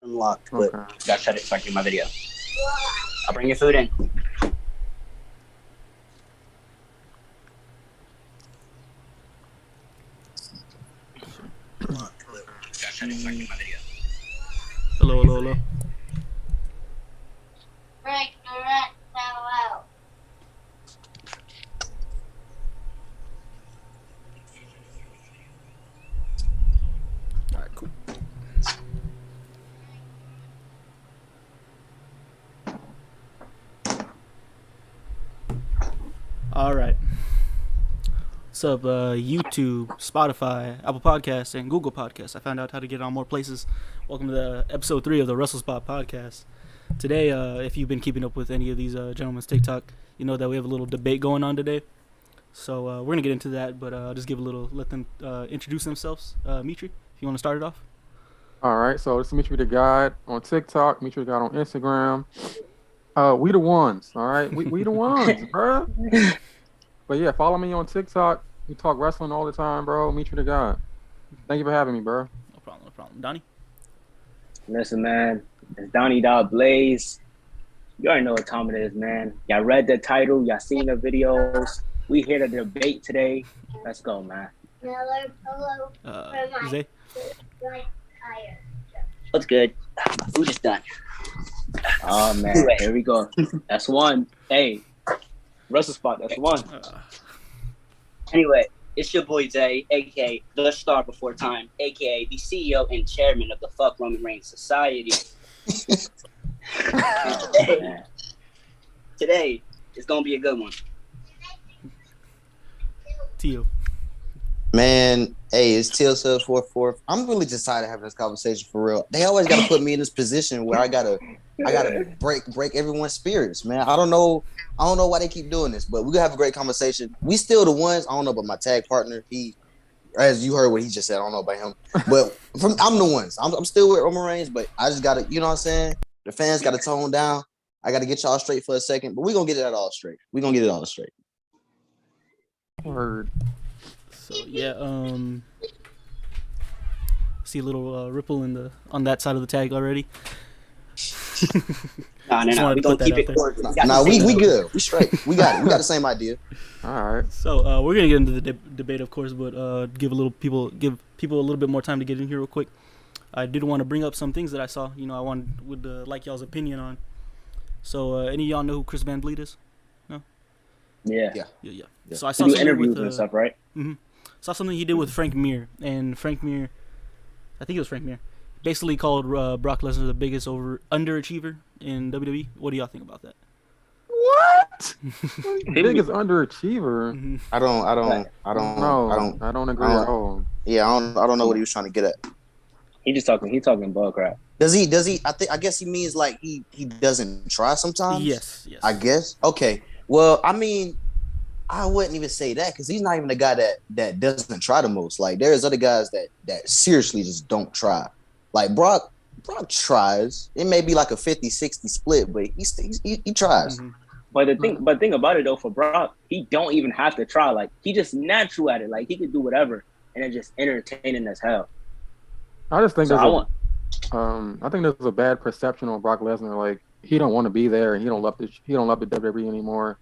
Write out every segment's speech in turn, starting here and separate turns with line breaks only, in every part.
unlocked, but
Okay.
gotta shut it so I can do my video. I'll bring your food in. Unlocked, but gotta shut it so I can do my video.
Hello.
Break the red out.
All right, cool. All right. What's up, YouTube, Spotify, Apple Podcasts, and Google Podcasts? I found out how to get on more places. Welcome to the episode 3 of the Wrestle Spot podcast. Today, if you've been keeping up with any of these gentlemen's TikTok, you know that we have a little debate going on today. So we're gonna get into that, but I'll just let them introduce themselves. Mitry, if you want to start it off.
All right, so this is Mitry the God on TikTok, Mitry the God on Instagram. We the ones, all right? We the ones, bro. But yeah, follow me on TikTok. We talk wrestling all the time, bro. Mitry the God. Thank you for having me, bro.
No problem. Donney?
Listen, man, it's Donney Blaze. You already know what time it is, man. Y'all read the title, y'all seen the videos. We here to debate today. Let's go, man.
Another pillow for my
Zay?
right tire.
What's good? My food is done.
Oh, man, here we go. That's one. Hey, Wrestle Spot, that's one.
Anyway, it's your boy Zay, aka the Star Before Time, aka the CEO and Chairman of the Fuck Roman Reigns Society.
Man.
Today is gonna be a good one.
Tio.
Man, hey, it's TL744. I'm really just tired of having this conversation for real. They always gotta put me in this position where I gotta break everyone's spirits, man. I don't know why they keep doing this, but we're gonna have a great conversation. We still the ones. I don't know about my tag partner. He, as you heard what he just said, I don't know about him. But I'm the ones. I'm still with Roman Reigns, but I just gotta, you know what I'm saying? The fans gotta tone down. I gotta get y'all straight for a second, but we're gonna get it all straight. We're gonna get it all straight.
Word.
So yeah, see a little ripple on that side of the tag already.
No.
Just wanted
We
to
gonna
put that
keep
out
it
there.
cordial.
Nah, we good. We straight. We got it. We got the same idea.
All right.
So we're gonna get into the debate, of course, but give people a little bit more time to get in here real quick. I did want to bring up some things that I saw. You know, I would like y'all's opinion on. So any of y'all know who Chris Van Vliet is? No.
Yeah.
Yeah.
Yeah.
So I saw
You do
something
interviews
with
and stuff, right?
saw something he did with Frank Mir, and Frank Mir, I think it was Frank Mir, basically called Brock Lesnar the biggest underachiever in WWE. What do y'all think about that?
What? Biggest underachiever?
I don't
I don't agree at all.
Yeah, I don't know what he was trying to get at.
He's talking bull crap.
Does he? I guess he means like he doesn't try sometimes.
Yes.
I guess. Okay. Well, I mean, I wouldn't even say that because he's not even the guy that doesn't try the most. Like there's other guys that seriously just don't try. Like Brock tries. It may be like a 50-60 split, but he tries.
Mm-hmm.
But the thing about it though, for Brock, he don't even have to try. Like he just natural at it. Like he can do whatever, and it's just entertaining as hell.
I just think
So
I think there's a bad perception on Brock Lesnar. Like he don't want to be there, and he don't love the WWE anymore.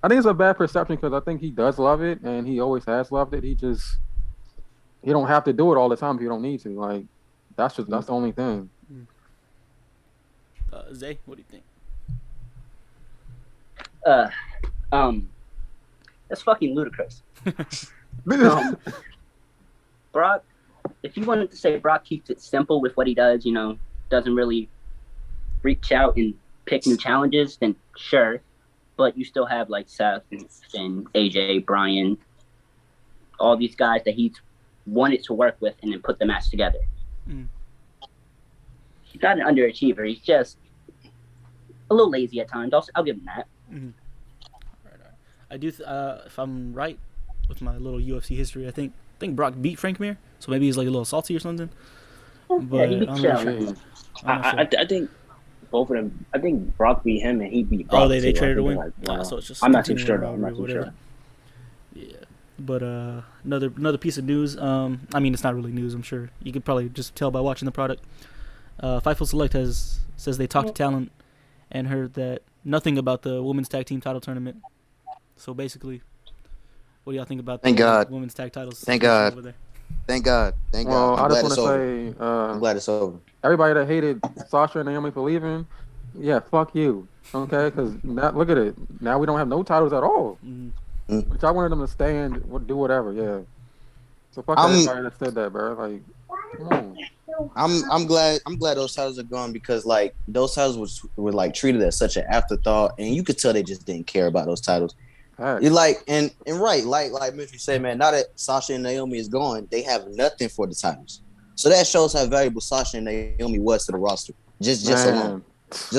I think it's a bad perception because I think he does love it, and he always has loved it. He don't have to do it all the time if you don't need to. Like that's the only thing.
Zay, what do you think?
That's fucking ludicrous. Brock, if you wanted to say Brock keeps it simple with what he does, you know, doesn't really reach out and pick new challenges, then sure. But you still have like Seth and AJ, Bryan, all these guys that he's wanted to work with and then put the match together. He's not an underachiever. He's just a little lazy at times. I'll give him that.
Right. I do. If I'm right with my little UFC history, I think Brock beat Frank Mir, so maybe he's like a little salty or something. But
Yeah,
I'm not sure.
I think both of them. I think Brock beat him and he beat Brock.
Oh, they
too.
traded a win.
Like, wow.
So it's just
I'm not too
continuing
sure though. I'm
on
not too
whatever.
sure.
Yeah, but another piece of news. I mean, it's not really news. I'm sure you could probably just tell by watching the product. Fightful Select says they talked to talent and heard that nothing about the women's tag team title tournament. So basically, what do y'all think about the women's tag titles?
Thank God.
Over there?
Thank God. Thank
Well,
God.
I just want to say,
I'm glad it's over.
Everybody that hated Sasha and Naomi for leaving, yeah, fuck you. Okay, because now look at it. Now we don't have no titles at all.
Mm-hmm.
Which I wanted them to stay and do whatever. Yeah. So fuck everybody that said that, bro. Like, come on.
I'm glad those titles are gone because like those titles were like treated as such an afterthought, and you could tell they just didn't care about those titles. You like and right, like Mitry said, man. Now that Sasha and Naomi is gone, they have nothing for the titles. So that shows how valuable Sasha and Naomi was to the roster. Just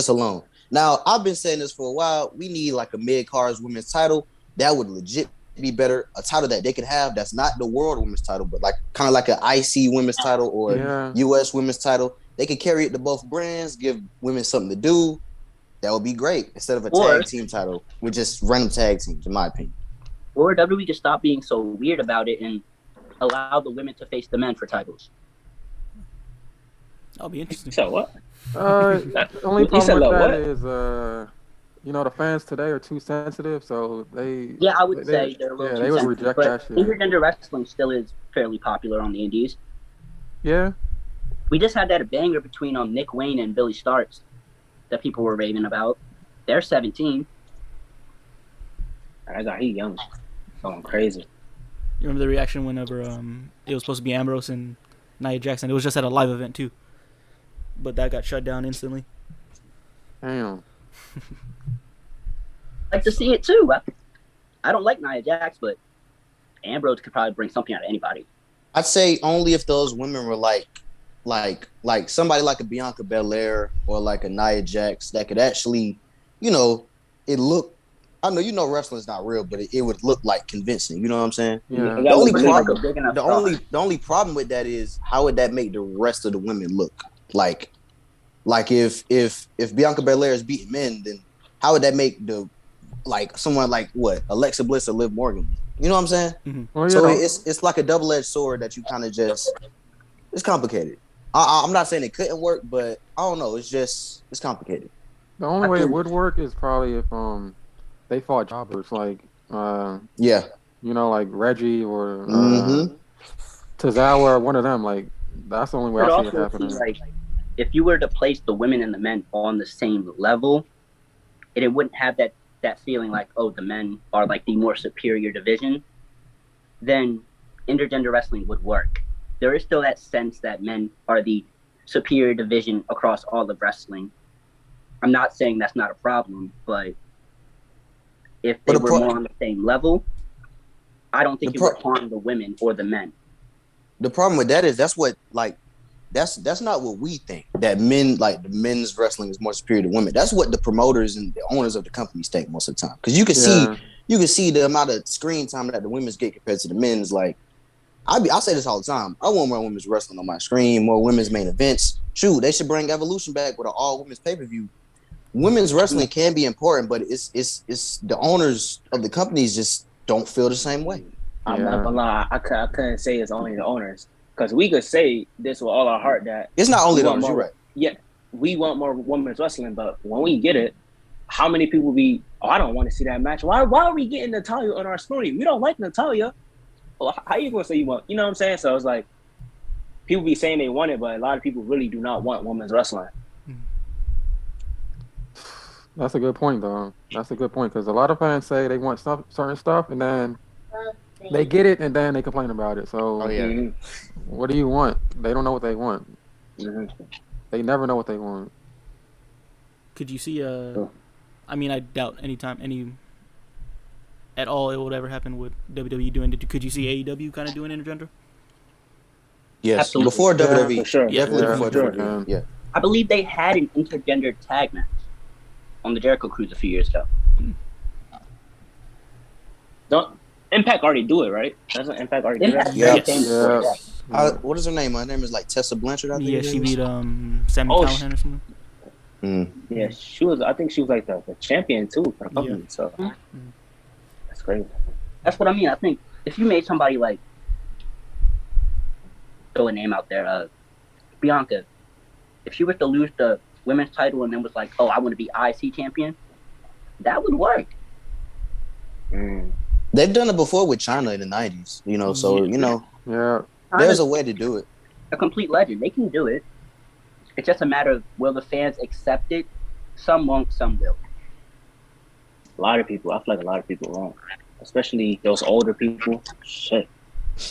alone. Now I've been saying this for a while. We need like a mid-card women's title that would legit be better. A title that they could have that's not the world women's title, but like kind of like an IC women's title or US women's title. They could carry it to both brands, give women something to do. That would be great instead of a tag team title with just random tag teams, in my opinion.
Or WWE just stop being so weird about it and allow the women to face the men for titles.
That'll be interesting.
So what?
The only problem with that is, the fans today are too sensitive, so they.
Yeah, I would say they're a little too
they would
sensitive,
reject
but
that shit.
intergender wrestling still is fairly popular on the indies.
Yeah.
We just had that banger between Nick Wayne and Billy Starks that people were raving about. They're 17.
I got he young, going crazy.
You remember the reaction whenever it was supposed to be Ambrose and Nia Jackson? It was just at a live event too, but that got shut down instantly.
Damn.
I'd like to see it too. I don't like Nia Jax, but Ambrose could probably bring something out of anybody.
I'd say only if those women were like somebody like a Bianca Belair or like a Nia Jax that could actually, it look. I know wrestling's not real, but it would look like convincing. You know what I'm saying?
Yeah.
The only problem with that is how would that make the rest of the women look like if Bianca Belair is beating men, then how would that make someone like what Alexa Bliss or Liv Morgan? You know what I'm saying?
Mm-hmm.
Well,
so it's like a double-edged sword that you kind of just. It's complicated. I'm not saying it couldn't work, but I don't know. It's complicated.
The only way it would work is probably if they fought jobbers like like Reggie or Tozawa or one of them. Like that's the only way I see it happening.
Like, if you were to place the women and the men on the same level, it wouldn't have that feeling like, oh, the men are like the more superior division, then intergender wrestling would work. There is still that sense that men are the superior division across all of wrestling. I'm not saying that's not a problem, but if they were more on the same level, I don't think it would harm the women or the men.
The problem with that is that's not what we think. That men like the men's wrestling is more superior to women. That's what the promoters and the owners of the companies think most of the time. Because you can see the amount of screen time that the women's get compared to the men's. Like I say this all the time. I want more women's wrestling on my screen, more women's main events. Shoot, they should bring Evolution back with an all women's pay-per-view. Women's wrestling can be important, but it's the owners of the companies just don't feel the same way.
I'm not gonna lie, I couldn't say it's only the owners because we could say this with all our heart that
it's not only the owners. You're right.
Yeah, we want more women's wrestling, but when we get it, how many people be? Oh, I don't want to see that match. Why are we getting Natalya on our screen? We don't like Natalya. Well, how you gonna say you want? You know what I'm saying? So it's like people be saying they want it, but a lot of people really do not want women's wrestling.
That's a good point, though. That's a good point because a lot of fans say they want certain stuff, and then they get it, and then they complain about it. So, what do you want? They don't know what they want. Mm-hmm. They never know what they want.
Could you see? I mean, I doubt at all it would ever happen with WWE doing it. Could you see AEW kind of doing intergender?
Yes,
absolutely.
Before WWE,
for sure.
Definitely before
sure.
WWE. Yeah,
I believe they had an intergender tag match on the Jericho Cruise a few years ago.
Don't Impact already do it, right? Doesn't Impact already do it?
Yeah. What is her name? Her name is like Tessa Blanchard. I think.
Yeah, she beat Sami Callihan or something.
Yeah, I think she was like the champion too for the company. So that's great.
That's what I mean. I think if you made somebody like throw a name out there, Bianca, if she was to lose the women's title and then was like, oh, I want to be IC champion, that would work.
They've done it before with China in the 90s, so,
Yeah.
there's a way to do it.
A complete legend. They can do it. It's just a matter of will the fans accept it? Some won't, some will.
A lot of people. I feel like a lot of people won't. Especially those older people. Shit.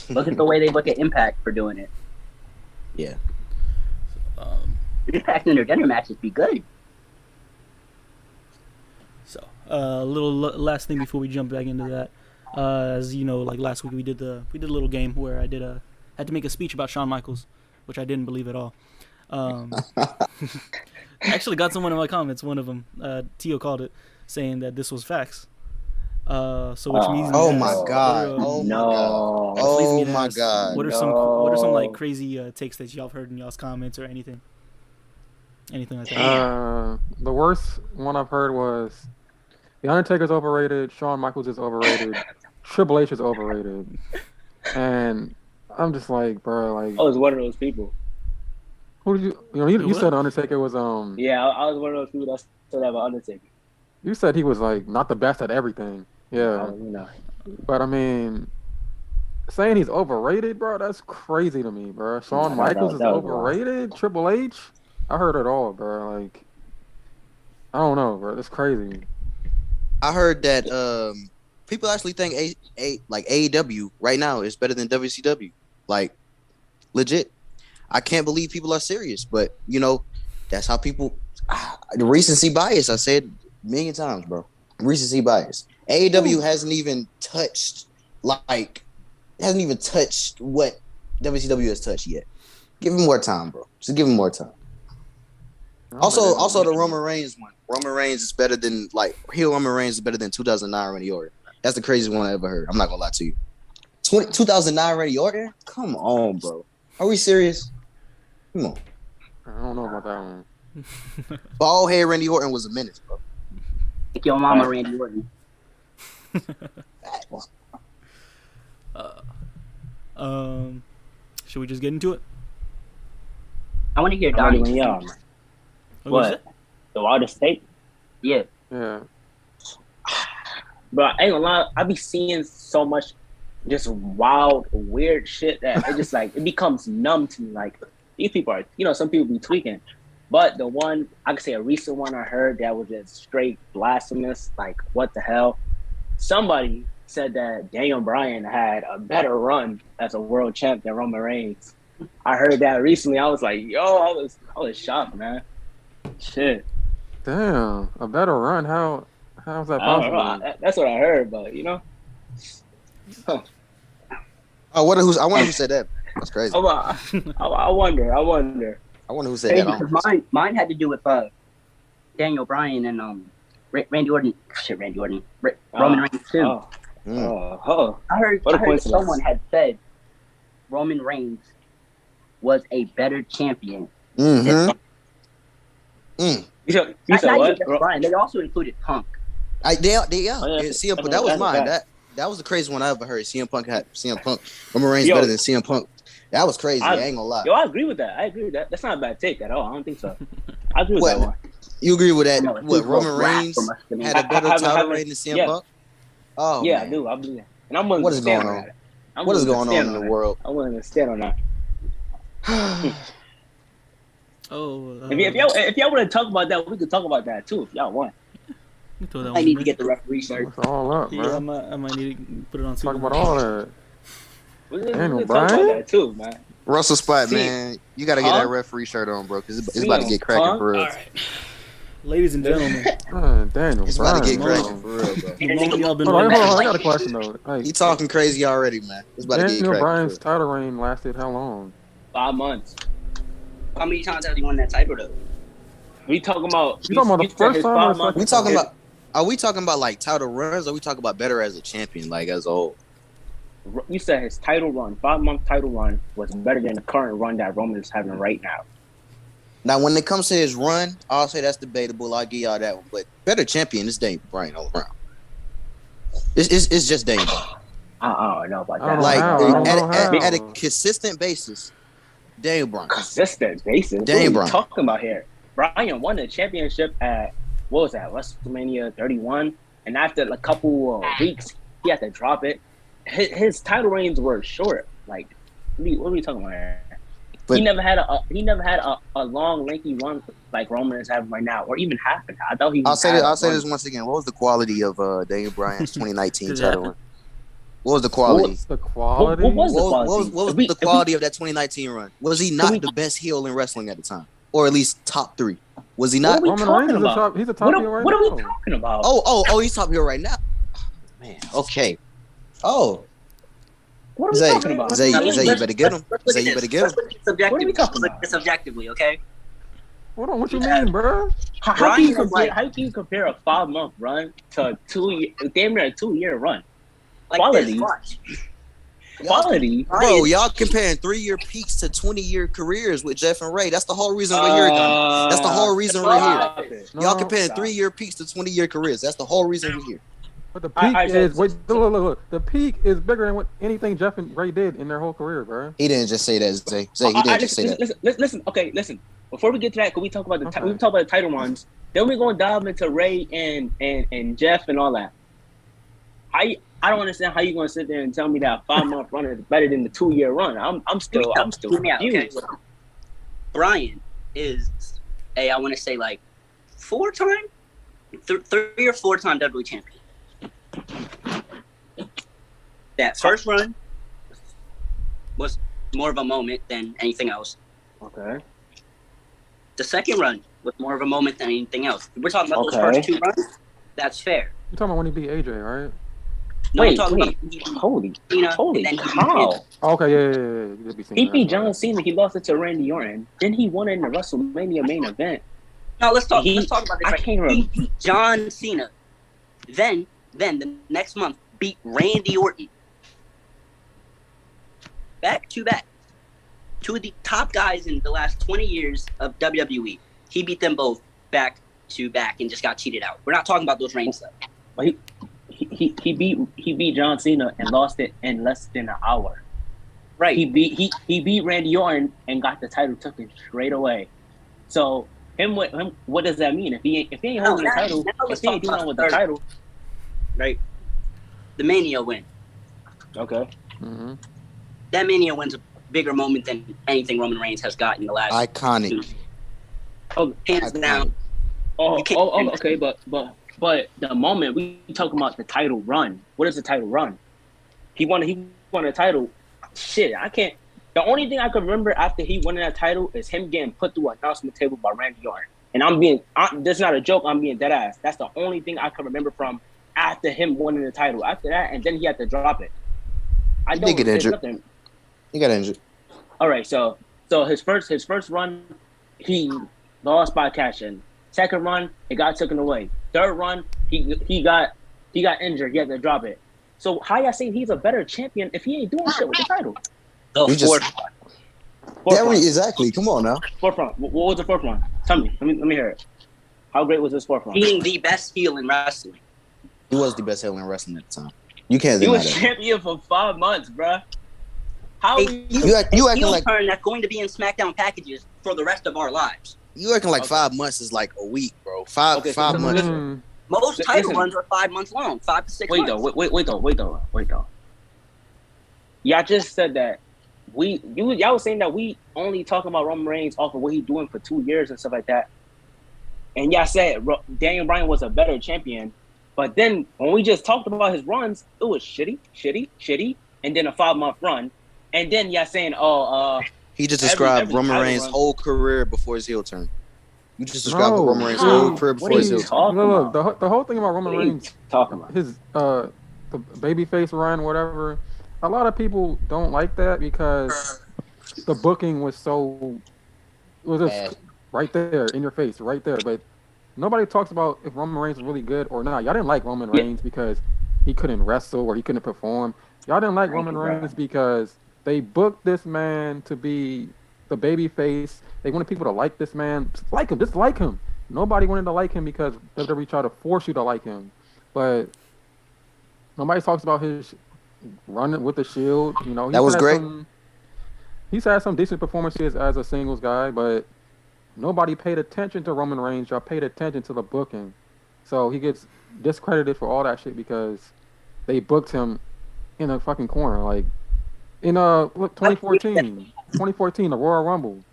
Look at the way they look at Impact for doing it.
Yeah.
Impact intergender matches be good.
So, little last thing before we jump back into that. As you know, like last week we did a little game where I had to make a speech about Shawn Michaels, which I didn't believe at all. I actually got someone in my comments, one of them, Tio called it, saying that this was facts. Which means
oh my god!
What are some like crazy takes that y'all have heard in y'all's comments or anything like that?
The worst one I've heard was The Undertaker's overrated, Shawn Michaels is overrated, Triple H is overrated, and I'm just like, bro, like.
I was one of those people.
Who did you said Undertaker was
Yeah, I was one of those people that said that about Undertaker.
You said he was like not the best at everything. Yeah. But I mean, saying he's overrated, bro, that's crazy to me, bro. Shawn Michaels is overrated? Wrong. Triple H? I heard it all, bro. Like, I don't know, bro. That's crazy.
I heard that people actually think AEW right now is better than WCW. Like, legit. I can't believe people are serious, but that's how people. The recency bias. I said a million times, bro. Recency bias. AEW hasn't even touched what WCW has touched yet. Give him more time, bro. Just give him more time. Also, the Roman Reigns one. Roman Reigns is better than heel Roman Reigns is better than 2009 Randy Orton. That's the craziest one I ever heard. I'm not gonna lie to you. 2009 Randy Orton? Come on, bro. Are we serious? Come on.
I don't know about that one.
Bald head Randy Orton was a menace, bro.
Like your mama, Randy Orton.
Should we just get into it?
I want to hear Donney.
What? The wildest take?
Yeah.
Yeah.
But I ain't gonna lie, I be seeing so much just wild, weird shit that it just it becomes numb to me. Like, these people are, some people be tweaking. But the one, I could say a recent one I heard that was just straight blasphemous, like, what the hell? Somebody said that Bryan had a better run as a world champ than Roman Reigns. I heard that recently. I was like, yo, I was shocked, man. Shit.
Damn, a better run? How's that possible?
That's what I heard, but
Huh. I wonder who said that. That's crazy.
I wonder.
I wonder who said that.
Mine had to do with Daniel Bryan and Randy Orton. Shit, Randy Orton. Roman Reigns too. I heard someone had said Roman Reigns was a better champion.
You said what?
Bryan. They also included Punk.
CM Punk. That was mine. That was the craziest one I ever heard. CM Punk. Roman Reigns better than CM Punk. That was crazy. I ain't gonna lie.
I agree with that. That's not a bad take at all. I don't think so. I agree with that one.
You agree with that? What, Roman Reigns had a better title reign than CM Punk? Oh,
yeah,
man.
I do. I believe that. And I'm willing
what
to
is
stand
going
on that.
What is going on in the world?
I'm willing to stand on that. If y'all want to talk about that, we could talk about that too. If y'all want.
I need to get the referee shirt.
It's all up, bro.
Yeah, I might need to put it on.
Talk about all that.
We can talk about that too, man.
Russell Spot, man, you got to get that referee shirt on, bro, because it's about to get cracking for real.
All right. Ladies and gentlemen.
Daniel,
it's about to get cracking for real, bro.
Hold on, I got a question, though.
Hey, you talking crazy already, man. It's about to get cracking.
Bryan's title reign lasted how long?
5 months.
How many times has he won that title, though?
We talking about
the first time?
We talking about... Are we talking about, like, title runs, or are we talking about better as a champion, like, as a whole?
You said his title run, 5-month title run, was better than the current run that Roman is having right now.
Now, when it comes to his run, I'll say that's debatable. I'll give y'all that one. But better champion is Daniel Bryan all around. It's just Daniel Bryan.
I don't know about that.
Like, at a consistent basis, Daniel Bryan.
Consistent basis.
Daniel
What are we
Bryan.
talking about here? Bryan won the championship at, what was that, WrestleMania 31? And after a couple weeks, he had to drop it. His title reigns were short. Like, what are we talking about here?
But-
he never had a long, lengthy run like Roman is having right now, or even half of that. I thought he was.
I'll say this once again. What was the quality of Daniel Bryan's 2019 title run? What was the quality?
The quality.
What was the quality?
What was the quality of that 2019 run? Was he not the best heel in wrestling at the time, or at least top 3? Was he not?
What are we
Roman Reigns
talking
is
about?
he's a top heel right
What
now.
are we talking about?
Oh, he's top heel right now. Man, okay. Oh,
What are we
Zay,
talking about?
Zay,
Now,
you better get him.
Let's look
Zay,
at
you
this.
better get him.
Let's look at it subjectively.
What are we talking
Let's look
about?
at it subjectively, okay?
Hold on, what you mean, bro?
How
Bryan
can you
is
compare?
like-
How can you compare a 5-month run to a 2-year run?
Like
Quality.
this, watch.
Quality.
Bro, y'all comparing 3-year peaks to 20-year careers with Jeff and Ray. That's the whole reason we're here. Donney. That's the whole reason we're here.
Stop it.
Y'all
No,
comparing
stop.
3-year peaks to 20-year careers. That's the whole reason we're here.
But the
I-
peak
I-
is
so-
look. The peak is bigger than what anything Jeff and Ray did in their whole career, bro.
He didn't just say that, Zay. Zay, he didn't just say that.
Listen. Okay, listen. Before we get to that, can we talk about we talk about the title runs? Then we're gonna dive into Ray and Jeff and all that. I don't understand how you gonna sit there and tell me that a 5-month run is better than the 2-year run. I'm still
Hear me out, okay?
confused.
Bryan is I want to say like 4-time, 3 or 4-time WWE champion. That first run was more of a moment than anything else.
Okay.
The second run was more of a moment than anything else. We're talking about those
Okay.
first 2 runs. That's fair.
You talking about when he beat AJ, right?
No,
Wait,
I'm talking
wait.
about
Holy
Cena, and then
cow!
Okay, yeah. You did be seeing
He
that,
beat
right?
John Cena. He lost it to Randy Orton. Then he won it in the WrestleMania main event.
No, let's talk
He-
about this.
I
Right.
can't
He
remember.
beat John Cena. Then the next month beat Randy Orton. Back to back. 2 of the top guys in the last 20 years of WWE. He beat them both back to back and just got cheated out. We're not talking about those reigns though.
But he beat John Cena and lost it in less than an hour.
Right.
He beat Randy Orton and got the title taken straight away. So what does that mean? If he ain't holding the
now
title,
let's
if he ain't
talk
doing
about
it with
the
the
third.
title,
Right. The Mania win.
okay.
Mhm.
That Mania win's a bigger moment than anything Roman Reigns has got in the last
Iconic.
Oh,
hands down.
Oh,
You can't-
okay, but the moment we talking about the title run. What is the title run? He won a title. Shit, I can't. The only thing I can remember after he won that title is him getting put through an announcement table by Randy Orton. And that's not a joke. I'm being dead ass. That's the only thing I can remember from after him winning the title. After that, and then he had to drop it. I
He
don't
did get
there's
injured.
nothing.
He got injured.
All right, so his first run, he lost by cash-in. Second run, it got taken away. Third run, he got injured. He had to drop it. So how y'all saying he's a better champion if he ain't doing shit with the title?
The
We just-
fourth
Fourth
Yeah,
run.
exactly. Come on now.
Fourth run. What was the fourth run? Tell me. Let me hear it. How great was this fourth run?
being the best heel in wrestling.
He was the best heel in wrestling at the time. You can't
He
deny
was
that.
champion for 5 months, bruh. How
A
we-
heel,
You acting
heel
like
turn that's going to be in SmackDown packages for the rest of our lives.
you acting like
Okay.
5 months is like a week, bro. Five
Okay, so
five months.
Mm.
Most
Listen.
title runs are 5 months long, 5 to 6
wait
months.
though. Wait though. Y'all just said that y'all was saying that we only talking about Roman Reigns off of what he's doing for 2 years and stuff like that. And y'all said Daniel Bryan was a better champion. But then when we just talked about his runs, it was shitty, and then a 5-month run. And then y'all saying,
He just described
every
Roman
title
Reigns'
run.
whole career before his heel turn. You just described
No.
Roman Reigns'
No.
whole career
What
before
are
his
you
heel turn.
talking
Look,
about?
the whole thing about Roman
What are you
Reigns,
talking about?
his the babyface run, whatever. A lot of people don't like that because the booking was just
Bad.
right there in your face, right there. But nobody talks about if Roman Reigns is really good or not. Y'all didn't like Roman Reigns because he couldn't wrestle or he couldn't perform. Y'all didn't like Roman Reigns because they booked this man to be the baby face. They wanted people to like this man. Just like him. Nobody wanted to like him because WWE tried to force you to like him. But nobody talks about his running with the Shield. You know,
That was great.
he's had some decent performances as a singles guy, but nobody paid attention to Roman Reigns. Y'all paid attention to the booking. So he gets discredited for all that shit because they booked him in a fucking corner. Like, in 2014, the Royal Rumble,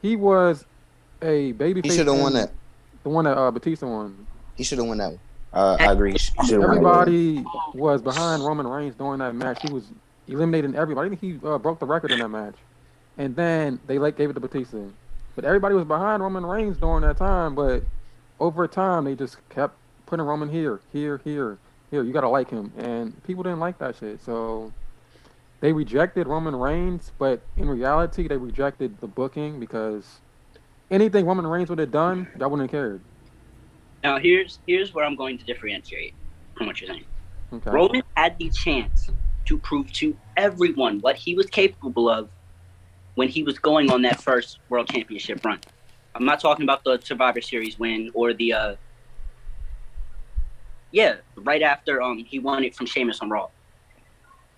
he was a babyface.
He should have won that.
The one that Batista won.
He should have won that one. I agree.
Everybody was behind Roman Reigns during that match. He was eliminating everybody. I think he broke the record in that match. And then they gave it to Batista. But everybody was behind Roman Reigns during that time. But over time, they just kept putting Roman here. You got to like him. And people didn't like that shit. So they rejected Roman Reigns. But in reality, they rejected the booking because anything Roman Reigns would have done, y'all wouldn't have cared.
Now, here's where I'm going to differentiate from what you're saying.
Okay.
Roman had the chance to prove to everyone what he was capable of when he was going on that first World Championship run. I'm not talking about the Survivor Series win or the right after he won it from Sheamus on Raw.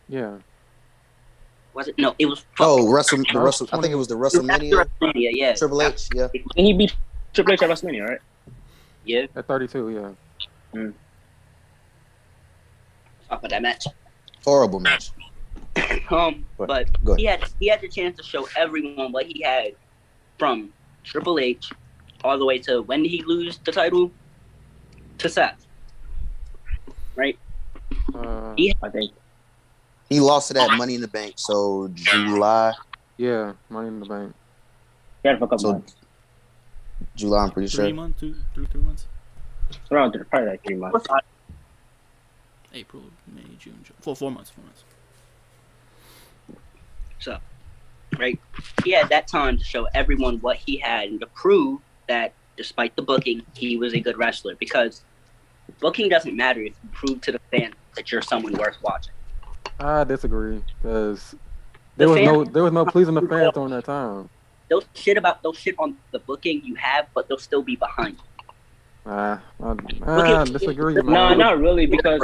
Yeah.
Was it? No, it was.
Wrestle. I think it was the WrestleMania.
WrestleMania, yeah.
Triple H, yeah.
And he beat Triple H at WrestleMania, right?
Yeah.
At 32, yeah.
Talk about that match.
Horrible match.
But he had the chance to show everyone what he had from Triple H all the way to when did he lose the title to Seth, right?
I think
he lost to that Money in the Bank. So July.
Yeah, Money in the Bank.
he had it for a couple months.
July, I'm pretty sure.
3 months, 3 months.
Around probably like 3 months.
April, May, June, July. 4 months.
So, right, he had that time to show everyone what he had and to prove that despite the booking, he was a good wrestler. Because booking doesn't matter if you prove to the fans that you're someone worth watching.
I disagree because there was no pleasing the fans during that time.
They'll shit on the booking you have, but they'll still be behind you.
I disagree.
No, not really, because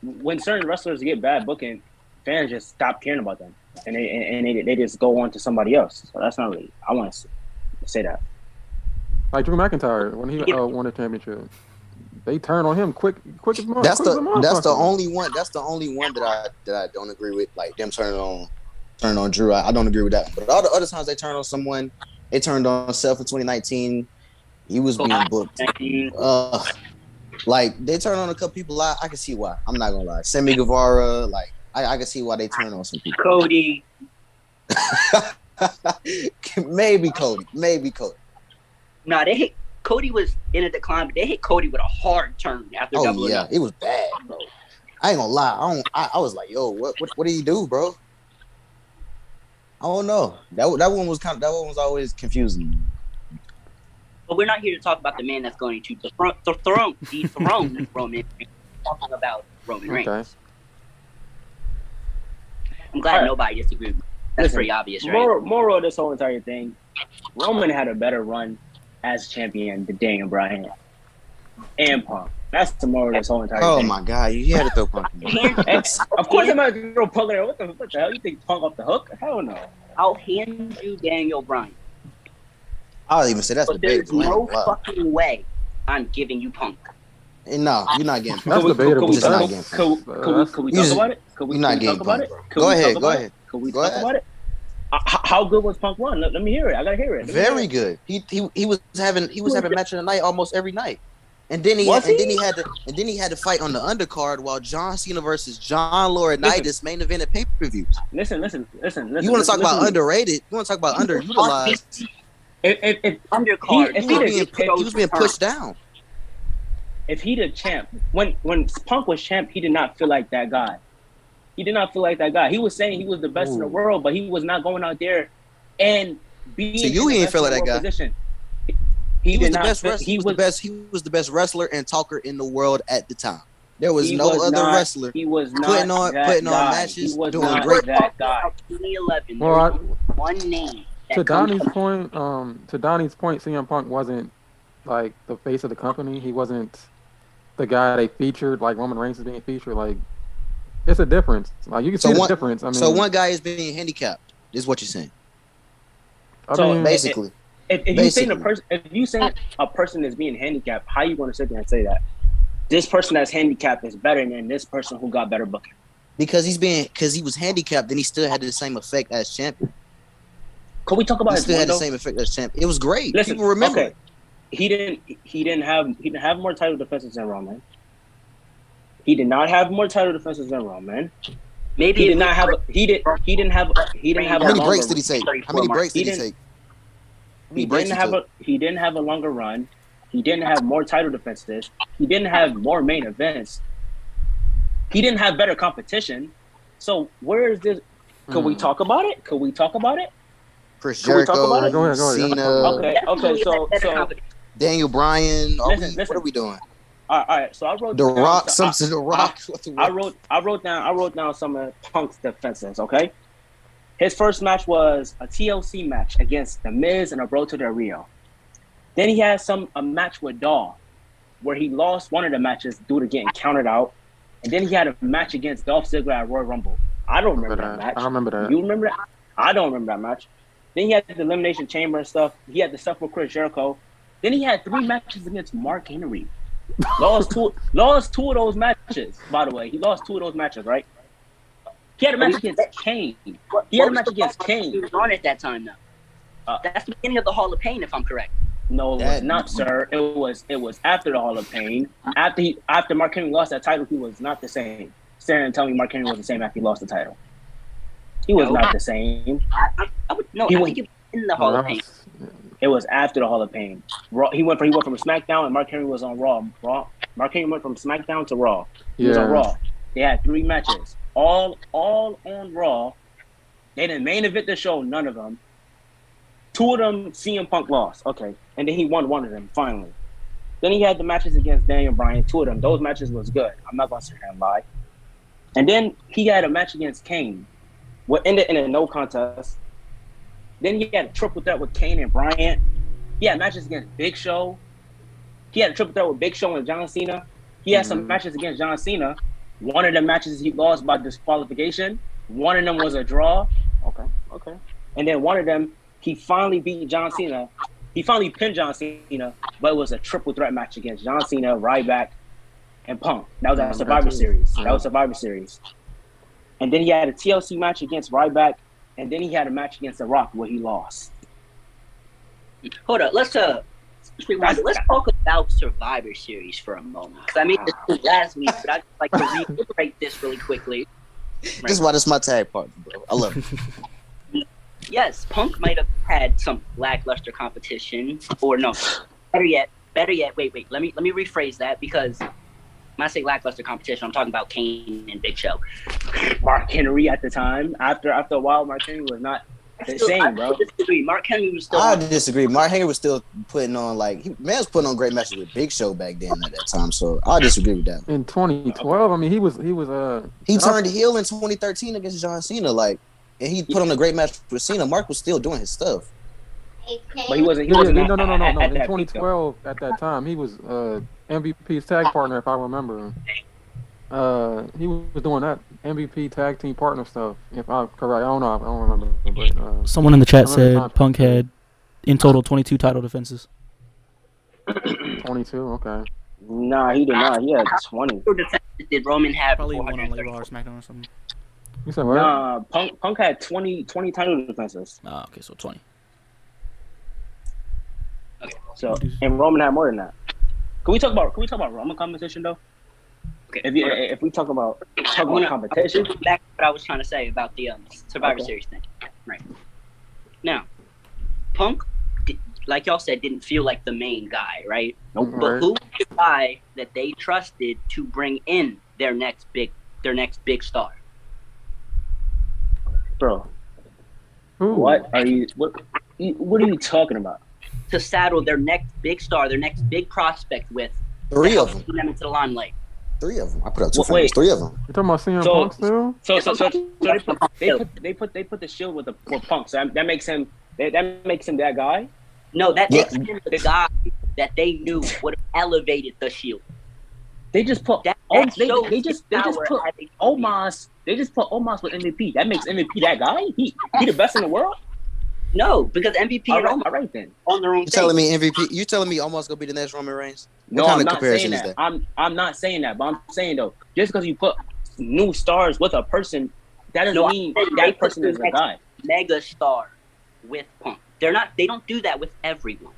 when certain wrestlers get bad booking, fans just stop caring about them, and they just go on to somebody else. So that's not really. I want to say that.
Like Drew McIntyre when he won the championship, they turned on him quick as motherfucker.
That's the only one. That's the only one that I don't agree with. Like them turning on Drew. I don't agree with that. But all the other times they turned on someone, they turned on Seth in 2019. He was being booked. Like they turned on a couple people. I can see why. I'm not gonna lie. Sammy Guevara. Like I can see why they turned on some people.
Cody.
Maybe Cody.
Nah, they hit Cody was in a decline, but they hit Cody with a hard turn after double.
Yeah, it was bad, bro. I ain't gonna lie. I was like, yo, what do you do, bro? I don't know. That one was always confusing.
But we're not here to talk about the man that's going to dethrone Roman Reigns. Talking about Roman Reigns. Okay. I'm glad nobody disagreed. That's pretty obvious, right?
Moral of this whole entire thing: Roman had a better run as champion than Daniel Bryan and Punk. That's the moral of this whole entire thing.
Oh my God, you had to throw Punk in there.
Of course, I'm not gonna throw Punk in there. What the hell? You think Punk off the hook? Hell no.
I'll hand you Daniel Bryan.
I'll even say that's
but there's no fucking way I'm giving you Punk.
No, you're not getting Punk.
That's debatable.
Can we talk about it? Can we talk about it?
Go ahead.
Can we talk about it? How good was Punk Run? Let me hear it. I gotta hear it.
Very good. He was having match of the night almost every night, and then he had to fight on the undercard while John Cena versus John Laurinaitis main event at pay-per-views.
Listen.
You want to talk about underrated? You want to talk about underutilized?
If undercard,
he was being pushed down.
If he the champ, when Punk was champ, he did not feel like that guy. He was saying he was the best in the world, but he was not going out there and being.
So you ain't feel like that guy.
Position.
He was the best wrestler. He was the best wrestler and talker in the world at the time. There was no other wrestler.
He was not
putting on matches, doing great.
That guy. 2011. Well, one name.
To Donney's point, CM Punk wasn't like the face of the company. He wasn't the guy they featured like Roman Reigns is being featured. Like, it's a difference. Like you can see the difference. I mean,
so one guy is being handicapped. This is what you're saying.
So
Basically.
If you saying a person is being handicapped, how you going to sit there and say that this person that's handicapped is better than this person who got better booking?
Because he was handicapped, then he still had the same effect as champion.
Could we talk about
He still had the same effect as champion. It was great.
Listen,
people remember.
Okay. He didn't have more title defenses than Roman. He did not have more title defenses than Roman.
Maybe
he didn't have
How many breaks did he take? How many breaks did he take?
He didn't have a longer run. He didn't have more title defenses. He didn't have more main events. He didn't have better competition. So where is this? Could we talk about it?
Chris Jericho,
Go ahead.
Cena.
Okay. So
Daniel Bryan.
Listen.
What are we doing?
All right. So I wrote
The Rock. The Rock.
I wrote down some of Punk's defenses. Okay. His first match was a TLC match against The Miz and Alberto Del Rio. Then he had a match with Dolph, where he lost one of the matches due to getting counted out. And then he had a match against Dolph Ziggler at Royal Rumble. I don't remember that match.
I remember that.
You remember that? I don't remember that match. Then he had the Elimination Chamber and stuff. He had the stuff with Chris Jericho. Then he had 3 matches against Mark Henry. Lost two of those matches, by the way. He lost 2 of those matches, right? He had a match against Kane. He had a match against Kane.
He was on at that time, though. That's the beginning of the Hall of Pain, if I'm correct.
No, it was not, sir. It was after the Hall of Pain. After Mark Henry lost that title, he was not the same. Stand and tell me Mark Henry was the same after he lost the title. He was not the same.
I think it was in the Hall of Pain.
It was after the Hall of Pain. He went from SmackDown, and Mark Henry was on Raw. Mark Henry went from SmackDown to Raw. He was on Raw. They had 3 matches, all on Raw. They didn't main event the show, none of them. 2 of them, CM Punk lost. Okay, and then he won one of them finally. Then he had the matches against Daniel Bryan. 2 of them, those matches was good. I'm not gonna sit here and lie. And then he had a match against Kane, what ended in a no contest. Then he had a triple threat with Kane and Bryan. He had matches against Big Show. He had a triple threat with Big Show and John Cena. He had some matches against John Cena. One of the matches he lost by disqualification. One of them was a draw. Okay. And then one of them, he finally beat John Cena. He finally pinned John Cena, but it was a triple threat match against John Cena, Ryback, and Punk. That was at Survivor Series. And then he had a TLC match against Ryback, and then he had a match against The Rock where he lost.
Hold up, let's talk about Survivor Series for a moment. Because I made this last week, but I'd like to reiterate this really quickly.
This is why this is my tag partner, bro. I love it.
Yes, Punk might have had some lackluster competition, or no, better yet. Wait. Let me rephrase that, because when I say lackluster competition, I'm talking about Kane and Big Show.
Mark Henry at the time. After a while, Mark Henry was not the same, bro.
Disagree. Mark Henry was still.
I disagree. Mark Henry was still putting on was putting on great matches with Big Show back then at that time. So I disagree with that.
In 2012, I mean, he
turned heel in 2013 against John Cena, and he put on a great match with Cena. Mark was still doing his stuff.
But he wasn't.
No. In 2012, at that time, he was MVP's tag partner, if I remember. He was doing that MVP tag team partner stuff. If I'm correct, I don't remember. But,
someone in the chat said Punk had in total 22 title defenses.
22, okay.
Nah, he did not. He had 20.
Did Roman have
probably one on like Raw or SmackDown or something?
You said what?
Nah, Punk had 20 title defenses.
Oh, okay, so 20.
Okay.
So and Roman had more than that. Can we talk about Roman competition though?
Okay.
If we talk about competition,
back to what I was trying to say about the Survivor Series thing. Right. Now, Punk, like y'all said, didn't feel like the main guy, right?
Nope.
But who was the guy that they trusted to bring in their next big star?
Bro.
Ooh.
What are you talking about?
To saddle their next big star, their next big prospect with
3 of them.
Bring them into the limelight.
3 of them. I put up 2 fingers. 3 of them.
You talking about CM Punk still?
So they put the shield with Punk. So that makes him that guy.
No, that makes him the guy that they knew would have elevated the shield.
They just put
That
they just put
power as a
Omos. They just put Omos with MVP. That makes MVP that guy. He the best in the world.
No, because MVP and Omos
all right then.
on their own.
You telling me MVP? You telling me almost gonna be the next Roman Reigns?
No, I'm not saying that. I'm not saying that, but I'm saying though, just because you put new stars with a person, that doesn't mean that person is a guy.
Mega star with Punk. They don't do that with everyone.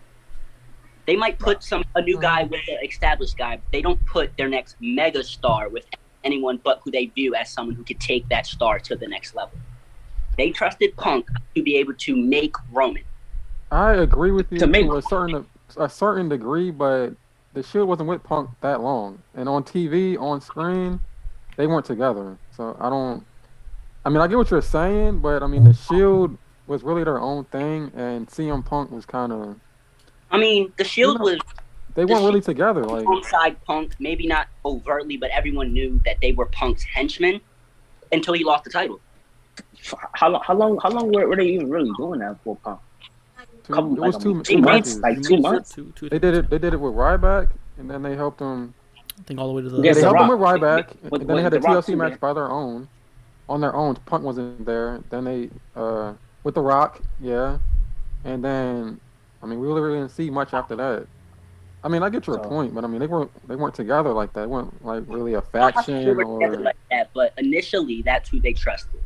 They might put a new guy with an established guy, but they don't put their next mega star with anyone but who they view as someone who could take that star to the next level. They trusted Punk to be able to make Roman.
I agree with you to a certain degree, but the Shield wasn't with Punk that long, and on TV, on screen, they weren't together. So I get what you're saying, but I mean the Shield was really their own thing, and CM Punk was kind of.
I mean, the Shield was.
They weren't really together. Like
alongside Punk, maybe not overtly, but everyone knew that they were Punk's henchmen until he lost the title.
How long were they even really doing that for Punk?
It was 2
months, like 2 months.
They did it with Ryback, and then they helped him.
I think all the way to the.
They helped him with Ryback, and then they had a TLC match
man.
by their own. On their own, Punk wasn't there. Then they with The Rock, yeah, and then we really didn't see much after that. I mean, I get your point, but I mean, they weren't together like that. They weren't like really a faction
they were together like that. But initially, that's who they trusted.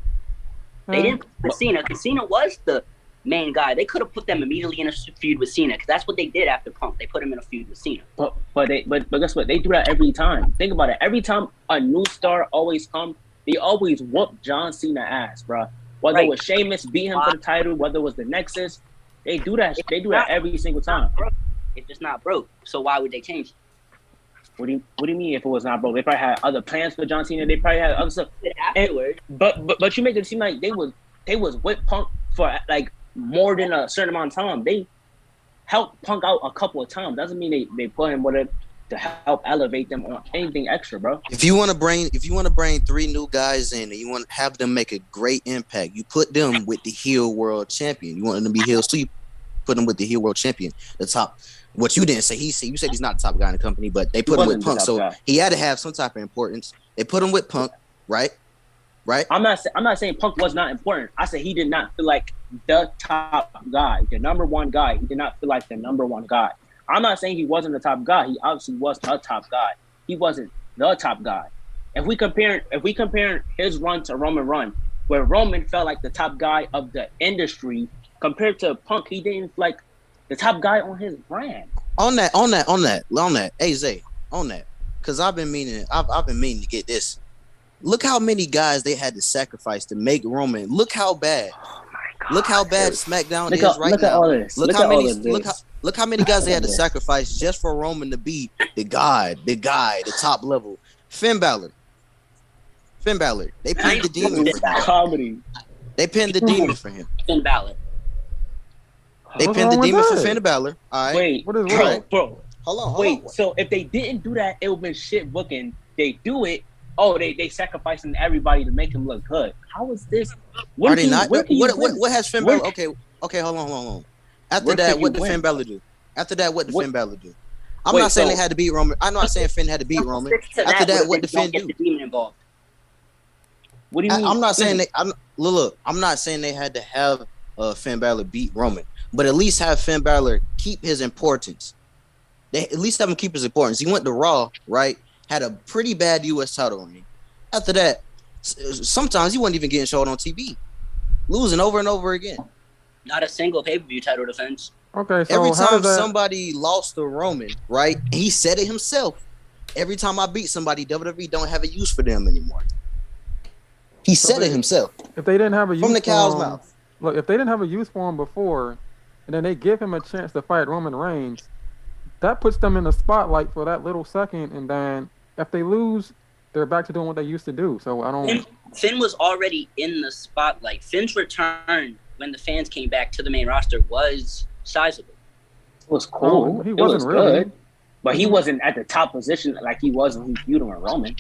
They didn't put Cena because Cena was the main guy. They could have put them immediately in a feud with Cena because that's what they did after Punk. They put him in a feud with Cena.
But guess what? They do that every time. Think about it. Every time a new star always comes, they always whoop John Cena ass, bro. Whether it was Sheamus beat him for the title, whether it was the Nexus, they do that. They do that every single time.
It's just not broke. So why would they change it?
What do you mean if it was not broke? They probably had other plans for John Cena. They probably had other stuff.
Afterwards.
But you make it seem like they was with Punk for like more than a certain amount of time. They helped Punk out a couple of times. Doesn't mean they put him with it to help elevate them on anything extra, bro.
If you want to bring 3 new guys in and you want to have them make a great impact, you put them with the heel world champion. You want them to be heels too. You put him with the heel world champion, the top. What you didn't say, you said he's not the top guy in the company, but they put him with Punk, so he had to have some type of importance. They put him with Punk, right? I'm not saying Punk was not important. I said he did not feel like the top guy, the number one guy. He did not feel like the number one guy. I'm not saying he wasn't the top guy. He obviously was the top guy. He wasn't the top guy. If we compare his run to Roman run, where Roman felt like the top guy of the industry, compared to Punk, he didn't like the top guy on his brand. On that. Hey Zay, on that. Because I've been meaning to get this. Look how many guys they had to sacrifice to make Roman. Look how bad. Oh my God. Look how bad SmackDown is right now.
Look at all this.
Look how many guys they had to sacrifice just for Roman to be the guy, the top level. Finn Balor. They pinned the demon for him.
Comedy.
They pinned the demon for him.
Finn Balor.
They pinned the demon for Finn Balor. All right.
Wait,
what is wrong?
Bro.
Hold on.
So if they didn't do that, it would have been shit booking. They do it. Oh, they sacrificing everybody to make him look good. How is this?
Are they not? What has Finn Balor? Okay, hold on. After that, what did Finn Balor do? I'm not saying they had to beat Roman. I'm not saying Finn had to beat Roman. After that, what did Finn do?
What do you mean?
I'm not saying they. I'm not saying they had to have Finn Balor beat Roman, but at least have Finn Balor keep his importance. They at least have him keep his importance. He went to Raw, right? Had a pretty bad U.S. title reign. After that, sometimes he wasn't even getting showed on TV, losing over and over again.
Not a single pay-per-view title defense.
Okay, so
every time somebody lost to Roman, right? He said it himself. Every time I beat somebody, WWE don't have a use for them anymore. He said it himself.
If they didn't have a use
from the cow's mouth.
Look, if they didn't have a use for him before, and then they give him a chance to fight Roman Reigns, that puts them in the spotlight for that little second, and then if they lose, they're back to doing what they used to do. So I don't.
Finn was already in the spotlight. Finn's return when the fans came back to the main roster was sizable.
It was cool.
He wasn't really
good, but he wasn't at the top position like he was when he feuded with Roman.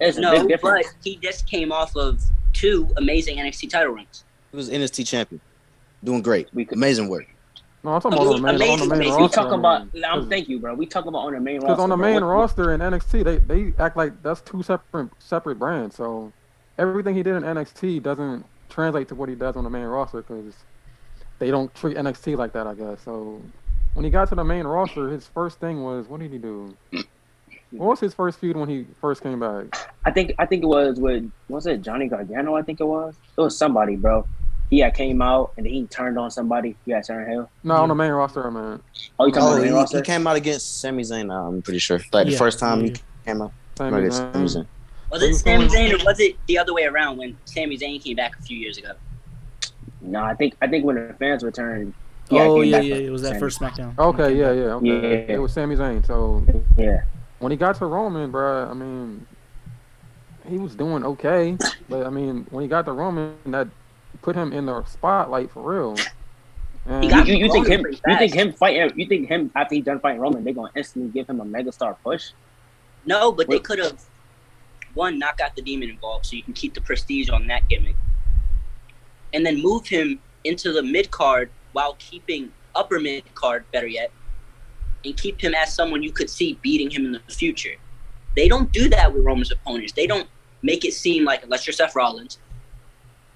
It's
no, but he just came off of 2 amazing NXT title reigns.
He was NXT champion, doing great, amazing work.
No, I'm talking about on the main
amazing.
roster.
We talking about.
Cause,
Thank you, bro. We talking about on the main roster.
Because on the main
bro.
roster in NXT, they act like that's two separate brands. So everything he did in NXT doesn't translate to what he does on the main roster because they don't treat NXT like that, I guess. So when he got to the main roster, his first thing was, what did he do? What was his first feud when he first came back?
I think it was with Johnny Gargano? I think it was somebody, bro. He had came out and he turned on somebody. He had turned heel.
No, on the main roster, man.
Oh, you talking about the main roster?
He came out against Sami Zayn. I'm pretty sure. Like the first time he came out.
Sami Zayn.
Was it Sami Zayn or was it the other way around when Sami Zayn came back a few years ago?
No, I think when the fans returned.
It was that first SmackDown.
Okay, okay. It was Sami Zayn. So when he got to Roman, bro, I mean, he was doing okay, but I mean, when he got to Roman, that put him in the spotlight for real. And
you think him after he done fighting Roman, they're gonna instantly give him a megastar push?
No, but they could have not got the Demon involved, so you can keep the prestige on that gimmick, and then move him into the mid card while keeping upper mid card, better yet, and keep him as someone you could see beating him in the future. They don't do that with Roman's opponents. They don't make it seem like, unless you're Seth Rollins,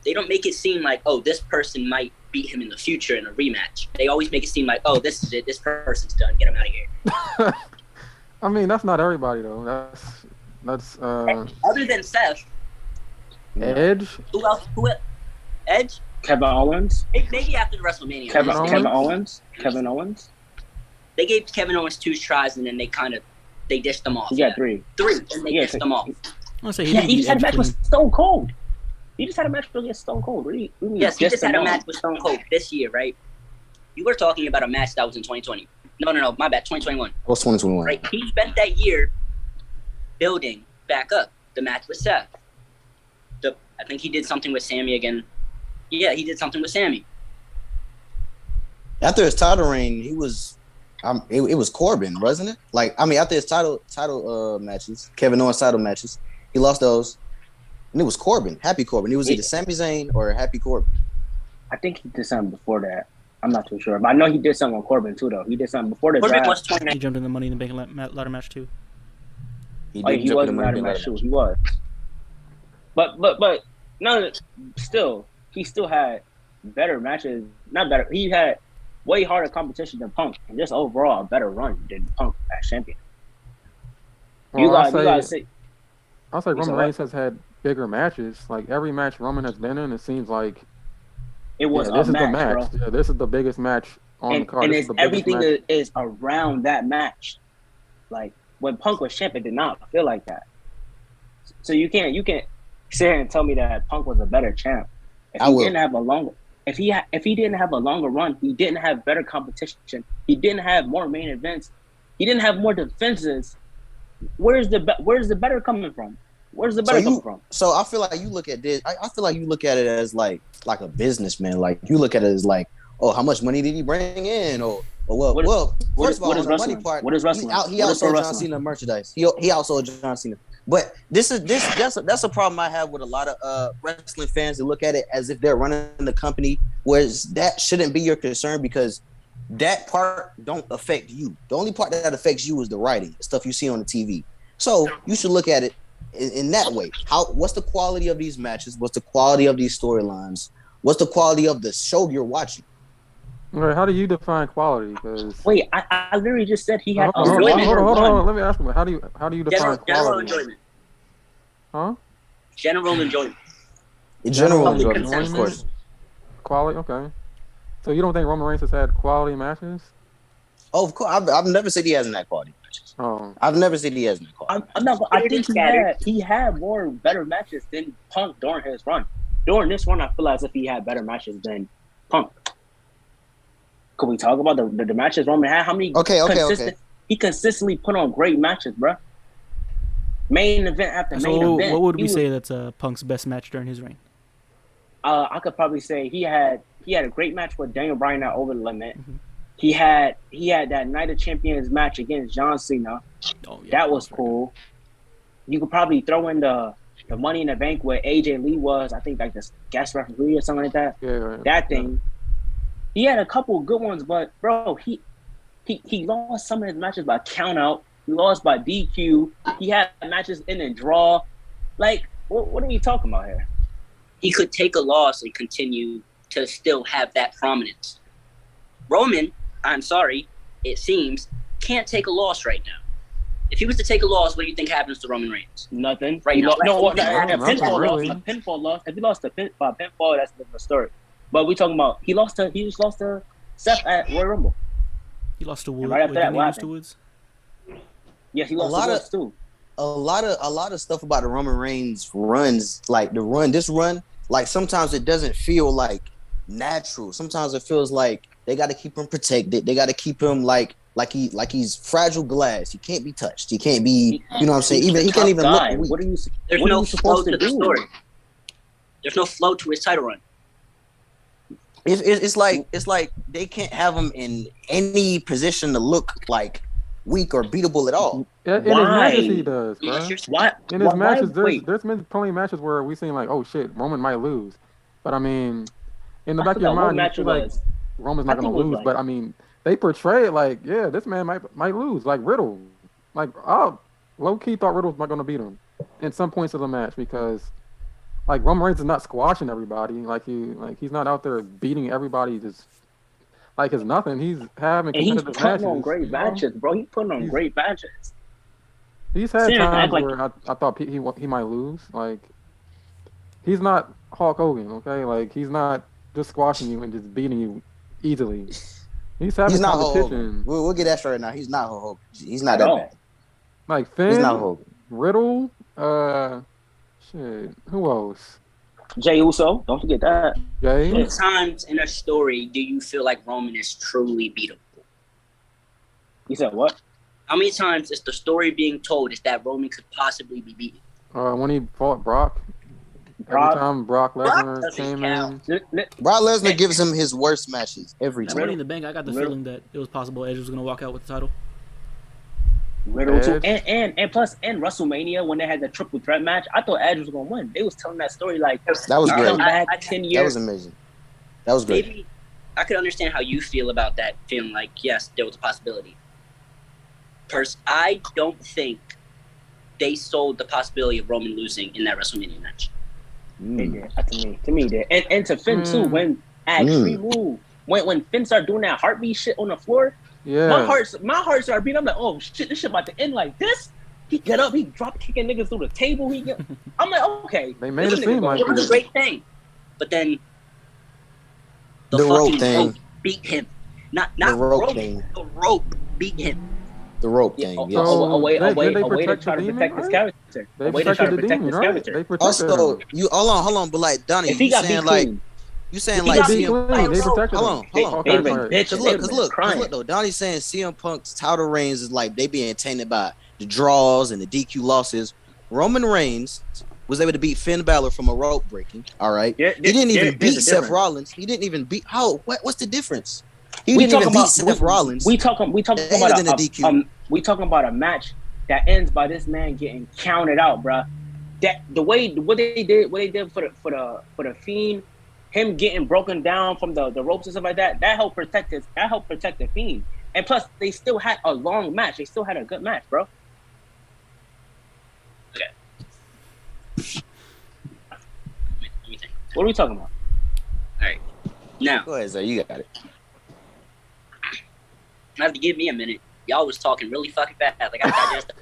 they don't make it seem like, oh, this person might beat him in the future in a rematch. They always make it seem like, oh, this is it. This person's done. Get him out of here.
I mean, that's not everybody though. That's
other than Seth.
Edge.
Who else? Edge.
Kevin Owens.
Maybe after the WrestleMania.
Kevin Owens.
They gave Kevin Owens 2 tries and then they dished them off.
He got 3.
3 and they dished them off.
He just had a match with Stone Cold. He just had a match against Stone Cold.
Yes, he just had a match with Stone Cold this year, right? You were talking about a match that was in 2020. No, my bad, 2021.
It was 2021.
Right? He spent that year building back up the match with Seth. I think he did something with Sami again. Yeah, he did something with Sami.
After his title reign, he was it was Corbin, wasn't it? Like, I mean, after his title matches, Kevin Owens title matches, he lost those. And it was Corbin, Happy Corbin. It was either Sami Zayn or Happy Corbin.
I think he did something before that. I'm not too sure. But I know he did something on Corbin, too, though. He did something before the
Corbin
draft.
was 29.
He jumped in the Money in the Bank ladder match, too.
He was in the ladder match, too. He was. But no, still, he still had better matches. Not better. He had way harder competition than Punk. And just overall, a better run than Punk as champion.
Well, I'll say Roman Reigns has had bigger matches. Like every match Roman has been in, it seems like
it was
this is
match,
the match.
bro.
Yeah, this is the biggest match on the card.
And it's everything that is around that match. Like when Punk was champ, it did not feel like that. So you can't sit here and tell me that Punk was a better champ. If he didn't have a longer run, he didn't have better competition. He didn't have more main events. He didn't have more defenses. Where's the better coming from? Where's the better coming from?
So I feel like you look at this. I feel like you look at it as like a businessman. Like you look at it as like, oh, how much money did he bring in? Or first of all, on the money part,
what is wrestling?
He outsold John Cena merchandise. He outsold John Cena. But that's a problem I have with a lot of wrestling fans that look at it as if they're running the company, whereas that shouldn't be your concern because that part don't affect you. The only part that affects you is the writing, the stuff you see on the TV. So you should look at it in that way. What's the quality of these matches? What's the quality of these storylines? What's the quality of the show you're watching?
Right, how do you define quality? Because
wait, I literally just said he had.
Hold on. Let me ask you. How do you define quality?
General enjoyment.
Huh?
General enjoyment.
General enjoyment, of course.
Quality, okay. So you don't think Roman Reigns has had quality matches?
Oh, of course. I've never said he hasn't had quality matches.
Oh,
I've never said he hasn't had quality.
I think he had more better matches than Punk during his run. During this run, I feel as if he had better matches than Punk. Could we talk about the matches Roman had? How many?
Okay.
He consistently put on great matches, bro. Main event after main event.
What would we say that's Punk's best match during his reign?
I could probably say he had a great match with Daniel Bryan at Over the Limit. Mm-hmm. He had that Night of Champions match against John Cena. Oh, yeah, that was cool. You could probably throw in the Money in the Bank where AJ Lee was, I think, like the guest referee or something like that.
Yeah, right.
That thing. He had a couple good ones, but bro, he lost some of his matches by count out. He lost by DQ. He had matches in a draw. Like, what are we talking about here?
He could take a loss and continue to still have that prominence. Roman, I'm sorry, it seems, can't take a loss right now. If he was to take a loss, what do you think happens to Roman Reigns?
Nothing.
Right now.
A pinfall loss. If he lost by pinfall, that's a different story. But we talking about he just lost to Seth at Royal Rumble.
He lost to Woods.
Right after that, what
Woods
happened?
Woods?
Yeah, he lost to Woods too.
A lot of stuff about the Roman Reigns runs, like this run, like sometimes it doesn't feel like natural. Sometimes it feels like they got to keep him protected. They got to keep him like he's fragile glass. He can't be touched. He can't be, you know what I'm saying? Even he can't even look weak.
What are you?
There's no flow to the story. There's no flow to his title run.
It's like they can't have him in any position to look like weak or beatable at all.
In his matches, he does, bro.
Why?
In his matches, there's been plenty of matches where we seen like, oh shit, Roman might lose. But I mean, in the back of your mind, you feel like Roman's not gonna lose. But I mean, they portray it like, yeah, this man might lose. Like Riddle, like low key thought Riddle was not gonna beat him in some points of the match because like Roman Reigns is not squashing everybody. Like he's not out there beating everybody just like it's nothing. He's having competitive matches.
He's putting on great matches, bro. He's putting on great matches.
He's had times where I thought he might lose. Like he's not Hulk Hogan, okay? Like he's not just squashing you and just beating you easily. He's having competition.
We'll get that straight now. He's not Hulk Hogan. He's not that bad.
Like Finn,
he's not Hulk.
Riddle, shit. Who else?
Jey Uso. Don't forget that.
Jey.
How many times in a story do you feel like Roman is truly beatable?
You said what?
How many times is the story being told is that Roman could possibly be beaten?
When he fought Brock. Every time Brock Lesnar came in.
Brock Lesnar gives him his worst matches every time.
Money in the Bank, I got the feeling that it was possible Edge was going to walk out with the title.
Riddle too, and plus in WrestleMania when they had the triple threat match, I thought Edge was gonna win. They was telling that story like
that was great.
Back 10 years.
That was amazing. That was great.
Maybe I could understand how you feel about that, feeling like yes, there was a possibility. I don't think they sold the possibility of Roman losing in that WrestleMania match.
They did. To me, they did. And to Finn too, when at Extreme Move, when Finn started doing that heartbeat shit on the floor.
Yeah.
My heart started beating. I'm like, oh shit, this shit about to end like this. He get up, he drop kicking niggas through the table. I'm like, okay.
They made it seem like
it was a great thing, but then
the rope thing
rope beat him. Not
the rope
thing. The rope beat him.
The rope thing.
Yes. A way to try to protect his character.
A way to try to protect his character.
Also, you hold on, but like Donney, you saying like. You saying like CM Punk? Hold on. Cause look, though. Donnie's saying CM Punk's title reigns is like they being tainted by the draws and the DQ losses. Roman Reigns was able to beat Finn Balor from a rope breaking. All right, he didn't even beat Seth Rollins. He didn't even beat. What's the difference? He didn't even beat Seth Rollins.
We talking about a match that ends by this man getting counted out, bruh. That what they did for the Fiend. Him getting broken down from the ropes and stuff like that helped protect the Fiend. And plus, they still had a long match. They still had a good match, bro. Okay. What are we talking about?
All right. Now.
Go ahead, sir. You got it.
You have to give me a minute. Y'all was talking really fucking fast. Like I just.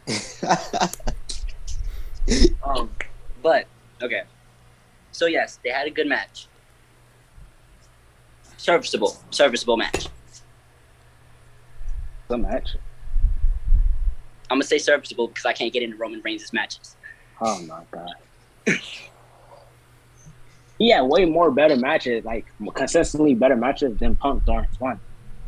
But okay. So yes, they had a good match. Serviceable match.
Good match.
I'm gonna say serviceable because I can't get into Roman Reigns' matches.
Oh my god. He had way more better matches, like consistently better matches than Punk during his run.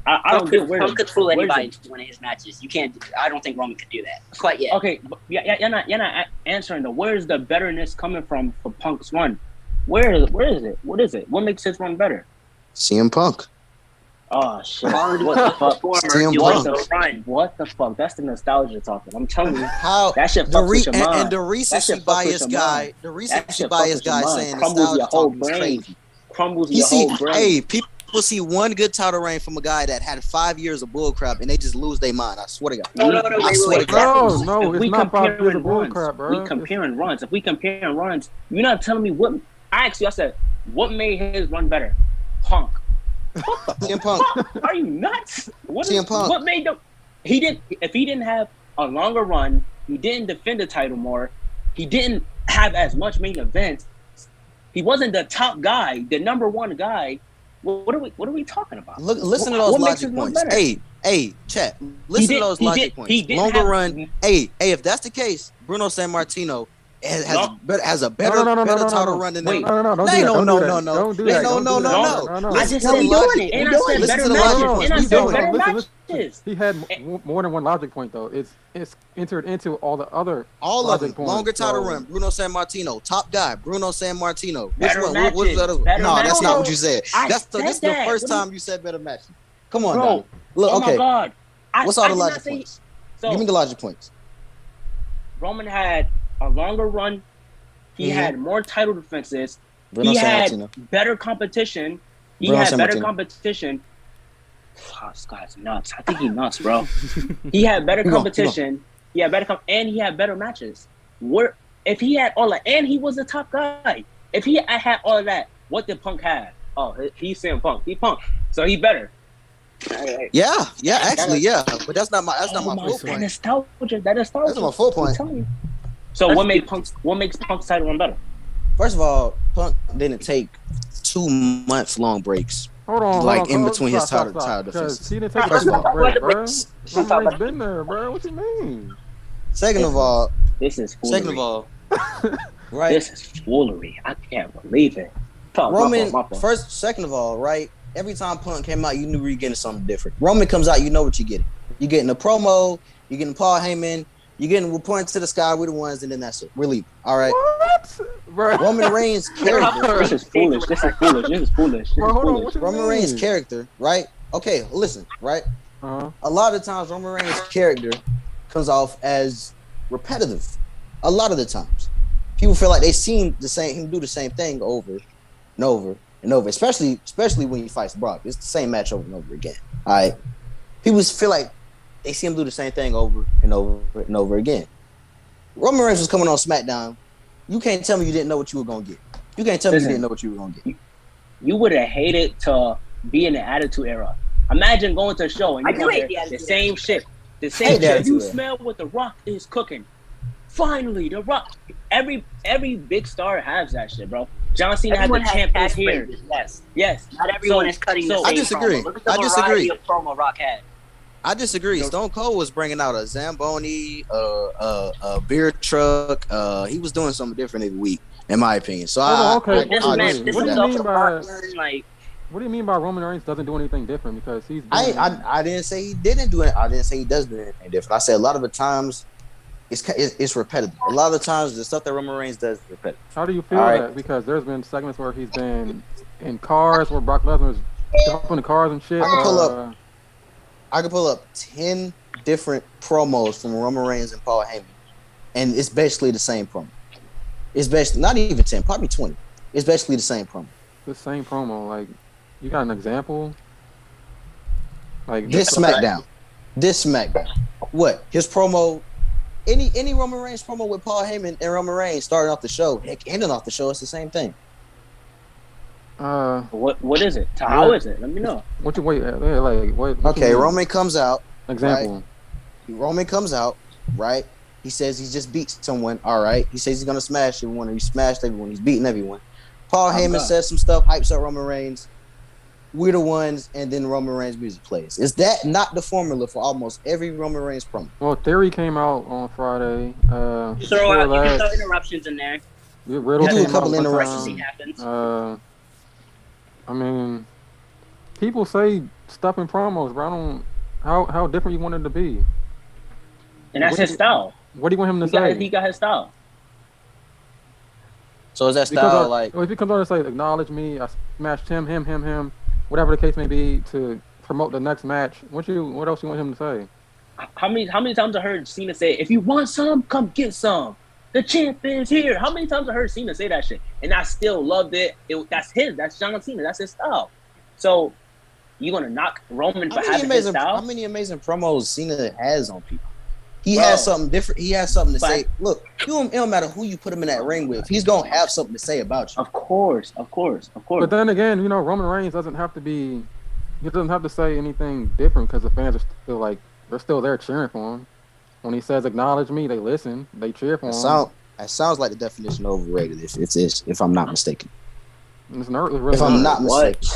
I don't get where
Punk could fool anybody into one of his matches. You can't. I don't think Roman could do that quite yet.
Okay, but you're not answering the where's the betterness coming from for Punk's run? Where is it? What is it? What makes his run better?
CM Punk.
Oh shit! What the fuck?
CM Punk.
What the fuck? That's the nostalgia talking. I'm telling you,
how
that shit fucks with your mind.
And the recency bias guy, saying nostalgia talking is crazy.
Crumbles your whole brain.
Hey, will see one good title reign from a guy that had 5 years of bullcrap and they just lose their mind. I swear to God.
No,
I swear to God.
No,
if
it's not 5 years of
runs,
bullcrap, bro.
we comparing runs. If we comparing runs, you're not telling me what. I asked you. I said, what made his run better? Punk.
CM Punk.
Are you nuts?
CM Punk.
What made them? He didn't. If he didn't have a longer run, he didn't defend the title more. He didn't have as much main events. He wasn't the top guy, the number one guy. What are we talking about?
Listen to those logic points. Hey, chat. Listen to those logic points. Longer run. Hey, if that's the case, Bruno Sammartino has a better title run than them.
No. Don't do that.
I just said doing it. And I said better matches. And I said better matches.
He had more than one logic point though. It's entered into all the other
all of them. Longer title run. Bruno Sammartino, top guy. Bruno Sammartino. Which
better
one?
Matches.
What's the other one? No, that's not what you said. This is the first
What
time you said better matches. Come on,
bro.
Look,
Oh
okay.
my God.
What's all the logic points?
So,
give me the logic points.
Roman had a longer run. He had more title defenses.
Bruno
he had
Sammartino.
better competition. He
Bruno
had better
Sammartino.
competition. Oh, this guy's nuts. I think he's nuts, bro. He had better competition. He had better and he had better matches. If he had all that, and he was the top guy. If he had all of that, what did Punk have? Oh, he's saying Punk. He Punk, so he better.
Yeah, actually, yeah. But that's not my full point.
Nostalgia.
That's my full point.
So what makes Punk's title run better?
First of all, Punk didn't take 2 months long breaks.
Hold on,
like in between his title defenses.
He didn't take a break, bro. Roman's been there, bro. What you mean?
Second of all,
this is foolery.
Second of all, right?
This is foolery. I can't believe it.
Roman, second of all, right? Every time Punk came out, you knew you were getting something different. Roman comes out, you know what you're getting. You're getting a promo, you're getting Paul Heyman, you're getting we're pointing to the sky, we're the ones, and then that's it. We're leaving. All right.
What? Bro.
Roman Reigns' character.
This is foolish.
Bro, hold on, what you
Roman
mean?
Reigns' character, right? Okay, listen, right?
Uh-huh.
A lot of times Roman Reigns' character comes off as repetitive. A lot of the times. People feel like they seen him do the same thing over and over and over, especially when he fights Brock. It's the same match over and over again. All right. People feel like they see him do the same thing over and over and over again. Roman Reigns was coming on SmackDown. You can't tell me you didn't know what you were gonna get. You can't tell me you didn't know what you were gonna get.
You would have hated to be in the Attitude Era. Imagine going to a show and you hear the same shit. The same shit. You smell what The Rock is cooking. Finally, The Rock. Every big star has that shit, bro. John Cena had the champions here. Yes.
Not everyone is cutting the same
I disagree.
promo. Look at the variety of promo Rock had.
I disagree. Stone Cold was bringing out a Zamboni, a beer truck. He was doing something different every week, in my opinion. So
What do you mean by Roman Reigns doesn't do anything different? Because he's
I didn't say he didn't do it. I didn't say he does do anything different. I said a lot of the times it's repetitive. A lot of the times the stuff that Roman Reigns does is repetitive.
How do you feel that? Because there's been segments where he's been in cars where Brock Lesnar's jumping the cars and shit.
I could pull up 10 different promos from Roman Reigns and Paul Heyman, and it's basically the same promo. It's basically not even 10, probably 20. It's basically the same promo.
The same promo, like you got an example? Like
this SmackDown. What his promo? Any Roman Reigns promo with Paul Heyman and Roman Reigns starting off the show, heck, ending off the show, it's the same thing.
What is it? How is it? Let me know.
What you wait? What
okay, Roman comes out.
Example.
Right? Roman comes out, right? He says he just beat someone. All right. He says he's gonna smash everyone. He smashed everyone. He's beating everyone. Paul Heyman says some stuff, hypes up Roman Reigns. We're the ones, and then Roman Reigns music plays. Is that not the formula for almost every Roman Reigns promo?
Well, Theory came out on Friday.
You can throw interruptions in there.
Riddle
do a couple
interruptions.
I mean, people say stuff in promos, bro. I don't. How different you want it to be?
And that's his style.
What do you want him to say?
He got his style.
So is that style
if he comes on and say, "Acknowledge me, I smashed him, whatever the case may be," to promote the next match. What else you want him to say?
How many times I heard Cena say, "If you want some, come get some. The champ is here." How many times I heard Cena say that shit, and I still loved it. That's John Cena. That's his style.
So you gonna knock Roman for having his style?
How many amazing promos Cena has on people? He
Bro.
has something different. He has something to say. Look, it don't matter who you put him in that ring with. He's gonna have something to say about you.
Of course.
But then again, you know, Roman Reigns doesn't have to be. He doesn't have to say anything different because the fans are still like they're still there cheering for him. When he says "acknowledge me," they listen. They cheer for him.
That sounds like the definition of overrated. If I'm not mistaken.
It's really
if I'm not mistaken.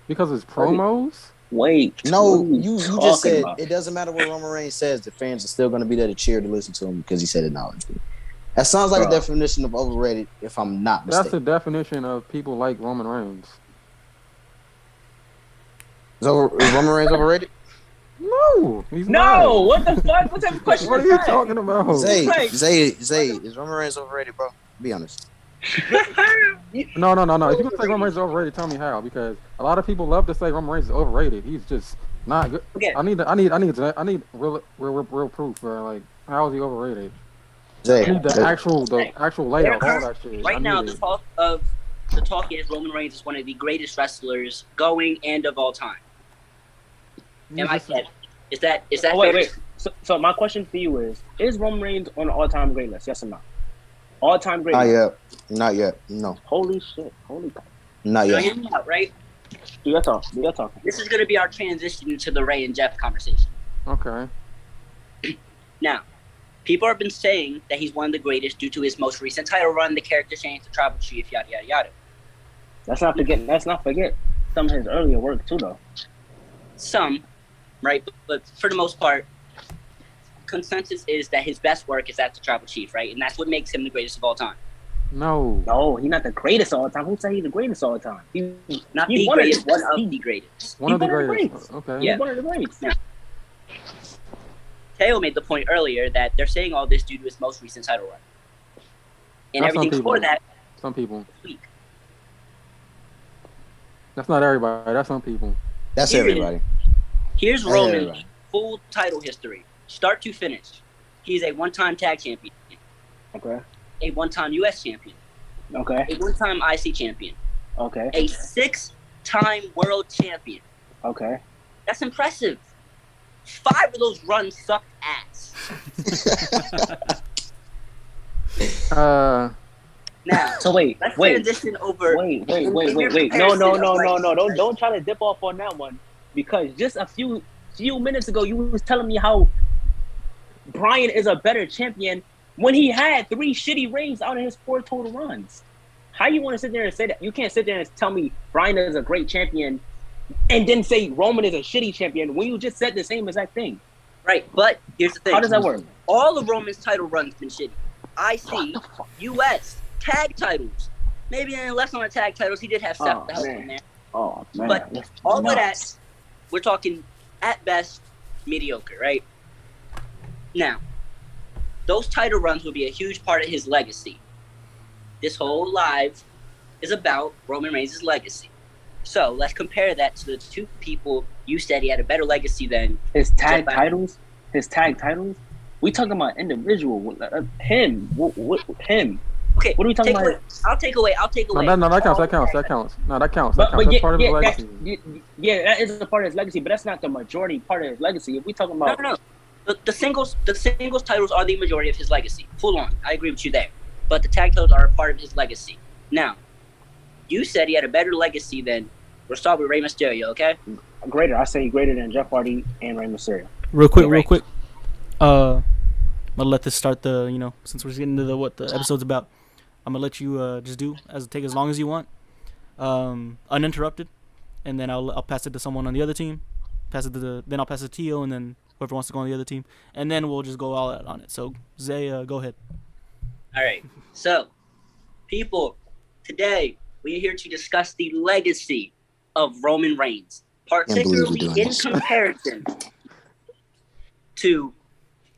Because it's promos.
Wait.
No, you just said it doesn't matter what Roman Reigns says. The fans are still going to be there to cheer to listen to him because he said acknowledge me. That sounds like a definition of overrated. If I'm not mistaken,
that's the definition of people like Roman Reigns.
Is Roman Reigns overrated?
No, he's
no.
not.
What the fuck? What's that question?
What are you talking about?
Zay, is Roman Reigns overrated, bro? Be honest.
No. If you're gonna say Roman Reigns is overrated, tell me how. Because a lot of people love to say Roman Reigns is overrated. He's just not good.
Okay.
I need real proof. Like, how is he overrated?
Zay,
I need the actual layout, all that shit.
Right now, the talk is Roman Reigns is one of the greatest wrestlers going and of all time. Am I said? Is that fair?
Wait. So my question for you is Roman Reigns on the all-time great list? Yes or no? All-time great list?
Not yet. No.
Holy shit. Holy God.
Not yet.
Hear me out, right?
Do your talk.
This is going to be our transition into the Ray and Jeff conversation.
Okay.
Now, people have been saying that he's one of the greatest due to his most recent title run, the character change, the tribal chief, yada, yada, yada.
Let's not forget some of his earlier work, too, though.
Some, right? But for the most part, consensus is that his best work is as the tribal chief, right? And that's what makes him the greatest of all time.
No, he's not the greatest all the time. Who say he's the greatest all the time?
He's the greatest, one of the greatest.
One of the greatest. Okay.
Yeah.
He's one of the greatest.
Now, Teo made the point earlier that they're saying all this due to his most recent title run. And everything before that.
Some people.
Weak.
That's not everybody. That's some people.
That's everybody.
Here's Roman's full title history, start to finish. He's a one-time tag champion.
Okay.
A one-time U.S. champion.
Okay.
A one-time IC champion.
Okay.
A 6-time world champion.
Okay.
That's impressive. 5 of those runs sucked ass. Now,
so let's
transition over.
Wait. No. Don't try to dip off on that one, because just a few minutes ago you was telling me how Bryan is a better champion when he had 3 shitty reigns out of his 4 total runs. How you want to sit there and say that? You can't sit there and tell me Bryan is a great champion and then say Roman is a shitty champion when you just said the same exact thing.
Right, but here's the thing.
How does that work?
All of Roman's title runs been shitty. IC, US, tag titles. Maybe less on the tag titles. He did have Seth to help in there.
Oh, man.
But all of that, we're talking at best mediocre, right? Now, those title runs will be a huge part of his legacy. This whole live is about Roman Reigns' legacy. So let's compare that to the 2 people you said he had a better legacy than.
His tag titles? We talking about individual. Him. Him.
Okay.
What are we talking about?
I'll take away.
No, that counts. No, that counts.
But
that's part of his legacy.
That is a part of his legacy, but that's not the majority part of his legacy. If we talking about
No. The singles titles are the majority of his legacy. Full on. I agree with you there. But the tag titles are a part of his legacy. Now, you said he had a better legacy than. We'll start with Rey Mysterio, okay?
Greater. I say greater than Jeff Hardy and Rey Mysterio.
Real quick. I'm gonna let this start since we're getting into what the episode's about. I'm gonna let you just take as long as you want, uninterrupted, and then I'll pass it to someone on the other team. Then I'll pass it to Tio, and then whoever wants to go on the other team, and then we'll just go all out on it. So Zay, go ahead.
All right. So, people, today we are here to discuss the legacy of Roman Reigns, particularly in comparison to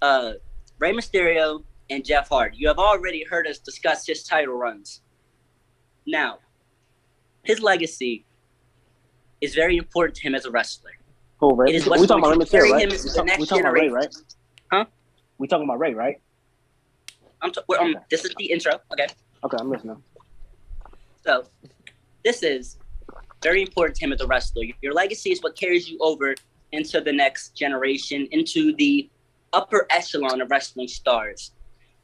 Rey Mysterio and Jeff Hardy. You have already heard us discuss his title runs. Now, his legacy is very important to him as a wrestler.
Oh, Ray.
It is what's going to carry him into the next generation.
Ray, right?
Huh?
We talking about Ray, right?
This is the intro. Okay.
Okay, I'm listening.
So, this is Very important to him as a wrestler. Your legacy is what carries you over into the next generation, into the upper echelon of wrestling stars.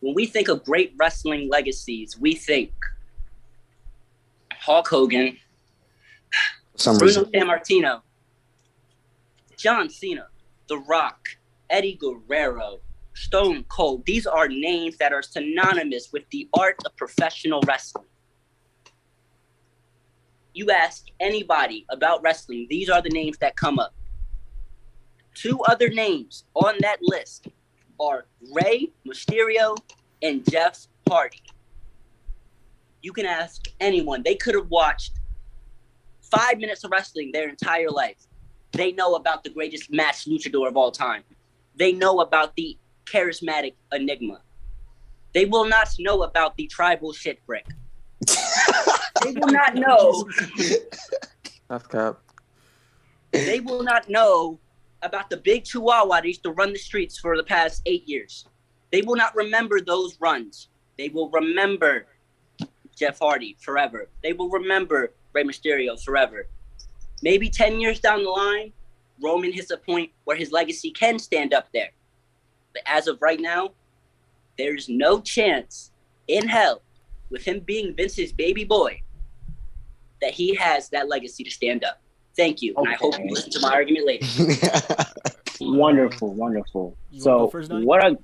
When we think of great wrestling legacies, we think Hulk Hogan, Bruno Sammartino, John Cena, The Rock, Eddie Guerrero, Stone Cold. These are names that are synonymous with the art of professional wrestling. You ask anybody about wrestling, these are the names that come up. Two other names on that list are Rey Mysterio and Jeff Hardy. You can ask anyone. They could have watched 5 minutes of wrestling their entire life. They know about the greatest match luchador of all time. They know about the charismatic Enigma. They will not know about the tribal shit brick. They will not know.
That's cap.
They will not know about the big chihuahua that used to run the streets for the past 8 years. They will not remember those runs. They will remember Jeff Hardy forever. They will remember Rey Mysterio forever. Maybe 10 years down the line, Roman hits a point where his legacy can stand up there. But as of right now, there's no chance in hell, with him being Vince's baby boy, that he has that legacy to stand up. Thank you. Okay. And I hope you listen to my argument later.
Wonderful. So what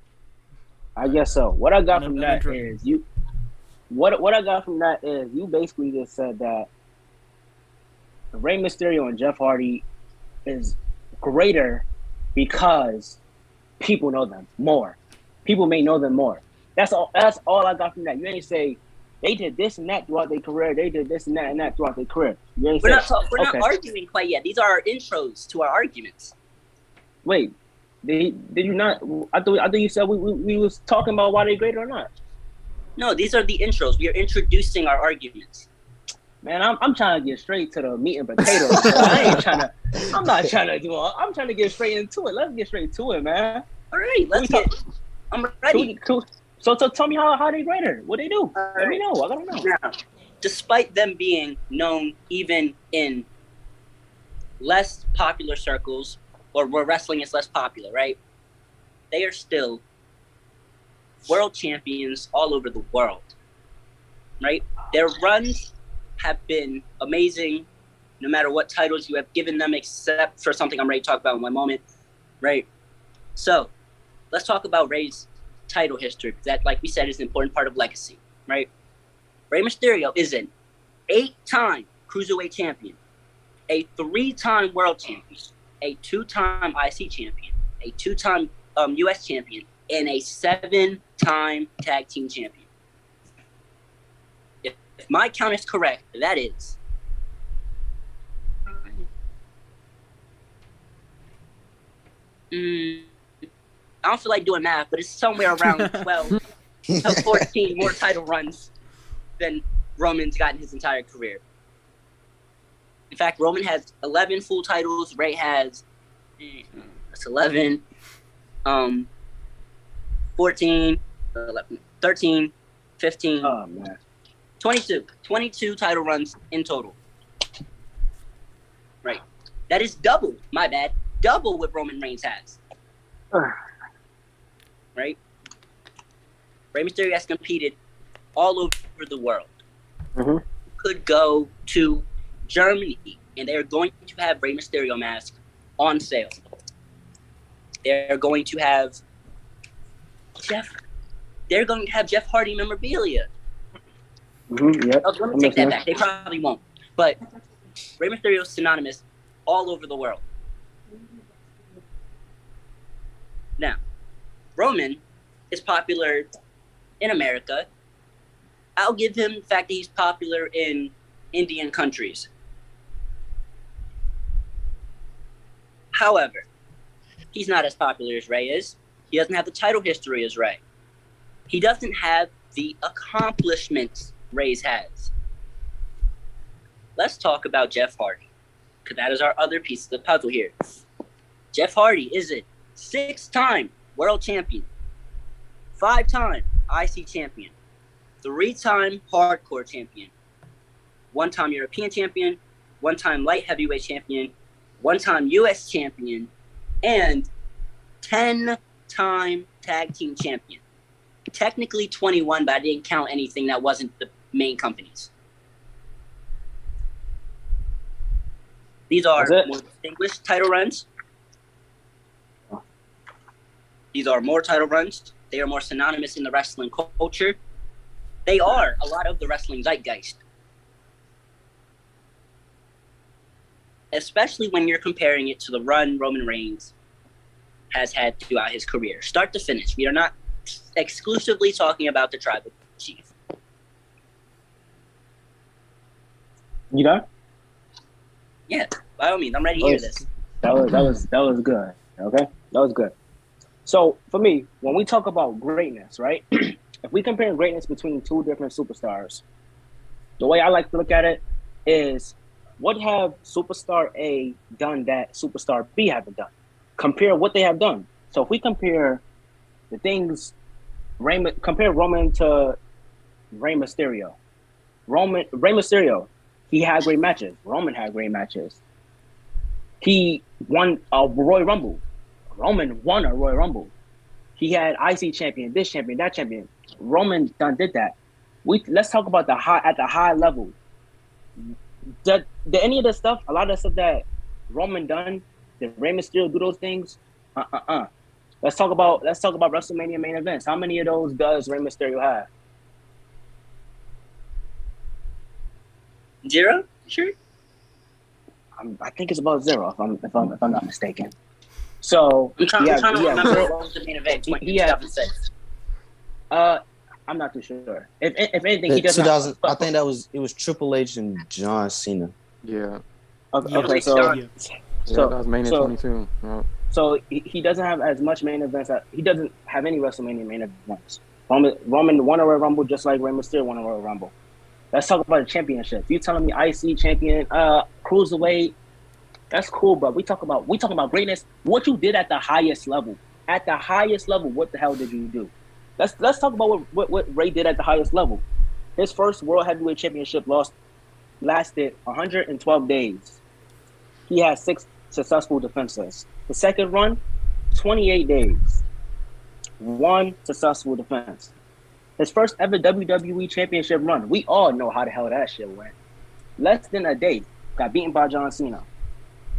I guess so. What I got from that is what I got from that is you basically just said that Rey Mysterio and Jeff Hardy is greater because people know them more. People may know them more. That's all I got from that. You ain't say they did this and that throughout their career. They did this and that throughout their career.
We're not arguing quite yet. These are our intros to our arguments.
Wait, did you not? I thought you said we was talking about why they're greater or not.
No, these are the intros. We are introducing our arguments.
Man, I'm trying to get straight to the meat and potatoes. I'm not trying to do all. I'm trying to get straight into it. Let's get straight to it, man.
All right, I'm ready.
So tell me how they greater. What they do? Let me know. I gotta know.
Now, despite them being known even in less popular circles, or where wrestling is less popular, right? They are still world champions all over the world, right? Their runs have been amazing, no matter what titles you have given them, except for something I'm ready to talk about in one moment, right? So, let's talk about Rey's title history, because that, like we said, is an important part of legacy, right? Rey Mysterio is an 8-time Cruiserweight champion, a 3-time world champion, a 2-time IC champion, a 2-time US champion, and a 7-time tag team champion. If my count is correct, that is I don't feel like doing math, but it's somewhere around 12 to 14 more title runs than Roman's got in his entire career. In fact, Roman has 11 full titles. Rey has 11, 14, 11, 13, 15, 22 title runs in total. Right. That is double, my bad, double what Roman Reigns has. Right? Rey Mysterio has competed all over the world.
Mm-hmm.
Could go to Germany, and they're going to have Rey Mysterio mask on sale. They're going to have Jeff Hardy memorabilia.
Mm-hmm, yep.
Let me take that back. They probably won't. But Rey Mysterio is synonymous all over the world. Now, Roman is popular in America. I'll give him the fact that he's popular in Indian countries. However, he's not as popular as Rey is. He doesn't have the title history as Rey. He doesn't have the accomplishments Rey has. Let's talk about Jeff Hardy, because that is our other piece of the puzzle here. Jeff Hardy is a 6-time world champion, 5-time IC champion, 3-time hardcore champion, 1-time European champion, one-time light heavyweight champion, one-time U.S. champion, and 10-time tag team champion. Technically 21, but I didn't count anything that wasn't the main companies. These are more distinguished title runs. These are more title runs. They are more synonymous in the wrestling culture. They are a lot of the wrestling zeitgeist. Especially when you're comparing it to the run Roman Reigns has had throughout his career. Start to finish. We are not exclusively talking about the Tribal Chief.
You done?
Yeah, by all means, I'm ready to hear this.
That was good. Okay, that was good. So for me, when we talk about greatness, right? If we compare greatness between two different superstars, the way I like to look at it is, what have superstar A done that superstar B haven't done? Compare what they have done. So if we compare the things, compare Roman to Rey Mysterio. Rey Mysterio, he had great matches. Roman had great matches. He won a Royal Rumble. Roman won a Royal Rumble. He had IC champion, this champion, that champion. Roman did that. Let's talk about at the high level. Did any of the stuff, a lot of the stuff that Roman done, did Rey Mysterio do those things? Let's talk about WrestleMania main events. How many of those does Rey Mysterio have?
0? Sure.
I think it's about 0 if I'm not mistaken. So
I'm trying to remember what was the main event. 2006.
I'm not too sure. If anything, he does
2000. I think it was Triple H and John Cena.
Yeah.
Okay. So
that was main event 22. Yeah.
So he doesn't have as much main events. He doesn't have any WrestleMania main events. Roman won a Royal Rumble just like Rey Mysterio won a Royal Rumble. Let's talk about the championship. You telling me IC champion, cruiserweight? That's cool, but we talking about greatness. What you did at the highest level. At the highest level, what the hell did you do? Let's talk about what Rey did at the highest level. His first World Heavyweight Championship lasted 112 days. He had 6 successful defenses. The second run, 28 days. 1 successful defense. His first ever WWE Championship run. We all know how the hell that shit went. Less than a day, got beaten by John Cena.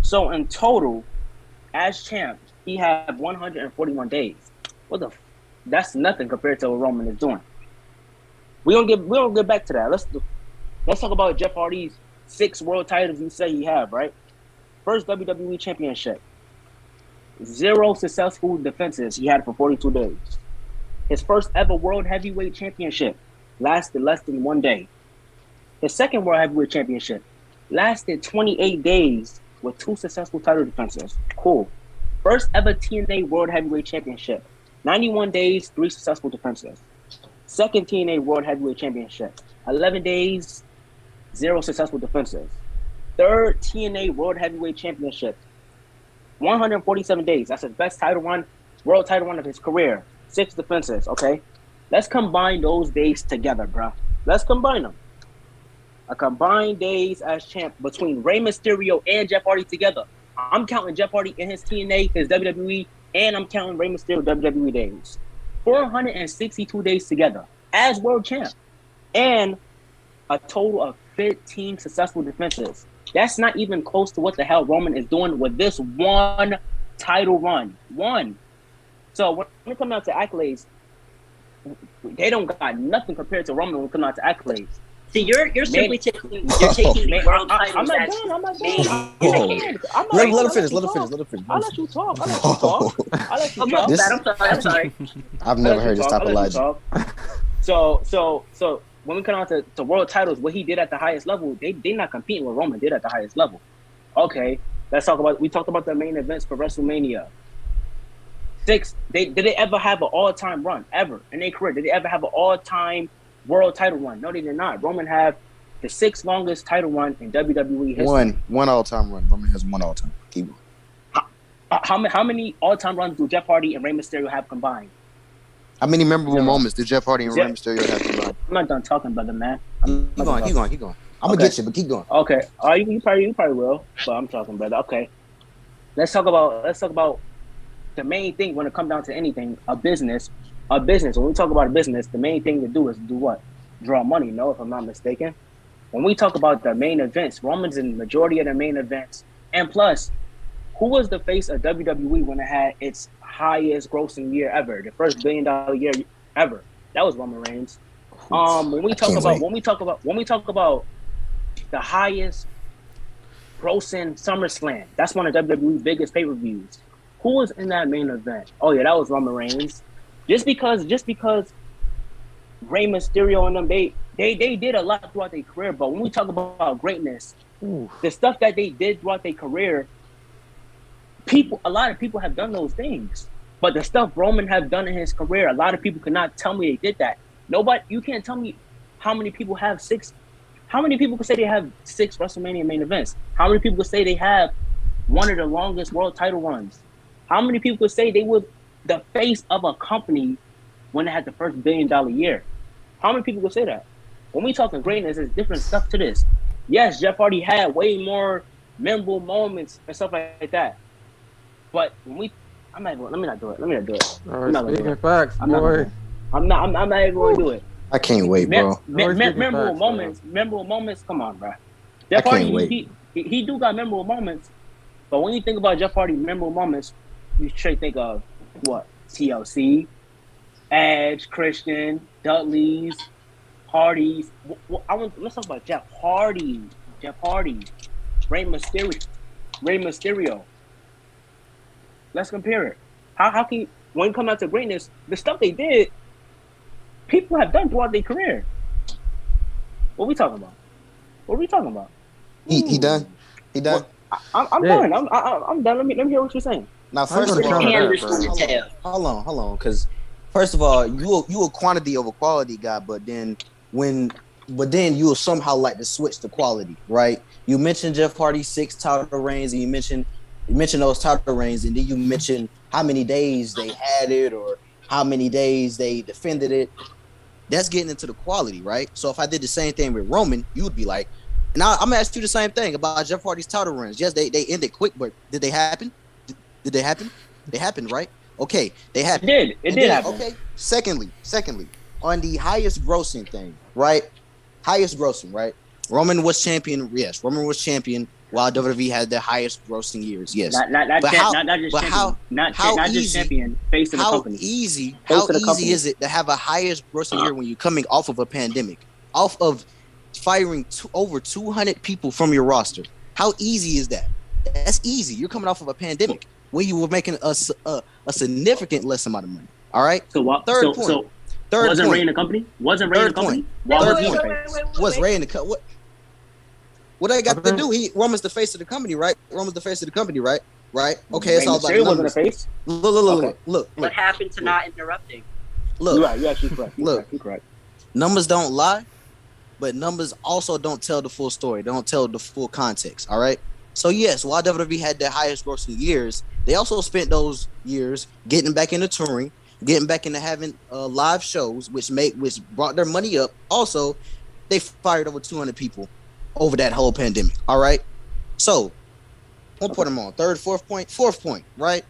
So in total, as champ, he had 141 days. That's nothing compared to what Roman is doing. We don't get back to that. Let's talk about Jeff Hardy's 6 world titles you say he have, right? First WWE Championship. 0 successful defenses he had for 42 days. His first ever World Heavyweight Championship lasted less than 1 day. His second World Heavyweight Championship lasted 28 days with 2 successful title defenses. Cool. First ever TNA World Heavyweight Championship. 91 days, 3 successful defenses. Second TNA World Heavyweight Championship. 11 days, 0 successful defenses. Third TNA World Heavyweight Championship. 147 days. That's his best world title run of his career. 6 defenses, okay? Let's combine those days together, bro. Let's combine them. A combined days as champ between Rey Mysterio and Jeff Hardy together. I'm counting Jeff Hardy in his TNA, his WWE, and I'm counting Rey Mysterio WWE days. 462 days together as world champ. And a total of 15 successful defenses. That's not even close to what the hell Roman is doing with this 1 title run. 1. So when it comes out to accolades, they don't got nothing compared to Roman when it comes out to accolades.
See, you're simply taking the world titles.
I'm not done.
Let her finish.
I'll let you talk. I'm sorry.
I've never heard this type of logic.
So when we come out to world titles, what he did at the highest level, they not competing with Roman did at the highest level. Okay, we talked about the main events for WrestleMania. 6, did they ever have an all-time run ever in their career? Did they ever have an all-time world title run? No, they did not. Roman have the 6th longest title run in WWE history.
One all-time run. Roman has 1 all-time. Keep
on. How many all-time runs do Jeff Hardy and Rey Mysterio have combined?
How many memorable moments did Jeff Hardy and Rey Mysterio have combined?
I'm not done talking, brother, man.
Keep going. I'm gonna get you, but keep going.
Okay. You probably will, but I'm talking, brother. Okay. Let's talk about the main thing when it comes down to anything, a business. When we talk about a business, the main thing to do is do what? Draw money, no, if I'm not mistaken. When we talk about the main events, Roman's in the majority of the main events. And plus, who was the face of WWE when it had its highest grossing year ever, the first $1 billion year ever? That was Roman Reigns. When we talk about the highest grossing SummerSlam, that's one of WWE's biggest pay-per-views. Who was in that main event? Oh yeah, that was Roman Reigns. Just because Rey Mysterio and them, they did a lot throughout their career, but when we talk about greatness, the stuff that they did throughout their career, a lot of people have done those things. But the stuff Roman have done in his career, a lot of people cannot tell me they did that. You can't tell me how many people have six. How many people can say they have 6 WrestleMania main events? How many people can say they have one of the longest world title runs? How many people could say they were the face of a company when they had the first $1 billion year? How many people could say that? When we talking greatness, there's different stuff to this. Yes, Jeff Hardy had way more memorable moments and stuff like that. But when we, let me not do it.
I'm not even going
to do it.
I can't wait, bro.
Memorable moments. Come on, bro. Jeff Hardy, he do got memorable moments. But when you think about Jeff Hardy memorable moments, you straight think of what? TLC, Edge, Christian, Dudley's, Hardy's. Let's talk about Jeff Hardy, Rey Mysterio. Let's compare it. How can you, when it comes out to greatness, the stuff they did, people have done throughout their career. What are we talking about?
He done.
Well, I'm done. I'm done. Let me hear what you're saying.
Now, first of all, hold on, because first of all, you a quantity over quality guy, but then you will somehow like to switch to quality, right? You mentioned Jeff Hardy's 6 title reigns, and you mentioned those title reigns, and then you mentioned how many days they had it or how many days they defended it. That's getting into the quality, right? So if I did the same thing with Roman, you would be like, and I'm gonna ask you the same thing about Jeff Hardy's title runs. Yes, they ended quick, but did they happen? Did they happen? They happened, right? Okay, they happened.
It did happen.
Okay. Secondly, on the highest grossing thing, right? Right? Roman was champion. Yes, Roman was champion while WWE had the highest grossing years. Yes.
Not just champion, face of the company.
How easy is it to have a highest grossing year when you're coming off of a pandemic, off of firing over 200 people from your roster? How easy is that? That's easy. You're coming off of a pandemic where you were making a significant less amount of money. All right. Third point.
Wasn't Ray in the company? Was Ray in the company?
What I got to do? Roman's the face of the company, right? Right. Okay, it's all about numbers.
Face?
Look.
What happened to not interrupting?
Look.
You're actually correct. You're correct.
Numbers don't lie, but numbers also don't tell the full story. They don't tell the full context. All right. So yes, while WWE had their highest grossing years, they also spent those years getting back into touring, getting back into having live shows, which brought their money up. Also, they fired over 200 people over that whole pandemic. All right. So, one point I'm on. Fourth point, right?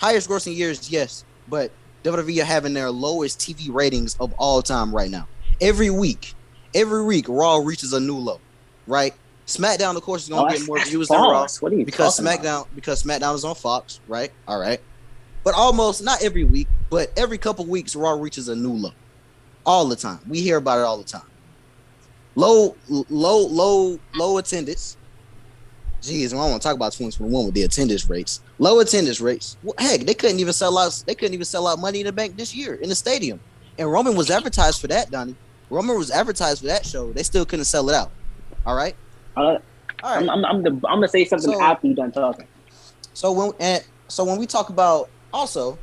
Highest grossing years, yes, but WWE are having their lowest TV ratings of all time right now. Every week, Raw reaches a new low, right? SmackDown, of course, is going to get more views than Raw because SmackDown is on Fox, right? All right. But almost, not every week, but every couple weeks, Raw reaches a new low. All the time. We hear about it all the time. Low attendance. Jeez, I don't want to talk about 2021 with the attendance rates. Low attendance rates. Well, heck, they couldn't even sell out Money in the Bank this year in the stadium. And Roman was advertised for that, Donney. Roman was advertised for that show. They still couldn't sell it out. All right.
All right. I'm gonna say something after you done talking.
So when we talk about also,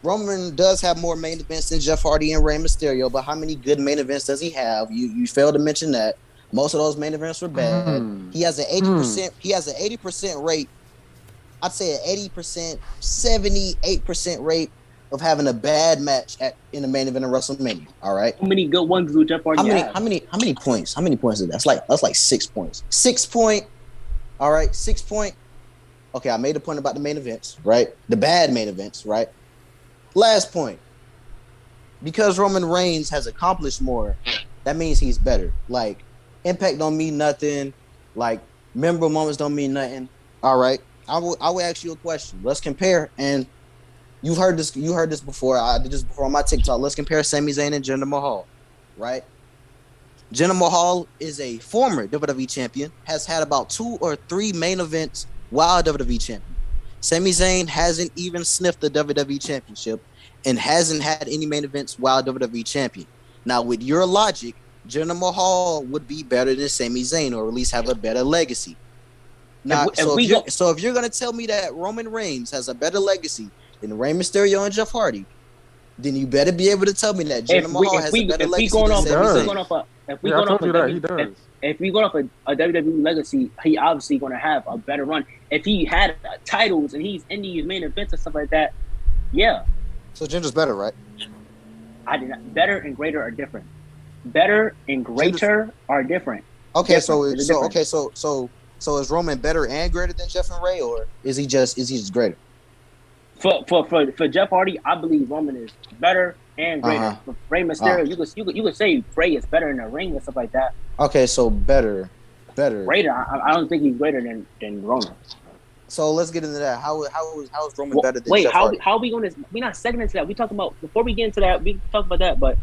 Roman does have more main events than Jeff Hardy and Rey Mysterio, but how many good main events does he have? You failed to mention that. Most of those main events were bad. He has an 80%. He has an 80% rate. I'd say an 80%, 78% rate of having a bad match in the main event of WrestleMania. All right.
How many good ones do Jeff Hardy have?
How many points? How many points is that? That's like 6 points. 6 point. All right, 6 point. Okay, I made a point about the main events, right? The bad main events, right? Last point. Because Roman Reigns has accomplished more, that means he's better. Like, impact don't mean nothing. Like, memorable moments don't mean nothing. All right. I will ask you a question. Let's compare. And you've heard this. You heard this before. I did this before on my TikTok. Let's compare Sami Zayn and Jinder Mahal, right? Jinder Mahal is a former WWE champion. Has had about 2 or 3 main events while WWE champion. Sami Zayn hasn't even sniffed the WWE championship and hasn't had any main events while WWE champion. Now, with your logic, Jinder Mahal would be better than Sami Zayn, or at least have a better legacy. Now, if you're gonna tell me that Roman Reigns has a better legacy than Rey Mysterio and Jeff Hardy, then you better be able to tell me that Jinder Mahal has a better legacy than Sami Zayn.
If we going off a WWE legacy, he obviously going to have a better run. If he had titles and he's in these main events and stuff like that, yeah.
So Jinder's better, right?
I did not. Better and greater are different. Better and greater are different.
Okay, so is Roman better and greater than Jeff and Ray, or is he just greater?
For Jeff Hardy, I believe Roman is better and greater. For Rey Mysterio, you could say Ray is better in the ring and stuff like that.
Okay, so better.
Greater. I don't think he's greater than Roman.
So let's get into that. How is Roman better than Jeff Hardy?
How are we going to? We're not second into that. We talk about before we get into that. We talk about that, but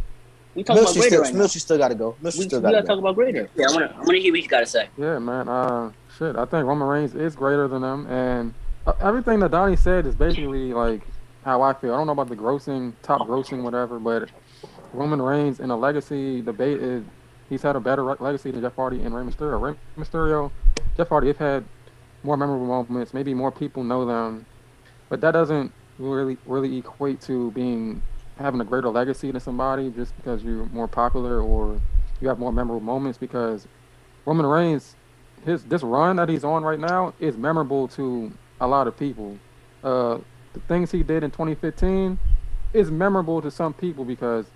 we talk about greater right now.
Milchie still got to go.
We got to talk about greater.
Yeah, I want to hear what you got to say.
Yeah, man. I think Roman Reigns is greater than them, and everything that Donney said is basically like how I feel. I don't know about the top grossing, whatever, but Roman Reigns in a legacy debate is he's had a better legacy than Jeff Hardy and Rey Mysterio. Rey Mysterio, Jeff Hardy have had more memorable moments. Maybe more people know them, but that doesn't really equate to having a greater legacy than somebody just because you're more popular or you have more memorable moments. Because Roman Reigns, this run that he's on right now is memorable to a lot of people. The things he did in 2015 is memorable to some people because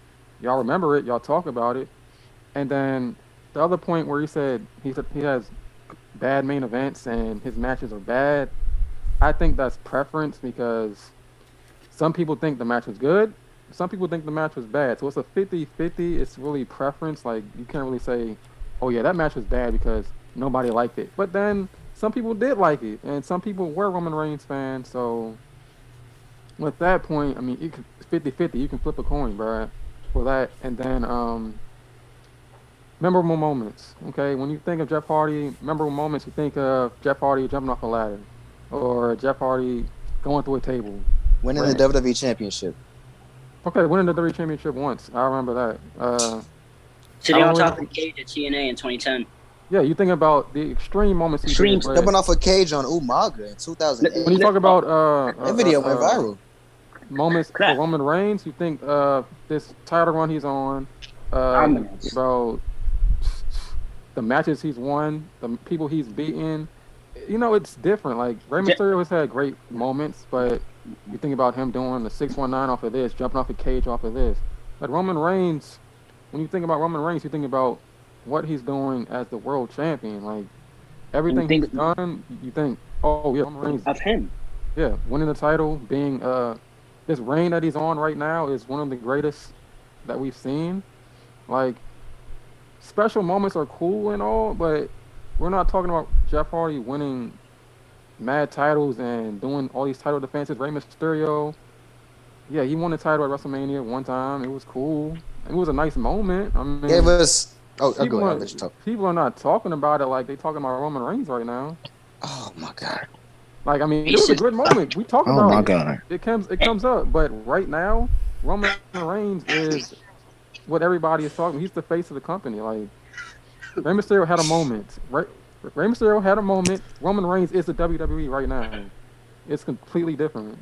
y'all remember it, y'all talk about it. And then the other point where he said he has bad main events and his matches are bad, I think that's preference because some people think the match was good, some people think the match was bad. So it's a 50-50. It's really preference. Like, you can't really say, oh yeah, that match was bad because nobody liked it. But then some people did like it, and some people were Roman Reigns fans. So with that point, I mean, it's 50-50. You can flip a coin, bro, for that. And then memorable moments. Okay, when you think of Jeff Hardy, memorable moments, you think of Jeff Hardy jumping off a ladder, or Jeff Hardy going through a table,
winning the WWE Championship.
Okay, winning the WWE Championship once. I remember that.
Sitting on top of the cage at TNA in 2010.
Yeah, you think about the extreme moments.
Jumping off a cage on Umaga in 2008.
When you talk about
that video went viral.
Moments for Roman Reigns, you think this title run he's on, about the matches he's won, the people he's beaten. You know, it's different. Like, Rey Mysterio has had great moments, but you think about him doing the 619 off of this, jumping off a cage off of this. But Roman Reigns, when you think about Roman Reigns, you think about what he's doing as the world champion. Like, everything he's done, you think, oh yeah, Roman Reigns.
Of him.
Yeah, winning the title, being this reign that he's on right now is one of the greatest that we've seen. Like, special moments are cool and all, but we're not talking about Jeff Hardy winning mad titles and doing all these title defenses. Rey Mysterio, yeah, he won the title at WrestleMania one time. It was cool. It was a nice moment. I mean,
gave us.
People are not talking about it like they talking about Roman Reigns right now.
Oh my god!
Like, I mean, it was a good moment. We talk about.
Oh my god!
It comes up, but right now, Roman Reigns is what everybody is talking. He's the face of the company. Like, Rey Mysterio had a moment. Rey Mysterio had a moment. Roman Reigns is the WWE right now. It's completely different.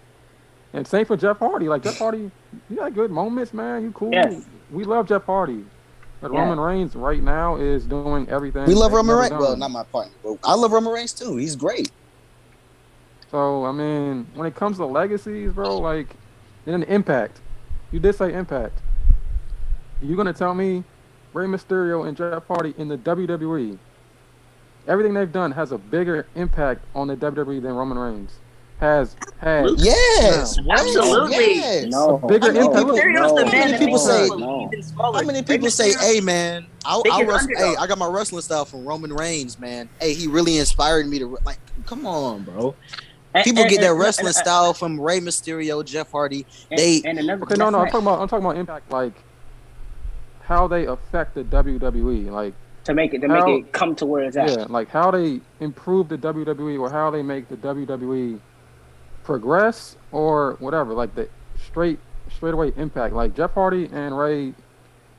And same for Jeff Hardy. Like, Jeff Hardy, you got good moments, man. You cool.
Yes.
We love Jeff Hardy. But Roman Reigns right now is doing everything.
We love Roman Reigns. Well, not my partner, but I love Roman Reigns too. He's great.
So, I mean, when it comes to legacies, bro, like, And then Impact. You did say Impact. You're gonna tell me Rey Mysterio and Jeff Hardy in the WWE, everything they've done has a bigger impact on the WWE than Roman Reigns has had.
Yes,
absolutely.
Yes.
No,
bigger impact.
Mysterio's the man that makes
say-
people believe even smaller.
How many people say, "Hey, man, I got my wrestling style from Roman Reigns, man. Hey, he really inspired me to like." Come on, bro. People get their wrestling style from Rey Mysterio, Jeff Hardy.
Okay, no, I'm talking about impact, like how they affect the WWE, like
to make it come to where it's at.
Yeah, like how they improve the WWE or how they make the WWE progress or whatever. Like the straight away impact. Like Jeff Hardy and Ray,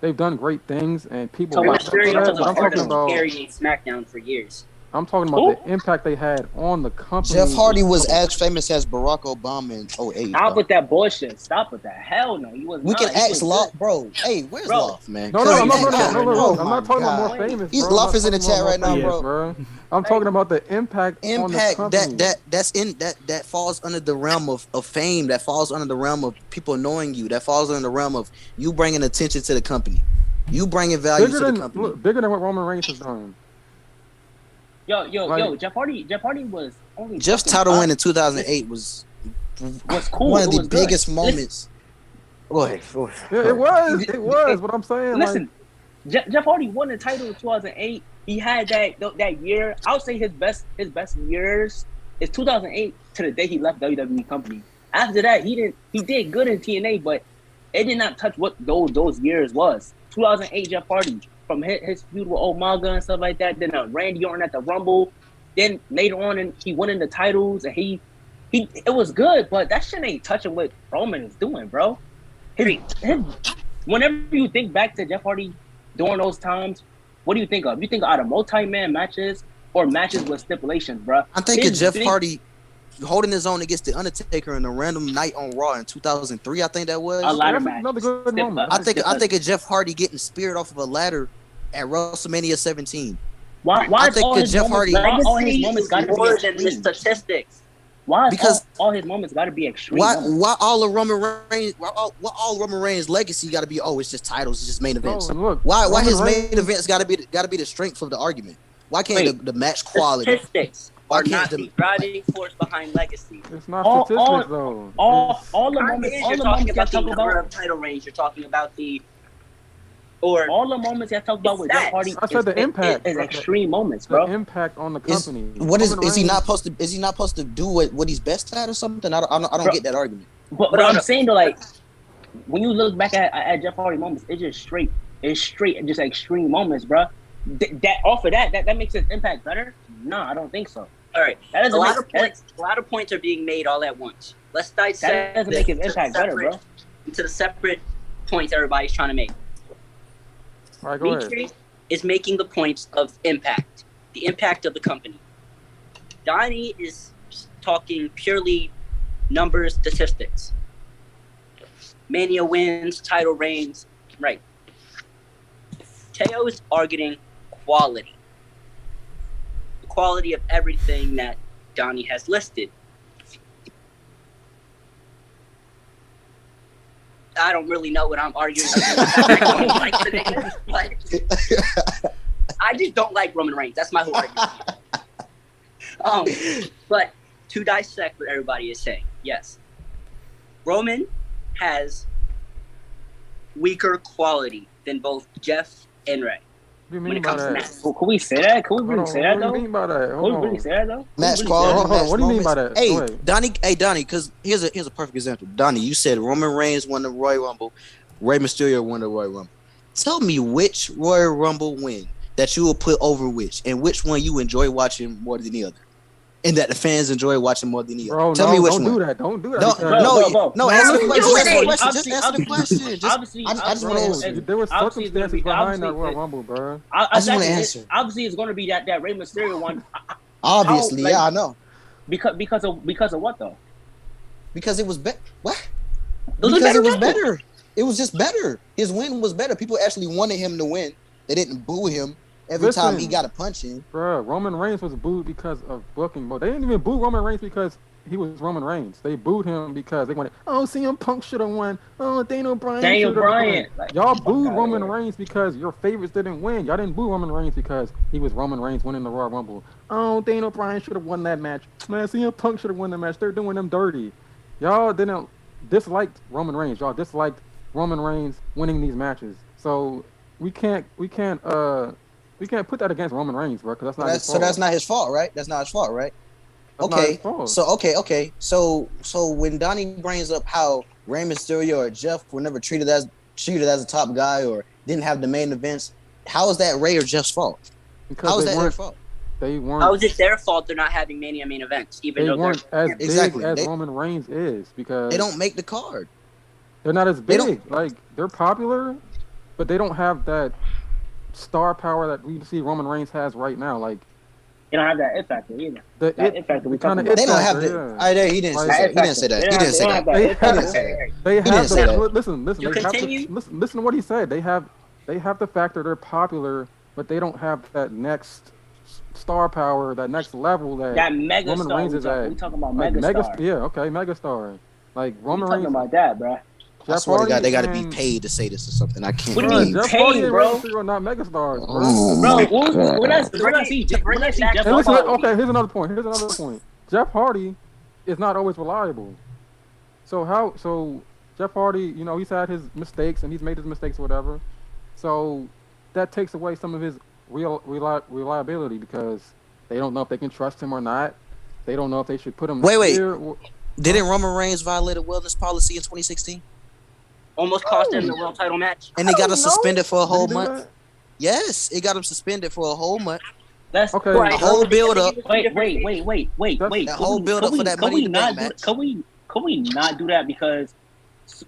they've done great things and people.
So
like
Mysterio
that,
took a part of carrying SmackDown for years.
I'm talking about the impact they had on the company.
Jeff Hardy was as famous as Barack Obama in 08.
Stop with that bullshit. Stop with that. Hell no, he was.
We can ask Loft, bro. Hey, where's Loft, man?
No, I'm not talking about more famous.
Loft is in the chat right now, bro.
I'm talking about the impact on the company.
that falls under the realm of fame. That falls under the realm of people knowing you. That falls under the realm of you bringing attention to the company. You bringing value to the company.
Bigger than what Roman Reigns has done.
Yo, Jeff Hardy was only
Jeff's title win in 2008 was
cool.
One of the biggest moments. Go ahead.
Yeah, it was. What I'm saying.
Listen, Jeff Hardy won the title in 2008. He had that year. I would say his best years is 2008 to the day he left WWE company. After that, he did good in TNA, but it did not touch what those years was. 2008 Jeff Hardy. From his feud with Umaga and stuff like that, then Randy Orton at the Rumble, then later on, he won in the titles, and it was good, but that shit ain't touching what Roman is doing, bro. Whenever you think back to Jeff Hardy during those times, what do you think of? You think out of multi-man matches or matches with stipulations, bro?
I think of Jeff Hardy holding his own against the Undertaker in a random night on Raw in 2003. I think that was
a ladder match.
Another good moment.
I think of Jeff Hardy getting speared off of a ladder at WrestleMania 17.
Why all his moments got to be
more than the statistics?
Because
all his moments got to be extreme.
Why all of Roman Reigns? All Roman Reigns' legacy got to be? Oh, it's just titles. It's just main events.
Look,
why his main events got to be the strength of the argument? Why can't the match quality?
Statistics are not the driving force behind legacy.
It's not statistics though.
All the moments.
You're talking about the number of title reigns. You're talking about all
the moments I talk about with Jeff Hardy.
I said the impact
is extreme moments, bro.
The impact on the company.
Is he not supposed to do what he's best at or something? I don't get that argument.
But I'm saying though, like when you look back at Jeff Hardy moments, it's just straight. It's straight, just extreme moments, bro. That makes his impact better? No, I don't think so.
All right, a lot of points are being made all at once. Let's dissect.
That doesn't make his impact better, bro.
Into the separate points everybody's trying to make.
All right, go ahead.
Mitry is making the points of impact, the impact of the company. Donney is talking purely numbers, statistics. Mania wins, title reigns, right. Teo is arguing quality. The quality of everything that Donney has listed. I don't really know what I'm arguing about. I just don't like Roman Reigns. That's my whole argument. But to dissect what everybody is saying, yes. Roman has weaker quality than both Jeff and Ray.
When it comes to match.
Can we say that? Can we really say that, though?
What do you mean by that?
Can we really say that, though?
Match quality.
What do you mean by that?
Hey, Donney, because here's a perfect example. Donney, you said Roman Reigns won the Royal Rumble, Rey Mysterio won the Royal Rumble. Tell me which Royal Rumble win that you will put over which, and which one you enjoy watching more than the other, and that the fans enjoy watching more than the other.
Bro,
Tell me which one.
Don't do that.
No. Answer the question. Just answer the question.
I just want to answer.
There were circumstances behind that Royal Rumble, bro.
I just want to answer. Obviously, it's going to be that Rey Mysterio one.
Obviously, I know.
Because of what though?
Because it was better. What? Because it was better. It was just better. His win was better. People actually wanted him to win. They didn't boo him every time he got a punch in.
Bro, Roman Reigns was booed because of booking. But they didn't even boo Roman Reigns because he was Roman Reigns. They booed him because they wanted, CM Punk should have won. Oh, Daniel Bryan should have won. Like, y'all booed Roman Reigns because your favorites didn't win. Y'all didn't boo Roman Reigns because he was Roman Reigns winning the Royal Rumble. Oh, Daniel Bryan should have won that match. Man, CM Punk should have won that match. They're doing them dirty. Y'all didn't disliked Roman Reigns. Y'all disliked Roman Reigns winning these matches. So we can't put that against Roman Reigns, bro, because that's not his fault.
So that's not his fault, right? That's not his fault, right? Okay. So when Donney brings up how Rey Mysterio or Jeff were never treated as a top guy or didn't have the main events, how is that Rey or Jeff's fault?
Because
how is that their fault?
They weren't.
How is it their fault they're not having Mania main events? Even
they
though
weren't as big as
they,
Roman Reigns is, because
they don't make the card.
They're not as big. Like, they're popular, but they don't have that star power that we see Roman Reigns has right now. Like,
they don't have that it factor either.
The it factor we talking about.
They don't have the. Yeah. He didn't say that. He didn't say that. He didn't say that.
They have the. Listen. Listen to what he said. They have the factor. They're popular, but they don't have that next star power, that next level that
mega
Roman Reigns is at.
We talking about megastar.
Megastar. Like Roman Reigns.
Talking about that, bro.
I swear to God, they got to be paid to say this or something. I can't.
What do you mean paid, bro?
Are not megastars,
bro. When I see Jeff Hardy.
Okay, here's another point. Jeff Hardy is not always reliable. So Jeff Hardy, he's had his mistakes and he's made his mistakes or whatever. So that takes away some of his reliability because they don't know if they can trust him or not. They don't know if they should put him.
Wait. Didn't Roman Reigns violate a wellness policy in 2016?
Almost cost him the world title match.
And they got him suspended for a whole month. Yes, it got him suspended for a whole month.
That's
okay. The whole build up.
Wait.
That whole build up for that Money in the Bank match.
Can we not do that because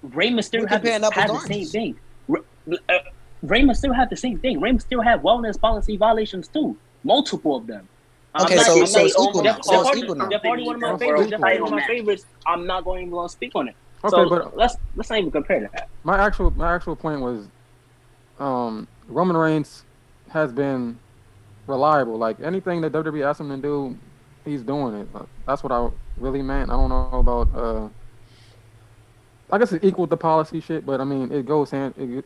Rey Mysterio had the same thing? Rey Mysterio had the same thing. Rey Mysterio had wellness policy violations too, multiple of them.
Okay, so it's equal now.
Jeff Hardy, one of my favorites. I'm not going to speak on it.
Okay,
so
but
let's not even compare that.
My actual point was, Roman Reigns has been reliable. Like anything that WWE asks him to do, he's doing it. That's what I really meant. I don't know about. I guess it equaled the policy shit, but I mean it goes hand. It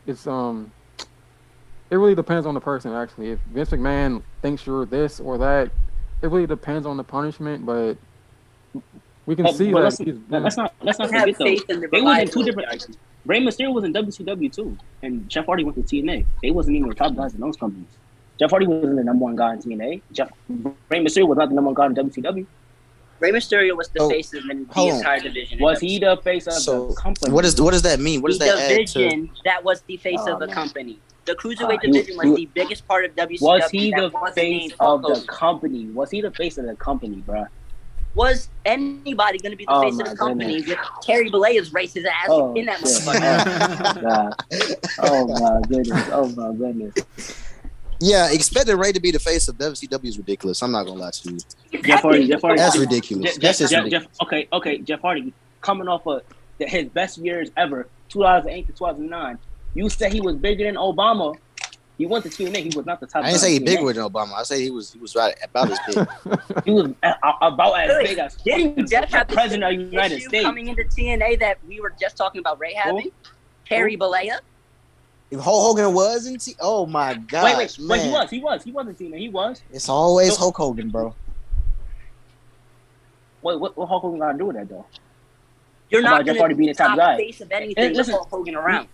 really depends on the person actually. If Vince McMahon thinks you're this or that, it really depends on the punishment, but. We can see that.
Let's not forget though. They was in two different. Rey Mysterio was in WCW too, and Jeff Hardy went to TNA. They wasn't even the top guys in those companies. Jeff Hardy wasn't the number one guy in TNA. Rey Mysterio was not the number one guy in WCW.
Rey Mysterio was the face of the entire division.
Was he the face of the company?
What does that mean? What does that add to?
The division that was the face of the company. The cruiserweight division was the biggest part of WCW.
Was he the face of the company? Was he the face of the company, bro?
Was anybody going to be the face of the company with Terry Bollea's racist ass in that motherfucker?
Oh my goodness.
Yeah, expecting Ray to be the face of WCW is ridiculous. I'm not gonna lie to you.
Jeff Hardy.
That's ridiculous.
Jeff Hardy coming off of his best years ever, 2008 to 2009. You said he was bigger than Obama. He went to TNA. He was not the top.
I didn't say he bigger than Obama. I say he was right about as big.
He was about as big as
the
president of the United States.
Coming into TNA that we were just talking about Ray having, Terry Bollea.
If Hulk Hogan was in oh my gosh,
wait, he was in TNA. He was.
It's always Hulk Hogan, bro.
What Hulk Hogan got to do with that though?
You're not going to be the top guy.
Face
of anything with Hulk Hogan around.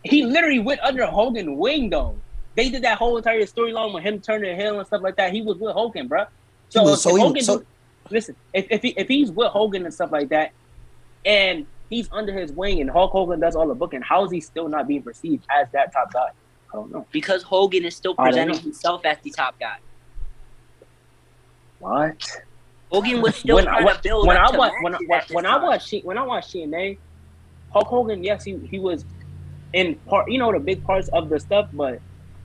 He literally went under Hogan's wing, though. They did that whole entire storyline with him turning heel and stuff like that. He was with Hogan, bro. Listen, if he's with Hogan and stuff like that, and he's under his wing, and Hulk Hogan does all the booking, how is he still not being perceived as that top guy? I don't know.
Because Hogan is still presenting himself as the top guy.
What?
Hogan was still trying to build
when I watched TNA, Hulk Hogan, yes, he was. In part, the big parts of the stuff, but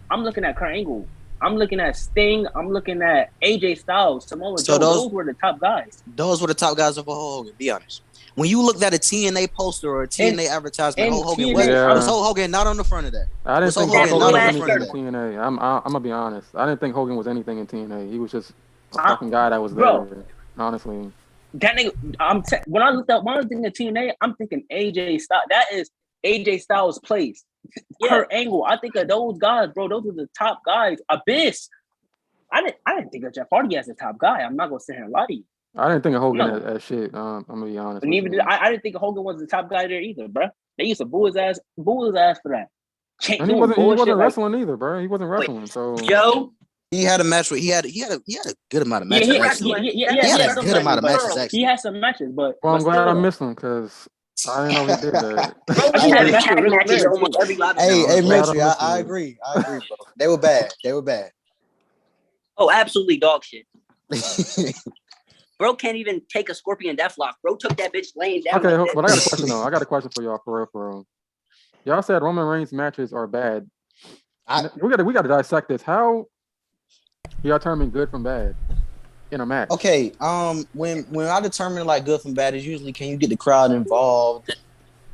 I'm looking at Kurt Angle. I'm looking at Sting. I'm looking at AJ Styles, Samoa Joe. Those were the top guys.
Those were the top guys of Hulk Hogan. Be honest. when you looked at a TNA poster or a TNA advertisement, Hulk Hogan
TNA,
was Hulk Hogan not on the front of that?
I didn't think
Hogan
Hogan was
not on the
anything
front
in
of that?
TNA. I'm gonna be honest. I didn't think Hogan was anything in TNA. He was just a fucking guy that was
Bro.
there. Honestly.
That nigga, when I looked up, when I was thinking of TNA, I'm thinking AJ Styles. That is AJ Styles' place. Kurt Angle. I think of those guys, bro. Those are the top guys. Abyss. I didn't think of Jeff Hardy as the top guy. I'm not gonna sit here and lie to you.
I didn't think of Hogan as shit. I'm gonna be honest.
But neither did I didn't think Hogan was the top guy there either, bro. They used to boo his ass for that.
And he wasn't wrestling either, bro. He wasn't wrestling. So
Joe.
He had a match with he had a good amount of matches.
He had
a good amount of matches. Actually,
he had some matches, but
well, I'm glad I missed him because I didn't know he did that.
Hey, Mitry, I agree, bro. They were bad.
Oh, absolutely dog shit. Bro can't even take a scorpion deathlock. Bro took that bitch laying down.
Okay, but I got a question though. I got a question for y'all, for real. Y'all said Roman Reigns matches are bad. We got to dissect this. How y'all determine good from bad in a match?
Okay, when I determine like good from bad is usually can you get the crowd involved.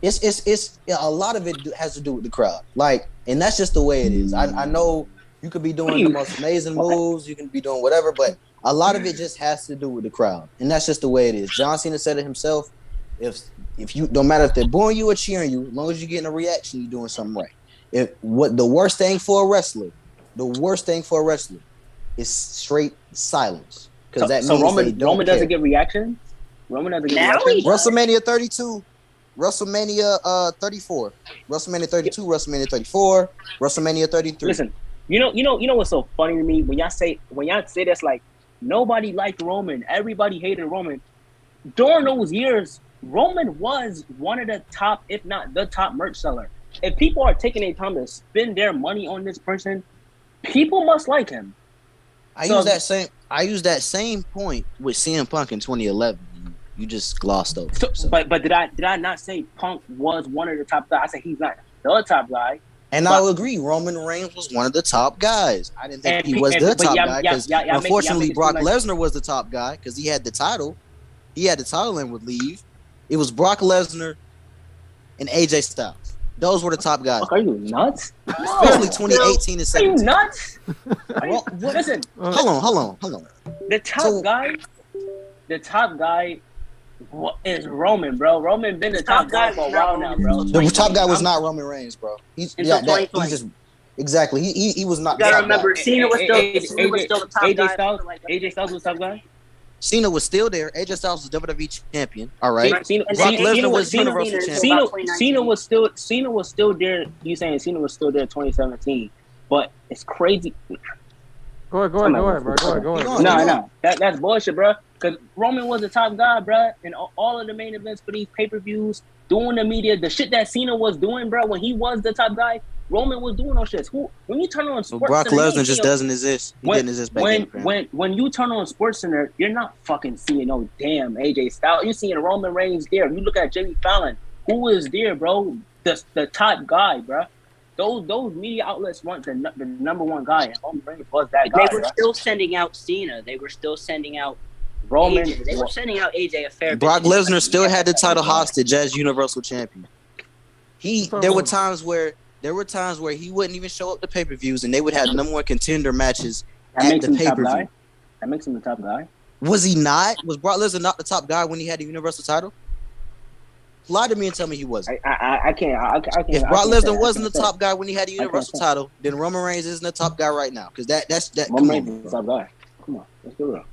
It's a lot of it has to do with the crowd. Like, and that's just the way it is. I know you could be doing the most amazing moves, you can be doing whatever, but a lot of it just has to do with the crowd, and that's just the way it is. John Cena said it himself. If you don't matter if they're booing you or cheering you, as long as you're getting a reaction, you're doing something right. The worst thing for a wrestler is straight silence, because that means
Roman doesn't get reactions. Roman doesn't get reactions.
WrestleMania 32, WrestleMania 34, WrestleMania 32, WrestleMania 34, WrestleMania 33.
Listen, you know what's so funny to me when y'all say that's like nobody liked Roman, everybody hated Roman. During those years, Roman was one of the top, if not the top merch seller. If people are taking their time to spend their money on this person, people must like him.
I use that same point with CM Punk in 2011. You just glossed over.
So. But did I not say Punk was one of the top guys? I said he's not the top guy.
And I will agree, Roman Reigns was one of the top guys. I didn't think he was the top guy because unfortunately Brock Lesnar was the top guy because he had the title. He had the title and would leave. It was Brock Lesnar and AJ Styles. Those were the top guys.
Are you nuts?
Especially 2018 and 17.
Are you nuts? Listen.
Hold on.
The top guy is Roman, bro. Roman been the top guy for a while now, bro.
The top guy was not Roman Reigns, bro. He was not.
You gotta remember, Cena was still the top guy.
AJ Styles was the top guy.
Cena was still there. AJ Styles was WWE champion. All right. Brock Lesnar was Universal champion.
Cena was still there. You saying Cena was still there in 2017? But it's crazy.
Go ahead, bro. Go ahead.
No. That's bullshit, bro. Because Roman was the top guy, bro, and all of the main events for these pay-per-views, doing the media, the shit that Cena was doing, bro, when he was the top guy, Roman was doing those shits. When you turn on Sports
Brock
Center,
Lesnar just doesn't exist. He didn't exist back then.
When you turn on Sports Center, you're not fucking seeing no damn AJ Styles. You're seeing Roman Reigns there. You look at Jimmy Fallon, who is there, bro? The top guy, bro. Those media outlets want the number one guy, and Roman Reigns was that guy.
They were still sending out Cena. They were still sending out
Roman.
AJ. They were sending out AJ a fair bit.
Brock Lesnar still had the title hostage as Universal Champion. There were times where he wouldn't even show up to pay-per-views, and they would have number one contender matches at the pay-per-view.
That makes him the top guy.
Was he not? Was Brock Lesnar not the top guy when he had the Universal title? Lie to me and tell me he wasn't.
I can't.
If Brock Lesnar wasn't the top guy when he had the Universal title, then Roman Reigns isn't the top guy right now. Because that's
Roman Reigns is the top guy. Come on, let's do it.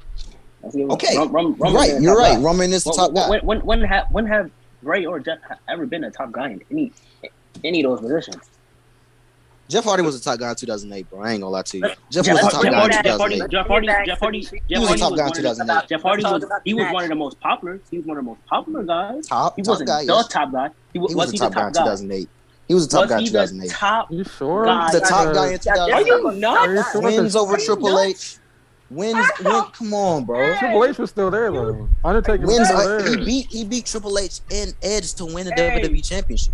Okay, you're right. Roman is the top guy.
When have Ray or Jeff ever been a top guy in any of those positions?
Jeff Hardy was the top guy in 2008, bro. I ain't gonna lie to you. Jeff was the top guy in 2008.
Jeff Hardy was the top guy in 2008. Jeff Hardy was one of the most popular. He was one of the most popular guys. He wasn't the top guy. He was the top guy in
2008. He was the top guy in 2008.
You sure?
The top guy in 2008.
Are you nuts?
Wins over Triple H. Wins. Come on, bro.
Triple H was still there though. Undertaker was still there.
He beat Triple H and Edge to win the WWE Championship.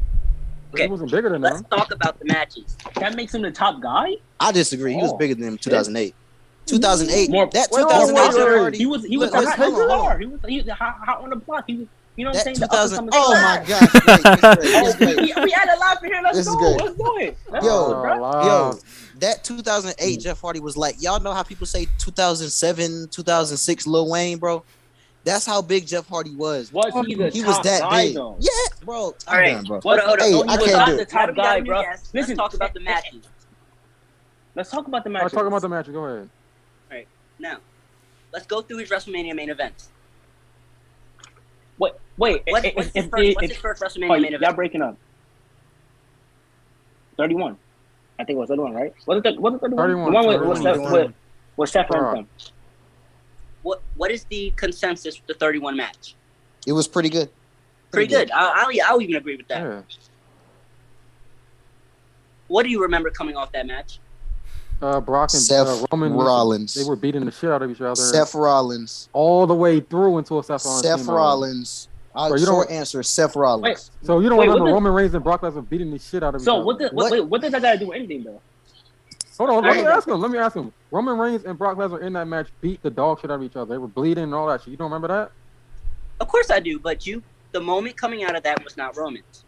Okay,
he wasn't bigger than them.
Let's talk about the matches.
That makes him the top guy?
I disagree. He was bigger than him in 2008. 2008. He was hot on the block.
You know what I'm saying?
2000. Oh my gosh! This is great.
We had a lot for here. Let's
This is
go.
great.
Let's do it.
Yo, that 2008 Jeff Hardy was like, y'all know how people say 2007, 2006 Lil Wayne, bro? That's how big Jeff Hardy was.
He
was that
guy,
big.
though?
Yeah, bro.
All right,
done, bro.
hold on.
Hey,
No,
I
he was
can't
not
do
the
it.
top guy, bro.
Let's
Listen,
talk about the matches.
Let's talk about the
Let's
matches.
talk about the match. Go ahead.
Now, let's go through his WrestleMania main events.
Wait.
What's his first WrestleMania main event?
Y'all breaking up. 31. I think it was 31, right? Was it 31?
31.
The one with Seth
Bro.
Rollins.
What is the consensus with the 31 match?
It was pretty good.
Pretty good. I'll even agree with that.
Yeah.
What do you remember coming off that match?
Brock and
Seth
Roman.
Rollins.
They were beating the shit out of each other.
Seth Rollins.
All the way through until Seth Rollins.
Seth
came out.
Rollins. Short answer: Seth Rollins.
Wait.
So you don't
Wait,
remember
what
Roman Reigns and Brock Lesnar beating the shit out of each other?
What does that got to do with anything, though?
Hold on, let me ask him. Roman Reigns and Brock Lesnar in that match beat the dog shit out of each other. They were bleeding and all that shit. You don't remember that?
Of course I do, but the moment coming out of that was not Roman's.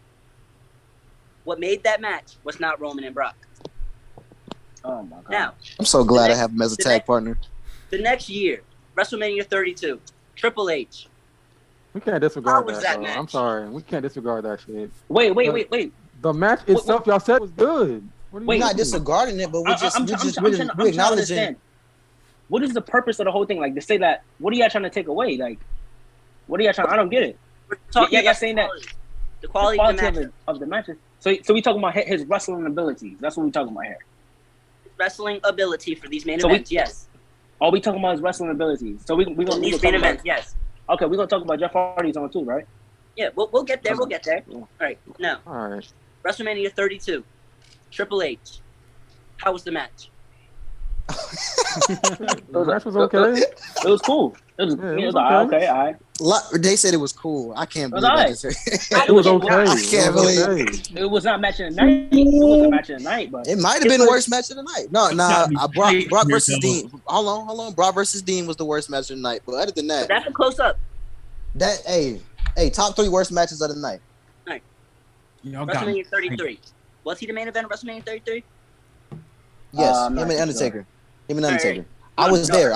What made that match was not Roman and Brock.
Oh my god!
Now,
I'm so glad I have him as a tag partner.
The next year, WrestleMania 32, Triple H.
We can't disregard
How was that
bro.
match?
I'm sorry. We can't disregard that shit.
Wait.
The match itself, y'all said was good.
We're not disregarding it, but we're acknowledging.
What is the purpose of the whole thing? Like to say that, what are y'all trying to take away? Like, what are y'all trying? I don't get it.
We're talking
y'all
about
saying
the quality of
the matches. So we talking about his wrestling abilities. That's what we talking about here.
Wrestling ability for these main events, yes.
Are we talking about his wrestling abilities? So we gonna
these main events, yes.
Okay, we're gonna talk about Jeff Hardy's on too, right?
Yeah, we'll get there. We'll get there. All right, now.
All right.
WrestleMania 32, Triple H. How was the match?
The match was okay.
It was cool. It was okay. All right.
They said it was cool. I can't believe
that. It was okay.
I can't believe
it was not matching the night. It was a match of the night, but
it might have been the worst match of the night. Brock versus Dean. Hold on. Brock versus Dean was the worst match of the night. But other than that,
that's a close up.
Top 3 worst matches of the night.
All right. WrestleMania 33. Was he the main event of WrestleMania 33?
Yes, him and Undertaker. I was there.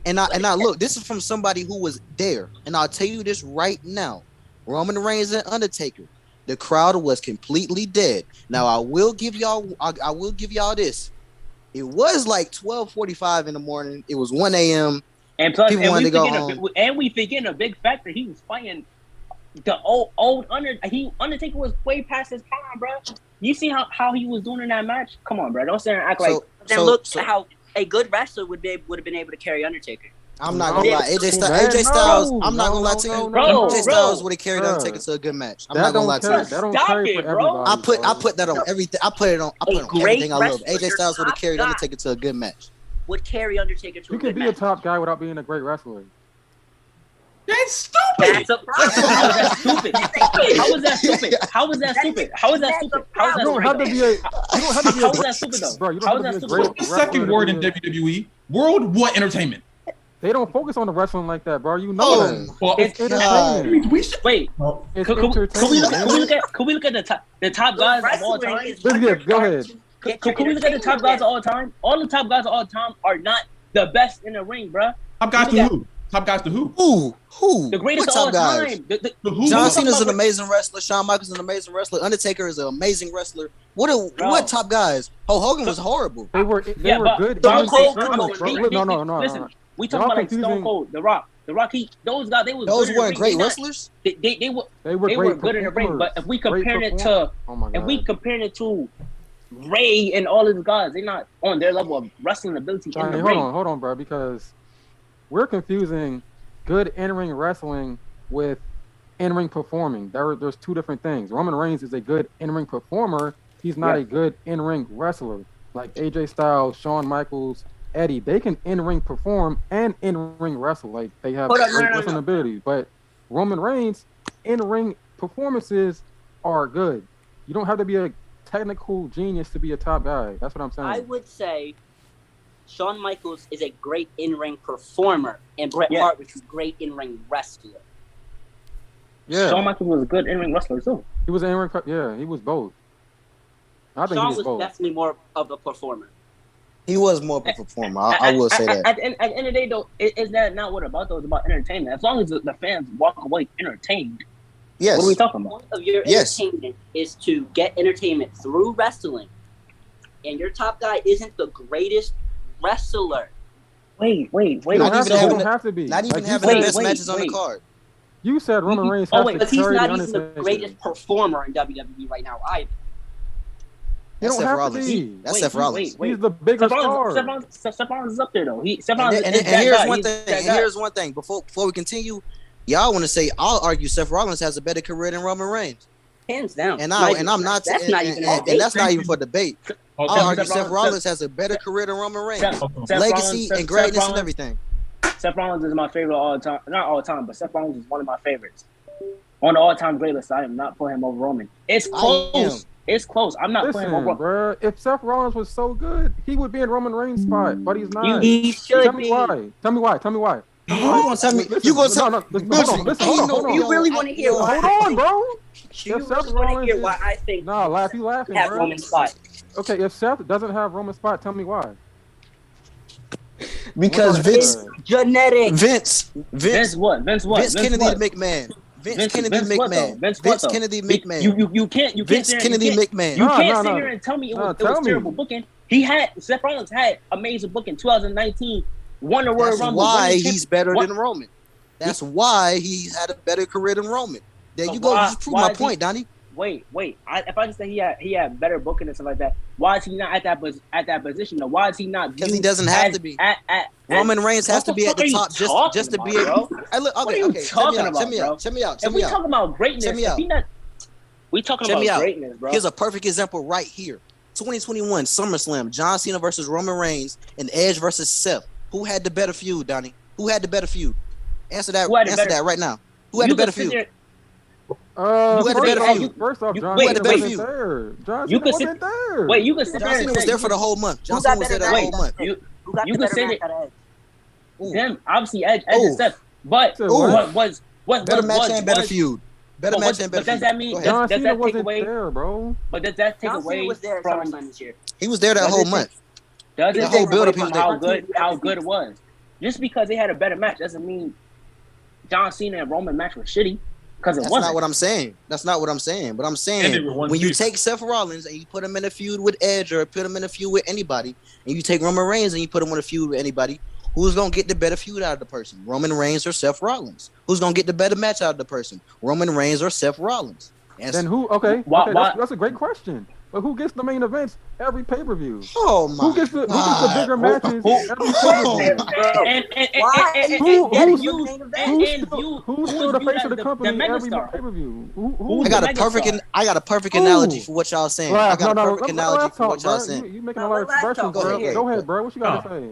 And I look, this is from somebody who was there. And I'll tell you this right now. Roman Reigns and Undertaker. The crowd was completely dead. Now I will give y'all this. It was like 12:45 in the morning. It was 1 a.m.
And plus,
people wanted to go home.
And we forgetting a big factor. He was fighting the old Undertaker was way past his prime, bro. You see how he was doing in that match? Come on, bro. Don't sit there and act like.
Then look how a good wrestler would have been able to carry Undertaker.
I'm not gonna lie, AJ Styles. I'm not gonna lie to you. AJ Styles would have carried Undertaker to a good match. I'm not gonna lie to you.
That don't carry for everybody.
I put that on everything. I put it on everything I love. AJ Styles would have carried Undertaker to a good match.
Would carry Undertaker to a good match.
You can be a top guy without being a great wrestler.
That's stupid.
That's a problem.
How was that stupid? How was that stupid?
You don't have to be a.
How was that stupid though?
Bro, you don't have to be a great.
The second word in WWE: World What Entertainment.
They don't focus on the wrestling like that, bro. You know that.
Well,
It's entertaining.
we should
wait.
It's
Can we look at the top guys of all time?
Go ahead.
Can we look at the top guys of all time? All the top guys of all time are not the best in the ring, bro.
Top guys to who? Top guys to who?
Who?
The greatest of all time.
John Cena's an amazing wrestler. Shawn Michaels is an amazing wrestler. Undertaker is an amazing wrestler. What top guys? Hulk Hogan was horrible.
They were good.
Stone Cold.
No.
Listen, we talking about like Stone Cold, The Rock. Those guys, they
weren't great wrestlers.
They were good in the ring. But if we comparing it to Ray and all of these guys, they're not on their level of wrestling ability in the ring.
Hold on, bro, because we're confusing good in-ring wrestling with in-ring performing. There's two different things. Roman Reigns is a good in-ring performer. He's not a good in-ring wrestler. Like AJ Styles, Shawn Michaels, Eddie, they can in-ring perform and in-ring wrestle. Like they have wrestling abilities. But Roman Reigns, in-ring performances are good. You don't have to be a technical genius to be a top guy. That's what I'm saying.
I would say Shawn Michaels is a great in-ring performer, and Bret Hart was a great in-ring wrestler.
Yeah.
Shawn Michaels was a good in-ring wrestler too.
He was in ring. Yeah, he was both. I think
Shawn
he was
was
both.
definitely more of a performer.
He was more of a performer. I will say that.
At the end of the day, though, is that not what about though? It's about entertainment. As long as the fans walk away entertained.
Yes.
What are we talking
The
about?
point of your entertainment is to get entertainment through wrestling. And your top guy isn't the greatest wrestler.
Wait.
Not even
having
don't have to be.
Not even
Like you
having
said-
the best matches on the card.
You said Roman Reigns
Oh,
has
wait,
to
Because he's
carry
not
the
even the
Undertaker.
greatest performer in WWE right now either.
You
That's
don't
Seth
have to
Rollins.
be.
That's Seth Rollins.
He's the biggest
Seth
star.
Rollins is up there though. Seth
And,
Rollins
and,
is
and
that
here's
guy.
one
He's
thing.
that
And
guy.
here's one thing. Before we continue, y'all want to say I'll argue Seth Rollins has a better career than Roman Reigns,
Hands down.
and I'm not.
That's not even
and that's not even for debate. I'll argue
Seth
Seth Rollins has a better career than Roman Reigns,
Seth
legacy
Rollins-
and greatness
Seth
and everything.
Seth Rollins is my favorite all time. Not all time, but Seth Rollins is one of my favorites. On the all-time great list, I am not putting him over Roman. It's close. It's close. I'm not putting him over
Listen, bro. If Seth Rollins was so good, he would be in Roman Reigns' spot, but he's not.
He should
Tell
be.
me why. Tell me why.
You gonna tell me? You gonna tell me?
Hold on.
You really want to hear why?
Hold on, bro.
You
If
really
Seth
want to
Rollins
hear
is-
why I think
Nah, laugh. You laughing,
have
bro.
Roman's spot?
Okay, if Seth doesn't have Roman's spot, tell me why.
Because
Vince-
Vince
Genetic.
Vince what?
Vince Kennedy
what?
McMahon. Vince
Vince
Kennedy
what, though?
McMahon.
Vince what,
Vince
though?
Kennedy McMahon.
You can't
Vince
sit there-
Kennedy
you can't-
McMahon.
You can't
No,
sit
no.
here and tell me it
No,
was
tell me.
terrible booking. Seth Rollins had amazing booking 2019, won the Royal
That's
Rumble.
why
won the
he's better
What-
than Roman. That's why he had a better career than Roman. There
So
you go.
why-
Just prove
why
my
is he-
point, Donnie.
Wait. If I just say he had better booking and stuff like that, why is he not at that position? Though? Why is he not?
Because he
viewed
doesn't have
as-
to be.
at-
Roman Reigns has
What
to be
the
at the
fuck are you
top just to
talking
be
about,
able.
bro?
Hey, look,
What are you
okay.
talking
Check
about,
me
bro?
out. Check me out.
If we talking about greatness,
Check me
if
out.
he not, we talking
Check me
about
out.
greatness, bro.
Here's a perfect example right here. 2021 SummerSlam, John Cena versus Roman Reigns and Edge versus Seth. Who had the better feud, Donnie? Who had the better feud? Answer that.
Who had the
Answer
better-
that right now. Who had
You
the better
could sit
feud?
there-
Who had the better feud?
First off, John
wait,
Cena
wait,
wasn't there. John
you
Cena
could sit-
wasn't there.
Wait, you can sit
John
there
Cena
and
was
say
there for the whole month. John
Who got
Cena was there
better
that
than
whole month.
You
Who got
you
the
could
better
say
match
that-
out of Edge?
them obviously Edge and Seth, but
Ooh.
what was
Better match and better feud. Better
But
match
what-
and better
but does
feud.
that mean-
Go ahead.
John
does
Cena
that take
wasn't
away-
there, bro.
But does that take
John Cena
away
was there at
from?
SummerSlam this year.
He was there that
Does
whole
it
month.
Does
The
it
whole
take
build-up
away
he was
from
there.
how good it was? Just because they had a better match doesn't mean John Cena and Roman match was shitty. Because it
That's
wasn't.
not what I'm saying. That's not what I'm saying. But I'm
And
saying
they were one
when you
season.
take Seth Rollins and you put him in a feud with Edge or put him in a feud with anybody, and you take Roman Reigns and you put him in a feud with anybody, who's gonna get the better feud out of the person? Roman Reigns or Seth Rollins? Who's gonna get the better match out of the person? Roman Reigns or Seth Rollins?
Then who? Okay,
Why-
okay,
why-
that's a great question. But who gets the main events every pay-per-view?
Oh my!
Who gets the bigger matches
Who-
every pay-per-view? Who's still the face of the company every pay-per-view?
I got a perfect analogy for what y'all saying. I got a perfect analogy for what y'all saying.
You making a lot of expressions, bro. Go ahead, bro. What you got to say?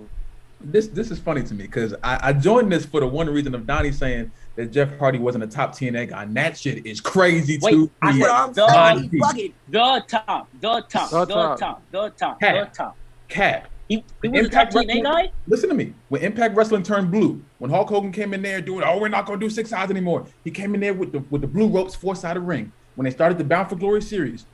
This is funny to me because I joined this for the one reason of Donney saying that Jeff Hardy wasn't a top TNA guy, and that shit is crazy too.
I said
Donney.
the top.
Cap.
He was a top TNA guy?
Listen to me. When Impact Wrestling turned blue, when Hulk Hogan came in there doing, we're not gonna do 6 sides anymore. He came in there with the blue ropes, 4-sided ring. When they started the Bound for Glory series,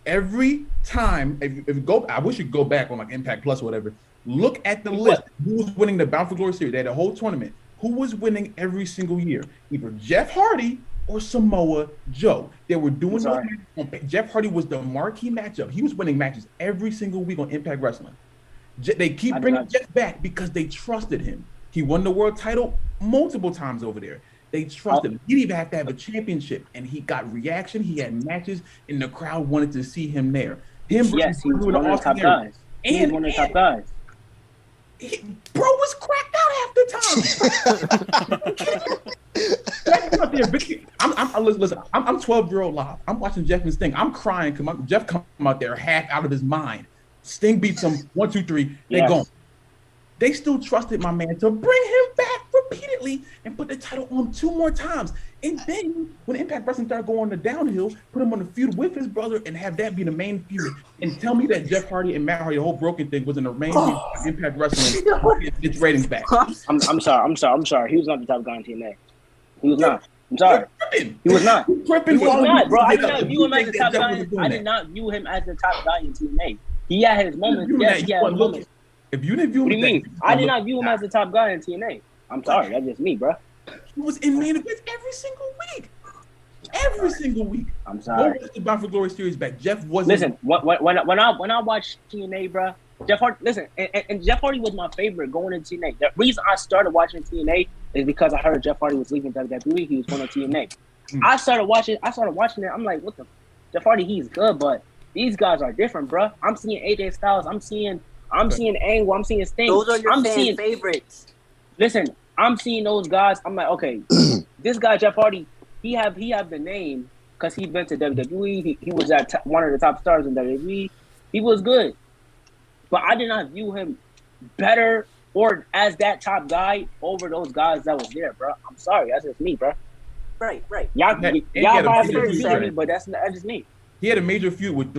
every time, if you go, I wish you could go back on like Impact Plus or whatever. Look at the list. Who was winning the Bound for Glory series? They had a whole tournament. Who was winning every single year? Either Jeff Hardy or Samoa Joe. They were doing those matches. Jeff Hardy was the marquee matchup. He was winning matches every single week on Impact Wrestling. They keep bringing Jeff back because they trusted him. He won the world title multiple times over there. They trusted him. He didn't even have to have a championship, and he got reaction. He had matches, and the crowd wanted to see him there.
Yes, he was one of the top guys. He was one of the top guys.
Bro was cracked out half the time. Listen, I'm 12-year-old live. I'm watching Jeff and Sting. I'm crying because Jeff come out there half out of his mind. Sting beats him 1, 2, 3. They gone. They still trusted my man to bring him back repeatedly and put the title on 2 more times. And then when Impact Wrestling started going on the downhill, put him on the feud with his brother and have that be the main feud. And tell me that Jeff Hardy and Matt Hardy, the whole broken thing, was in the main feud of Impact Wrestling. It's ratings back.
I'm sorry. He was not the top guy in TNA. He was not.
I'm sorry. He was not. He
was
not, bro. I did not view him as the top guy. I did not view him as the top guy in TNA. He had his moments. Yes, he had his moments.
If you didn't view him,
what do you mean? I did not view him as the top guy in TNA. I'm sorry, that's just me, bro.
He was in main events every single week. Every single week.
I'm sorry.
The Bound for Glory series back. Jeff wasn't.
Listen, when I watched TNA, bro, Jeff Hardy. Listen, and Jeff Hardy was my favorite going into TNA. The reason I started watching TNA is because I heard Jeff Hardy was leaving WWE. He was going to TNA. I started watching it. I'm like, what the? Jeff Hardy, he's good, but these guys are different, bro. I'm seeing AJ Styles. I'm seing Angle. I'm seeing Sting.
Those are your fan favorites.
Listen, I'm seeing those guys. I'm like, okay, this guy Jeff Hardy, he have the name because he's been to WWE. He was at one of the top stars in WWE. He was good, but I did not view him better or as that top guy over those guys that was there, bro. I'm sorry, that's just me, bro.
Right.
Y'all might have to me, but that's just me.
He had a major feud with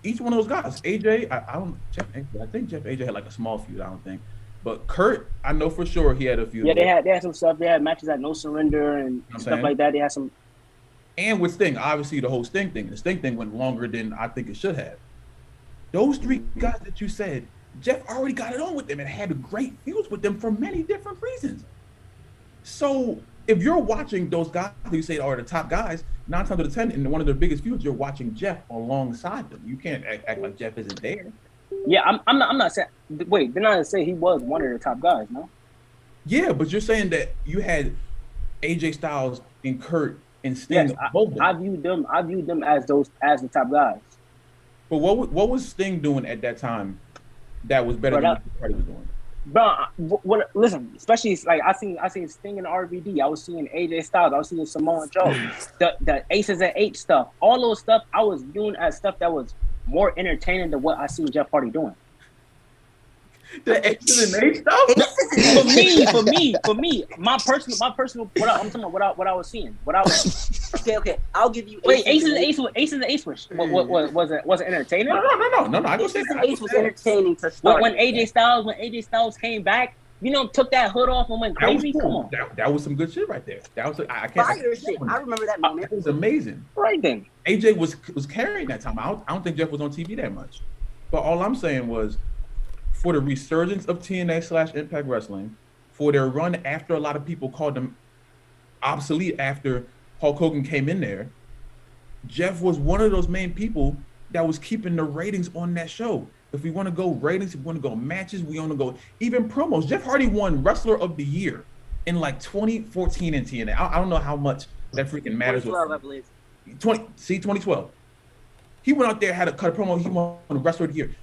each one of those guys. AJ, I think Jeff AJ had like a small feud. I don't think. But Kurt, I know for sure he had a few.
Yeah, they had some stuff. They had matches at No Surrender and stuff like that. They had some.
And with Sting, obviously the whole Sting thing. The Sting thing went longer than I think it should have. Those three guys that you said, Jeff already got it on with them and had great feuds with them for many different reasons. So if you're watching those guys who you say are the top guys, 9 times out of 10, in one of their biggest feuds, you're watching Jeff alongside them. You can't act like Jeff isn't there.
Yeah, I'm not saying. Wait, they're not saying he was one of the top guys, no?
Yeah, but you're saying that you had AJ Styles and Kurt and Sting.
Yes, I viewed them as the top guys.
But what was Sting doing at that time that was better than what Party was doing?
Bro, listen, especially like I seen Sting and RVD. I was seeing AJ Styles. I was seeing Samoa Joe. the Aces and Eight stuff. All those stuff I was viewing as stuff that was more entertaining than what I seen Jeff Hardy doing.
The Aces and Eight stuff?
for me, my personal. What I was seeing.
Okay. I'll give you.
Wait, Aces and Ace was it entertaining?
No. I go say
Ace was entertaining to start.
When AJ Styles came back, took that hood off and went crazy.
Cool.
Come on,
that was some good shit right there. That was
fire shit. I remember that moment.
It was amazing.
Right then,
AJ was carrying that time. I don't think Jeff was on TV that much. But all I'm saying was, for the resurgence of TNA/Impact Wrestling, for their run after a lot of people called them obsolete after Hulk Hogan came in there, Jeff was one of those main people that was keeping the ratings on that show. If we want to go ratings, if we want to go matches, we want to go even promos. Jeff Hardy won Wrestler of the Year in like 2014 in TNA. I don't know how much that freaking matters.
2012, I believe.
2012. He went out there, had a cut a promo. He won Wrestler of the Year.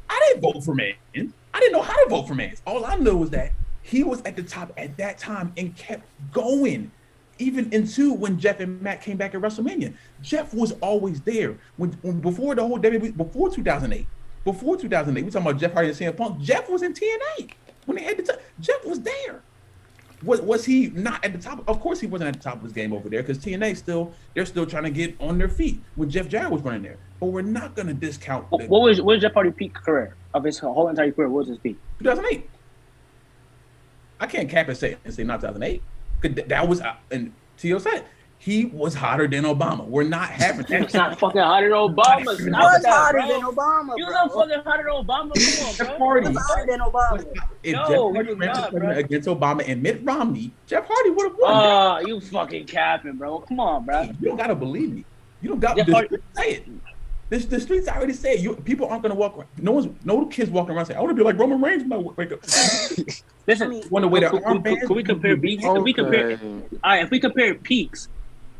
I didn't vote for Mans. I didn't know how to vote for Mans. All I know was that he was at the top at that time and kept going. Even into when Jeff and Matt came back at WrestleMania. Jeff was always there. When before the whole WWE, before 2008, we talking about Jeff Hardy and CM Punk. Jeff was in TNA when they had the top. Jeff was there. Was he not at the top? Of course he wasn't at the top of his game over there because TNA they're still trying to get on their feet when Jeff Jarrett was running there. But we're not going to discount.
What was Jeff Hardy's peak career of his whole entire career? What was his peak?
2008. I can't cap and say not 2008. That was, and T.O. said, he was hotter than Obama. We're not having that.
He's not fucking hotter than Obama.
He was hotter than Obama.
He was not fucking hotter than Obama. Come on, bro.
He was hotter than Obama.
If Jeff Hardy ran against Obama and Mitt Romney, Jeff Hardy would have won.
Oh, you fucking capping, bro. Come on, bro.
You don't gotta believe me. You don't got to say it. The streets already say it. People aren't gonna walk around. No kids walking around saying, I want to be like Roman Reigns when I wake up.
Listen, can we compare peaks? All right, if we compare peaks,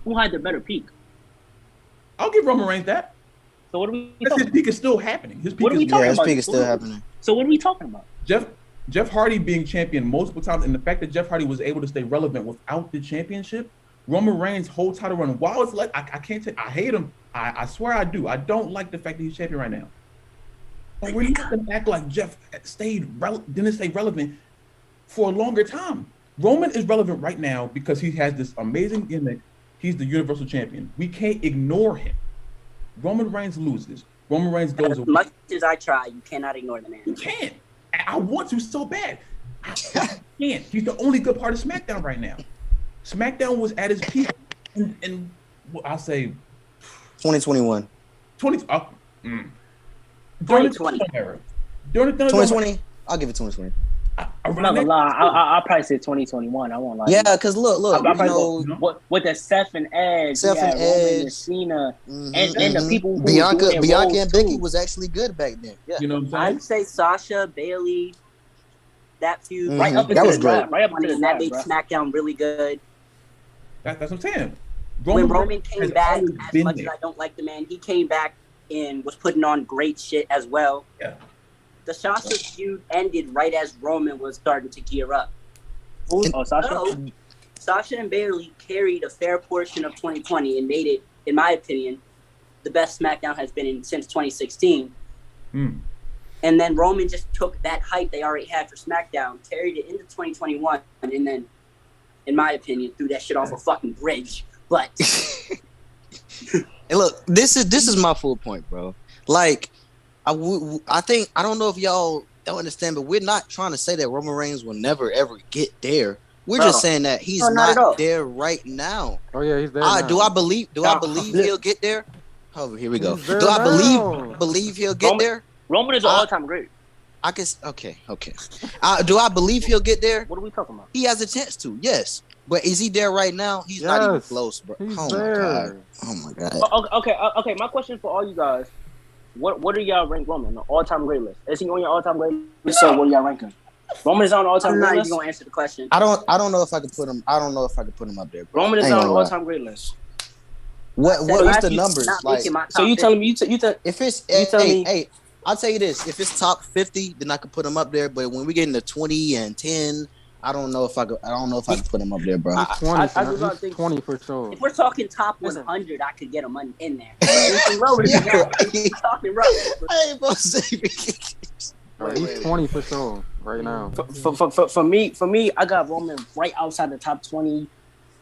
who had the better peak?
I'll give Roman Reigns that.
So what are we talking
about? His peak is still happening. His peak
is still happening.
So what are we talking about?
Jeff Hardy being champion multiple times, and the fact that Jeff Hardy was able to stay relevant without the championship. Roman Reigns' whole title run, while it's like I can't say I hate him. I swear I do. I don't like the fact that he's champion right now. But we're not gonna act like Jeff didn't stay relevant for a longer time. Roman is relevant right now because he has this amazing gimmick. He's the Universal Champion. We can't ignore him. Roman Reigns loses. Roman Reigns goes away.
As much as I try, you cannot ignore the man.
You can't. I want to so bad. I can't. He's the only good part of SmackDown right now. SmackDown was at its peak in I'll say
2021.
2020
era. During the
2020, I'll give it 2020.
I'm not gonna lie. I'll probably say 2021. I won't lie.
Yeah, because look,
with the Seth and Edge, Roman and Cena, and the people who
Bianca and Becky was actually good back then. Yeah.
You know what I'm saying?
I'd say Sasha, Bailey, that feud.
Right up
that was
the
great.
draft. Right up to the
that
draft,
made
bro.
SmackDown really good.
That's what I'm saying.
When Roman came
has
back,
always
as
been
much
there.
as I don't like the man, he came back and was putting on great shit as well.
Yeah.
The Sasha feud ended right as Roman was starting to gear up.
Oh, Sasha.
So, Sasha and Bailey carried a fair portion of 2020 and made it, in my opinion, the best SmackDown has been in since 2016. And then Roman just took that hype they already had for SmackDown, carried it into 2021, and then, in my opinion, threw that shit off a fucking bridge. But
And look, this is my full point, bro. Like, I think, I don't know if y'all don't understand, but we're not trying to say that Roman Reigns will never ever get there. We're just saying that he's not there right now.
Oh yeah, he's there. Now.
Do I believe he'll get there? Oh, here we go. Do I believe he'll get there?
Roman is an all-time great.
I guess. Okay. Do I believe he'll get there?
What are we talking about?
He has a chance to. Yes, but is he there right now? He's not even close, bro.
He's
Oh
there.
my god.
Okay. My question for all you guys: What are y'all rank Roman on the all-time great list? Is he on your all-time great list? So what are y'all ranking? Roman is on the all-time
I'm
great
not
list.
even gonna answer the question.
I don't know if I could put him. I don't know if I could put him up there. Bro.
Roman is
I ain't
on the
gonna lie.
all-time great list.
What's the numbers
Not
like?
making my top
So you
50.
telling me you
If it's
You tell me-
hey, I'll tell you this: if it's top 50, then I could put him up there. But when we get into 20 and 10, I don't know if I could put him up there, bro.
He's 20.
I do not
He's
think-
20 for sure.
If we're talking top
Listen.
100, I could get him in there. Anything lower than that, we're talking rough.
I ain't supposed to say.
He's 20 for sure right now.
For me, I got Roman right outside the top 20.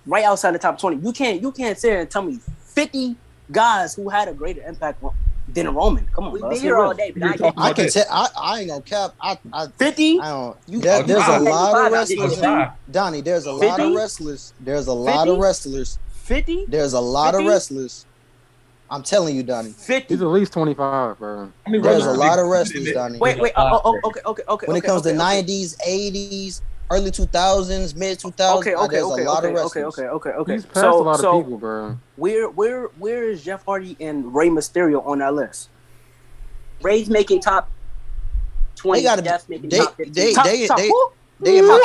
Right outside the top 20. You can't sit here and tell me 50 guys who had a greater impact than Roman. Come on,
We've
bro.
been here all day, but
I can tell. I ain't gonna cap. I
50?
don't.
You-
There's a lot of
Fifty.
wrestlers. Donnie, there's a lot of
50?
wrestlers. There's a lot of
50?
wrestlers.
50?
There's a lot of
50?
wrestlers. I'm telling you, Donnie.
50.
He's at least 25, bro.
There's a lot of wrestlers, Donnie.
Wait. Okay.
When it comes to 90s, 80s, early 2000s, mid 2000s, there's a lot of wrestlers.
Okay.
He's passed a lot of people, bro.
Where is Jeff Hardy and Rey Mysterio on that list?
Ray's making top 20.
They gotta-
Jeff's making
they-
top 15.
Who?
They in my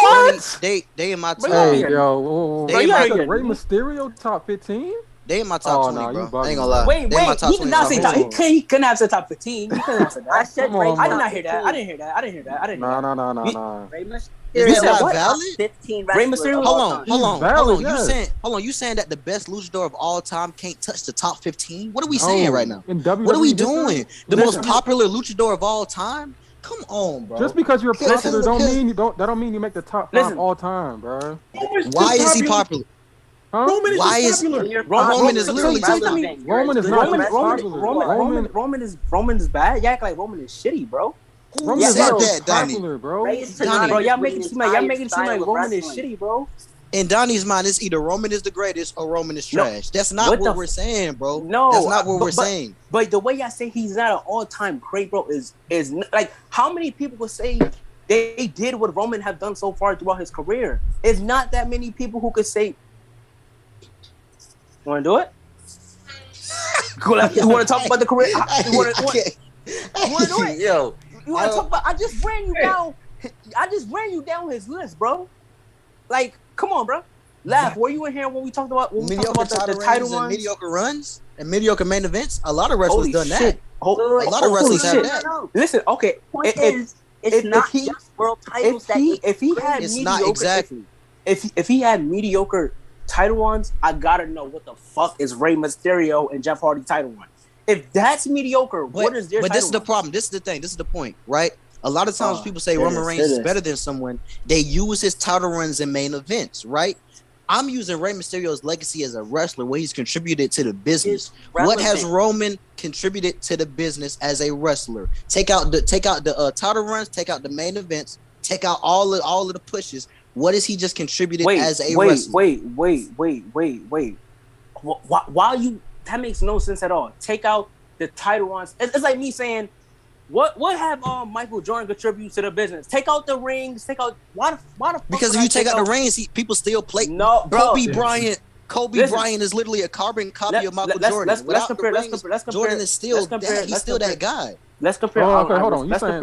20. They in my top.
Hey,
Yeah.
yo, whoa.
They
You
might
said
get-
Rey Mysterio top 15?
They in my top
Oh,
20,
no, you
bro. I
bugging,
ain't gonna lie.
Wait.
They in my top
He did not
20.
say top. He couldn't have said top 15. He couldn't have said
I
that.
said
Come
Ray's
on,
I did
top
not hear that.
15.
I didn't hear that.
Nah.
Rey Mysterio
Is that
what?
valid?
15
Rey
wrestlers
Mysterio-
of
Hold
all
on,
time.
hold on,
valid,
hold on.
yes.
You saying that the best luchador of all time can't touch the top 15? What are we saying right now?
In WWE
What are we
history?
doing? The most popular luchador of all time? Come on, bro.
Just because you're
Listen,
popular don't mean you make the top 5
Listen.
all time, bro.
Why is he popular?
Huh?
Roman
Why
is
is
popular.
Roman is literally
Roman is not popular.
Roman is bad. You act like Roman is shitty, bro.
Roman
Yeah,
is not
that, Donnie.
popular, bro.
Ray is
Donnie.
synonymous
Bro, y'all
with
making
an
it seem like
entire
Roman
style
is
of
shitty, bro.
In Donnie's mind, it's either Roman is the greatest or Roman is trash. That's not
What
what
the
we're saying, bro.
No,
That's not what we're
but-
saying.
But the way I say he's not an all-time great, bro, is like how many people would say they did what Roman have done so far throughout his career? It's not that many people who could say. Want to do it? You want to talk about the career? You want to do it?
Yo,
You want to talk about? I just ran you down. I just ran you down his list, bro. Like, come on, bro. Laugh. Were you in here when we talked about
mediocre
the title
runs and
ones?
mediocre runs and mediocre main events. A lot of wrestlers
Holy
done
shit.
that. A lot of wrestlers have
shit.
that.
Listen, okay.
Point is, it's not
he-
just world titles
If he had
It's
mediocre,
not exactly.
if he had mediocre title ones, I gotta know what the fuck is Rey Mysterio and Jeff Hardy title one. If that's mediocre, what is their
But
title
this is the
one?
problem. This is the thing. This is the point, right? A lot of times people say
it
Roman
is,
Reigns
it
is
is.
better than someone. They use his title runs in main events, right? I'm using Rey Mysterio's legacy as a wrestler, where he's contributed to the business. What has Roman contributed to the business as a wrestler? Take out the title runs, take out the main events, take out all of the pushes. What has he just contributed as a
wait,
wrestler?
Wait. Why you? That makes no sense at all. Take out the title on. It's like me saying, what have Michael Jordan contribute to the business? Take out the rings. Take out why the fuck
Because if you take out the rings, people still play.
No, bro.
Kobe Bryant is literally a carbon copy of Michael Jordan.
Let's compare.
Jordan is still that. He's still that guy.
Let's compare.
Okay, hold on. You're saying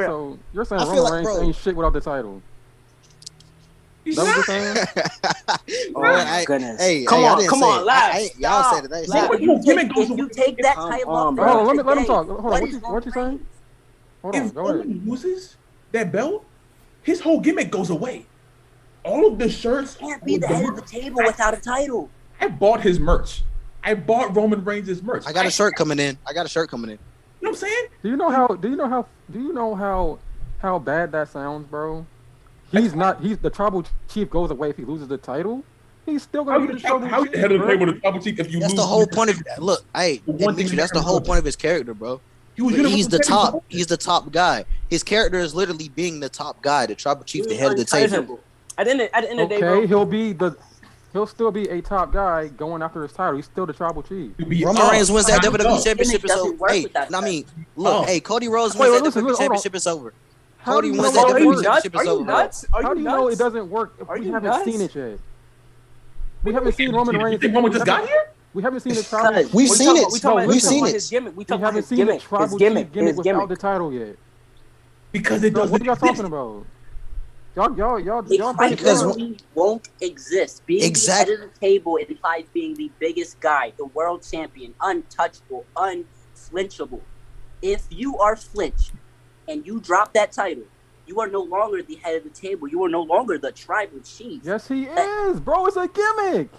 Roman Reigns ain't shit without the title. Is that what you're saying?
Oh my goodness!
Hey,
come on, lads.
Y'all said it.
If you take that title off,
hold on, let him talk. Hold on, what you saying? Hold on,
if
go ahead.
Roman loses that belt, his whole gimmick goes away. All of the shirts
can't be the head of the table without a title.
I bought his merch. I bought Roman Reigns' merch.
I got a shirt coming in.
You know what I'm saying?
Do you know how bad that sounds, bro? He's the tribal chief goes away if he loses the title. He's still gonna be the tribal chief.
How's the head of the table the tribal chief if you lose?
That's the whole point of look. Hey, that's the whole point of his character, bro. He's the top. He's the top guy. His character is literally being the top guy, the tribal chief, the head of the table.
At the end of the day, bro,
he'll still be a top guy going after his title. He's still the tribal chief.
Roman Reigns wins that WWE championship. It's over. Hey, hey, Cody Rhodes wins that WWE championship. It's over. Cody wins that WWE championship. It's over.
How do you know it doesn't work if we haven't seen it yet? We haven't seen Roman Reigns.
Roman just got here?
We haven't seen the tribal.
We've seen it. We've seen it.
We
haven't seen the tribal chief gimmick without the title yet.
Because it doesn't.
What are y'all talking about? Y'all
It won't exist. Being the head of the table implies being the biggest guy, the world champion, untouchable, unflinchable. If you are flinched and you drop that title, you are no longer the head of the table. You are no longer the tribal chief.
Yes, he is, bro. It's a gimmick.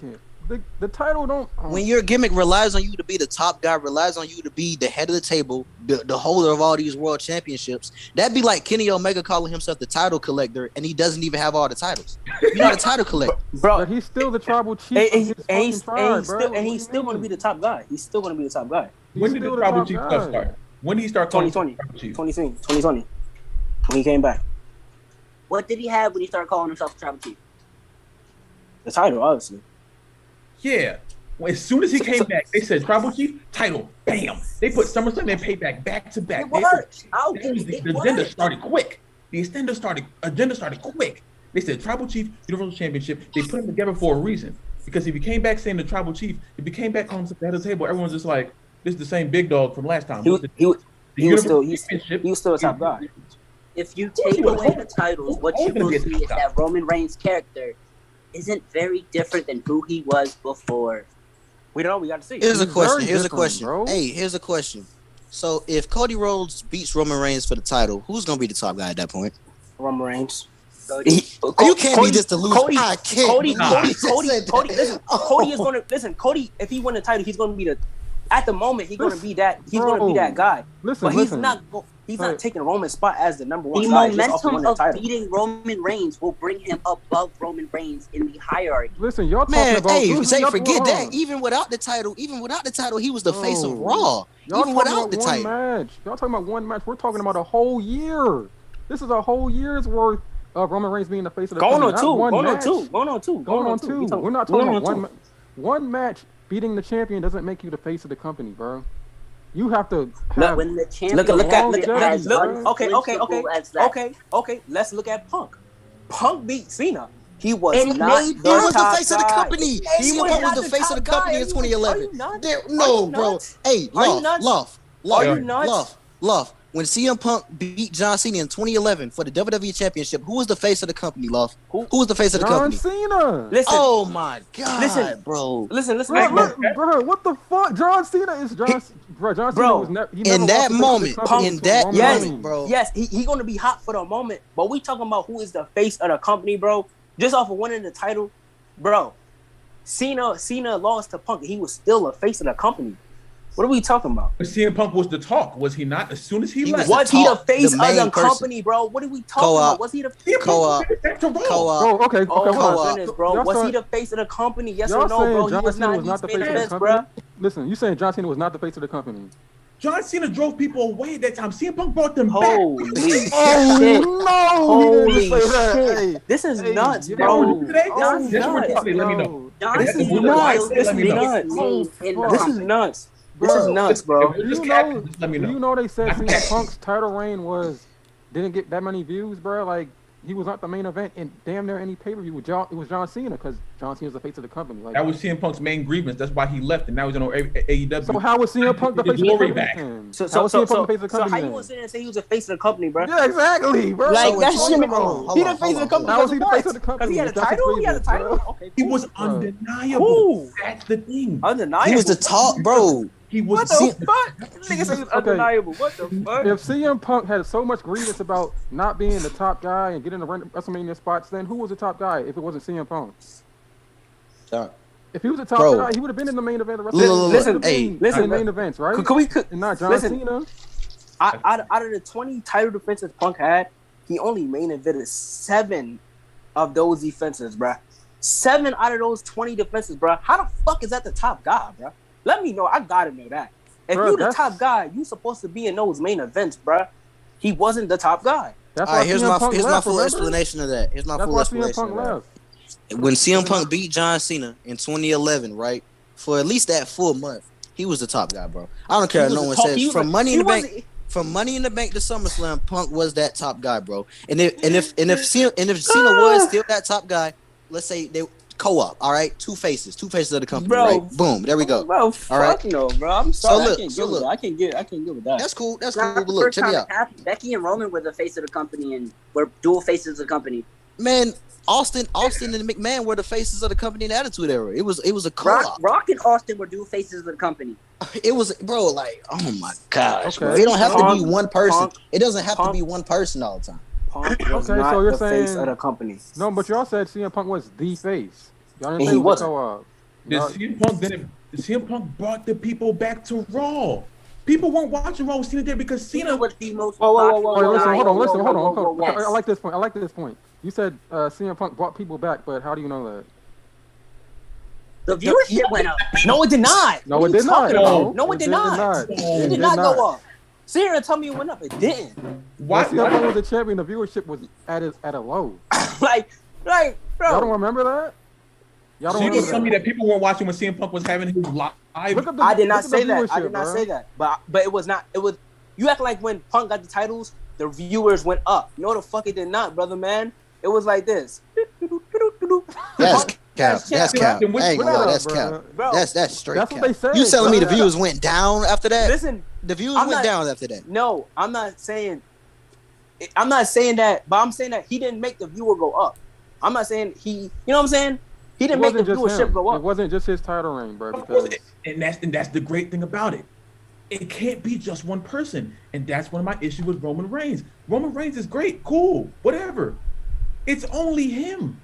The title don't.
When your gimmick relies on you to be the top guy, relies on you to be the head of the table, the holder of all these world championships, that'd be like Kenny Omega calling himself the title collector, and he doesn't even have all the titles. You're not a title collector,
bro.
But he's still the tribal chief.
And he's still going to be the top guy. He's still going to be the top guy.
When did the tribal chief stuff start? When did he start calling
2020. When he came back.
What did he have when he started calling himself the tribal chief?
The title, obviously.
Yeah. Well, as soon as he came back, they said tribal chief title. Bam. They put SummerSlam and Payback back to back. The agenda started quick. The agenda started quick. They said tribal chief, Universal Championship. They put them together for a reason. Because if he came back saying the tribal chief, if he came back calling himself the head of the table, everyone's just like, this is the same big dog from last time.
He was still a top guy.
If you take away the titles, what you will see is that Roman Reigns' character isn't very different than who he was before.
We don't know. We got to see.
Here's a question. Bro. Hey, here's a question. So if Cody Rhodes beats Roman Reigns for the title, who's gonna be the top guy at that point?
Roman Reigns.
You can't be just the loser.
Cody is going to listen. Cody, if he win the title, he's going to be the. At the moment, he's going to be that. He's going to be that guy. But he's not. He's not taking Roman's spot as the number one.
The
guy
momentum of beating Roman Reigns will bring him above Roman Reigns in the hierarchy.
Listen, y'all talking about.
Forget that. Even without the title, he was the face of Raw. Even without the title.
Y'all talking about one match. We're talking about a whole year. This is a whole year's worth of Roman Reigns being the face of the company. Going on two. We're not talking about one match. Beating the champion doesn't make you the face of the company, bro. You have to have
when the champion
Okay. Let's look at Punk. Punk beat Cena. He was
the face of the company. He was the face of the company in 2011. No, bro. Hey, Love. When CM Punk beat John Cena in 2011 for the WWE Championship, who was the face of the company, Love? Who was the face of the company?
John Cena.
Listen.
Oh my God, bro.
Listen.
Bro, what the fuck? John Cena is John Cena was never.
In that moment,
bro. Yes, he gonna be hot for the moment. But we talking about who is the face of the company, bro. Just off of winning the title, bro. Cena lost to Punk. He was still a face of the company. What are we talking about?
But CM Punk was the talk, was he not? As soon as he left,
was he the face of the company, bro? What are we talking about? Was he the
co-op?
Okay.
Bro. Was he the face of the company? Yes or no, bro? He was not. He's been the best, bro.
Listen, you saying John Cena was not the face of the company?
John Cena drove people away at that time. CM Punk brought them
Holy
back.
shit.
No,
Holy
he didn't say that.
shit. This is nuts,
you
bro.
know,
Today?
This is
That's what we're
nuts.
talking. Let me know.
This is
That's
nuts.
the
This
let me
is
know.
nuts.
In the
This is
company.
nuts. This is nuts, bro.
If it's
You
capping,
know,
just let me know.
you know they said CM Punk's title reign didn't get that many views, bro. Like he was not the main event in damn near any pay-per-view. It was John Cena because John Cena's the face of the company. Like,
That was CM Punk's main grievance. That's why he left, and now he's on AEW.
so how was CM Punk the face of the
Glory
company?
back.
then?
So
How was CM Punk the face of the
how
company?
you
then?
want to sit there and say he was the face of the company, bro?
Yeah, exactly, bro.
Like
So
that
it's-
shit.
hold
He
on,
the face of the company.
How was he the
because
face of the company?
Because he had a
That's his
title. He had a
grievance,
title.
bro.
Okay,
He
cool.
was undeniable.
Cool.
That's the thing.
Undeniable.
He was the top, bro.
He was.
What the fuck? This nigga said he was undeniable. What the fuck?
If CM Punk had so much grievance about not being the top guy and getting the WrestleMania spots, then who was the top guy if it wasn't CM Punk? If he was the top
Bro.
guy, he would have been in the main event of
Listen,
WrestleMania.
listen,
in main events, right?
Could we?
And not John
listen.
Cena.
Out of the 20 title defenses Punk had, he only main evented 7 of those defenses, bruh. 7 out of those 20 defenses, bruh. How the fuck is that the top guy, bruh? Let me know. I gotta know that. If
Bruh,
you the top guy, you supposed to be in those main events, bruh. He wasn't the top guy.
That's
All
why
right, here's
CM
my
Punk left,
full
remember?
explanation of that. Here's my
That's
full
why CM
explanation
Punk
of that.
left.
When CM Punk beat John Cena in 2011, right? For at least that full month, he was the top guy, bro. I don't care.
He was
No
the
one
top-
says
he was
from
the-
Money in
he
the Bank.
wasn't-
From Money in the Bank to SummerSlam, Punk was that top guy, bro. And if Cena was still that top guy, let's say they co-op, all right, two faces of the company,
Bro.
right? Boom, there we go.
Bro, fuck
right.
no, bro. I'm sorry.
look,
I can't
so
get with
look.
that. I can't get with that.
That's cool. That's
It's not
cool.
the
But look,
first
check me
time
out,
it happened. Becky and Roman were the face of the company and were dual faces of the company.
man. Austin and McMahon were the faces of the company in the Attitude Era. It was a co-op.
Rock and Austin were dual faces of the company.
It was, bro. Like, oh my gosh,
Okay.
bro. It don't have to be
Punk-
one person.
Punk-
It doesn't have to
Punk-
be one person all the time.
Punk was
Okay,
not
so you're
the face
saying-
of the company.
No, but y'all said CM Punk was the face. Y'all
And
didn't say
he
it was a
wasn't.
co-op.
Did
Y'all-
CM Punk brought the people back to Raw. People weren't watching Raw with Cena there because
Cena
Cena.
was the most
Whoa, whoa, whoa,
popular
Wait, listen,
guy.
hold on, listen, hold
whoa,
on.
whoa,
I like this point. I like this point. You said CM Punk brought people back, but how do you know that?
The viewership went up.
No, it did not.
No,
What
it
are you
did not.
talking about? No, it did
did
not.
It
It did not go up. Sit here and tell me it went up. It didn't.
Why?
When CM Punk was the champion, the viewership was at a low.
like,
Y'all don't
bro.
remember that? Y'all
So
don't
you
remember
can tell me that people weren't watching when CM Punk was having his live.
Look up the,
I did not
look at the
say that. I
viewership,
did not
bro.
say that. But it was not. It was. You act like when Punk got the titles, the viewers went up. No, the fuck it did not, brother man. It was like this.
That's cap.
That's
That's cap. I ain't gonna lie. That's
Bro.
cap.
Bro,
That's straight
That's
cap.
what they said.
You telling me the
bro.
views went down after that?
listen.
The views
I'm
went
not-
down after that.
No, I'm not saying. I'm not saying that, but I'm saying that he didn't make the viewer go up. I'm not saying he. You know what I'm saying? He
It
didn't make the
wasn't just
viewership
him.
go
It
up.
wasn't just his title reign, bro.
Of course,
Because
and that's the great thing about it. It can't be just one person, and that's one of my issues with Roman Reigns. Roman Reigns is great, cool, whatever. It's only him.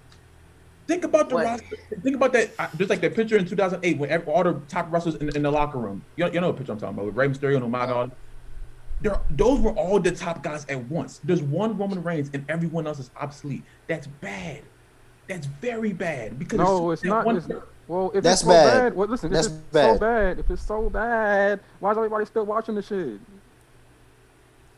Think about the
What?
roster. Think about that. Just like that picture in 2008 when all the top wrestlers in the locker room. You know what picture I'm talking about with Rey Mysterio and Umaga. Those were all the top guys at once. There's one Roman Reigns and everyone else is obsolete. That's bad. That's very bad because
no, it's
that
not.
one-
It's, well, if
That's
it's so
bad.
bad, well, listen,
That's
if it's
bad.
so bad, if it's so bad, why is everybody still watching the shit?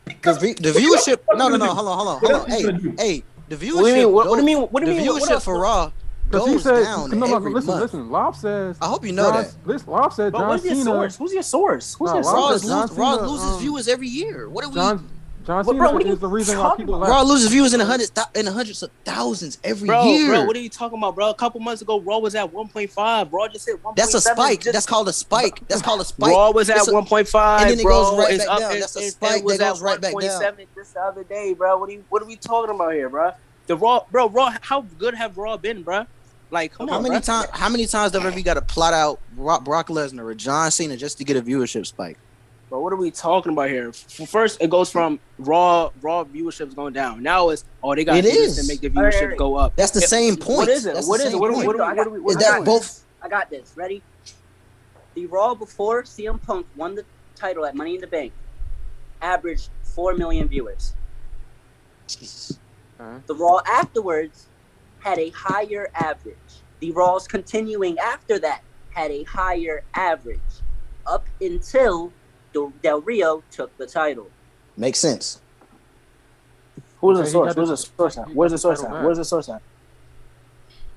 Because the viewership. No. Hold on. Hey. The viewership.
What do you mean? What do you mean? What do
The
you mean? What
viewership
else?
for Raw
Because he
goes
said,
down
no,
every month.
listen. Lob says.
I hope you know that.
Lob said
But
John
what's your
Cena.
source? Who's your source? Who's
Nah,
your
Raw
source?
is John
Raw
Cena,
loses viewers every year. What are we?
John
Bro,
Cena
what are you
is the reason why
talking
people
about?
left.
Raw loses viewers in the hundreds of thousands every
Bro,
year.
what are you talking about, bro? A couple months ago, Raw was at 1.5. Raw just hit 1.7.
That's a spike. That's called a spike. That's called a spike.
Raw was at
It's a-
1.5,
and then it
bro.
goes right
It's
back
up,
down.
it-
That's a
it-
spike
it was
that goes
at
right back down.
1.7 just the other day, bro. What are we talking about here, bro? The Raw, bro. Raw. How good have Raw been, bro? Like, come
How
on,
many
bro.
times? How many times have you got to plot out Brock Lesnar or John Cena just to get a viewership spike?
But what are we talking about here? First, it goes from Raw viewership's going down. Now it's they got
It
to do this
is.
to make the viewership go up.
That's the same point.
What is it?
That's
What
the
is it?
same
What are
point.
we
Is that both?
I got this. Ready? The Raw before CM Punk won the title at Money in the Bank averaged 4 million viewers.
Jesus.
The Raw afterwards had a higher average. The Raws continuing after that had a higher average. Up until
Del Rio took the title.
Makes sense.
Who's the source? Where's the source at? Where's the source at? Where's the source at?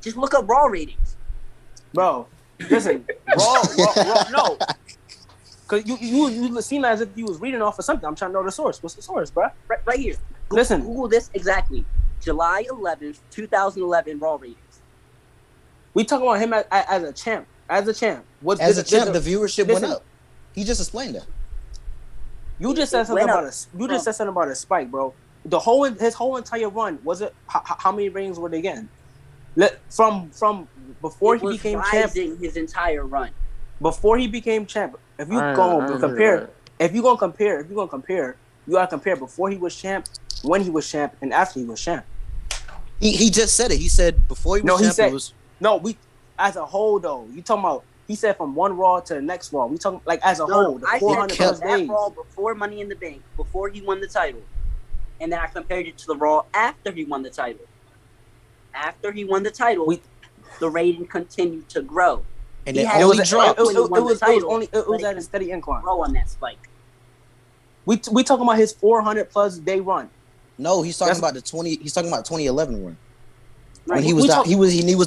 Just look up Raw ratings.
Bro, listen, Raw, no. Because you seem as if you was reading off of something. I'm trying to know the source. What's the source, bro?
Right here.
Listen.
Google this exactly. July 11th, 2011 Raw ratings.
We talking about him as a champ. As a champ.
The viewership went up. He just explained that.
You just said something about a spike, bro. His whole entire run, was it how many ratings were they getting? From before he became champ,
his entire run.
Before he became champ, if you gonna compare, you gotta compare before he was champ, when he was champ, and after he was champ.
He just said it. He said before he was champ.
We as a whole though. You talking about? He said from one Raw to the next Raw. We talking like as a whole. The 400 plus days.
Raw before Money in the Bank, before he won the title, and then I compared it to the Raw after he won the title. After he won the title, the rating continued to grow.
And it only dropped.
It was at a steady incline.
Grow on that spike.
We talking about his 400 plus day run.
No, he's talking about 2011 run. Right. When he was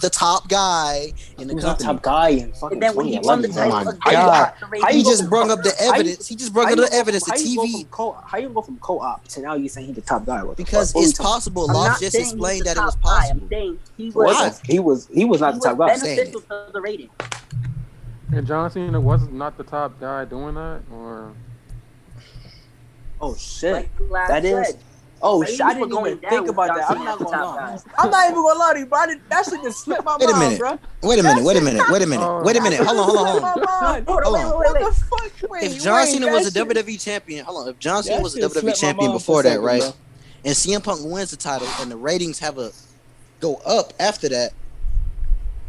the top guy in the company.
Top guy in fucking.
And then when he won the title,
he just brought up the evidence. He just brought up the evidence. The TV.
How you go from co-op to now you saying he's the top guy?
Because it's possible. Lost just explained that it was possible.
He was not the top guy.
Beneficial to the rating.
And John Cena was not the top guy doing that, or?
Oh shit! That is. Oh shit! I didn't even think about that. I'm not gonna lie. I'm not even gonna lie to you, bro. That shit just slipped my mind, bro.
Wait a minute. Hold on.
What the fuck? Wait,
if John Cena was a WWE champion, if John Cena was a WWE champion before that, right? Bro. And CM Punk wins the title, and the ratings go up after that,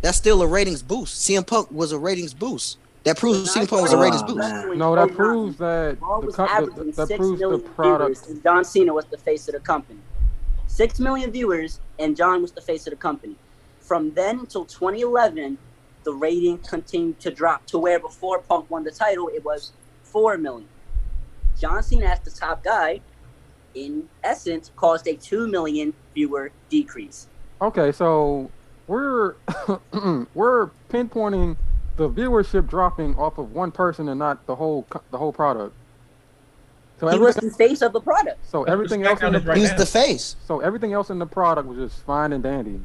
that's still a ratings boost. CM Punk was a ratings boost. That proves CM Punk was a ratings boost.
No, that proves that that proves the product.
And John Cena was the face of the company. 6 million viewers, and John was the face of the company. From then until 2011, the rating continued to drop to where before Punk won the title, it was 4 million. John Cena as the top guy, in essence, caused a 2 million viewer decrease.
Okay, so we're pinpointing the viewership dropping off of one person and not the whole product. So
he was the face of the product.
So everything else in the
he's the face.
So everything else in the product was just fine and dandy,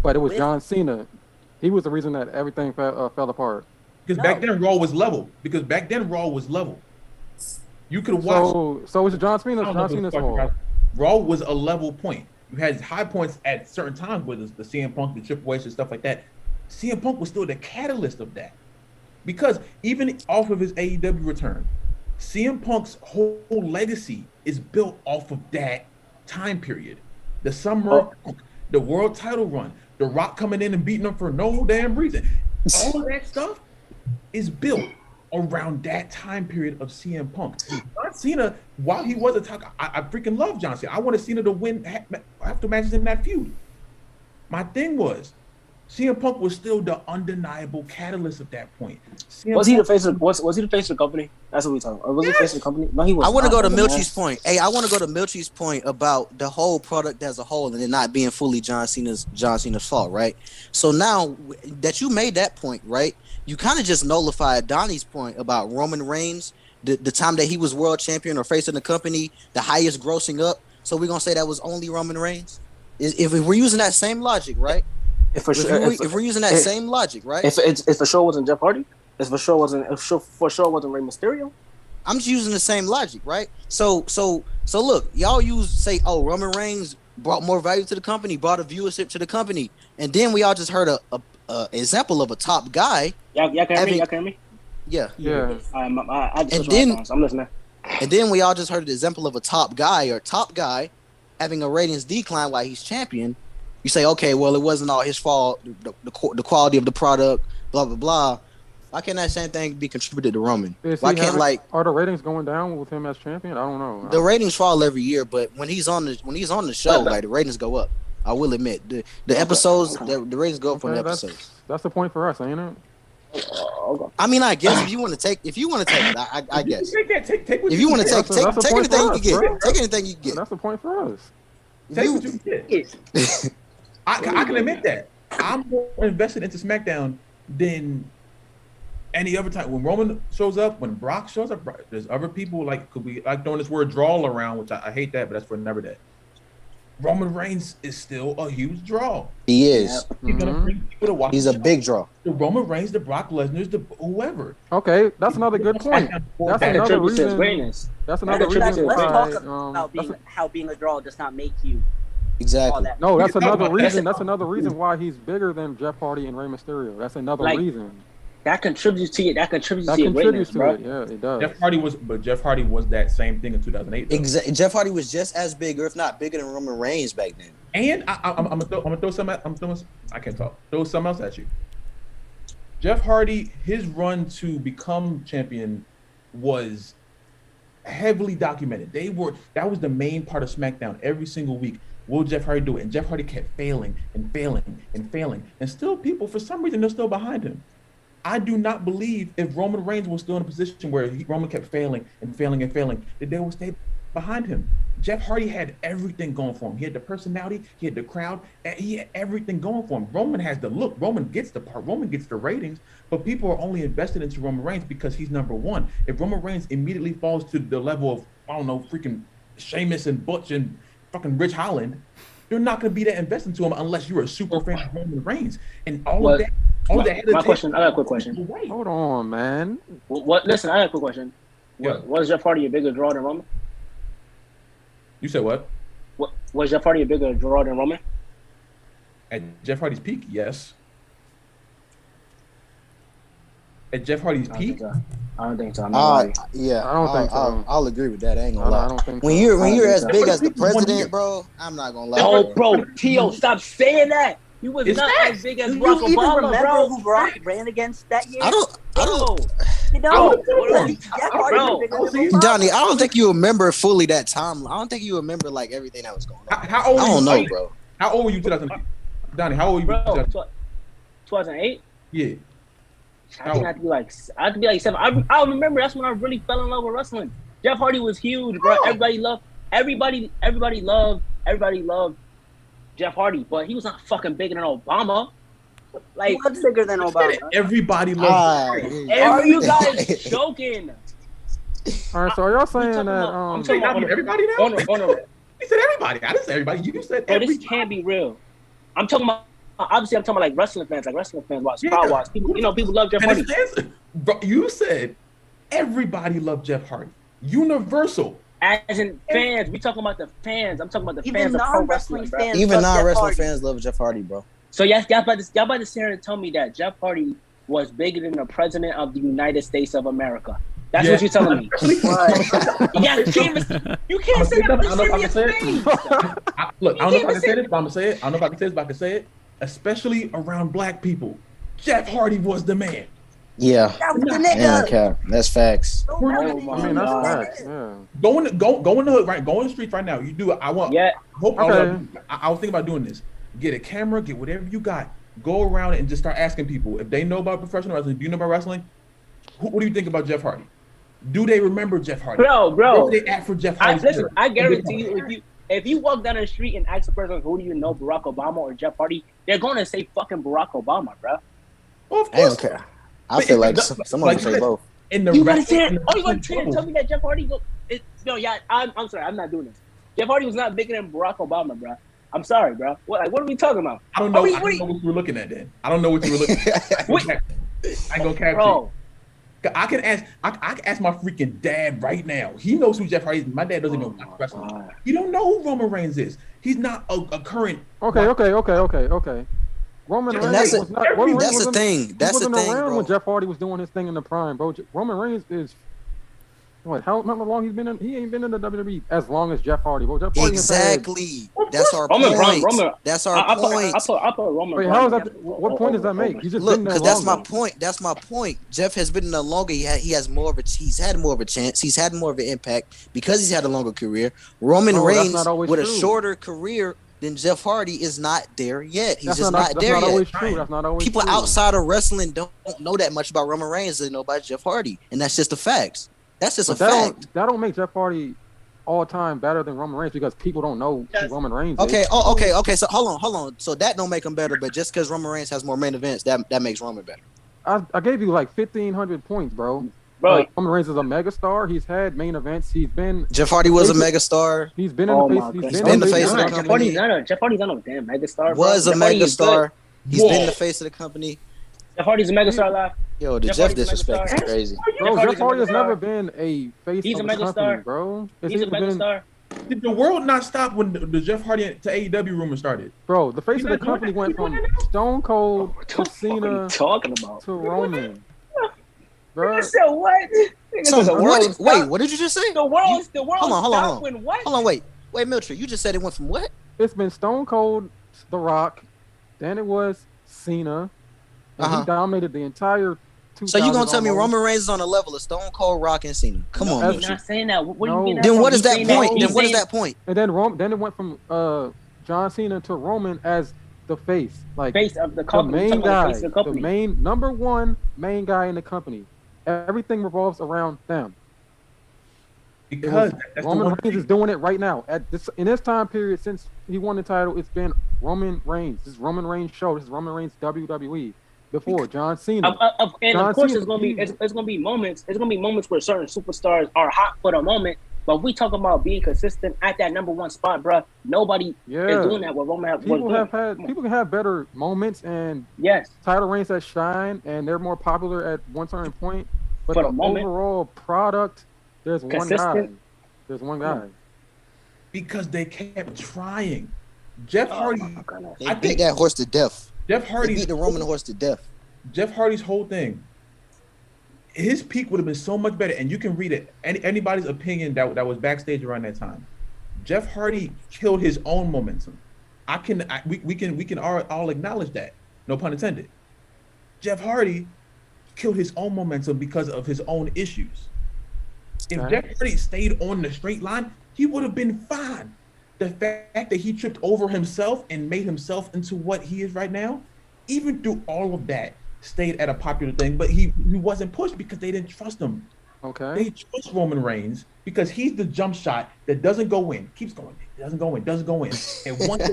but it was John Cena. He was the reason that everything fell apart.
Because back then Raw was level. You could have watched.
So it's John Cena's fault.
Raw was a level point. You had high points at certain times with the CM Punk, the Triple H, and stuff like that. CM Punk was still the catalyst of that. Because even off of his AEW return, CM Punk's whole legacy is built off of that time period. The Summer, the world title run, The Rock coming in and beating him for no damn reason. All of that stuff is built around that time period of CM Punk. John Cena, while he was a top, I freaking love John Cena. I wanted Cena to win after matches in that feud. My thing was, CM Punk was still the undeniable catalyst at that point.
Was he the face of the company? That's what we talking about. Was he the face of the company? No, he was.
I want to go to Miltry's point. Hey, I want to go to Miltry's point about the whole product as a whole and it not being fully John Cena's fault, right? So now that you made that point, right, you kind of just nullified Donnie's point about Roman Reigns, the time that he was world champion or facing the company, the highest grossing up. So we're gonna say that was only Roman Reigns? If we're using that same logic, right? If we're using that same logic, right?
If the show wasn't Jeff Hardy, if for sure wasn't Rey Mysterio,
I'm just using the same logic, right? So look, y'all say, Roman Reigns brought more value to the company, brought a viewership to the company, and then we all just heard a example of a top guy.
Y'all can hear me?
Yeah.
I'm listening.
And then we all just heard an example of a top guy having a ratings decline while he's champion. You say, okay, well, it wasn't all his fault, the quality of the product, blah, blah, blah. Why can't that same thing be contributed to Roman? Why can't are
the ratings going down with him as champion? I don't know.
The ratings fall every year, but when he's on the show, like the ratings go up. I will admit the episodes, the ratings go up from the episodes.
That's the point for us, ain't it?
okay.
I mean, I guess if you want to take it, I guess.
Take what
If you want to take anything you can get,
bro.
take anything you can get.
That's the point for us.
Take what you can get. I can admit that. I'm more invested into SmackDown than any other time. When Roman shows up, when Brock shows up, there's other people could be throwing this word draw around, which I hate that, but that's for another day. Roman Reigns is still a huge draw.
He is.
He's gonna bring people to watch.
He's a big draw.
The Roman Reigns, the Brock Lesnar's, the whoever.
Okay, that's another good point. That's another reason. That's another reason
Let's
why.
talk about how being a draw does not make you.
Exactly.
No, that's another reason. That's another reason why he's bigger than Jeff Hardy and Rey Mysterio. That's another reason.
That contributes to it. That contributes to
it,
bro.
Yeah, it does.
Jeff Hardy was that same thing in 2008.
Exactly. Jeff Hardy was just as big, or if not bigger, than Roman Reigns back then.
And I'm gonna throw some. I can't talk. Throw something else at you. Jeff Hardy, his run to become champion was heavily documented. That was the main part of SmackDown every single week. Will Jeff Hardy do it? And Jeff Hardy kept failing and failing and failing. And still people, for some reason, they're still behind him. I do not believe if Roman Reigns was still in a position where Roman kept failing and failing and failing, that they would stay behind him. Jeff Hardy had everything going for him. He had the personality, he had the crowd, and he had everything going for him. Roman has the look. Roman gets the part. Roman gets the ratings, but people are only invested into Roman Reigns because he's number one. If Roman Reigns immediately falls to the level of, I don't know, freaking Sheamus and Butch and fucking Rich Holland, you're not going to be that invested into him unless you're a super fan of Roman Reigns. And all of that.
My question. I got a quick question.
Hold on, man.
Listen, I got a quick question.
Yeah.
Was Jeff Hardy a bigger draw than Roman?
You said what?
Was Jeff Hardy a bigger draw than Roman?
At Jeff Hardy's peak, yes. At Jeff Hardy's peak,
I don't think so.
Yeah,
I don't think so.
I'll agree with that. I ain't gonna lie.
I don't think
when
so.
you're as big as the president, bro, I'm not gonna lie.
Oh, bro, Tio, stop saying that. He was not as big as Barack
You even
Obama,
remember
bro.
who Brock ran against that year?
I don't.
You know,
Donney, I don't think you remember fully that time. I don't think you remember everything that was going on.
How old
I don't know, bro.
How old were you 2008? Donney, how old were you?
2008?
Yeah.
I think I had to be like 7. I remember that's when I really fell in love with wrestling. Jeff Hardy was huge, bro. Everybody loved Jeff Hardy, but he was not fucking bigger than Obama.
What's bigger than Obama?
Everybody loved him.
You guys joking.
All right, so are y'all saying that?
I'm talking about
everybody now? He said everybody. I didn't say everybody. You said everybody.
This can't be real. I'm talking about. Obviously, I'm talking about wrestling fans. Wrestling fans watch, crowd watch. People, people love Jeff Hardy.
Bro, you said everybody loved Jeff Hardy. Universal.
As in fans, we talking about the fans. I'm talking about the
Even
fans of pro wrestling.
fans
Even non-wrestling fans love Jeff Hardy, bro.
So y'all about to sit here and tell me that Jeff Hardy was bigger than the president of the United States of America. That's what you're telling me. You can't say that with a serious face.
Look, I don't know if I can say this, but I'm gonna say it. I don't know if I can say this, but I can say it. Especially around black people, Jeff Hardy was the man.
Yeah.
That was the nigga.
Okay, that's facts.
I mean, that's facts. Yeah.
Go in the hood, right? Go in the streets right now. You do it. I want. Yeah. I was thinking about doing this. Get a camera. Get whatever you got. Go around and just start asking people if they know about professional wrestling. Do you know about wrestling? What do you think about Jeff Hardy? Do they remember Jeff Hardy?
Bro.
What do they act for Jeff Hardy?
Listen, I guarantee you, if you walk down the street and ask a person who do you know, Barack Obama or Jeff Hardy, they're going to say fucking Barack Obama, bro.
Well, of course.
Okay. I feel like someone would say both.
You want to tell me that Jeff Hardy I'm sorry, I'm not doing this. Jeff Hardy was not bigger than Barack Obama, bro. I'm sorry, bro. What are we talking about?
I don't know. I don't know what you were looking at then. I don't know what you were looking at. I ain't gonna capture you. I can ask my freaking dad right now. He knows who Jeff Hardy is. My dad doesn't even watch wrestling. He don't know who Roman Reigns is. He's not a current.
Okay. Roman Reigns was not.
That's the thing. That's the thing, bro.
When Jeff Hardy was doing his thing in the prime, bro. Roman Reigns is. What? How long he's been in? He ain't been in the WWE as long as Jeff Hardy. Bro, Jeff Hardy
exactly. That's our point. That's our point.
I put Roman.
Wait, how is that? What point does that make? He's just
look, because that's my point. That's my point. Jeff has been in there longer. He has more of a. He's had more of a chance. He's had more of an impact because he's had a longer career. Roman Reigns with a shorter career then Jeff Hardy is not there yet. He's
That's
just
not
there yet.
always true. That's not always
People
true.
outside of wrestling don't know that much about Roman Reigns. They know about Jeff Hardy, and that's just the facts. That's just a fact.
That don't make Jeff Hardy all time better than Roman Reigns because people don't know who Roman Reigns is.
Okay. Okay. So hold on. So that don't make him better, but just because Roman Reigns has more main events, that makes Roman better.
I gave you like 1,500 points, bro.
Bro,
Roman Reigns is a megastar. He's had main events. He's been.
Jeff Hardy was a megastar.
He's been in the face.
He's been the face of the company.
Jeff Hardy's not a damn megastar.
Was a megastar. He's been the face of the company.
Jeff Hardy's a megastar live.
Yo, the Jeff disrespect is crazy.
Bro, Jeff Hardy has never been a face
He's
of
a
the company,
megastar.
bro.
He's a megastar.
Did the world not stop when the Jeff Hardy to AEW rumor started?
Bro, the face of the company went from Stone Cold to Cena to Roman. Bro.
So what?
Wait, what did you just say?
The world
Hold on.
when what?
Hold on, wait, Mitry, you just said it went from what?
It's been Stone Cold, The Rock, then it was Cena, and he dominated the entire.
So you gonna tell me Roman Reigns is on the level of Stone Cold, Rock, and Cena? Come on,
I'm
Mitry.
not saying that. What are you getting?
Then what is that point? Then what is that point?
And then it went from John Cena to Roman as the face, like
face of the company,
the main guy, the main number one main guy in the company. Everything revolves around them.
Because
Roman Reigns is doing it right now. In this time period since he won the title, it's been Roman Reigns. This is Roman Reigns show. This is Roman Reigns WWE. Before John Cena,
and of course it's gonna be moments. It's gonna be moments where certain superstars are hot for the moment. But we talk about being consistent at that number one spot, bro. Nobody is doing that. What Roman
people can have better moments and title reigns that shine, and they're more popular at one certain point. But for the overall product, there's one guy. There's one guy.
Because they kept trying. Jeff Hardy.
They beat that horse to death.
Jeff Hardy
beat the Roman horse to death.
Jeff Hardy's whole thing. His peak would have been so much better, and you can read it. Anybody's opinion that was backstage around that time. Jeff Hardy killed his own momentum. We can all acknowledge that. No pun intended. Jeff Hardy killed his own momentum because of his own issues. If Jeff Hardy stayed on the straight line, he would have been fine. The fact that he tripped over himself and made himself into what he is right now, even through all of that, stayed at a popular thing, but he wasn't pushed because they didn't trust him.
Okay.
They trust Roman Reigns because he's the jump shot that doesn't go in, keeps going, doesn't go in. And once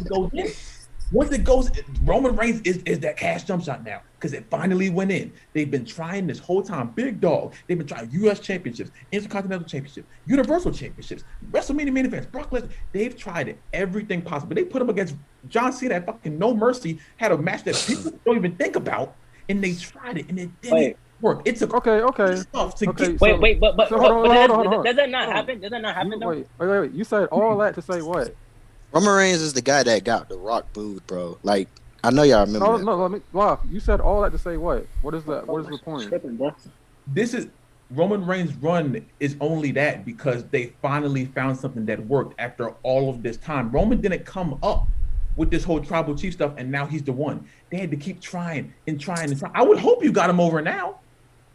it goes in, Roman Reigns is that cash jump shot now because it finally went in. They've been trying this whole time, big dog. They've been trying U.S. championships, Intercontinental championships, Universal championships, WrestleMania main events, Brock Lesnar. They've tried it, everything possible. They put him against John Cena at fucking No Mercy, had a match that people don't even think about, and they tried it, and it didn't work. It's
okay.
But does that not happen? Does that not happen though?
Wait. You said all that to say what?
Roman Reigns is the guy that got The Rock booed, bro. Like, I know y'all remember that.
No, let me laugh. You said all that to say what? What is that? What is the point?
This is Roman Reigns' run is only that because they finally found something that worked after all of this time. Roman didn't come up with this whole tribal chief stuff, and now he's the one. They had to keep trying and trying and trying. I would hope you got him over now.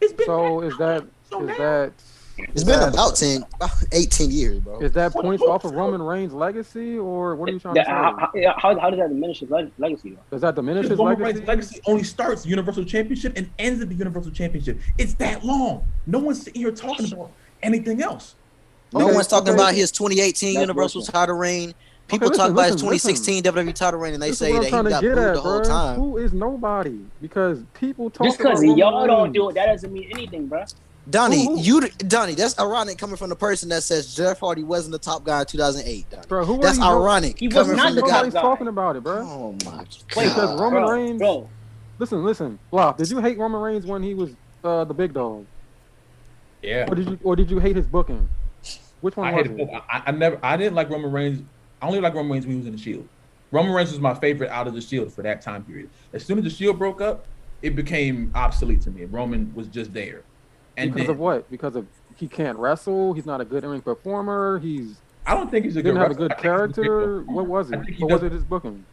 It's been
it's been about 18 years, bro.
Is that points off of Roman Reigns' legacy, or what are you trying to say?
How does that diminish his legacy?
Does that diminish his
Roman
legacy?
Reigns' legacy only starts Universal Championship and ends at the Universal Championship. It's that long. No one's sitting here talking about anything else.
No one's talking about his 2018 Universal title reign. People talk about his 2016 WWE title reign, and they say that he got booed the whole time.
Who is nobody? Because people talk
just because y'all don't do it, that doesn't mean anything, bro.
Donnie, Donnie, that's ironic coming from the person that says Jeff Hardy wasn't the top guy in 2008. Donnie.
Bro,
that's ironic.
He was not the top guy.
Talking about it, bro.
Oh my God.
Because Roman Reigns.
Bro.
Listen. Blah. Did you hate Roman Reigns when he was the big dog?
Yeah.
Or did you hate his booking? Which one was it?
I didn't like Roman Reigns. I only like Roman Reigns when he was in the Shield. Roman Reigns was my favorite out of the Shield for that time period. As soon as the Shield broke up, it became obsolete to me. Roman was just there. And
because of what? Because of he can't wrestle. He's not a good in-ring performer.
I don't think he's a good.
Didn't have a good character. What was it? What was it? His booking.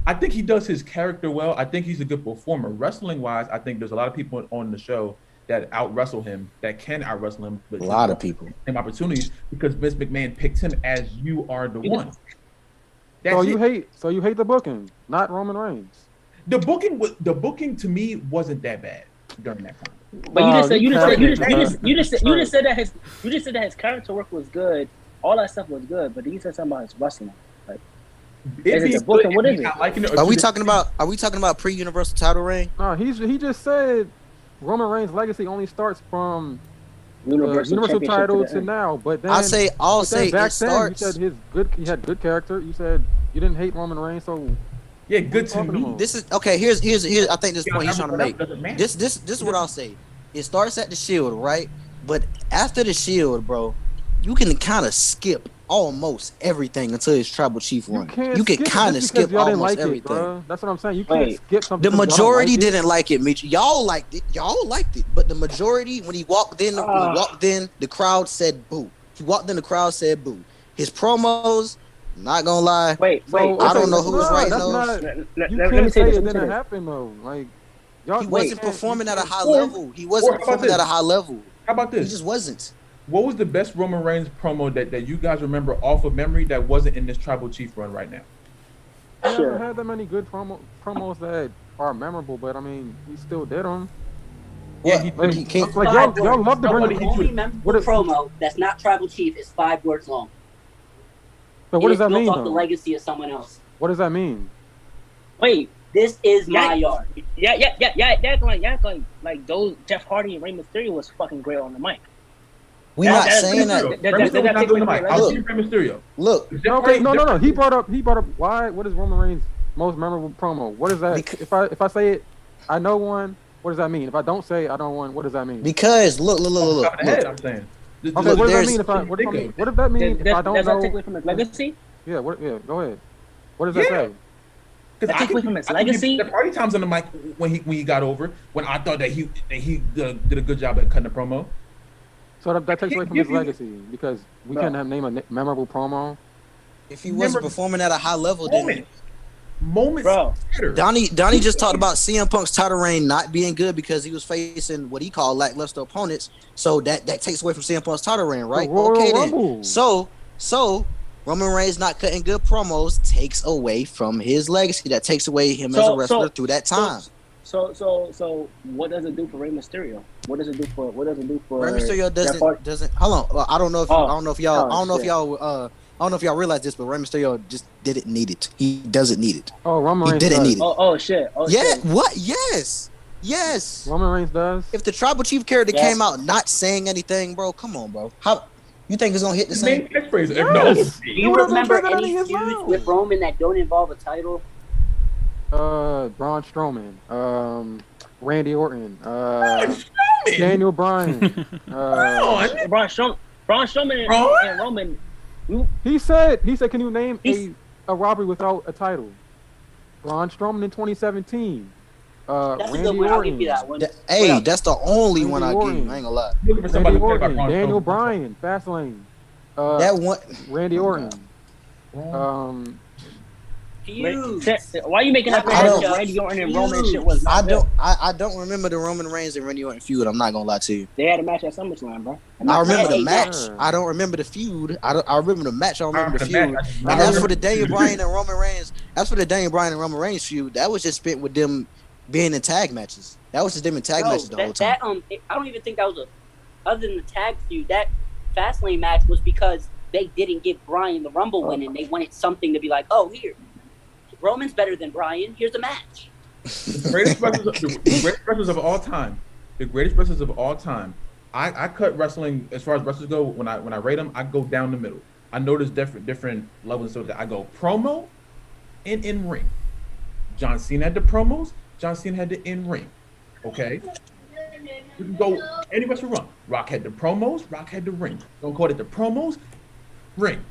I think he does his character well. I think he's a good performer. Wrestling wise, I think there's a lot of people on the show that out wrestle him, that can out wrestle him. But
a lot of people.
Same opportunities because Vince McMahon picked him as you are the one.
So you hate the booking, not Roman Reigns.
The booking to me wasn't that bad during that time.
But you just said that his character work was good. All that stuff was good, but you said something about his wrestling. Like, is it the booking? What is it?
Are we talking about pre-Universal title reign?
No, he just said Roman Reigns' legacy only starts from Universal title to now. But then
I'll say
back
it
then
starts.
you said he had good character. You said you didn't hate Roman Reigns, so
yeah, good to me.
This is okay. Here's I think this point he's trying to make. This is what I'll say. It starts at the Shield, right? But after the Shield, bro, you can kind of skip almost everything until his tribal chief run. You can kind of skip almost everything.
That's what I'm saying. You can't skip something.
The majority didn't like it, Mitch. Y'all liked it. But the majority, when he walked in, the crowd said boo. He walked in, the crowd said boo. His promos, not gonna lie.
Wait.
I don't know who was right those.
You can't say it didn't happen though. Like,
he wasn't performing at a high level.
How about this?
He just wasn't.
What was the best Roman Reigns promo that you guys remember off of memory that wasn't in this Tribal Chief run right now?
I haven't had that many good promos that are memorable, but I mean, he still did them.
Yeah,
he can't. Like y'all love to bring
the only memorable promo that's not Tribal Chief is 5 words long.
But what does that mean?
Off the legacy of someone else.
What does that mean?
Wait,
this is my yard.
Yeah. Like those Jeff Hardy and Rey Mysterio was fucking great on the mic.
We're not saying that. Look.
Okay, no. He brought up why. What is Roman Reigns' most memorable promo? What is that? If I say it, I know one. What does that mean? If I don't say I don't want. What does that mean?
Because look.
I'm saying.
Okay, what does that mean? What does that mean if I don't know?
Does that take away from his legacy?
Yeah. Yeah. Go ahead. What does that say?
Because I take away from his legacy.
The party times on the mic when he got over, when I thought that he did a good job at cutting the promo.
So that takes away from his legacy because we can't name a memorable promo.
If he wasn't performing at a high level, then
bro.
Donney just talked about CM Punk's title reign not being good because he was facing what he called lackluster opponents. So that takes away from CM Punk's title reign, right? Okay, then. So Roman Reigns not cutting good promos takes away from his legacy. That takes away him as a wrestler through that time.
So what does it do for Rey Mysterio? What does it do for
Rey Mysterio doesn't hold on. I don't know if y'all realize this, but Rey Mysterio just didn't need it. He doesn't need it.
Oh, Roman Reigns
didn't need it.
Oh shit.
Shit. What? Yes.
Roman Reigns does.
If the tribal chief character came out not saying anything, bro, come on, bro. How you think it's gonna hit the same?
Yes. Do you remember any feuds with Roman that don't involve a title?
Braun Strowman, Randy Orton, Daniel Bryan,
Braun Strowman and Roman.
He said, can you name a robbery without a title? Braun Strowman in 2017. Randy Orton.
That's the only one I give you. I ain't gonna lie.
Randy Orton, Daniel Bryan, Fastlane.
That one.
Randy Orton.
Why are you making up Randy Orton and Roman shit was not
I don't remember the Roman Reigns and Randy Orton feud. I'm not gonna lie to you.
They had a match at SummerSlam, bro.
I remember the match. I don't remember the feud. I remember the match. I don't remember the feud. And as for the Daniel Bryan and Roman Reigns, feud, that was just spent with them being in tag matches. That was just them in tag matches the whole time.
I don't even think that was other than the tag feud. That Fastlane match was because they didn't give Bryan the Rumble win, and they wanted something to be like, oh, here. Roman's better than Bryan. Here's a match.
The greatest wrestlers of all time. The greatest wrestlers of all time. I cut wrestling as far as wrestlers go. When I rate them, I go down the middle. I notice different levels. So that I go promo and in ring. John Cena had the promos. John Cena had the in ring. Okay. You can go any wrestler run. Rock had the promos. Rock had the ring. Don't call it the promos. Ring.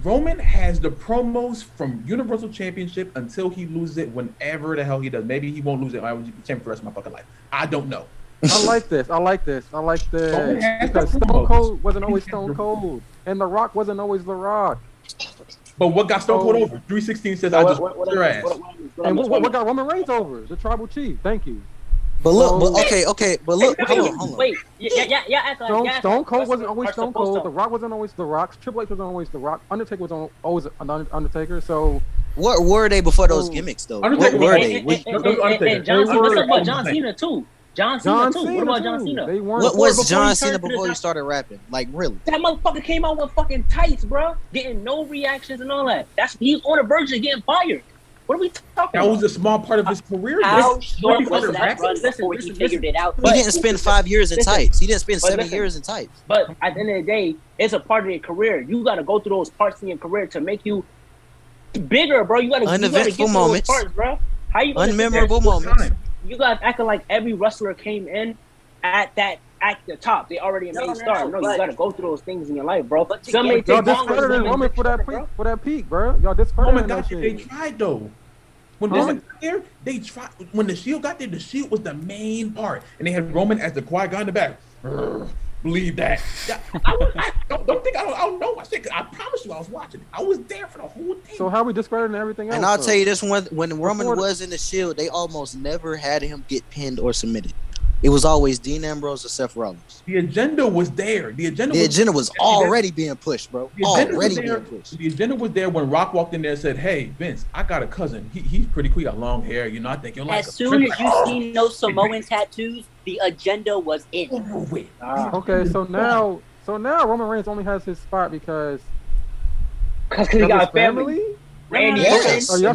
Roman has the promos from Universal Championship until he loses it whenever the hell he does. Maybe he won't lose it. I will be champion for the rest of my fucking life. I don't know.
I like this. Because Stone Cold wasn't always Stone Cold. And The Rock wasn't always The Rock.
But what got Stone Cold over? 316 says, I just your ass.
And what got Roman Reigns over? The Tribal Chief. Thank you.
But look, but look, hold on.
Wait, yeah, act like
Stone Cold wasn't always Stone Cold. The Rock wasn't always The Rock. Triple H wasn't always The Rock. Undertaker was always Undertaker. So
what were they before those gimmicks though? What were they?
And John Cena. Let's talk about John Cena too. John Cena too. What about John Cena?
What was John Cena before he started rapping? Like really?
That motherfucker came out with fucking tights, bro. Getting no reactions and all that. He's on the verge of getting fired. What are we talking about?
That was a small part of his career.
How short was that run before he figured it out?
He didn't spend 5 years in tights. He didn't spend 7 years in tights.
But at the end of the day, it's a part of your career. You got to go through those parts in your career to make you bigger, bro. You got to get through those parts, bro. How you
unmemorable moments.
You guys acting like every wrestler came in at the top. They already made star. No, you got to go through those things in your life, bro.
Y'all discredited Roman for that peak, bro. Y'all discredited that shit.
They tried though. When Roman got there, they tried. When the Shield got there, the Shield was the main part, and they had Roman as the quiet guy in the back. Believe that. I don't know. I promise you, I was watching it. I was there for the whole thing.
So how we discrediting everything else?
And I'll tell you this one: when Roman was in the Shield, they almost never had him get pinned or submitted. It was always Dean Ambrose or Seth Rollins.
The agenda was there. The
agenda was already being pushed, bro. Already being pushed.
The agenda was there when Rock walked in there and said, "Hey, Vince, I got a cousin. He's pretty cool. He got long hair. You know, I think you'll like."
As soon as you seen those Samoan tattoos, the agenda was in.
Okay, so now Roman Reigns only has his spot because
he got a family.
Randy, yes. I'm not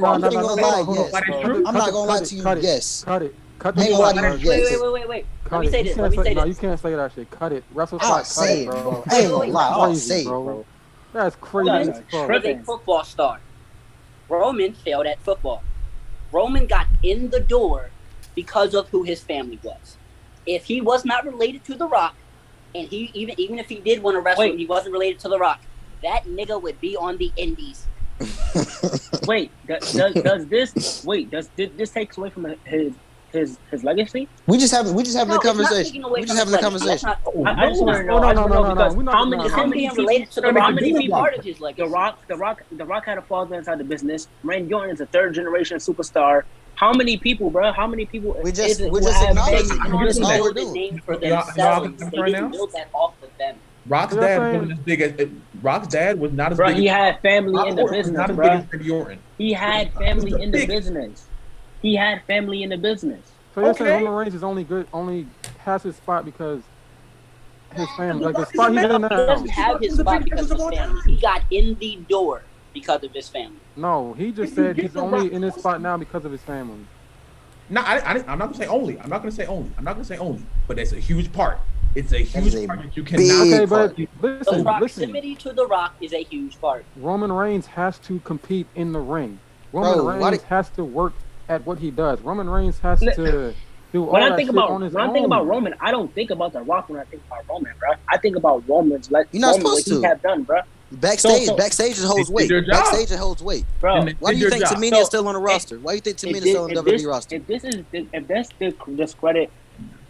gonna lie to you. Yes.
Cut it.
Wait. Let me say this.
No, you can't say that shit. Cut it. Wrestle
I'll say it, bro. I ain't gonna lie. I'll say it, bro.
That's crazy.
He's a football star. Roman failed at football. Roman got in the door because of who his family was. If he was not related to The Rock, and he even if he did want to wrestle, and he wasn't related to The Rock, that nigga would be on the indies.
Does this take away from his legacy?
We just having a conversation. We just having a conversation.
I just want to know because how many related to The Rock? How many people part of his legacy? The Rock had a father inside the business. Randy Orton is a third generation superstar. How many people, bro? How many people?
We're just acknowledging. That's all we're doing.
For themselves. They didn't build that off of them.
Rock's dad wasn't as big as Rock's dad was not as big.
He had family in the business, bro. He had family in the business.
So you're saying Roman Reigns is only has his spot because his family, like the spot he's in now.
He doesn't have his spot because of his family. He got in the door because of his family.
No, he just said he's only in his spot now because of his family.
No, I'm not gonna say only. I'm not gonna say only. But that's a huge part. It's a huge part that you cannot.
Okay, but listen,
the proximity to The Rock is a huge part.
Roman Reigns has to compete in the ring. Roman Reigns has to work at what he does. Roman Reigns has to do all that shit on his own.
When I think about Roman, I don't think about The Rock when I think about Roman, bro. I think about Roman's
you're not supposed to.
He have done, bro.
Backstage it holds weight. Backstage it holds weight.
Bro,
why do you think Tamina is still on the roster? Why do you think Tamina is still on the WWE roster?
If that's the discredit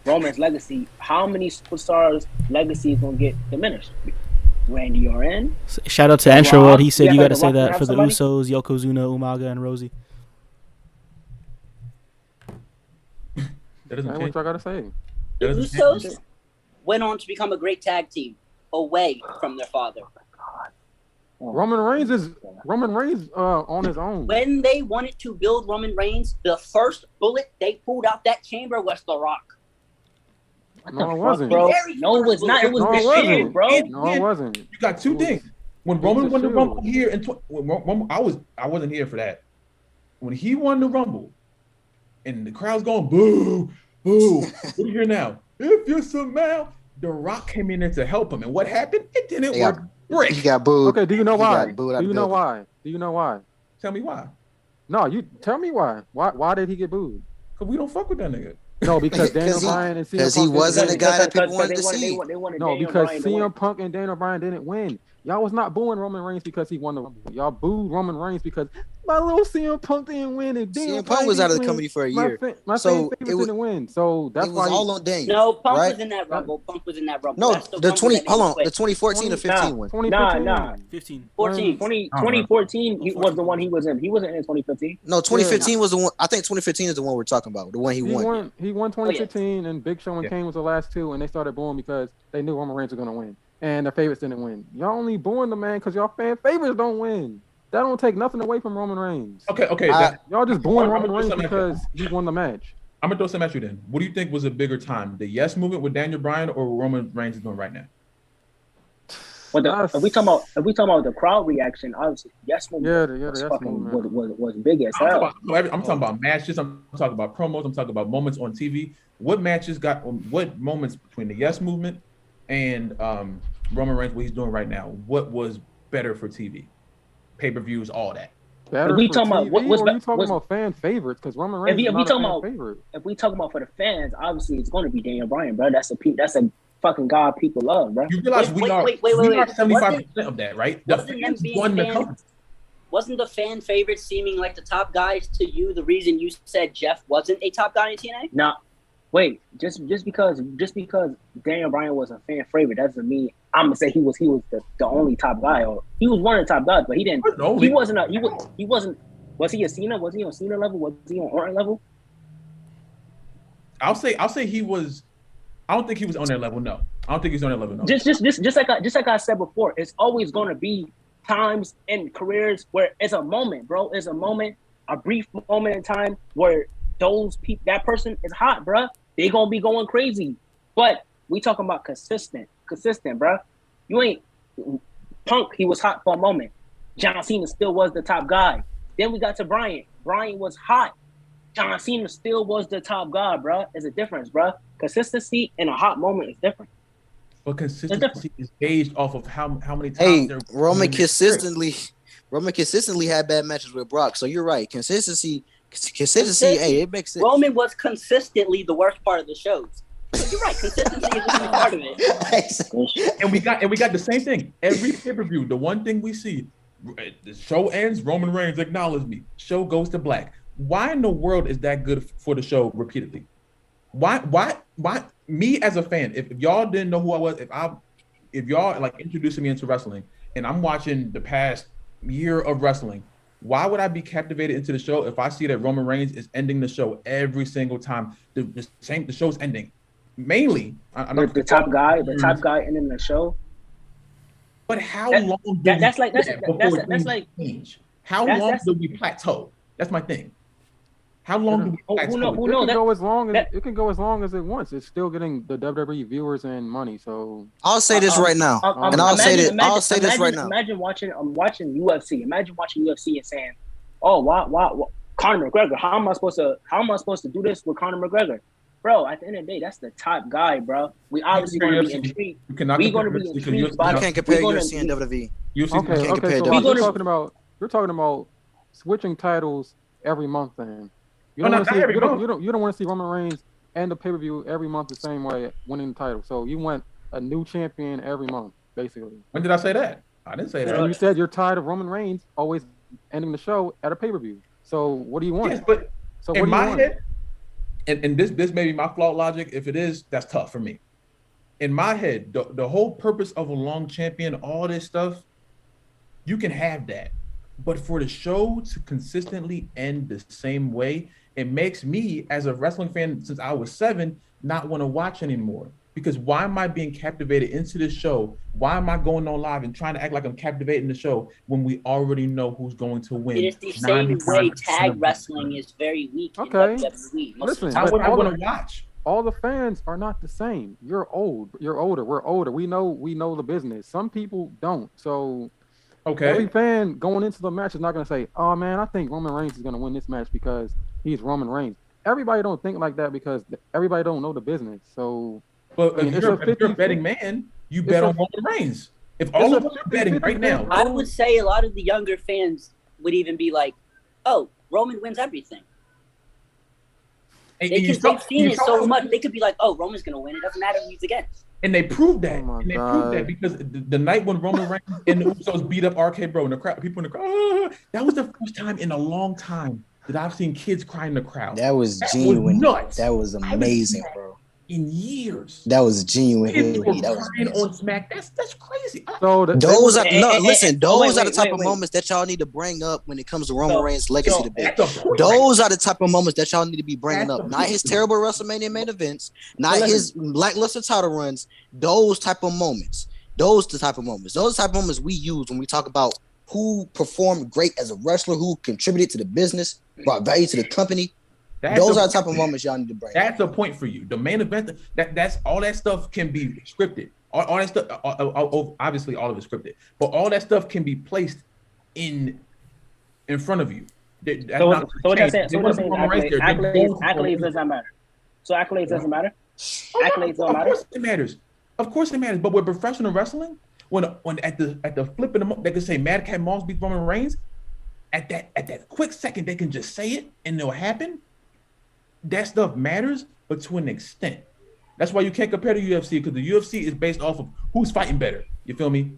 Roman's legacy, how many superstars' legacy is gonna get diminished? Randy Orton.
Shout out to Antroworld. He said you got to say that for the Usos, Yokozuna, Umaga, and Rosie.
That doesn't
what I gotta say.
The Usos went on to become a great tag team away from their father.
Roman Reigns on his own.
When they wanted to build Roman Reigns, the first bullet they pulled out that chamber was The Rock.
No, it wasn't.
Bro. No, it was not. It was the shit, bro.
No, it wasn't.
You got two things. When Roman won the Rumble here, I wasn't here for that. When he won the Rumble, and the crowd's going boo, boo. What do you hear now? If you smell, The Rock came in there to help him, and what happened? It didn't work.
He got booed.
Okay, do you know why? Do you know why?
Tell me why.
No, you tell me why. Why did he get booed?
Because we don't fuck with that nigga.
No, because Daniel Bryan and CM Punk.
Because he wasn't the guy that people wanted to see.
No, because CM Punk and Daniel Bryan didn't win. Y'all was not booing Roman Reigns because he won the Rumble. Y'all booed Roman Reigns because my little CM Punk didn't win. And
CM Punk was out of the company for a year.
My fan favorite didn't win. So that's why
all on Dane.
No, Punk
right?
was in that Rumble. Punk was in that Rumble.
No,
That's
the 2014 or 15 one.
2015.
15.
14.
2014 was the one he was in. He wasn't in 2015.
No, 2015 was the one. I think 2015 is the one we're talking about. The one he won.
He won 2015, and Big Show and Kane was the last two, and they started booing because they knew Roman Reigns was going to win. And their favorites didn't win. Y'all only booing the man because y'all fan favorites don't win. That don't take nothing away from Roman Reigns.
Okay.
Y'all just booing Roman Reigns because he won the match.
I'm gonna throw some at you then. What do you think was a bigger time, the Yes movement with Daniel Bryan or what Roman Reigns is doing right now?
Well, if we talking about the crowd reaction, obviously, Yes movement was big as hell.
I'm talking about matches. I'm talking about promos. I'm talking about moments on TV. What moments between the Yes movement and Roman Reigns, what he's doing right now? What was better for TV? Pay-per-views, all that.
If we talking about about fan favorites, because Roman Reigns is not a fan favorite.
If we talking about for the fans, obviously it's going to be Daniel Bryan, bro. That's a fucking guy people love, bro.
You realize we are 75% of that, right?
Wasn't the fan favorite seeming like the top guys to you the reason you said Jeff wasn't a top guy in TNA?
No. Wait, just because Daniel Bryan was a fan favorite doesn't mean I'm gonna say he was the only top guy, or he was one of the top guys, but he didn't. He wasn't. Was he a Cena? Was he on Cena level? Was he on Orton level?
I'll say he was. I don't think he was on that level. No, I don't think he's on that level. No.
Just like I said before, it's always gonna be times in careers where it's a moment, bro. It's a moment, a brief moment in time where that person is hot, bro. They gonna be going crazy, but we talking about consistent, bro. You ain't Punk. He was hot for a moment. John Cena still was the top guy. Then we got to Bryan. Bryan was hot. John Cena still was the top guy, bro. There's a difference, bro. Consistency in a hot moment is different.
But consistency is gauged off of how many times.
Hey, Roman consistently had bad matches with Brock. So you're right. Consistency. Hey, it makes sense.
Roman was consistently the worst part of the shows. So you're right. Consistency is a part of it.
And we got the same thing. Every pay-per-view, the one thing we see, the show ends, Roman Reigns acknowledged me. Show goes to black. Why in the world is that good for the show repeatedly? Why me as a fan, if y'all didn't know who I was, if y'all like introducing me into wrestling and I'm watching the past year of wrestling, why would I be captivated into the show if I see that Roman Reigns is ending the show every single time the show's ending? Mainly,
the top guy ending the show.
But how long? That's like change. How long do we plateau? That's my thing. How long do we plateau?
It can go as long as it wants. It's still getting the WWE viewers and money. So
I'll say this right now, and I'll say this right now.
Imagine watching UFC. Imagine watching UFC and saying, "Oh, why Conor McGregor? How am I supposed to do this with Conor McGregor?" Bro, at the end of the day, that's the top guy, bro. We obviously going to be intrigued. We're going to be intrigued by.
You can't compare UFC and WWE.
Okay. So you're talking about switching titles every month, then. You don't want to see Roman Reigns and the pay-per-view every month the same way, winning the title. So you want a new champion every month, basically.
When did I say that? I didn't say that.
And you said you're tired of Roman Reigns always ending the show at a pay-per-view. So what do you want?
Yes, but so in my head, and this may be my flawed logic. If it is, that's tough for me. In my head, the whole purpose of a long champion, all this stuff, you can have that. But for the show to consistently end the same way, it makes me, as a wrestling fan since I was 7, not want to watch anymore. Because why am I being captivated into this show? Why am I going on live and trying to act like I'm captivating the show when we already know who's going to win?
It is the same way tag wrestling is very weak in WWE.
Listen,
I want to watch.
All the fans are not the same. You're old. You're older. We're older. We know the business. Some people don't. So every fan going into the match is not going to say, "Oh man, I think Roman Reigns is going to win this match because he's Roman Reigns." Everybody don't think like that because everybody don't know the business. So.
But if you're a betting man, you bet on Roman Reigns. If all of us are betting right now,
I would say a lot of the younger fans would even be like, "Oh, Roman wins everything." They've seen it so much. They could be like, "Oh, Roman's gonna win. It doesn't matter who he's against."
And they proved that.
Oh
and they proved that because the night when Roman Reigns and the Usos beat up RK Bro and the crowd, people in the crowd, that was the first time in a long time that I've seen kids cry in the crowd.
That was genuine.
Nuts.
That was amazing, bro.
In years.
That was genuine.
Kids were crying on Smack. That's crazy.
So
those are the type of moments that y'all need to bring up when it comes to Roman Reigns' legacy debate. Those are the type of moments that y'all need to be bringing up. Not his terrible WrestleMania main events, not his lackluster title runs. Those type of moments. Those the type of moments. Those type of moments we use when we talk about who performed great as a wrestler, who contributed to the business, brought value to the company. Those are the type of moments y'all need to bring.
That's a point for you. The main event, that's all that stuff can be scripted. All that stuff, obviously, all of it scripted, but all that stuff can be placed in front of you.
So what I'm saying, accolades doesn't matter. So accolades doesn't matter. Accolades don't matter.
Of course it matters. Of course it matters. But with professional wrestling, when at the flip of the moment, they can say Madcap Moss beat Roman Reigns. At that quick second, they can just say it and it'll happen. That stuff matters, but to an extent. That's why you can't compare the UFC, because the UFC is based off of who's fighting better. You feel me?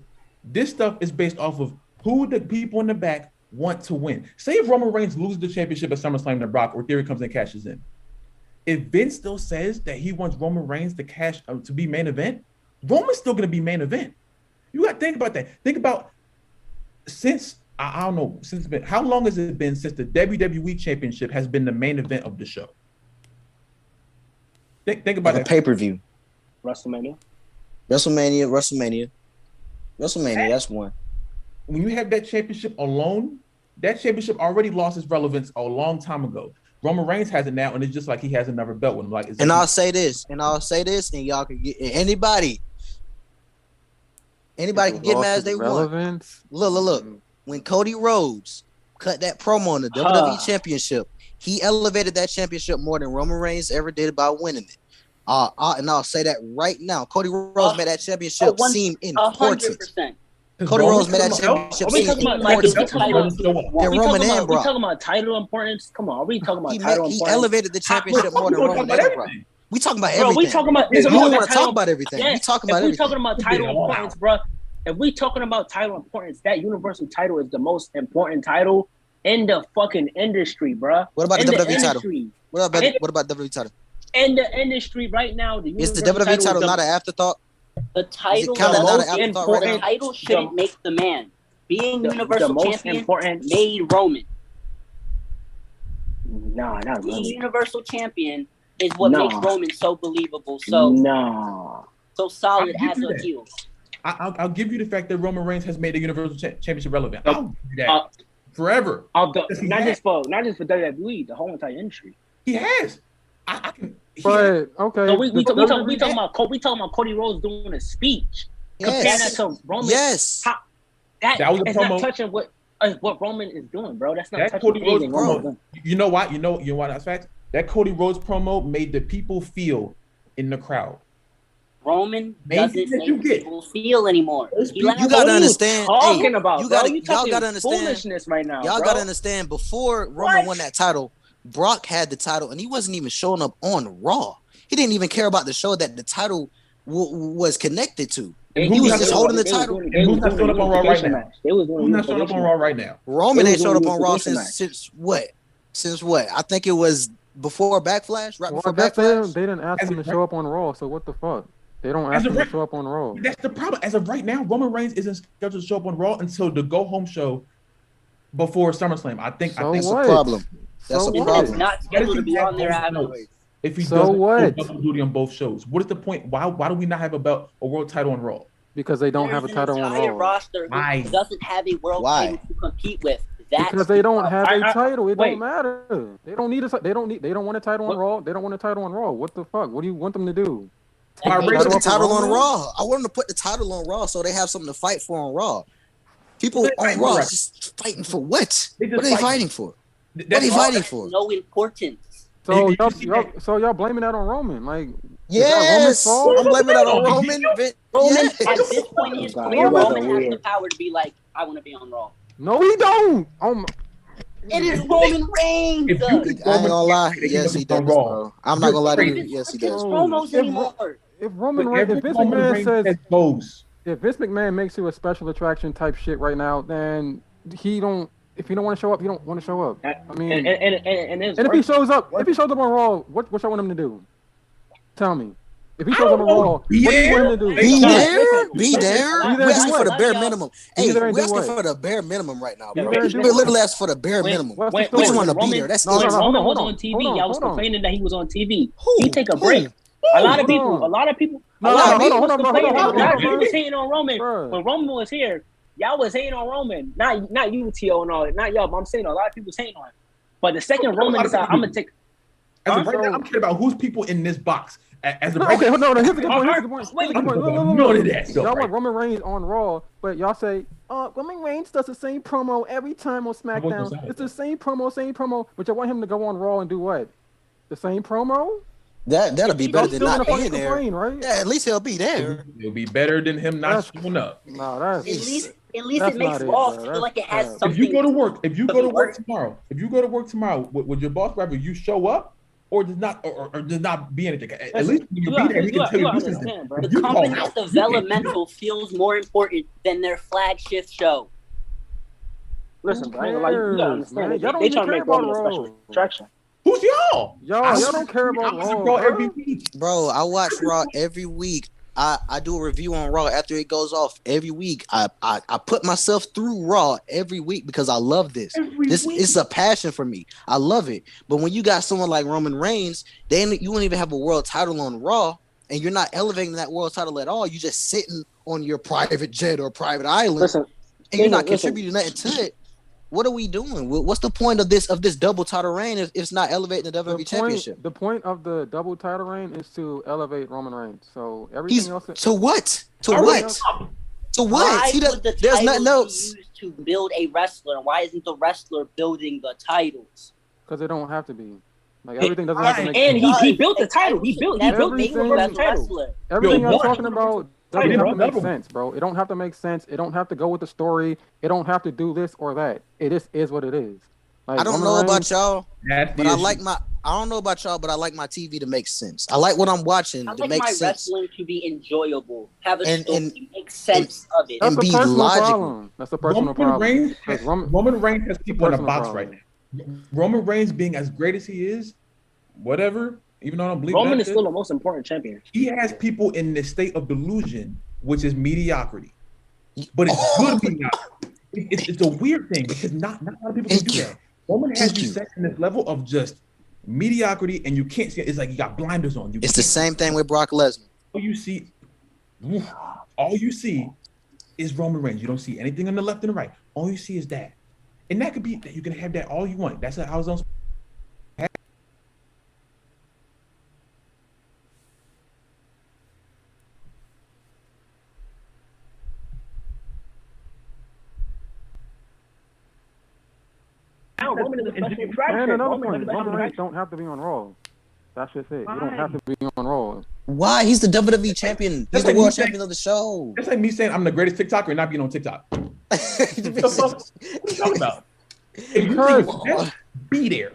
This stuff is based off of who the people in the back want to win. Say if Roman Reigns loses the championship at SummerSlam to Brock, or Theory comes and cashes in. If Vince still says that he wants Roman Reigns to be main event, Roman's still going to be main event. You got to think about that. Think about how long has it been since the WWE Championship has been the main event of the show? Think about that.
Pay-per-view. WrestleMania. That's one.
When you have that championship alone, that championship already lost its relevance a long time ago. Roman Reigns has it now, and it's just like he has another belt with him.
I'll say this, and y'all can get anybody can get mad as they want. Look. When Cody Rhodes cut that promo on the WWE Championship, he elevated that championship more than Roman Reigns ever did by winning it. And I'll say that right now. Cody Rhodes made that championship seem important. 100%. Cody Rhodes made that championship seem important.
We talking about title importance? Come on, are we talking about title importance?
He elevated the championship more than Roman Reigns. We talking about everything.
We talking about.
You don't want to talk about everything. We talking about everything.
We talking about title importance, bro. If we talking about title importance, that Universal title is the most important title in the fucking industry, bro.
What about the WWE title? What about WWE title?
In the industry right now,
is the WWE title not an afterthought?
The title, the title shouldn't make the man. Being Universal Champion made Roman.
No, not Roman.
Being Universal Champion is what makes Roman so believable, so solid as a heel.
I'll give you the fact that Roman Reigns has made the Universal Championship relevant. I'll do that forever.
Not just for WWE, the whole entire industry.
He has.
Okay.
So we talking about Cody Rhodes doing a speech. Compare that to Roman.
Yes.
That was a promo. Not touching what Roman is doing, bro. That's not
that
touching
Cody Rhodes
promo.
You know why? You know why that's fact? That Cody Rhodes promo made the people feel in the crowd.
Roman doesn't make people feel anymore.
You gotta understand.
Talking about
y'all gotta understand
foolishness right now.
Y'all gotta understand. Before Roman won that title, Brock had the title, and he wasn't even showing up on Raw. He didn't even care about the show that the title was connected to. He was just holding the title.
Who's not showing up on Raw right now? Who's not showing up on Raw right now?
Roman ain't showed up on Raw since what? Since what? I think it was before Backlash. Right before Backlash.
They didn't ask him to show up on Raw. So what the fuck? They don't ask him to show up on Raw.
That's the problem. As of right now, Roman Reigns isn't scheduled to show up on Raw until the go home show before SummerSlam. I think
that's a problem. That's a problem.
He's not scheduled to be on there afterwards.
If he doesn't do double duty on both shows, what is the point? Why do we not have a world title on Raw?
Because they don't have a title on Raw.
Roster doesn't have a world title to compete with.
Because they don't have a title. It don't matter. They don't need a. They don't want a title on Raw. They don't want a title on Raw. What the fuck? What do you want them to do?
Put the title on Raw. I want them to put the title on Raw so they have something to fight for on Raw. People on Raw just fighting for what? What are they fighting for? What are they fighting for?
No importance.
So y'all blaming that on Roman? Like,
yes, I'm blaming that on Roman.
Roman at this point in his career, Roman has the power to be like, I want to be on Raw.
No, he don't.
It is Roman Reigns.
I ain't gonna lie. Yes, he does. I'm not gonna lie to you. Yes, he does.
Promos anymore.
if Vince McMahon makes you a special attraction type shit right now, then he don't. If you don't want to show up, you don't want to show up. I mean, and if he shows up on Raw, what y'all want him to do? Tell me. If he shows up on Raw, what do you want him to do?
Be there. We're asking for the bare minimum. Hey, we're asking for the bare minimum right now, bro. We're literally asking for the bare minimum. We just want to be there. That's
when Roman was on TV. Y'all was complaining that he was on TV. He take a break. A lot of people was hating on Roman. When Roman was here, y'all was hating on Roman. Not you, T.O. and all that. Not y'all, but I'm saying a lot of people was hating on him. But the second Roman decided, I'm going to take...
As of right now, I'm caring about who's people in this box. Here's a good
point. Y'all want Roman Reigns on Raw, but y'all say, Roman Reigns does the same promo every time on SmackDown. It's the same promo, but y'all want him to go on Raw and do what? The same promo?
That'll be better than not being there.
Right?
Yeah, at least he'll be there.
It'll be better than him not showing up.
No, at least it makes Raw feel like it has something.
If you go to work tomorrow, would your boss rather you show up? Or does not be anything. At least when you be there, he can tell you something.
The company's developmental feels more important than their flagship show.
Listen, bro, I ain't gonna lie, you gotta understand. They trying to make Roman a special attraction.
Who's y'all?
Y'all don't care about Raw
every week. Bro, I watch Raw every week. I do a review on Raw after it goes off every week. I put myself through Raw every week because I love this. It's a passion for me. I love it. But when you got someone like Roman Reigns, you won't even have a world title on Raw, and you're not elevating that world title at all. You're just sitting on your private jet or private island, and you're not contributing nothing to it. What are we doing? What's the point of this double title reign if it's not elevating the WWE Championship?
The point of the double title reign is to elevate Roman Reigns. So everything else.
To what? There's nothing else.
Used to build a wrestler. Why isn't the wrestler building the titles?
Because they don't have to be. Like everything doesn't have to make
sense. And he built the title. He built the title.
Everything you're talking about doesn't have to make sense, bro. It don't have to make sense. It don't have to go with the story. It don't have to do this or that. It just is what it is.
Like, I don't know about y'all, but I like my TV to make sense. I like what I'm watching to make sense.
Wrestling to be enjoyable, have a story, make sense of it,
and be logical. That's a personal problem.
Roman Reigns has people in a box right now. Roman Reigns being as great as he is, whatever. Even though I don't believe
Roman is still the most important champion.
He has people in this state of delusion, which is mediocrity. But it's good mediocrity. It's a weird thing because not a lot of people can do that. Roman has you set in this level of just mediocrity, and you can't see it. It's like you got blinders on.
It's the same thing with Brock Lesnar.
All you see is Roman Reigns. You don't see anything on the left and the right. All you see is that. And that could be that you can have that all you want. That's how it's on.
And another point, Roman Reigns don't have to be on Raw. That's just it. You don't have to be on Raw.
Why? He's the WWE champion. He's the world champion of the show.
That's like me saying I'm the greatest TikToker and not being on TikTok. What are you talking about? If you think be there.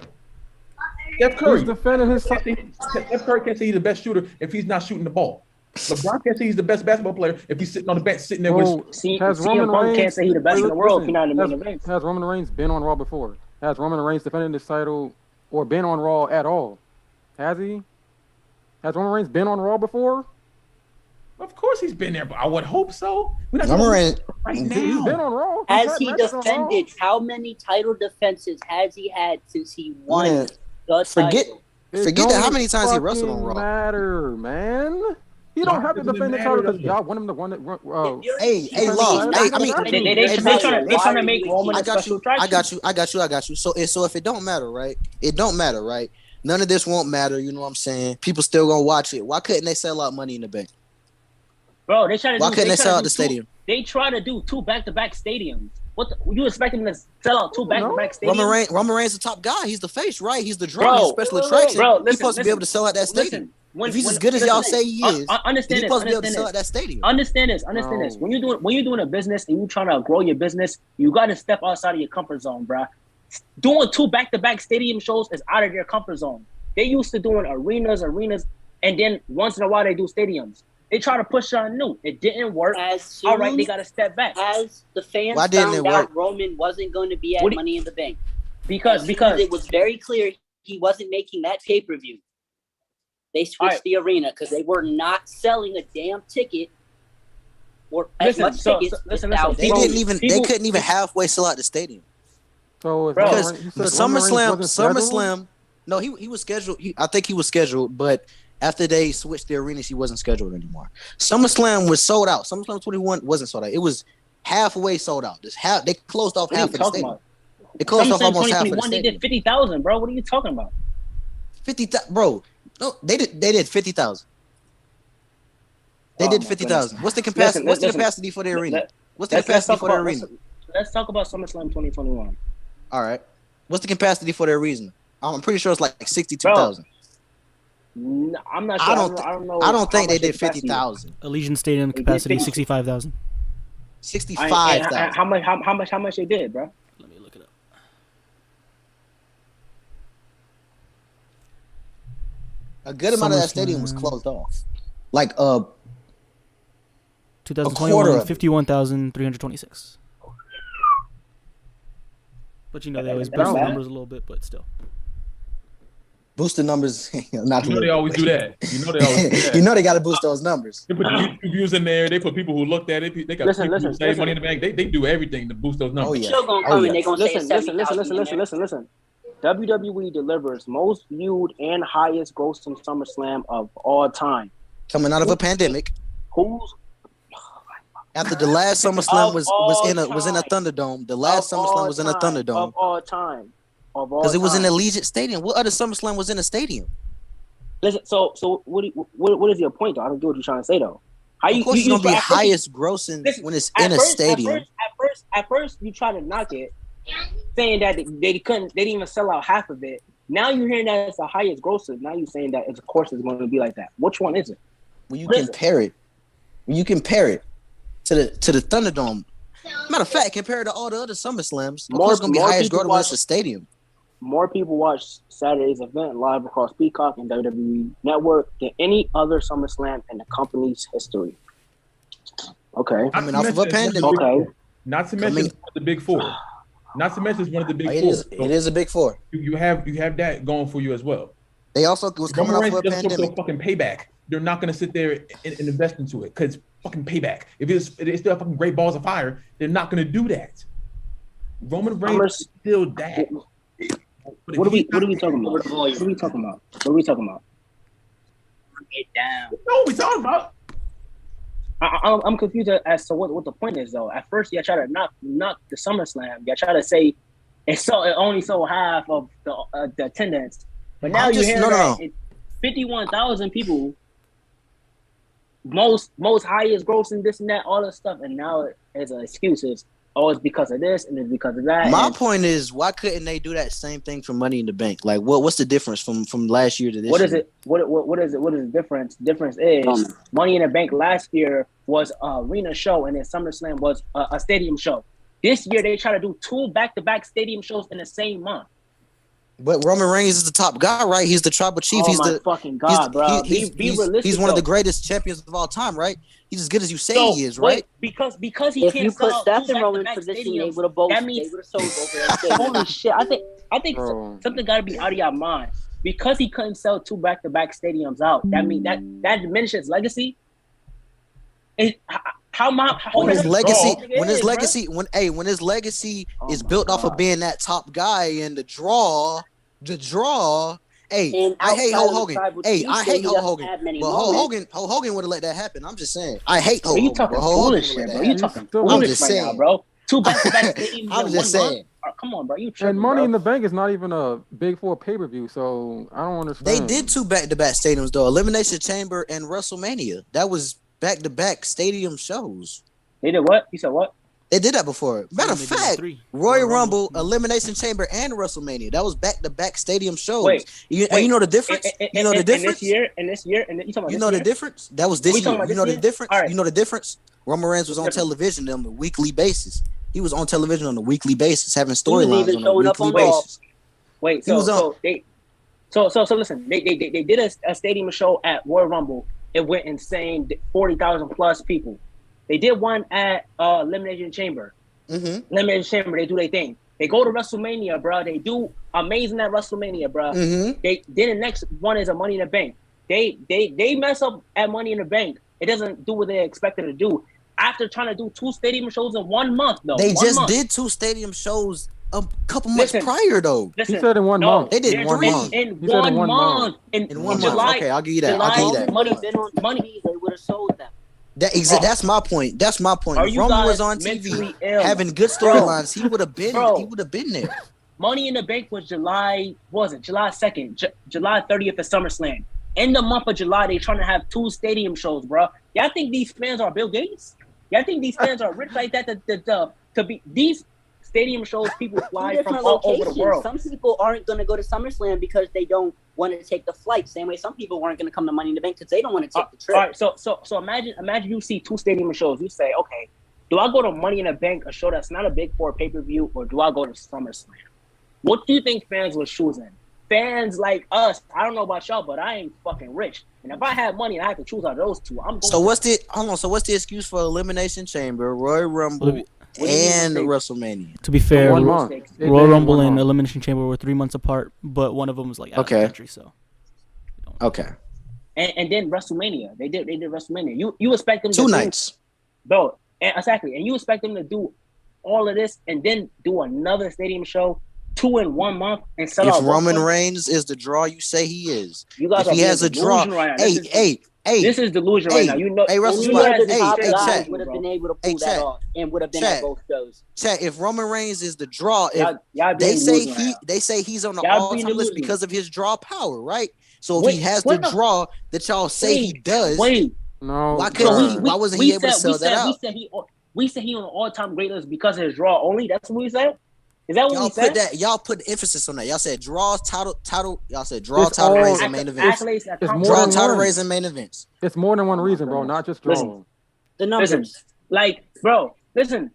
Steph Curry
defending his.
Steph Curry can't say he's the best shooter if he's not shooting the ball. LeBron can't say he's the best basketball player if he's sitting on the bench, sitting there with.
Roman Reigns
can't say he's the best in the world if he's not in the main event.
Has Roman Reigns been on Raw before? Has Roman Reigns defended this title or been on Raw at all? Has he? Has Roman Reigns been on Raw before?
Of course he's been there, but I would hope so.
Roman Reigns
right now.
He's been on Raw.
Has he defended? How many title defenses has he had since he won the title?
Forget that. How many times he wrestled on Raw?
Matter, man. You don't have to defend the title because y'all want him to win it.
Hey, Law. Hey, I mean,
they trying to make Roman a special attraction.
I got you. So if it don't matter, right? It don't matter, right? None of this won't matter. You know what I'm saying? People still gonna watch it. Why couldn't they sell out Money in the Bank?
Bro, they try to.
Why couldn't they sell out the stadium?
They try to do 2 back-to-back stadiums. You expect them to sell out 2 back-to-back stadiums?
Roman Reigns the top guy. He's the face, right? He's the draw. He's special attraction.
Bro,
he's supposed to be able to sell out that stadium. If he's as good as y'all say he is,
understand
he's supposed to be able to sell out that stadium.
Understand this. When you're doing a business and you're trying to grow your business, you got to step outside of your comfort zone, bro. Doing 2 back-to-back stadium shows is out of their comfort zone. They used to doing arenas. and then once in a while they do stadiums. They try to push on new. It didn't work. All right, they got to step back.
As the fans found out Roman wasn't going to be at Money in the Bank.
Because
it was very clear he wasn't making that pay-per-view. They switched the arena because they were not selling a damn ticket or as much tickets.
They couldn't even halfway sell out the stadium.
So
because SummerSlam. No, he was scheduled. I think he was scheduled, but after they switched the arenas, he wasn't scheduled anymore. SummerSlam was sold out. SummerSlam 21 wasn't sold out. It was halfway sold out. They closed off half of the stadium. They closed off almost half of the stadium.
They did 50,000, bro. What are you talking about?
50,000, bro. No, they did 50,000. They did 50,000. What's the capacity? What's the capacity for the arena? What's the capacity for the arena?
Let's talk about SummerSlam 2021.
All right. What's the capacity for the arena? I'm pretty sure it's like 62,000.
No, I'm not sure. I don't know.
I don't think they did 50,000.
Allegiant Stadium capacity 65,000.
65,000.
How much they did, bro?
Let me look it up.
A good amount of that stadium was closed off. Like
2021, 51,326. But you know they always boost the numbers a little bit, but still.
Boost the numbers. Not
you know they always do that. You know they always do that.
You know they got to boost those numbers.
They put the YouTube views in there. They put people who looked at it. They got people who say Money in the Bank. They do everything to boost those numbers.
Oh, yeah.
Still gonna come and they gonna
Listen. WWE delivers most viewed and highest grossing SummerSlam of all time.
Coming out of a pandemic. After the last SummerSlam was in a Thunderdome. The last SummerSlam was in a Thunderdome.
Of all time.
Because it was in the Allegiant Stadium. What other SummerSlam was in a stadium?
Listen, so what is your point though? I don't get what you're trying to say though.
Of course, it's gonna be highest grossing when it's in a stadium.
At first, you try to knock it, saying that they didn't even sell out half of it. Now you're hearing that it's the highest grosser. Now you're saying that of course it's going to be like that. Which one is it?
When you compare it to the Thunderdome. Matter of fact, compared to all the other SummerSlams, of course it's gonna be highest grosser when it's a stadium.
More people watch Saturday's event live across Peacock and WWE Network than any other SummerSlam in the company's history. Okay.
Coming off of a pandemic.
Okay.
Not to mention the Big Four. Not to mention it's one of the Big Four.
It is a Big Four.
You have that going for you as well.
They also was coming off of a pandemic.
Fucking payback. They're not going to sit there and invest into it because fucking payback. If it's still fucking great balls of fire, they're not going to do that. Roman Reigns is still that.
What are we talking about? What are we talking about?
Get down.
No, we talking about.
I'm confused as to what the point is though. At first, you try to knock the SummerSlam. You try to say it only sold half of the attendance, but now you hear that 51,000 people, most highest grossing, this and that, all this stuff, and now it's an excuse. It's because of this and it's because of that.
My point is, why couldn't they do that same thing for Money in the Bank? Like, what's the difference from last year to this year?
What is the difference? Difference is Money in the Bank last year was an arena show and then SummerSlam was a stadium show. This year they try to do 2 back-to-back stadium shows in the same month.
But Roman Reigns is the top guy, right? He's the tribal chief. He's the
fucking god, bro.
He's one of the greatest champions of all time, right? He's as good as you say he is, right?
Because he
if you put Seth and Roman in position, they would have both. That means they would have sold both of them.
Holy shit! I think something got to be out of your mind. Because he couldn't sell 2 back-to-back stadiums out. That means that diminishes legacy.
When his legacy is built off of being that top guy and the draw. Hey, I hate Hulk Hogan. I hate Hulk Hogan. But Hulk Hogan would have let that happen. I'm just saying. I hate Hulk Hogan.
You talking foolish shit, bro. You talking foolish right now, bro. 2 back-to-back stadiums.
I'm just saying.
Come on, bro. You tripping,
and Money in the Bank is not even a Big Four pay-per-view, so I don't understand.
They did 2 back-to-back stadiums though. Elimination Chamber and WrestleMania. That was back-to-back stadium shows.
They did what? You said what?
They did that before. Matter of fact, Royal Rumble, Elimination Chamber, and WrestleMania. That was back-to-back stadium shows.
Wait,
you know the difference? You know the difference?
And this year, you talking about
You know the difference? That was this year. You know the difference?
Right.
You know the difference? Roman Reigns was on television on a weekly basis. He was on television on a weekly basis, having storylines on a weekly basis.
Wait, so So listen, they did a stadium show at Royal Rumble. It went insane, 40,000 plus people. They did one at Elimination Chamber.
Mm-hmm.
Elimination Chamber, they do their thing. They go to WrestleMania, bro. They do amazing at WrestleMania, bro.
Mm-hmm.
Then the next one is a Money in the Bank. They mess up at Money in the Bank. It doesn't do what they expected to do. After trying to do 2 stadium shows in 1 month, though.
They just did 2 stadium shows a couple months prior, though.
He said in 1 month.
They did in 1 month.
In 1 month.
In 1 month.
July,
Okay, I'll give you that. I'll give you that.
Money, they would have sold them.
That's my point. That's my point. If Roman was on TV having good storylines, he would have been. He would have been there.
Money in the Bank was July 2nd, July 30th at SummerSlam. In the month of July, they trying to have 2 stadium shows, bro. Y'all think these fans are Bill Gates? Y'all think these fans are rich like that to be these stadium shows? People fly from all over the world.
Some people aren't going to go to SummerSlam because they don't want to take the flight. Same way some people weren't going to come to Money in the Bank because they don't want to take the trip.
All right, so imagine you see 2 stadium shows. You say, okay, do I go to Money in the Bank, a show that's not a big 4 pay-per-view, or do I go to SummerSlam? What do you think fans were choosing? Fans like us, I don't know about y'all, but I ain't fucking rich. And if I had money and I had to choose out of those 2, I'm going.
So what's the excuse for Elimination Chamber, Royal Rumble, and WrestleMania?
To be fair,
Royal
Rumble and Elimination Chamber were 3 months apart, but one of them was like out of the country. So
okay.
And then WrestleMania, they did WrestleMania. You expect them to
2 nights,
bro? Exactly, and you expect them to do all of this and then do another stadium show 2 in 1 month and sell out.
If Roman Reigns is the draw you say he is,
you guys
if he has a draw,
right
hey,
this is delusion right now. You know,
hey, Russell,
guys would have been able to pull that off and would have been at both shows.
Chat, if Roman Reigns is the draw, if they say he's on the all-time list because of his draw power, right? So if he has the draw that y'all say he does,
no,
why wasn't he able to sell that out?
We said he on the all-time great list because of his draw only. That's what we said. Is that what we said?
Y'all put emphasis on that. Y'all said draws, title. Y'all said draw, title, raise, and main events. Draw, title, raise, and main events.
It's more than one reason, bro. Not just draw.
The numbers.
Listen.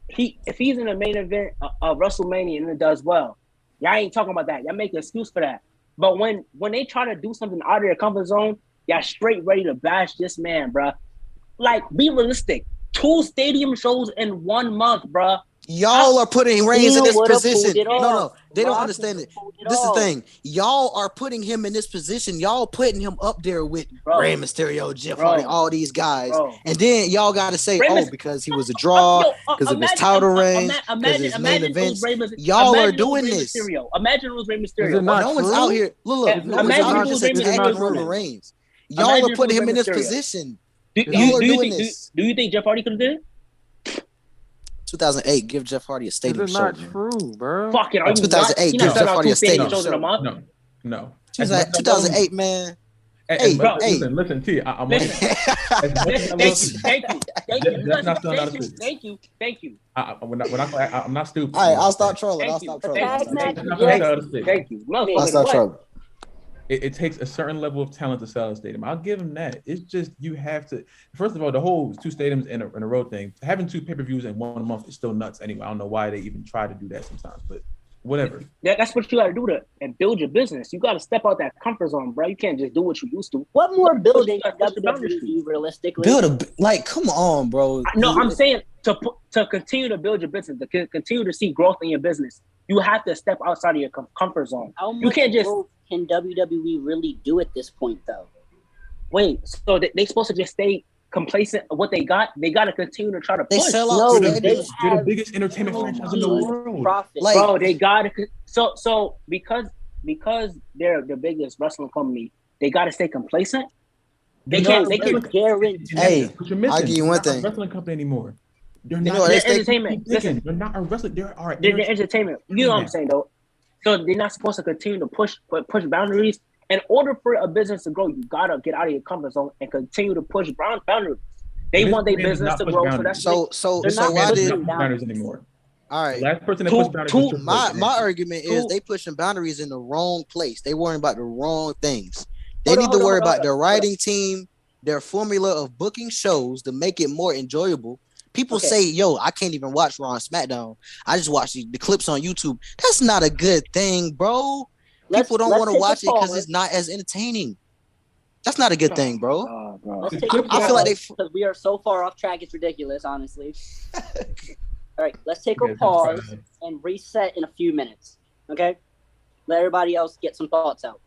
If he's in the main event of WrestleMania and it does well, y'all ain't talking about that. Y'all make an excuse for that. But when they try to do something out of their comfort zone, y'all straight ready to bash this man, bro. Like, be realistic. 2 stadium shows in 1 month, bro.
Y'all are putting Reigns in this position. No, they don't understand it. This is the thing. Y'all are putting him in this position. Y'all putting him up there with Rey Mysterio, Jeff Hardy, all these guys. And then y'all got to say, because he was a draw, because of his title reign, because his main events. Y'all are doing this.
Imagine it was Rey Mysterio.
No one's out here. Look, no one's out here saying Roman Reigns. Y'all are putting him in this position.
Do you think Jeff Hardy could have did it?
2008, give Jeff Hardy a stadium show.
This is not true, bro.
Fuck it.
2008, give Jeff Hardy a stadium show.
No.
2008, man.
Hey, listen, T. I'm
Thank you.
I'm not stupid.
All right, I'll stop trolling. Thank
you.
I'll stop trolling.
It takes a certain level of talent to sell a stadium. I'll give him that. It's just you have to. First of all, the whole 2 stadiums in a row thing, having 2 pay-per-views in 1 month is still nuts. Anyway, I don't know why they even try to do that sometimes, but whatever.
That's what you got to do and build your business. You got to step out that comfort zone, bro. You can't just do what you used to.
What more building WWE realistically?
Come on, bro.
I'm saying to continue to build your business, to continue to see growth in your business, you have to step outside of your comfort zone.
You can't just. Can WWE really do at this point, though?
Wait, so they supposed to just stay complacent of what they got? They got to continue to try to push.
They sell out.
They're the biggest entertainment franchise in the world.
Bro, they got to. So because they're the biggest wrestling company, they got to stay complacent. They can't guarantee.
Hey, I'll give you one thing.
Not a wrestling company anymore. They're
not entertainment.
Listen, they're not a wrestling. They're
entertainment. You know what I'm saying, though. So they're not supposed to continue to push boundaries. In order for a business to grow, you gotta get out of your comfort zone and continue to push boundaries. They want their business to grow.
So why did
boundaries anymore?
All right.
The last person that pushed boundaries.
My argument is they pushing boundaries in the wrong place. They worrying about the wrong things. They need to worry about their writing team, their formula of booking shows to make it more enjoyable. People say, yo, I can't even watch Raw and SmackDown. I just watch the clips on YouTube. That's not a good thing, bro. People don't want to watch it because it's not as entertaining. That's not a good thing, bro.
Let's take a pause, I feel like because we are so far off track, it's ridiculous, honestly. All right, let's take a pause and reset in a few minutes. Okay, let everybody else get some thoughts out.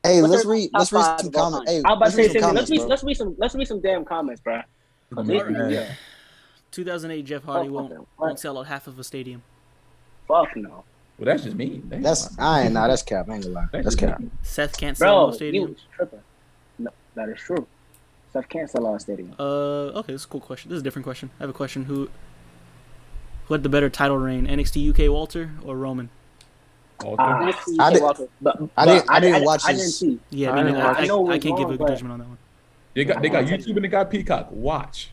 Hey, let's read some comments. Hey,
I'm about to say, let's read some damn comments, bro.
2008 Jeff Hardy won't sell out half of a stadium.
Fuck no.
Well, that's just me.
That's cap. I ain't gonna lie. That's cap.
Seth can't sell out a stadium.
No, that is true. Seth can't sell out a stadium.
Okay, this is a cool question. This is a different question. I have a question. Who had the better title reign, NXT UK Walter or Roman?
I didn't watch this. I didn't see.
Yeah, I can't give a judgment on that one.
They got YouTube and they got Peacock. Watch.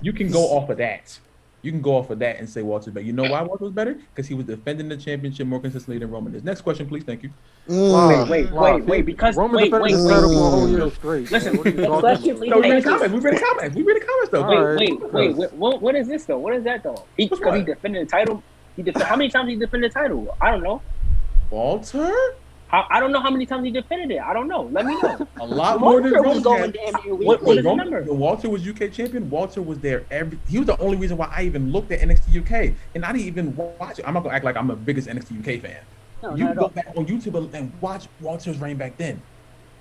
You can go off of that. You can go off of that and say Walter's better. You know why Walter was better? Because he was defending the championship more consistently than Roman is. Next question, please. Thank you.
Wait. Because
Roman defended the title for a whole year straight.
Listen,
we
read
the comments though.
Wait. What is this though? What is that though? Because he defended the title. How many times he defended the title? I don't know.
Walter?
I don't know how many times he defended it. I don't know. Let me know.
A lot more than Roman.
What is the number?
When Walter was UK champion, Walter was there he was the only reason why I even looked at NXT UK. And I didn't even watch it. I'm not gonna act like I'm the biggest NXT UK fan. No, you can go back on YouTube and watch Walter's reign back then.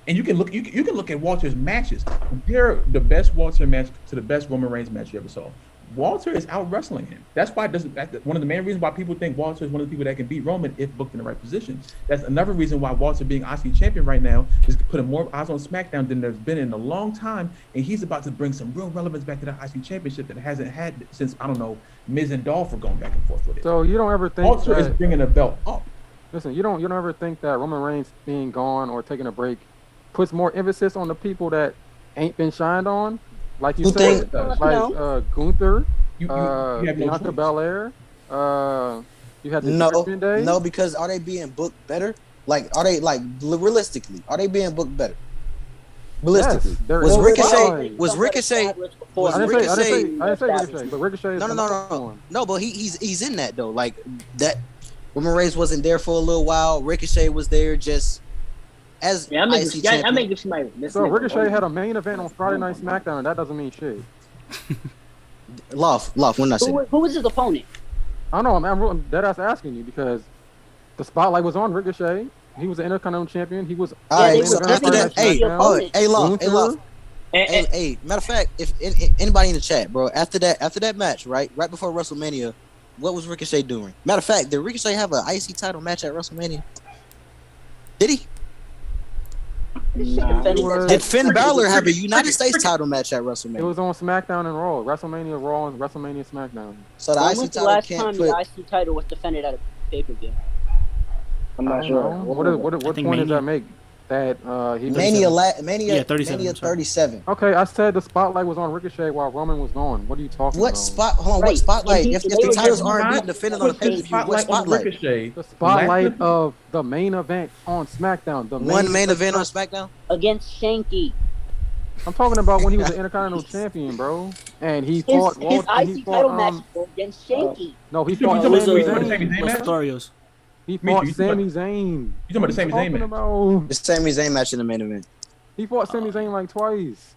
And you can look at Walter's matches. Compare the best Walter match to the best Roman Reigns match you ever saw. Walter is out wrestling him. That's why one of the main reasons why people think Walter is one of the people that can beat Roman if booked in the right position. That's another reason why Walter being IC champion right now is putting more eyes on SmackDown than there's been in a long time, and he's about to bring some real relevance back to the IC championship that it hasn't had since, I don't know, Miz and Dolph were going back and forth with it.
So you don't ever think
Walter is bringing the belt up.
Listen, you don't ever think that Roman Reigns being gone or taking a break puts more emphasis on the people that ain't been shined on? Like you said, Gunther, Bianca Belair, you had the Day.
No, because are they being booked better? Like, are they realistically? Are they being booked better? Realistically,
yes,
was Ricochet?
I didn't say Ricochet, but Ricochet.
No, but he's in that though. Like that, Roman Reigns wasn't there for a little while. Ricochet was there just.
I make this my.
So Ricochet had a main event on Friday Night SmackDown, and that doesn't mean shit.
Love, when I say.
Who was his opponent?
I don't know. I'm dead ass asking you because the spotlight was on Ricochet. He was the Intercontinental Champion. He was.
All right. So after that, Love. Hey, matter of fact, if anybody in the chat, bro, after that match, right before WrestleMania, what was Ricochet doing? Matter of fact, did Ricochet have an IC title match at WrestleMania? Did he? Did Finn Balor have a United States title match at WrestleMania?
It was on SmackDown and Raw. WrestleMania Raw and WrestleMania SmackDown.
So the IC title can't put.
The IC title was defended at a pay-per-view.
I'm not sure.
What point does that make? That he
Mania 37.
Okay, I said the spotlight was on Ricochet while Roman was gone. What are you talking about?
What spotlight? If the titles aren't being defended on the pay-per-view, what spotlight?
The spotlight of the main event on SmackDown.
One main event on SmackDown?
Against Shanky.
I'm talking about when he was the Intercontinental Champion, bro. And he fought
his IC title match against Shanky.
No, he fought Sami Zayn. He fought Sami Zayn.
You talking about the Sami Zayn match?
The Sami Zayn match in the main event.
He fought Sami Zayn like twice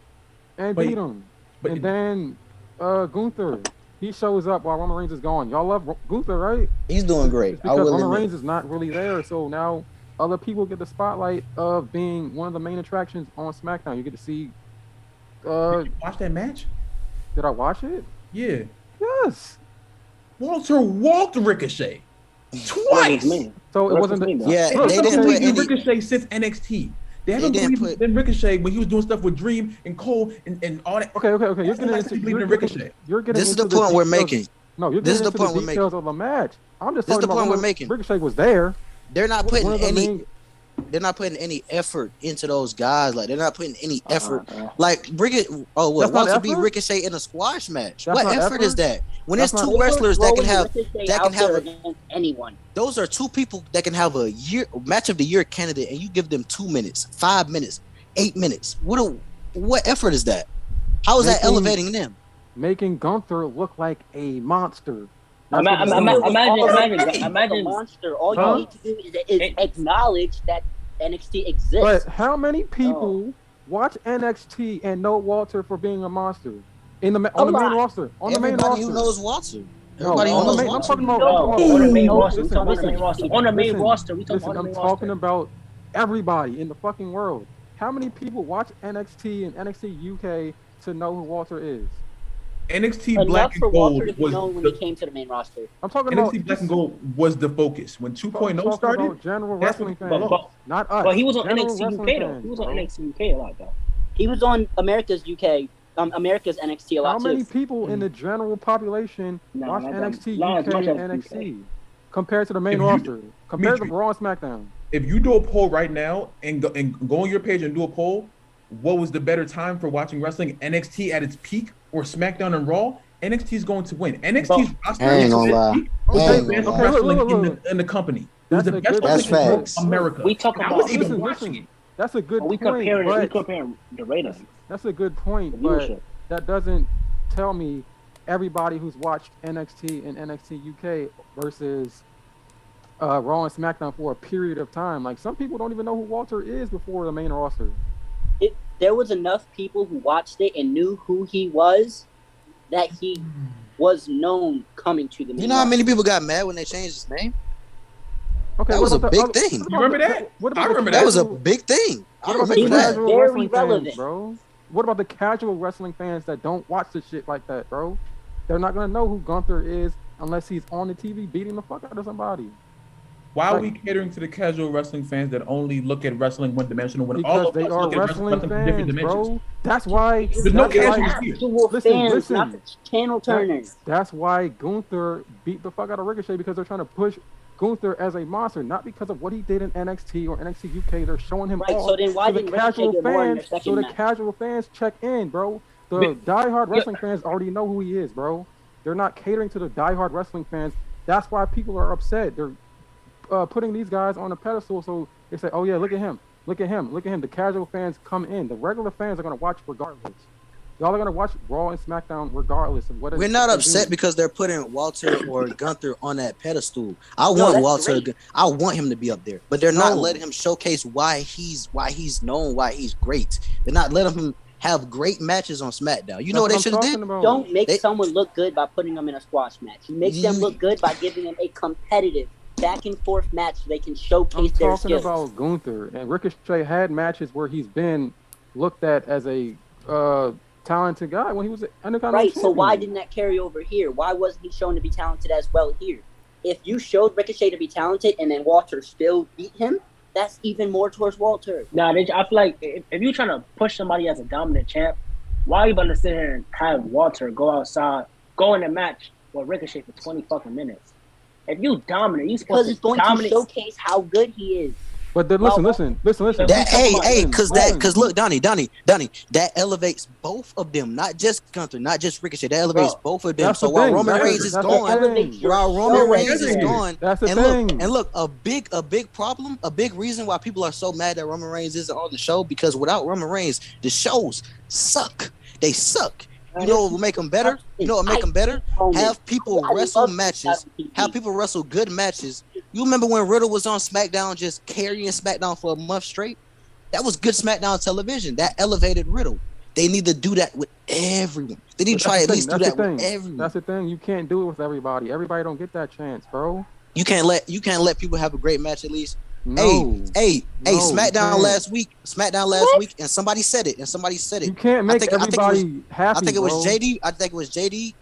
and beat him. And then Gunther, he shows up while Roman Reigns is gone. Y'all love Gunther, right?
He's doing great.
Because Roman Reigns is not really there, so now other people get the spotlight of being one of the main attractions on SmackDown. You get to see.
Did you watch that match?
Did I watch it?
Yeah.
Yes.
Walter walked Ricochet. Twice.
So it wasn't.
They didn't put any
Ricochet since NXT. They haven't believed in Ricochet when he was doing stuff with Dream and Cole and all that.
Okay. You're getting into
Ricochet.
This is the point we're making.
No, you're getting into the details of the match. I'm just talking about the point
we're making.
Ricochet was there.
They're not putting any effort into those guys. Like they're not putting any effort. Like Walter beat Ricochet in a squash match. What effort is that? When there's two wrestlers that can have
anyone.
Those are two people that can have a match of the year candidate, and you give them 2 minutes, 5 minutes, 8 minutes. What effort is that? How is that elevating them?
Making Gunther look like a monster.
Imagine monster. All you need to do is acknowledge that NXT exists.
But how many people watch NXT and know Walter for being a monster on the main roster?
Everybody who knows Walter. Everybody who knows Walter.
I'm talking about on the main roster. We talking about the main roster. On the main roster, we talking about the main roster.
I'm talking about everybody in the fucking world. How many people watch NXT and NXT UK to know who Walter is?
NXT Black and Gold was
known when he came to the main roster.
I'm talking
NXT
about
Black and Gold was the focus when 2.0 started.
General wrestling fans, not us.
But he was on NXT UK though. He was on NXT UK a lot though.
He was on America's UK, America's NXT a lot too.
How many people in the general population watch NXT UK and NXT compared to the main roster? Compared to Raw and SmackDown.
If you do a poll right now and go on your page and do a poll, what was the better time for watching wrestling? NXT at its peak or SmackDown and Raw? NXT is going to win. NXT's roster is the best wrestling in the company. It was the best wrestling in America.
We talk about
watching it. That's a good point.
We comparing the ratings.
That's a good point, but that doesn't tell me everybody who's watched NXT and NXT UK versus Raw and SmackDown for a period of time. Like, some people don't even know who Walter is before the main roster.
There was enough people who watched it and knew who he was that he was known coming to the main roster.
You know how many people got mad when they changed his name?
Okay,
that was a big thing.
You remember that?
I remember that was a big thing. I remember
that. Very relevant,
fans, bro. What about the casual wrestling fans that don't watch the shit like that, bro? They're not gonna know who Gunther is unless he's on the TV beating the fuck out of somebody.
Why are we catering to the casual wrestling fans that only look at wrestling one dimensional when
because
all of
they
us
are
look at
wrestling fans, bro? That's why
there's no casual here.
Listen, not the channel turners.
That's why Gunther beat the fuck out of Ricochet, because they're trying to push Gunther as a monster, not because of what he did in NXT or NXT UK. They're showing him off.
So then why
didn't the casual fans check in, bro? The diehard wrestling fans already know who he is, bro. They're not catering to the diehard wrestling fans. That's why people are upset. They're putting these guys on a pedestal, so they say, "Oh yeah, look at him, look at him, look at him." The casual fans come in. The regular fans are gonna watch regardless. Y'all are gonna watch Raw and SmackDown regardless of what.
We're not upset because they're putting Walter or Gunther on that pedestal. I want Walter. I want him to be up there, but they're not letting him showcase why he's known, why he's great. They're not letting him have great matches on SmackDown. You know what they should have did?
Don't make someone look good by putting them in a squash match. You make them look good by giving them a competitive back and forth match so they can showcase their skills.
I'm talking about Gunther, and Ricochet had matches where he's been looked at as a talented guy when he was
right. So why didn't that carry over here? Why wasn't he shown to be talented as well here? If you showed Ricochet to be talented and then Walter still beat him, that's even more towards Walter.
Nah, I feel like if you're trying to push somebody as a dominant champ, why are you about to sit here and have Walter go outside, go in a match with Ricochet for 20 fucking minutes? If you dominate, you supposed
to dominate. To showcase how good he is.
But then listen.
Because look, Donney, that elevates both of them, not just Gunther, not just Ricochet. That elevates both of them. So while Roman Reigns is gone, and look, a big problem, a big reason why people are so mad that Roman Reigns isn't on the show, because without Roman Reigns, the shows suck. They suck. You know what will make them better? You know what will make them better? Have people wrestle matches. Have people wrestle good matches. You remember when Riddle was on SmackDown just carrying SmackDown for a month straight? That was good SmackDown television. That elevated Riddle. They need to do that with everyone. They need to try at least do that with everyone.
That's the thing. You can't do it with everybody. Everybody don't get that chance, bro.
You can't let people have a great match at least. Hey, SmackDown last week, and somebody said it.
You can't make everybody happy.
I think it was JD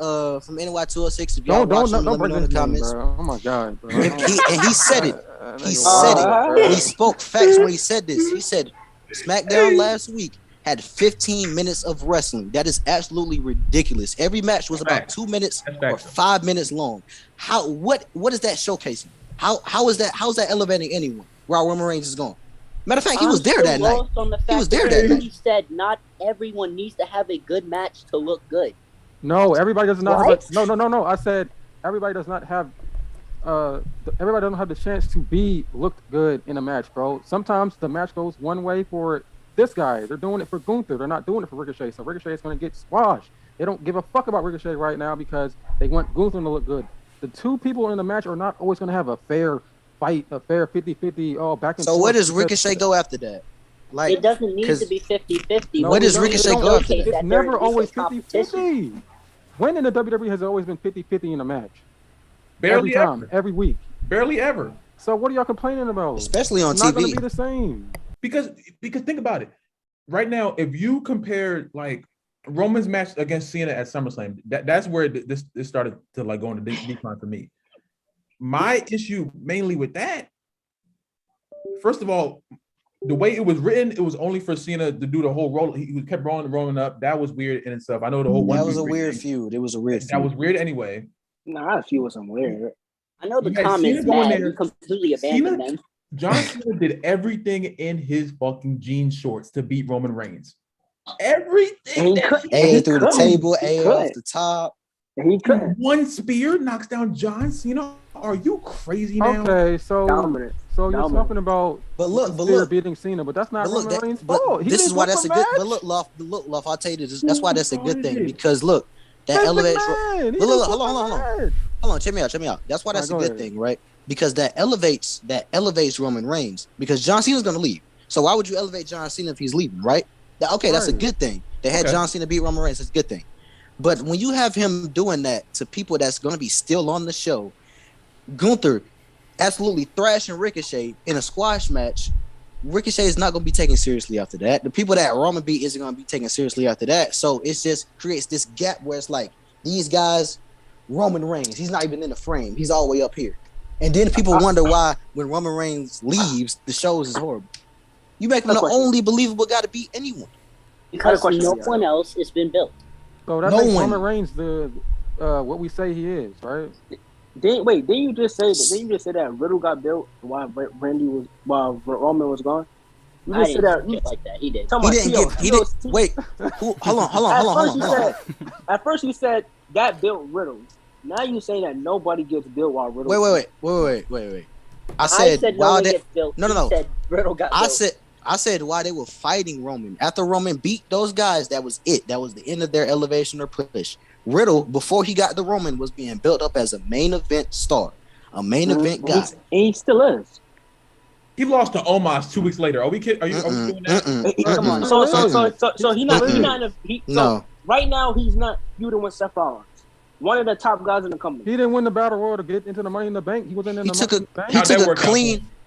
from NY206. If y'all watch him, let me know in the comments.
Bro. Oh my god, bro.
And he said it. He said it. He spoke facts when he said this. He said SmackDown last week had 15 minutes of wrestling. That is absolutely ridiculous. Every match was about 2 minutes or 5 minutes long. What is that showcasing? How is that elevating anyone while Roman Reigns is gone? Matter of fact, he was there that night. He was there that night.
He said not everyone needs to have a good match to look good.
No, everybody does not. No. I said everybody does not have. Everybody doesn't have the chance to be looked good in a match, bro. Sometimes the match goes one way for this guy. They're doing it for Gunther. They're not doing it for Ricochet. So Ricochet is going to get squashed. They don't give a fuck about Ricochet right now because they want Gunther to look good. the two people in the match are not always going to have a fair fight, a fair 50-50 back and forth.
So where does Ricochet go after that? Like,
it doesn't need to be 50-50.
No, where does Ricochet go after that?
It's never always 50-50. When in the WWE has it always been 50-50 in a match?
Barely
every time,
ever.
every week.
Barely ever.
So what are y'all complaining about?
Especially on
it's
TV.
Not going to be the same.
Because think about it. Right now, if you compare like Roman's match against Cena at SummerSlam, that's where this started to like go into decline for me. My issue mainly with that, first of all, the way it was written, it was only for Cena to do the whole roll. He kept rolling up. That was weird in itself. I know the whole
that was a weird feud. It was a weird feud.
That was weird anyway.
Nah, that feud wasn't weird.
I know the comments mad. You completely abandoned them.
John Cena did everything in his fucking jean shorts to beat Roman Reigns. Everything.
A through the table, A off the top.
He couldn't.
One spear knocks down John Cena. Are you crazy now?
Okay, so
Dominant.
you're talking about
look,
beating Cena, but that's not Roman Reigns'
but
fault.
This is why that's a good. But look, Luff, I'll tell you this. That's why that's a good thing because look, that elevates. Look, hold on, check me out. That's why that's a good thing, right? Because that elevates Roman Reigns because John Cena's gonna leave. So why would you elevate John Cena if he's leaving, right? That's a good thing. They had John Cena beat Roman Reigns. That's a good thing. But when you have him doing that to people that's gonna be still on the show, Gunther absolutely thrashing Ricochet in a squash match. Ricochet is not going to be taken seriously after that. The people that Roman beat isn't going to be taken seriously after that. So it just creates this gap where it's like these guys, Roman Reigns, he's not even in the frame. He's all the way up here. And then people wonder why when Roman Reigns leaves, the shows is horrible. You make him the only believable guy to beat anyone.
Because no one else has been built.
So that makes Roman Reigns the what we say he is, right?
Didn't you just say that Riddle got built while Roman was gone? You just said that
like that. He did.
He didn't. Wait. Hold on.
At first you said that built Riddle. Now you saying that nobody gets built while Riddle.
Wait. I said
while they gets built.
No.
Said Riddle got built.
I said while they were fighting Roman. After Roman beat those guys, that was it. That was the end of their elevation or push. Riddle, before he got the Roman, was being built up as a main event star, a main event guy.
And he still is.
He lost to Omos 2 weeks later. Are we kidding? Are you doing that?
Come on. So he's not. Right now he's not feuding with Seth Rollins, one of the top guys in the company.
He didn't win the battle royal to get into the Money in the Bank. He wasn't in the Money in the Bank.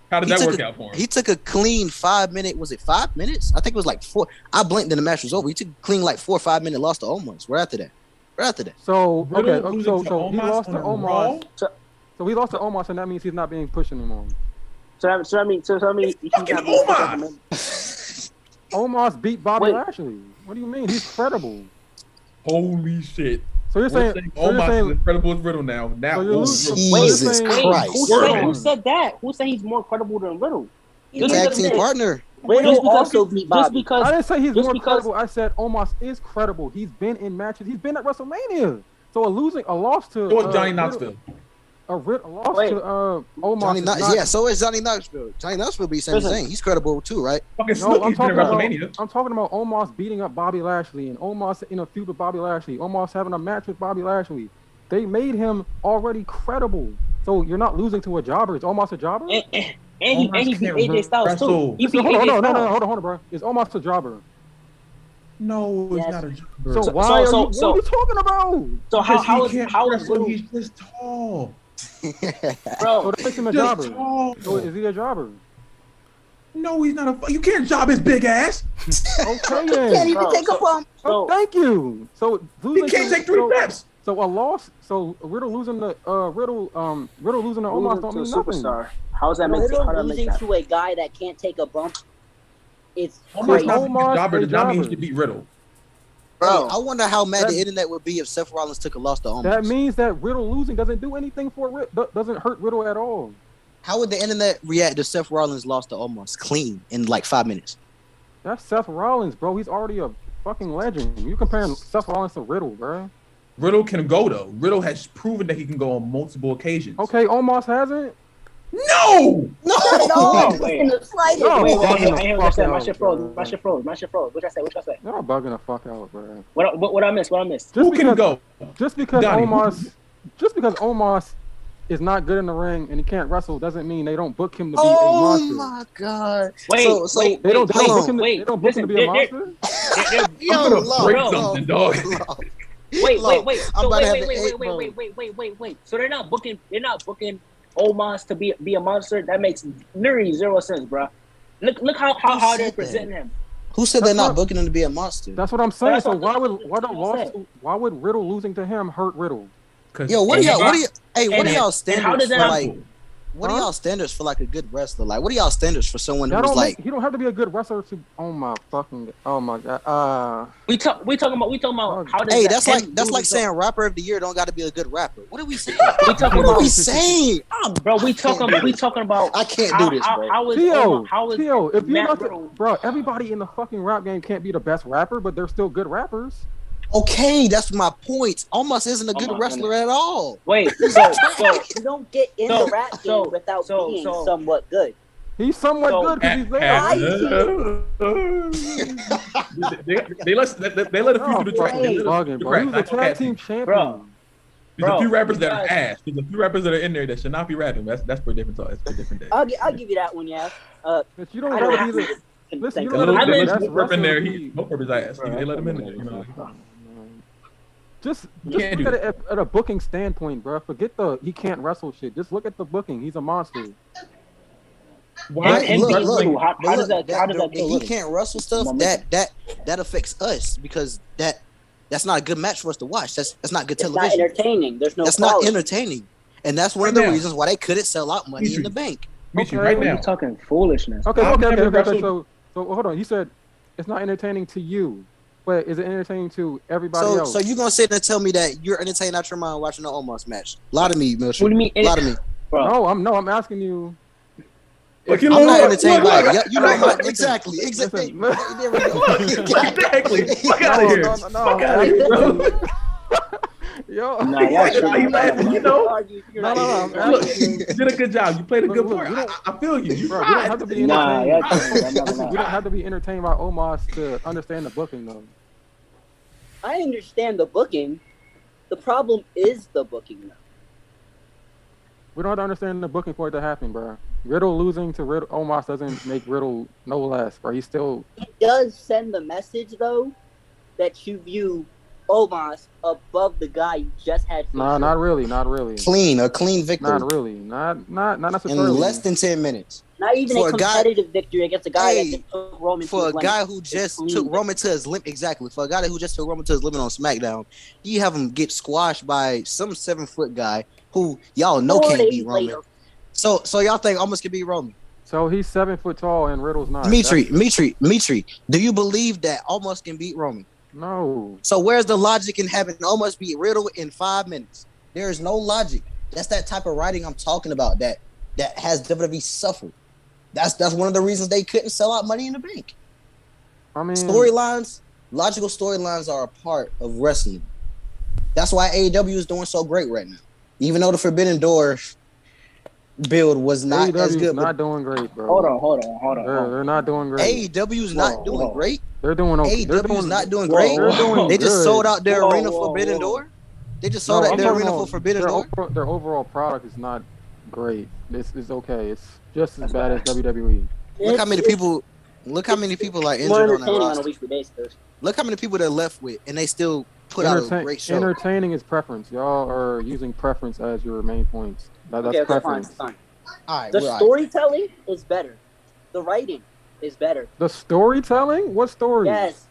How did that work out for him?
He took a clean 5 minute. Was it 5 minutes? I think it was like 4. I blinked and the match was over. He took a clean like 4 or 5 minute loss to Omos. Right after that. So
he lost to Omos. So he lost to Omos, and that means he's not being pushed anymore.
So I mean, he's not being
Omos.
Omos beat Bobby Lashley. What do you mean? He's credible.
Holy shit!
So you're saying
Omos is incredible as Riddle now?
Jesus Christ!
Who said that? Who said he's more credible than Riddle?
Tag team partner.
Riddle also beat Bobby.
I didn't say he's more credible. I said Omos is credible. He's been in matches. He's been at WrestleMania. So a loss to
Johnny Knoxville.
A loss to Omos.
So is Johnny Knoxville. Johnny Knoxville be saying the same. He's credible too, right?
I'm talking about Omos beating up Bobby Lashley and Omos in a feud with Bobby Lashley. Omos having a match with Bobby Lashley. They made him already credible. So you're not losing to a jobber. Is Omos a jobber?
And he beat AJ Styles too.
Hold on, bro. Is Omos a jobber?
No, it's not a jobber.
So why what are you talking about?
So how is Riddle?
He's just tall.
Bro,
so that makes him a jobber. So is he a jobber?
No, he's not a. You can't job his big ass.
Okay,
then. Can't even take a bump.
Thank you. So
he can't take 3 reps.
So a loss. So Riddle losing to Omos don't mean nothing.
Superstar. How's that make sense?
Riddle losing to a guy that can't take a bump. It's
crazy. Does not mean he should beat Riddle.
Bro, I wonder how mad the internet would be if Seth Rollins took a loss to Omos.
That means that Riddle losing doesn't do anything for doesn't hurt Riddle at all.
How would the internet react if Seth Rollins lost to Omos clean in like 5 minutes?
That's Seth Rollins, bro. He's already a fucking legend. You comparing Seth Rollins to Riddle, bro.
Riddle can go though. Riddle has proven that he can go on multiple occasions.
Okay, Omos hasn't.
No.
Wait. My shit froze. My shit froze. What I say?
Y'all bugging the fuck out, bro.
What I missed?
Who can go?
Just because Omos is not good in the ring and he can't wrestle doesn't mean they don't book him to be a monster.
Oh my god!
Wait,
they don't book him to be a monster.
I'm gonna break something, dog.
Wait. So they're not booking Omos to be a monster. That makes literally zero sense, bro. Look how they're presenting him.
Who said they're not booking him to be a monster?
That's what I'm saying. So why would Riddle losing to him hurt Riddle?
Yo, what are y'all standards for like? What are y'all standards for like a good wrestler? Like, what are y'all standards for someone who's like?
You don't have to be a good wrestler to. Oh my god.
We talking about how does
Hey, that's like saying rapper of the year don't got to be a good rapper. What are we saying? What are we saying?
Bro, we talking about.
I can't do this, bro.
Theo, if you not, bro, everybody in the fucking rap game can't be the best rapper, but they're still good rappers.
Okay, that's my point. Almost isn't a good wrestler at all.
Wait, so
you don't get in the rap game without being somewhat good.
He's somewhat good because he's
there. They let a few through the track.
He was a tag team champion.
There's a few rappers that are ass. There's a few rappers that are in there that should not be rapping. That's for a different talk. That's for a different day.
I'll give you that one, yeah.
But you don't gotta be the. Listen, you don't
rap in there. He no purpose ass. They let him in there. You know.
Just look at it at a booking standpoint, bro. Forget he can't wrestle shit. Just look at the booking. He's a monster.
How does that he can't wrestle stuff? That affects us because that's not a good match for us to watch. That's not good television.
It's not entertaining. There's no.
That's not entertaining, and that's one of the reasons why they couldn't sell out Money in the Bank.
Okay, right now,
you're talking foolishness.
Okay. So hold on. You said it's not entertaining to you. But is it entertaining to everybody else?
So you gonna sit there and tell me that you're entertained out your mind watching the Omos match? Lie to me, Milton.
What do you mean?
Lie to me.
Bro. I'm asking you.
I'm not entertained by it. You know what? Exactly.
Exactly. Fuck out of here. Fuck out of here, bro.
Yo,
you laughing? You know. No. Look, you did a good job. You played a good part. I feel you. You
don't have to be entertained. You don't have to be entertained by Omos to understand the booking, though.
I understand the booking. The problem is the booking, though.
We don't have to understand the booking for it to happen, bro. Riddle losing to Omos doesn't make Riddle no less, bro. He's still.
It does send the message, though, that you view Omos above the guy you just had.
Nah, not really.
A clean victory.
Not really. Not necessarily.
In less than 10 minutes.
Not even a competitive victory against a guy that just took Roman.
For a guy who just took Roman to his limit, exactly. For a guy who just took Roman to his limit on SmackDown, you have him get squashed by some 7-foot guy who y'all know can't beat Roman. So y'all think Omos can beat Roman?
So he's 7 foot tall and Riddle's not.
Mitry, do you believe that Omos can beat Roman?
No.
So where's the logic in having Omos beat Riddle in 5 minutes? There is no logic. That's that type of writing I'm talking about that has WWE suffered. That's one of the reasons they couldn't sell out Money in the Bank.
I mean,
logical storylines are a part of wrestling. That's why AEW is doing so great right now. Even though the Forbidden Door build was not as good.
Not doing great, bro.
Hold on.
They're not doing great.
AEW's not doing great.
They're doing okay.
AEW's not doing great. They just sold out their arena for Forbidden Door. They just sold out their arena for Forbidden Door.
Their overall product is not great. It's okay. It's just as bad as WWE.
Look how many people are injured on that roster. Look how many people they're left with, and they still put out a great show.
Entertaining is preference. Y'all are using preference as your main points. That's preference.
Fine. The storytelling is better. The writing is better.
The storytelling? What story?
Yes.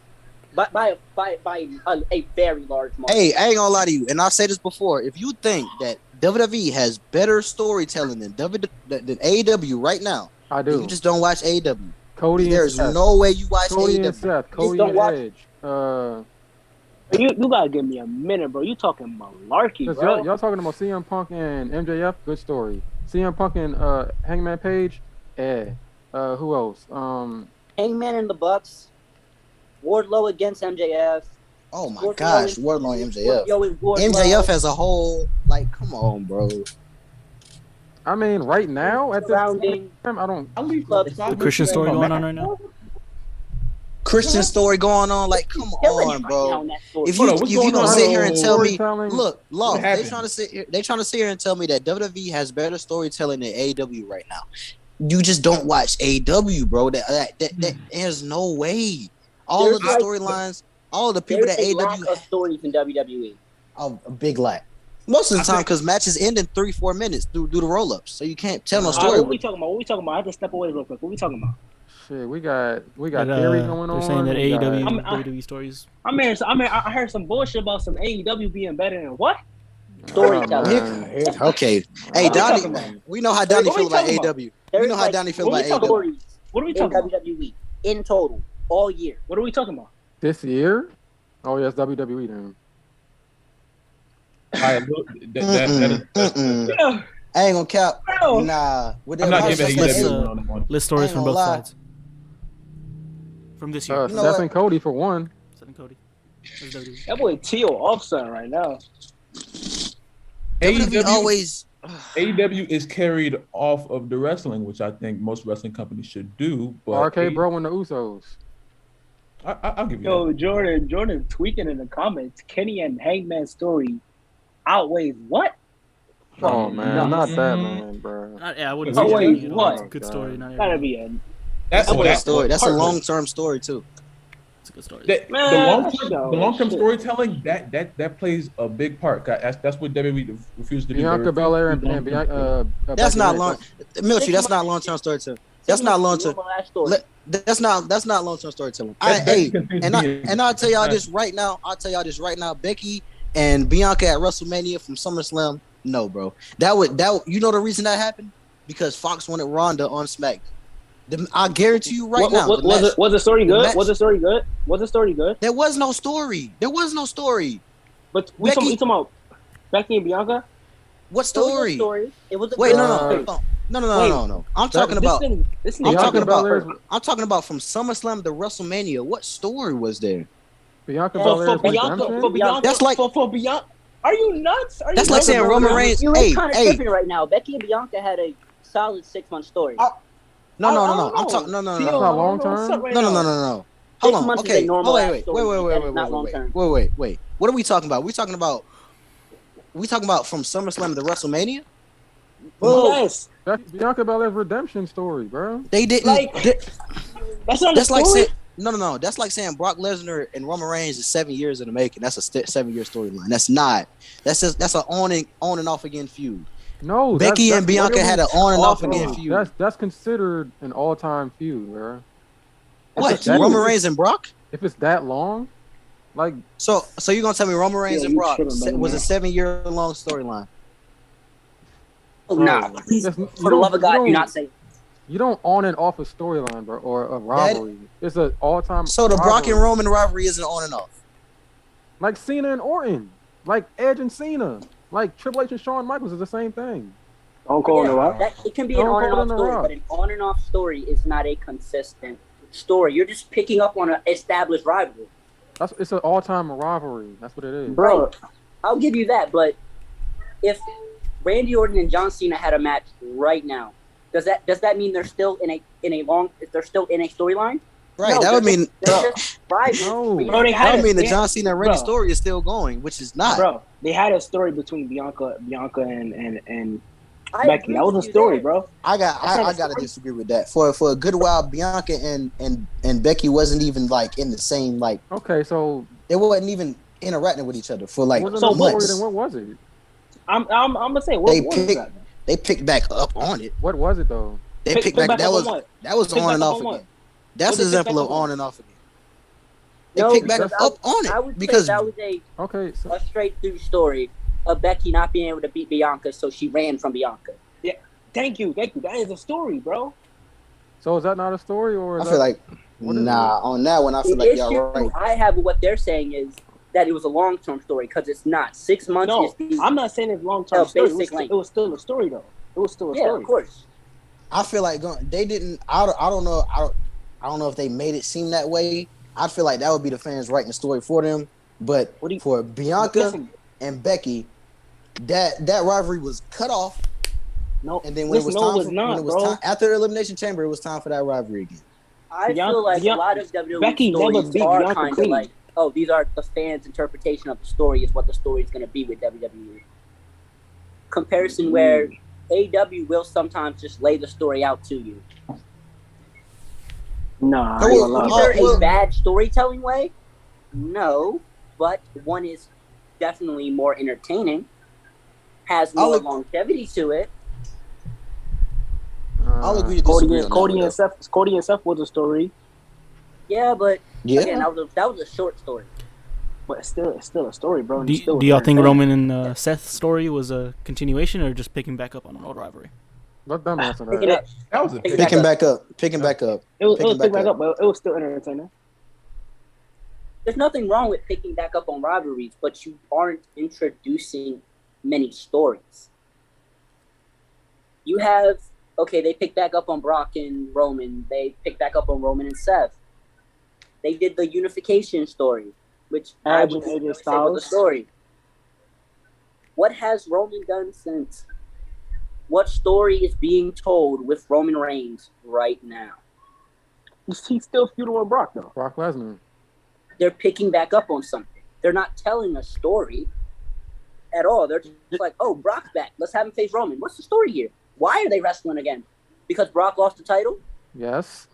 By a very large margin.
Hey, I ain't gonna lie to you, and I've said this before. If you think that WWE has better storytelling than AEW right now,
I do.
You just don't watch AEW.
Cody,
there's no way you watch
Cody
AEW.
And Seth, Cody and Edge.
You gotta give me a minute, bro. You talking malarkey, bro.
Y'all talking about CM Punk and MJF? Good story. CM Punk and Hangman Page. Who else?
Hangman and the Bucks. Wardlow against MJF.
Oh my gosh, Wardlow and MJF. MJF as a whole, like, come on, bro.
I mean, right now at this time, I don't.
The Christian story going on right now.
Christian story going on. Like, come on, bro. If you gonna sit here and tell me, look, Law, they trying to sit here and tell me that WWE has better storytelling than AEW right now. You just don't watch AEW, bro. That there's no way. All of the storylines, all of the people that AEW
of stories in WWE.
Oh, a big lack. Most of the time, because matches end in 3-4 minutes through the roll-ups, so you can't tell no story.
What we talking about? I have to step away real quick. What we talking about?
Shit, we got theory going on.
They're saying that WWE stories.
I heard some bullshit about some AEW being better than what?
Storytelling.
Okay. Hey, Donney, we know how Donney feel about AEW. We know how Donney feel about AEW.
What are we talking about?
WWE in total all year.
What are we talking about?
This year? Oh, yes, WWE then.
I ain't gonna cap. Nah.
I'm not giving AEW
list stories from both sides. From this year.
Steph and Cody for one.
Steph and Cody.
That boy Teal off something right now.
AEW is carried off of the wrestling, which I think most wrestling companies should do. But
RK Bro and the Usos.
I'll give you that.
Jordan tweaking in the comments. Kenny and Hangman's story outweighs what?
Oh man, not that man, bro.
I wouldn't say
what?
Good story.
Gotta be a.
That's a story. That's a long-term story too.
It's a good story.
The long-term storytelling that plays a big part. That's what WWE refused to do.
Bianca Belair and Bianca.
That's not long. Mitry, that's not long-term storytelling. That's not long-term. That's not long-term storytelling. And I'll tell y'all this right now. Becky and Bianca at WrestleMania from SummerSlam. No, bro. That you know the reason that happened? Because Fox wanted Ronda on SmackDown. I guarantee you now.
Was the story good? Was the story good? Was the story good?
There was no story.
But we talking about Becky and Bianca?
What story?
It was a
Wait, no. I'm talking about from SummerSlam to WrestleMania. What story was there?
Bianca
for Bianca.
That's like
for Bianca. Are you nuts?
That's like saying Roman Reigns.
You're kind of tripping right now. Becky and Bianca had a solid 6-month story.
No. I'm talking. No.
That's not long term.
No. Hold on. Okay. Wait. What are we talking about? We talking about from SummerSlam to WrestleMania?
Yes.
That's Bianca Belair's redemption story, bro.
They didn't.
That's not a story.
Like saying, no. That's like saying Brock Lesnar and Roman Reigns is 7 years in the making. That's a 7-year storyline. That's not. That's an on and off again feud.
No,
Becky and Bianca had an on and off again feud.
That's considered an all-time feud, bro.
What? Roman Reigns and Brock?
If it's that long, like
so you're gonna tell me Roman Reigns and Brock was a 7-year long storyline?
Nah, for the love of God, you're not saying.
You don't on and off a storyline, bro, or a rivalry. It's an all-time.
So the Brock and Roman rivalry isn't on and off.
Like Cena and Orton, like Edge and Cena. Like Triple H and Shawn Michaels is the same thing.
It
can be an on and off story, but an on and off story is not a consistent story. You're just picking up on an established rivalry.
It's an all-time rivalry. That's what it is.
Bro, right. I'll give you that, but if Randy Orton and John Cena had a match right now, does that mean they're still in a storyline?
Right,
no,
that would mean
that
would mean the John Cena and Randy story is still going, which is not.
Bro, they had a story between Bianca and Becky. That was a story, bro.
I gotta disagree with that. For a good while, Bianca and Becky wasn't even like in the same like.
Okay, so
they wasn't even interacting with each other for like
months. Then what was it?
I'm gonna say what was that?
They picked back up on it.
What was it though?
They picked back. That was on and off again. That's an example of on and off again. They picked back up on it.
I would because that was a straight through story of Becky not being able to beat Bianca, so she ran from Bianca.
Yeah, thank you. That is a story, bro.
So is that not a story, or
I feel like on that one I feel like y'all right.
I have what they're saying is that it was a long-term story because it's not 6 months.
No, I'm not saying it's long-term story. It was still a story though. It was still a story.
Yeah, of course.
I feel like they didn't. I don't know. I don't know if they made it seem that way. I feel like that would be the fans writing the story for them. But for Bianca and Becky, that rivalry was cut off.
No,
and then when it was time, after the Elimination Chamber, it was time for that rivalry again.
I feel like a lot of WWE
Becky never
stories
beat
are
Bianca
kind of
clean.
like, oh, these are the fans' interpretation of the story is what the story is going to be with WWE. Comparison where AEW will sometimes just lay the story out to you.
Nah,
either a bad storytelling way? No, but one is definitely more entertaining, has more longevity to it.
I'll agree to disagree on
Cody and Seth was a story.
Yeah, but again, that was a short story.
But it's still a story, bro.
Do y'all think Roman and Seth's story was a continuation or just picking back up on an old rivalry?
Let them answer that.
That was
picking back up. Picking back up.
It was picking back up, but it was still entertaining.
There's nothing wrong with picking back up on rivalries, but you aren't introducing many stories. You have, they picked back up on Brock and Roman. They picked back up on Roman and Seth. They did the unification story, which I would say was a story. What has Roman done since? What story is being told with Roman Reigns right now?
He's still feuding with Brock, though.
Brock Lesnar.
They're picking back up on something. They're not telling a story at all. They're just like, oh, Brock's back. Let's have him face Roman. What's the story here? Why are they wrestling again? Because Brock lost the title?
Yes.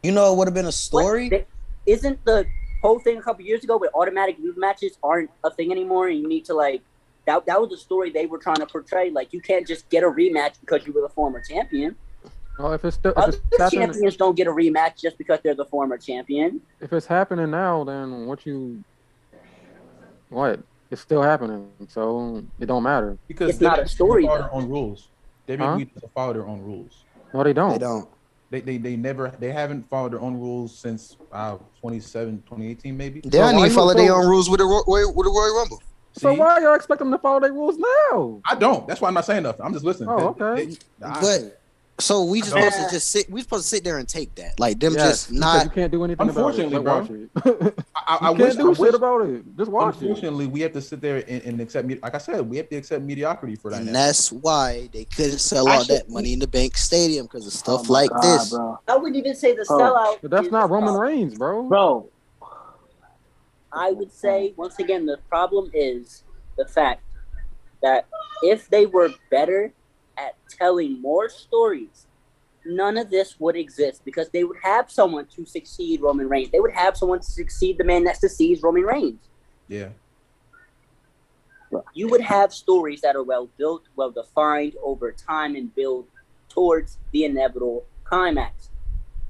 You know, it would have been a story.
Isn't the whole thing a couple years ago where automatic move matches aren't a thing anymore and you need to, like, that was the story they were trying to portray. Like, you can't just get a rematch because you were the former champion.
Well, if it's
champions don't get a rematch just because they're the former champion.
If it's happening now, then it's still happening, so it don't matter.
Because
it's not a story.
Follow their own rules. WWE doesn't follow their own rules.
No, they don't.
They don't.
They haven't followed their own rules since 2018 maybe.
They don't even follow their own rules with the Royal Rumble.
So why y'all expect them to follow their rules now?
I don't. That's why I'm not saying nothing. I'm just listening.
Oh, okay.
So we just supposed to just sit. We supposed to sit there and take that, like them just not.
You can't do anything.
Unfortunately,
about it. Bro.
I
can't do shit about it. Just watch it.
Unfortunately, we have to sit there and accept. Like I said, we have to accept mediocrity for that.
And that's why they couldn't sell out that Money in the Bank stadium because of stuff like this.
Bro. I wouldn't even say the sellout.
But that's not Roman Reigns, bro.
Bro,
I would say once again the problem is the fact that if they were better at telling more stories, none of this would exist because they would have someone to succeed Roman Reigns. They would have someone to succeed the man that succeeds Roman Reigns.
Yeah.
You would have stories that are well built, well defined over time and build towards the inevitable climax.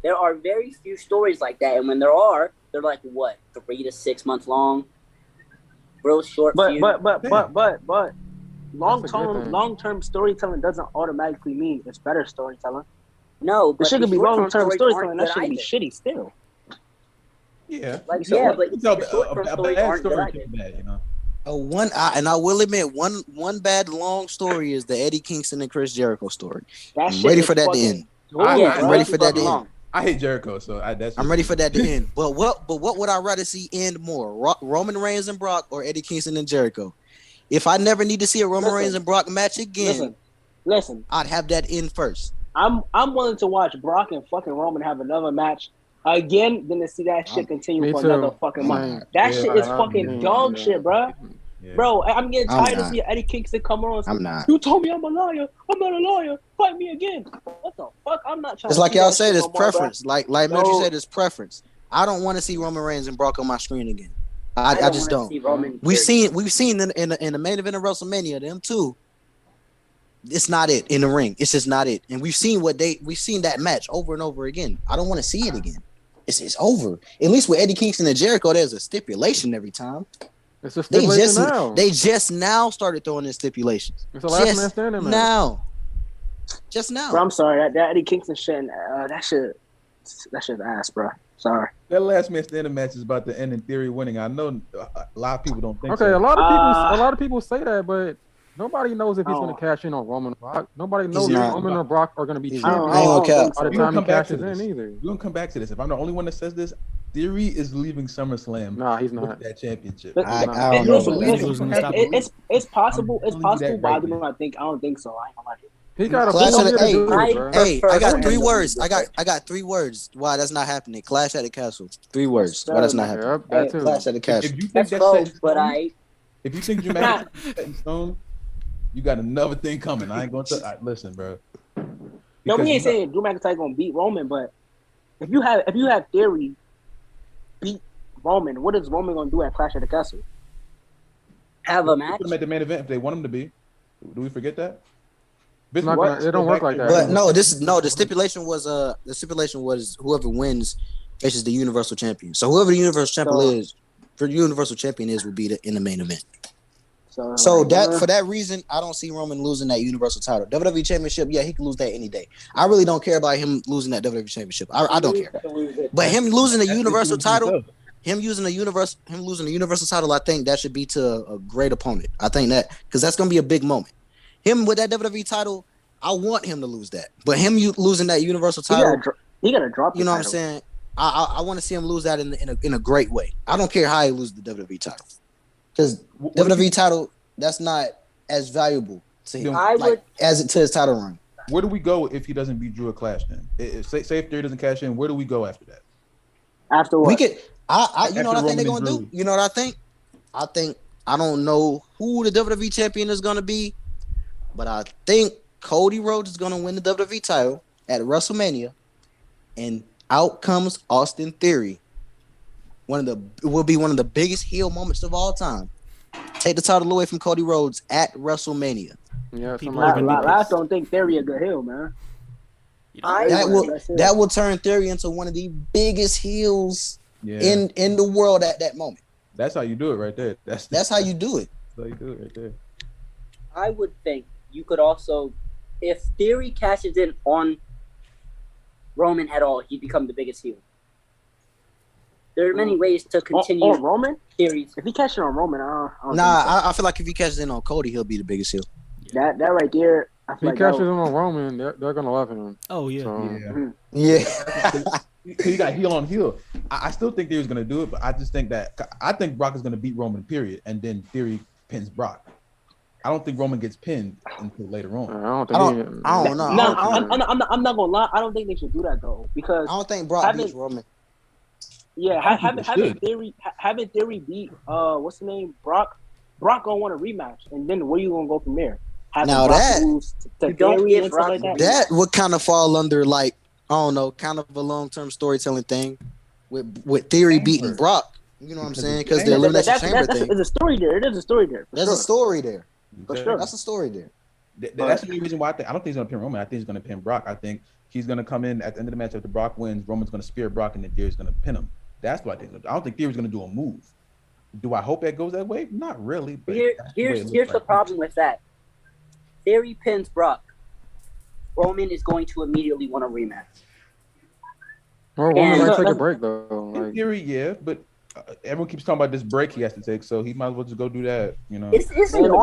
There are very few stories like that, and when there are, they're like 3 to 6 months long, real short.
But long-term storytelling doesn't automatically mean it's better storytelling.
No, but
it should be long-term storytelling. That should be shitty still.
Yeah,
but
a bad story can be bad, you know.
And I will admit, one bad long story is the Eddie Kingston and Chris Jericho story.
I'm
ready for that to end. I'm ready for that to end.
I hate Jericho, so
I'm ready for that to end. But what would I rather see end more? Roman Reigns and Brock or Eddie Kingston and Jericho? If I never need to see a Roman Reigns and Brock match again,
listen,
I'd have that end first.
I'm willing to watch Brock and fucking Roman have another match again than to see that shit continue for another fucking month. That shit is fucking dog shit, bro.
Yeah.
Bro, I'm getting tired of seeing Eddie Kingston come on.
I'm not.
You told me I'm a liar. I'm not a liar. Fight me again. What the fuck? I'm not trying.
It's like y'all said, it's preference. Like Mitry said, it's preference. I don't want to see Roman Reigns and Brock on my screen again. I just don't. We've seen in the main event of WrestleMania them too. It's not it in the ring. It's just not it. And we've seen that match over and over again. I don't want to see it again. It's over. At least with Eddie Kingston and Jericho, there's a stipulation every time.
It's a stipulation now.
They just now started throwing in stipulations.
It's the last man standing match.
Now. Just now.
Bro, I'm sorry. That Eddie Kingston shit, that shit's ass, bro. Sorry.
That last man standing match is about to end in Theory winning. I know a lot of people don't think
so.
Okay,
a lot of people say that, but nobody knows if he's going to cash in on Roman Brock. Nobody knows if Roman or Brock are going to be champions by the time he cashes in either.
We're going to come back to this. If I'm the only one that says this, Theory is leaving SummerSlam.
Nah, he's not.
With that championship.
I don't know.
It's possible. It's possible, but I don't think so. I ain't gonna lie to you.
He got a
Clash
full
at
year
the
to do it, bro.
Hey, I got
prefer
3
him to
words.
lose
I got 3 words. Why that's not happening? Clash at the Castle. 3 words. Why
sir.
that's not happening?
Yep, that too.
Clash at the Castle.
If you think
That's
that's set in
both, but
stone, if you think dramatic is set in stone, you got another thing coming. I ain't gonna listen, bro.
No,
Because
we ain't
you got-
saying Drew McIntyre gonna beat Roman, but if you have Theory beat Roman, what is Roman gonna do at Clash of the Castle?
have a match.
Put him at the main event if they want him to be. Do we forget that?
It's not gonna, it don't work like that.
But no, the stipulation was whoever wins faces the Universal Champion. So whoever the Universal Champion is will be in the main event. So that for that reason, I don't see Roman losing that Universal title. WWE Championship, yeah, he can lose that any day. I really don't care about him losing that WWE Championship. I don't care. But him losing the Universal title, him losing the Universal title, I think that should be to a great opponent. I think that because that's gonna be a big moment. Him with that WWE title, I want him to lose that. But him losing that Universal title,
he gotta drop.
You know what I'm saying? I want to see him lose that in a great way. I don't care how he loses the WWE title. Because WWE title, that's not as valuable to him as it to his title run.
Where do we go if he doesn't beat Drew at Clash then? Say if Theory doesn't cash in, where do we go after that?
After what?
We could you know what I think they're gonna do? You know what I think? I don't know who the WWE champion is gonna be, but I think Cody Rhodes is gonna win the WWE title at WrestleMania, and out comes Austin Theory. It will be one of the biggest heel moments of all time. Take the title away from Cody Rhodes at WrestleMania.
Yeah,
I don't think Theory a good heel, man.
That will turn Theory into one of the biggest heels in the world at that moment.
That's how you do it right there.
That's how you do it.
That's how you do it right there.
I would think you could also, if Theory cashes in on Roman at all, he'd become the biggest heel. There are many ways to continue.
On Roman?
Theories.
If he cashes in on Roman,
I feel like if he cashes in on Cody, he'll be the biggest heel.
That right there. I feel
if he cashes in on Roman, they're gonna love him.
Oh yeah,
so.
Yeah.
He got heel on heel. I still think Theory's gonna do it, but I just think Brock is gonna beat Roman, period, and then Theory pins Brock. I don't think Roman gets pinned until later on.
I don't know.
No, I'm not gonna lie. I don't think they should do that though, because
I don't think Brock beats Roman.
Yeah, having Theory beat what's the name, Brock gonna want a rematch, and then where you gonna go from there?
Now
that
would kind of fall under like I don't know, kind of a long-term storytelling thing with Theory beating Brock. You know what I'm saying? Because the Elimination Chamber thing.
There's a story there. It is a story there.
There's a story there.
For sure.
That's a story there.
That's the only reason why I don't think he's gonna pin Roman. I think he's gonna pin Brock. I think he's gonna come in at the end of the match after Brock wins. Roman's gonna spear Brock, and then Theory's gonna pin him. That's what I think. I don't think Theory's gonna do a move. Do I hope that goes that way? Not really. But
here's the problem with that. Theory pins Brock. Roman is going to immediately want a rematch.
Or Roman might take a break though.
In theory, yeah, but everyone keeps talking about this break he has to take, so he might as well just go do that. You know,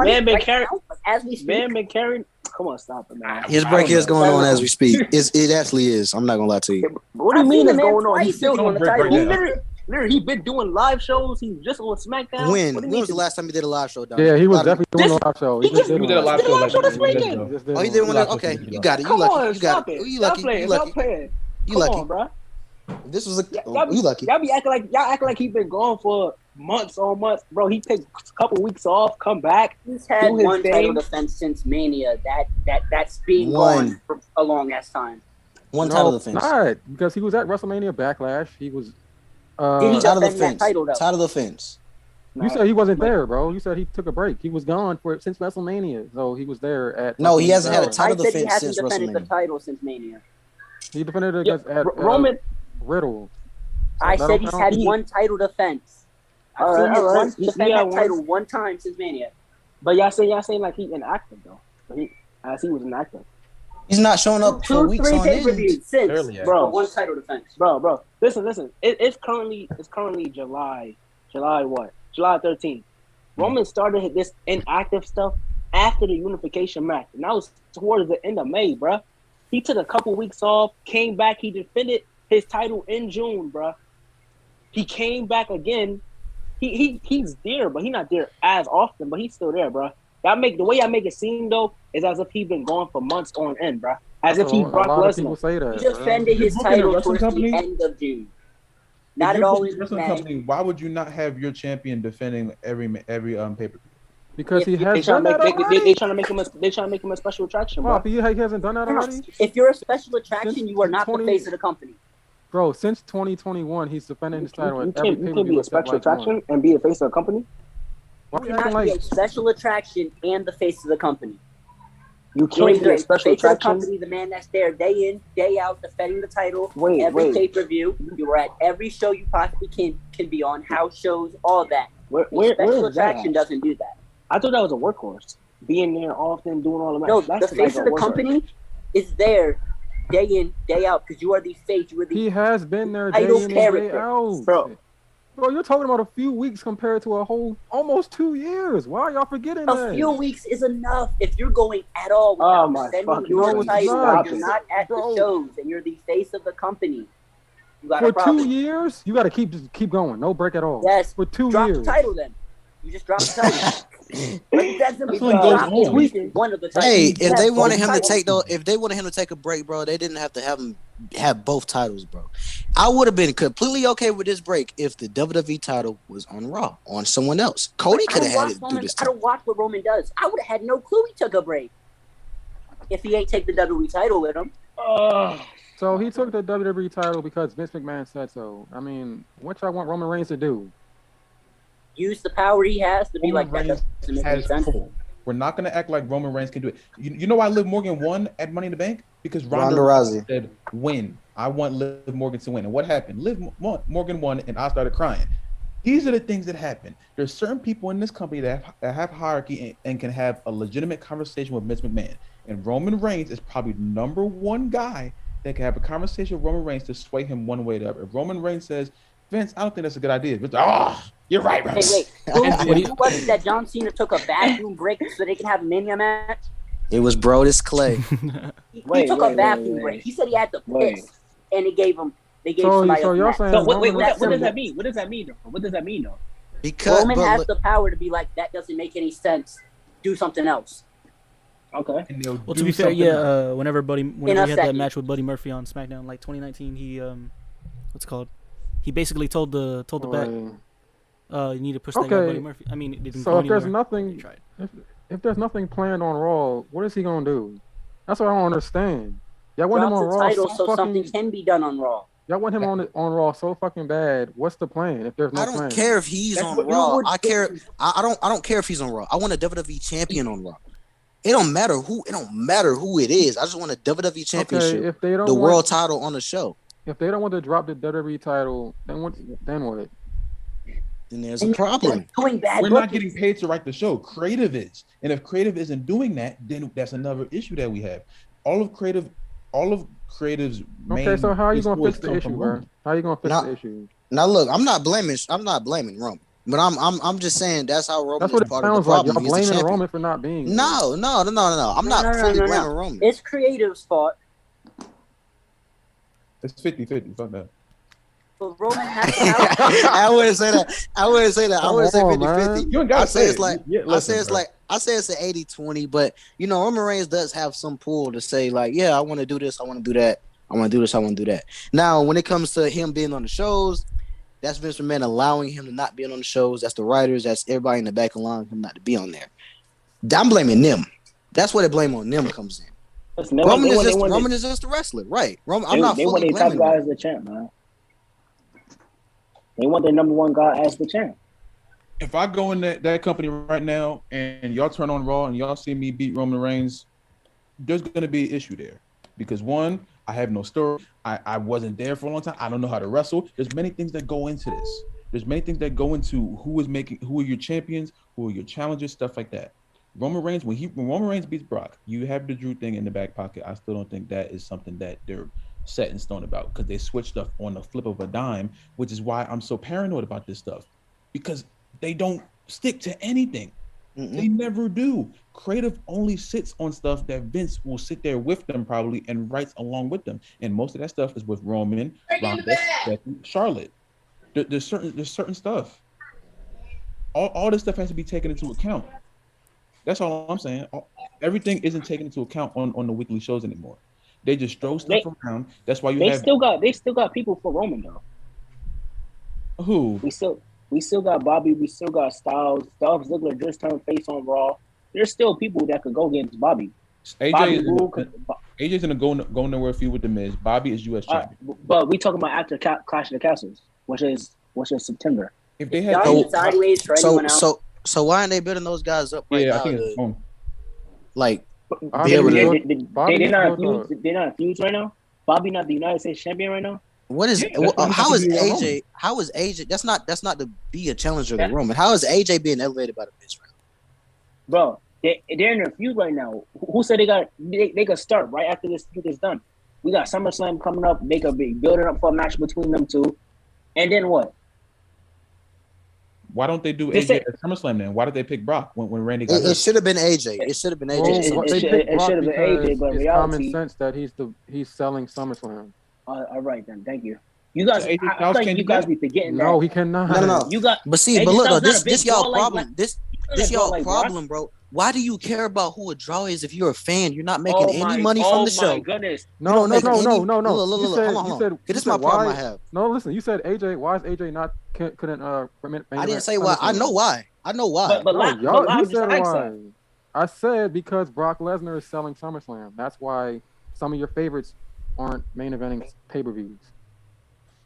man been carrying as we speak. Man been carrying. Come on, stop it, man.
His break is going on as we speak. It actually is. I'm not gonna lie to you.
What do you mean it's going on? He's still doing the title. Literally, he been doing live shows. He's just on SmackDown.
When was the last time he did a live show?
Yeah, he was definitely doing a live show.
He did a live show this weekend.
Oh, he did one. Okay, you got it. You lucky. You got it. You lucky. You lucky. You lucky,
bro.
This was you lucky.
Y'all be acting like he been gone for months on months, bro. He took a couple weeks off, come back.
He's had one title defense since Mania. That's been gone for a long ass time.
One title defense.
Not because he was at WrestleMania Backlash. He was
title defense.
You said he wasn't there, bro. You said he took a break. He was gone since WrestleMania, so he was there at.
No, he hasn't had a title defense
he hasn't
since
defended
WrestleMania.
the title since Mania.
He defended it against
Roman.
Riddle.
I said he's had one title defense. I've seen him defend that title one time since Mania.
But y'all saying like he's inactive though. He was inactive.
He's not showing up for weeks on end.
Since bro, one title defense.
Bro. Listen. It's currently July. July what? July 13th. Roman started this inactive stuff after the unification match, and that was towards the end of May, bro. He took a couple weeks off, came back. He defended his title in June, bro. He came back again. He's there, but he's not there as often, but he's still there, bro.
The way y'all make it seem though is as if he's been gone for months on end, bro. As if
he
Brock
Lesnar. Say that,
he defended his title towards the end of June. Not at all in
wrestling company. Why would you not have your champion defending every pay-per-view?
Because he has
done
that already.
They trying to make him a special attraction, bro.
He hasn't done that already.
If you're a special attraction, you are not the face of the company.
Bro, since 2021, he's defending his title at every pay-per-view.
You can't be a special attraction and be the face of the company.
You cannot be a special attraction and the face of the company.
You can't be a special
face of the
attraction.
company, the man that's there day in, day out, defending the title. Every pay-per-view, you are at every show you possibly can be on, house shows, all that. Special attraction doesn't do that.
I thought that was a workhorse. Being there often, doing all of that.
No, the face of the company is there day in, day out, because you are the face. You are the
He has been there day in and day out. Bro, you're talking about a few weeks compared to a whole almost 2 years. Why are y'all forgetting that?
A few weeks is enough if you're going at all without defending your title. You're not at the shows, and you're the face of the company. You got
for 2 years, you got to keep going. No break at all.
Yes.
For 2
drop
years.
The title then. You just drop the title.
Hey, if they wanted him to take a break, bro, they didn't have to have both titles, bro. I would have been completely okay with this break if the WWE title was on Raw, on someone else. Cody could have had it do this.
I don't watch what Roman does. I would have had no clue he took a break if he ain't take the WWE title with him.
So he took the WWE title because Vince McMahon said so. I mean, what y'all want Roman Reigns to do?
Use the power he has to be like that. Doesn't make any sense.
We're not going to act like Roman Reigns can do it. You know why Liv Morgan won at Money in the Bank? Because Ronda Rousey said, win. I want Liv Morgan to win. And what happened? Liv Morgan won, and I started crying. These are the things that happen. There's certain people in this company that have hierarchy and can have a legitimate conversation with Vince McMahon. And Roman Reigns is probably the number one guy that can have a conversation with Roman Reigns to sway him one way or the other. If Roman Reigns says, Vince, I don't think that's a good idea. Vince, you're right, bro.
Hey, wait. Who was it that John Cena took a bathroom break so they can have a Mania match?
It was Brodus Clay.
He took a bathroom break. He said he had to piss, and they gave somebody else.
What does that mean? What does that mean, though?
Because
Roman has the power to be like, that doesn't make any sense. Do something else.
Okay.
Well, to be fair, whenever he had that match with Buddy Murphy on SmackDown, like 2019, he what's it called? He basically told the back, you need to push that guy Buddy Murphy. I mean, it didn't go anywhere.
If there's nothing planned on Raw, what is he gonna do? That's what I don't understand. Y'all want him on Raw
so something can be done on Raw.
Y'all want him on Raw so fucking bad. What's the plan? If there's no plan,
I don't care if he's on Raw. I don't care if he's on Raw. I want a WWE champion on Raw. It don't matter who it is. I just want a WWE championship.
If they don't
the world title on the show.
If they don't want to drop the WWE title, then what? Then
there's a problem.
We're not getting paid to write the show. Creative is. And if creative isn't doing that, then that's another issue that we have. All of creative's main.
Okay, so how are you gonna fix the issue, bro? How are you gonna fix the issue?
Now look, I'm not blaming Roman. But I'm just saying that's how Roman
is
part of the problem.
Y'all blaming Roman for not being.
No. I'm not fully blaming Roman.
It's creative's fault.
It's 50-50. Fuck that.
But Roman has to
I wouldn't say that. I wouldn't say 50-50.
You ain't gotta say it's
like I say it's an 80-20, but Roman Reigns does have some pull to say like, yeah, I want to do this, I want to do that, I want to do this, I want to do that. Now, when it comes to him being on the shows, that's Vince McMahon allowing him to not be on the shows. That's the writers. That's everybody in the back allowing him not to be on there. I'm blaming them. That's where the blame on them comes in. Roman is just a wrestler, right? I'm not fully blaming
their top guy as the champ, man. They want their number one guy as the champ.
If I go in that company right now and y'all turn on Raw and y'all see me beat Roman Reigns, there's going to be an issue there. Because one, I have no story. I wasn't there for a long time. I don't know how to wrestle. There's many things that go into this. There's many things that go into who are your champions, who are your challengers, stuff like that. Roman Reigns, when Roman Reigns beats Brock, you have the Drew thing in the back pocket. I still don't think that is something that they're set in stone about because they switched stuff on the flip of a dime, which is why I'm so paranoid about this stuff because they don't stick to anything. They never do. Creative only sits on stuff that Vince will sit there with them probably and writes along with them. And most of that stuff is with Roman, Ronda, Charlotte. There's certain stuff. All this stuff has to be taken into account. That's all I'm saying. Everything isn't taken into account on the weekly shows anymore. They just throw stuff around. That's why they still
got people for Roman though.
Who?
We still got Bobby. We still got Styles. Dolph Ziggler just turned face on Raw. There's still people that could go against Bobby.
AJ's in a go nowhere feud with the Miz. Bobby is U.S. champion.
But we talking about after Clash of the Castles, which is September.
If they had
sideways for anyone else.
So why aren't they building those guys up right now?
I think it's
like
they're not in feuds right now. Bobby not the United States champion right now.
What is how is AJ? How is AJ? That's not to be a challenger to Roman. How is AJ being elevated by the Miz right now?
Bro, they're in a feud right now. Who said they could start right after this feud is done? We got SummerSlam coming up. They could be building up for a match between them two, and then what?
Why don't they do AJ at SummerSlam then? Why did they pick Brock when Randy got hurt?
It should have been AJ. It should have been AJ.
It should have been AJ, but
it's
reality.
Common sense that he's selling SummerSlam.
All right then, thank you. You guys, I feel like you guys be forgetting that.
No, he cannot.
No.
You got,
but look, this y'all problem. This y'all problem, bro. Why do you care about who a draw is if you're a fan? You're not making any money from the show.
Goodness.
No.
Look,
Hold on.
This is my problem I have.
No, listen. You said AJ. Why is AJ not couldn't
I didn't say why. I know why.
You said why. I said because Brock Lesnar is selling SummerSlam. That's why some of your favorites aren't main eventing pay-per-views.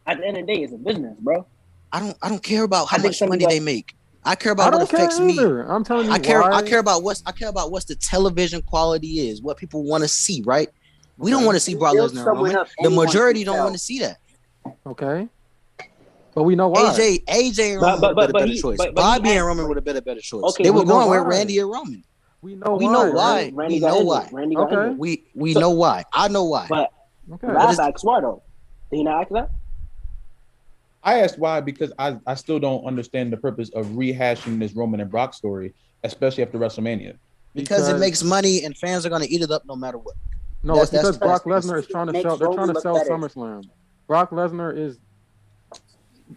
At the end of the day, it's a business, bro.
I don't care about how much money they make. I care about what affects me.
I'm telling you,
I care about what's the television quality is, what people want to see, right? We don't want to see Brock Lesnar. The majority don't want to see that.
Okay. But we know why.
AJ and Roman would have been a better choice. Bobby and Roman would have been a better choice. Okay, they were going with Randy and Roman.
We know why.
We know why.
Okay.
We know why. I know why.
But Rab asked why though. Did he not ask that?
I asked why because I still don't understand the purpose of rehashing this Roman and Brock story, especially after WrestleMania.
Because it makes money and fans are going to eat it up no matter what.
No, it's because Brock Lesnar is trying to sell. They're trying to sell SummerSlam. Brock Lesnar is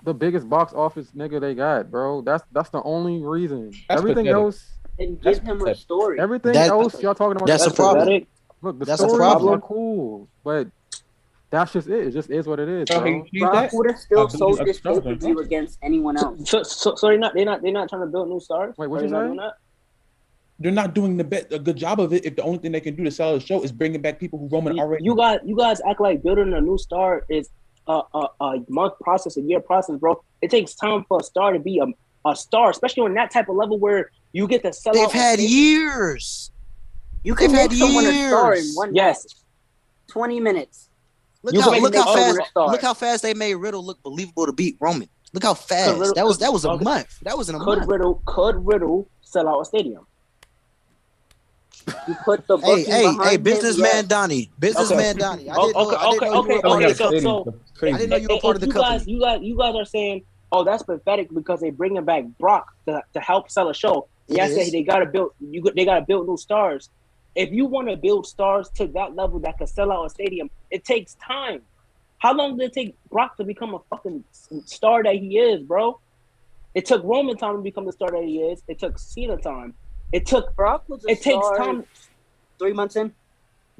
the biggest box office nigga they got, bro. That's the only reason. Everything else.
And give him a story.
Everything else y'all talking about.
That's a problem.
Look, the stories are cool, but that's just it. It just is what it is.
Brock would have still sold this pay-per-view against anyone else.
So they're not trying to build new stars.
Wait, what you saying?
They're not doing a good job of it if the only thing they can do to sell the show is bringing back people who Roman already.
You guys act like building a new star is a month process, a year process, bro. It takes time for a star to be a star, especially on that type of level where you get to sell.
They've had years.
You can make someone a star in one match. 20 minutes.
Look how fast they made Riddle look believable to beat Roman. Look how fast. That was a month. That was in a month.
Could Riddle sell out a stadium?
You put the
hey, businessman Donney. Businessman Donney. I didn't know you were part of the company.
You guys are saying, oh, that's pathetic because they bringing back Brock to help sell a show. Yes, they gotta build new stars. If you want to build stars to that level that could sell out a stadium, it takes time. How long did it take Brock to become a fucking star that he is, bro? It took Roman time to become the star that he is. It took Cena time. It took
Brock was a star. Takes time. 3 months in.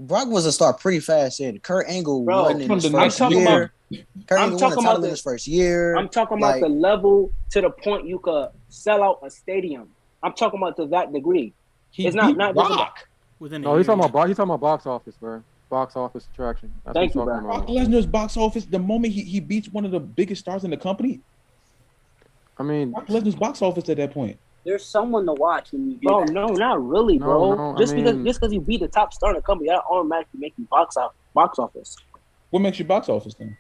Brock was a star pretty fast in. Kurt Angle won in his first year. I'm talking about his first year.
I'm talking about the level to the point you could sell out a stadium. I'm talking about to that degree. It's not
Brock.
He's talking about box office, bro. Box office attraction. That's
Thank you, bro.
Brock Lesnar's box office. The moment he beats one of the biggest stars in the company.
I mean,
Brock Lesnar's box office at that point.
There's someone to watch when you do that.
No, not really, bro. Just because you beat the top star in the company, that automatically make you box office.
What makes you box office then?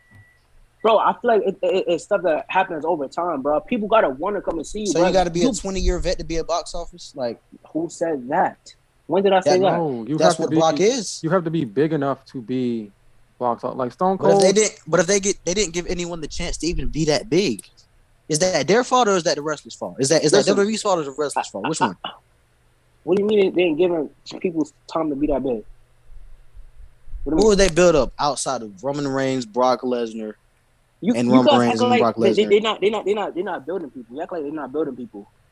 Bro, I feel like it's stuff that happens over time, bro. People gotta want to come and see you.
So you got to be a 20-year vet to be a box office? Like,
who said that? When did I say that?
No,
that's what Brock is.
You have to be big enough to be box office, like Stone Cold.
But if they didn't give anyone the chance to even be that big. Is that their fault or is that the wrestler's fault? Is that WWE's fault or the wrestler's fault? Which one?
What do you mean they ain't giving people time to be that big?
Who would they build up outside of Roman Reigns, Brock Lesnar, and Roman Reigns and Brock Lesnar?
They're not building people. You act like they're not building people.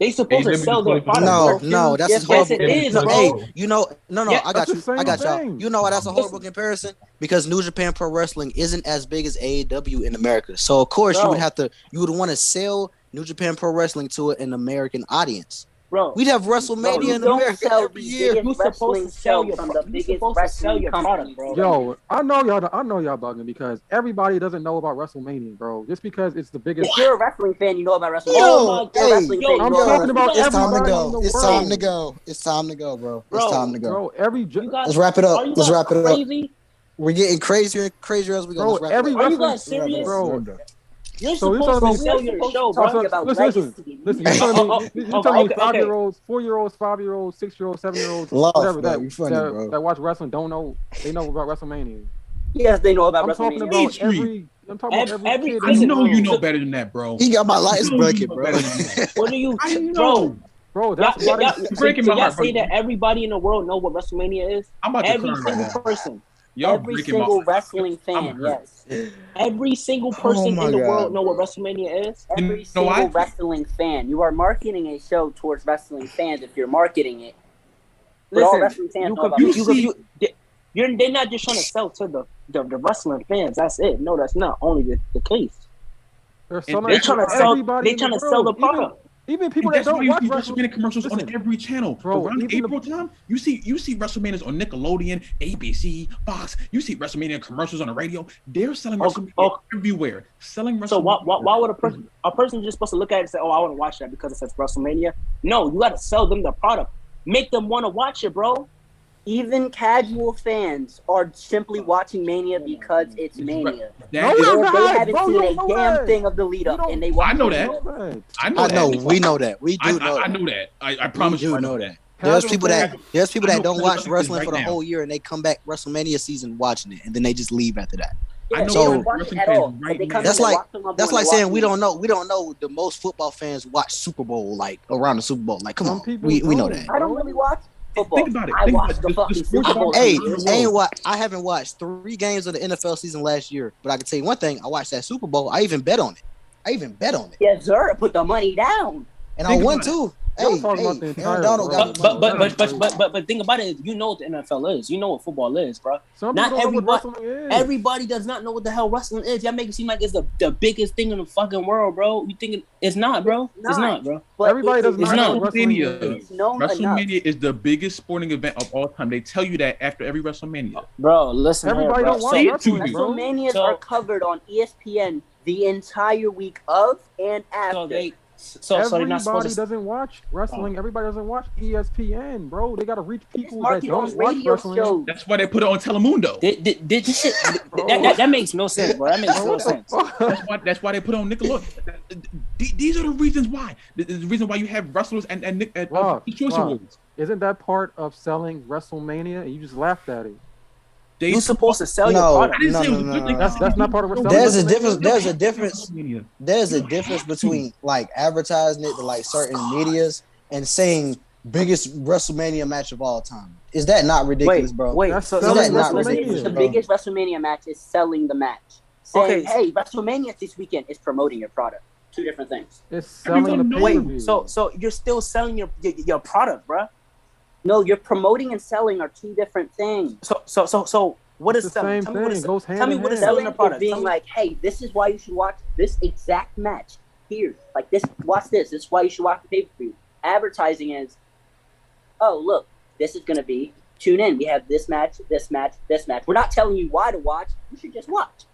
They supposed to sell their product.
No, that's a horrible.
Yes, it is, bro.
Hey, you know, no,
Yeah,
I got you. I got y'all.
thing.
You know why that's a horrible comparison? Because New Japan Pro Wrestling isn't as big as AEW in America. So of course you would want to sell New Japan Pro Wrestling to an American audience.
Bro,
we'd have WrestleMania in America every year.
You're supposed to sell your product, bro.
Yo, I know y'all bugging because everybody doesn't know about WrestleMania, bro. Just because it's the biggest.
If you're a wrestling fan, you know about WrestleMania.
I'm talking about
it's time to
everybody
go.
in the
It's
world.
time to go. It's time to go, bro. It's time to go.
Bro,
let's wrap it up. Let's wrap it up.
Crazy?
We're getting crazier and crazier as we go.
Bro,
Let's wrap it up.
Are you guys serious?
Bro.
You're
So
supposed to sell your show, bro.
Listen. You're telling me 5-year-olds, 4-years, 5-year-olds, 6-year-olds, 7-year-olds, whatever that watch wrestling don't know. They know about WrestleMania.
Yes, they know about
I'm talking
WrestleMania.
about I'm talking about every kid.
I know you know better than that, bro.
He got my license bracket, bro.
What do you,
bro? That's
breaking my heart. Say that everybody in the world know what WrestleMania is.
I'm about to
every single person.
Every single wrestling fan, yes.
Every single person in the world know what WrestleMania is.
Every single wrestling fan. You are marketing a show towards wrestling fans if you're marketing it. But all wrestling fans know about it.
They're not just trying to sell to the wrestling fans. That's it. No, that's not only the case. They're trying to sell. They're trying to sell the product.
Even people that don't watch
WrestleMania commercials on every channel.
Bro,
around April time, you see WrestleManias on Nickelodeon, ABC, Fox. You see WrestleMania commercials on the radio. They're selling WrestleMania everywhere. Selling WrestleMania.
So why would a person just supposed to look at it and say, "Oh, I want to watch that because it says WrestleMania"? No, you got to sell them the product. Make them want to watch it, bro.
Even casual fans are simply watching Mania because it's Mania. They haven't seen a damn thing of the lead up, and they watch.
I know that. I know.
We know that. We do know.
I know that. I promise you,
I know that. There's people that don't watch wrestling for the whole year, and they come back WrestleMania season watching it, and then they just leave after that.
Yeah,
so
that's
like saying we don't know the most football fans watch Super Bowl like around the Super Bowl. Like, come on, we know that.
I don't really watch football.
Think about it.
I watched the fucking Super Bowl.
Hey, I haven't watched 3 games of the NFL season last year, but I can tell you one thing: I watched that Super Bowl. I even bet on it.
Yes, sir. Put the money down,
and I won too. Hey, but think
about it. You know what the NFL is. You know what football is, bro. Not everybody does not know what the hell wrestling is. Y'all make it seem like it's the biggest thing in the fucking world, bro. You think it's not, bro? It's not, bro.
But everybody doesn't know what
WrestleMania is the biggest sporting event of all time. They tell you that after every WrestleMania.
Bro, listen.
Everybody don't watch wrestling.
WrestleManias are covered on ESPN the entire week of and after.
Everybody doesn't watch wrestling. Everybody doesn't watch ESPN, bro. They gotta reach people that don't watch wrestling.
That's why they put it on Telemundo.
That makes no sense, bro. That makes no sense.
That's why they put it on Nickelodeon. These are the reasons why. The reason why you have wrestlers and Choice Awards.
Isn't that part of selling WrestleMania? You just laughed at it.
You're supposed to sell your product.
No. That's not part of WrestleMania.
There's a difference between like advertising it to like certain medias and saying biggest WrestleMania match of all time. Is that not ridiculous, bro?
So that not ridiculous? The biggest WrestleMania match is selling the match. Saying, hey, WrestleMania this weekend is promoting your product. 2 different things.
It's selling the pay-per-view.
So you're still selling your product, bro.
No, you're promoting and selling are 2 different things.
So what is selling?
Tell me what is
selling the product. Being like, hey, this is why you should watch this exact match here. Like this, watch this. This is why you should watch the pay-per-view. Advertising is, oh look, this is gonna be. Tune in. We have this match, this match, this match. We're not telling you why to watch. You should just watch.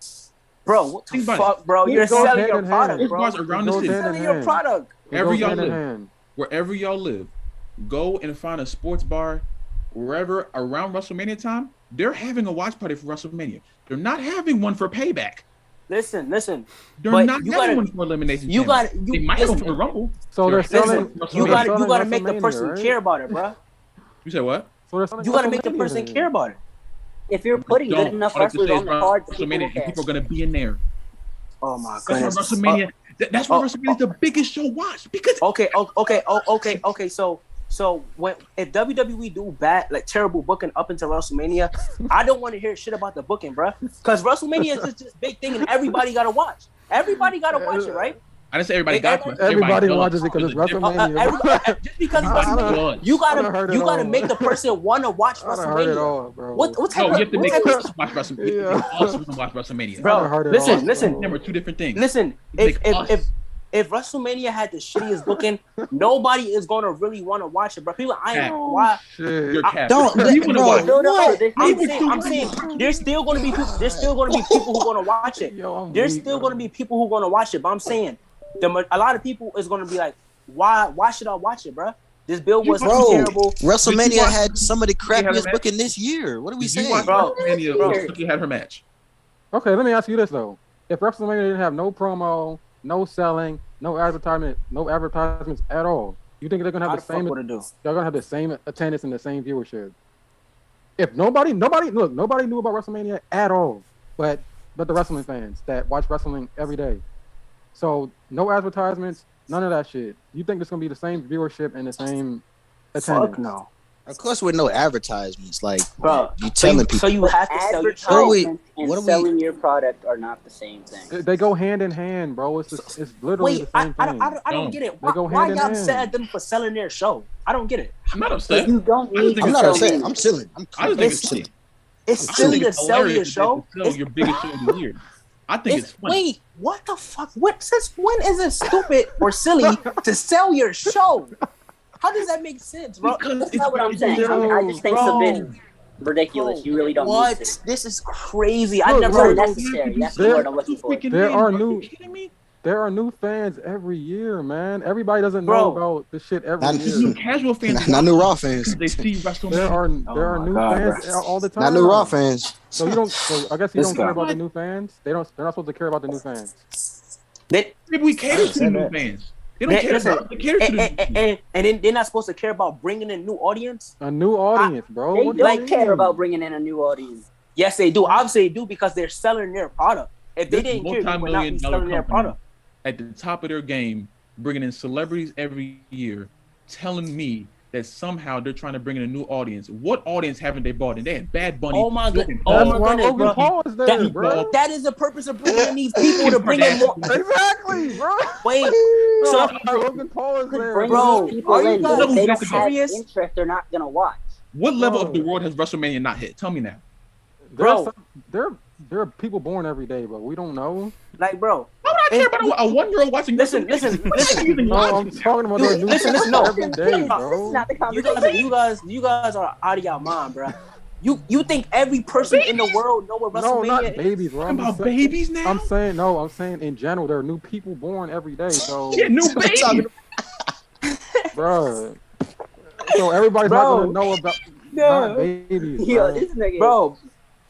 Bro, what the fuck, bro? You're selling your product, bro.
You're
selling your product.
Wherever y'all live. Go and find a sports bar wherever around WrestleMania time. They're having a watch party for WrestleMania. They're not having one for Payback.
Listen.
They're not having one for Elimination Chamber. They might have one for the Rumble.
So they're selling.
You gotta make the person care about it, bro.
You said what?
You gotta make the person care about it.
If you're putting good enough wrestlers on the card,
people are gonna be in there.
Oh my goodness.
That's why WrestleMania. That's why WrestleMania is the biggest show watched because.
Okay. So if WWE do bad, like terrible booking up into WrestleMania, I don't want to hear shit about the booking, bro. Because WrestleMania is just this big thing, and everybody gotta watch. Everybody gotta watch it, right?
I didn't say everybody got to.
Everybody watches it because it's WrestleMania.
Just because it's WrestleMania, you gotta make the person want to watch WrestleMania.
All, bro.
What type
you have to make
of
us watch WrestleMania. You also want to watch WrestleMania.
Bro, listen.
Remember, two different things.
Listen, if WrestleMania had the shittiest booking, nobody is gonna really want to watch it, bro. People, why?
You're capped.
I'm saying there's still gonna be people. There's still gonna be people who gonna watch it. There's still gonna be people who gonna watch it. But I'm saying, a lot of people is gonna be like, why should I watch it, bro? This bill was terrible.
WrestleMania had some of the crappiest booking this year. What are we saying,
bro? WrestleMania had her match.
Okay, let me ask you this though: if WrestleMania didn't have no promo, no selling, no advertisements at all, you think they're gonna have the same? They're gonna have the same attendance and the same viewership. If nobody knew about WrestleMania at all, but the wrestling fans that watch wrestling every day. So no advertisements, none of that shit. You think it's gonna be the same viewership and the same attendance?
Fuck no.
Of course, with no advertisements, like
bro,
you telling people.
So you have to sell your
product. And selling your product are not the same thing.
They go hand in hand, bro. It's literally the same thing.
I don't get it. Why y'all upset at them for selling their show? I don't get it.
I'm not upset.
You don't need.
I'm not upset. I'm chilling.
I just think it's silly.
It's silly to sell your show.
Sell your biggest show of the year. I think it's funny.
Wait, what the fuck? Since when is it stupid or silly to sell your show? How does that make sense, bro?
That's not what I'm saying. I just think it's a bit ridiculous. You really don't need to.
This is crazy. I never heard
necessary. That's the word I'm looking for.
There are new fans every year, man. Everybody doesn't know about the shit every year.
New casual fans,
not new Raw fans.
They see WrestleMania.
There are new fans all the time.
Not new Raw fans.
So you don't. So I guess you don't care about the new fans. They're not supposed to care about the new fans.
We cater to the new fans. They don't care about
and then they're not supposed to care about bringing in new audience.
A new audience, bro.
They don't care about bringing in a new audience.
Yes, they do. Obviously, they do because they're selling their product. If they didn't care, they would not be selling their product.
At the top of their game, bringing in celebrities every year, telling me that somehow they're trying to bring in a new audience. What audience haven't they brought in? They had Bad Bunny.
Oh my goodness, bro. That is the purpose of bringing in these people to bring in more.
Exactly, bro.
Wait,
so Logan Paul is there,
bro. Are you guys
they don't have interest? They're not gonna watch.
What level of the world has WrestleMania not hit? Tell me now,
bro. There are people born every day, but we don't know.
Like, bro.
Why would I care about a 1-year-old watching?
Listen.
No, I'm talking about their new
no.
every day, bro.
You guys are out of your mind, bro. You think every person in the world know what WrestleMania
is? No, not babies, bro.
I'm about babies now.
I'm saying in general, there are new people born every day. So
new babies,
bro. So everybody's not gonna know about babies,
yo, this nigga,
bro.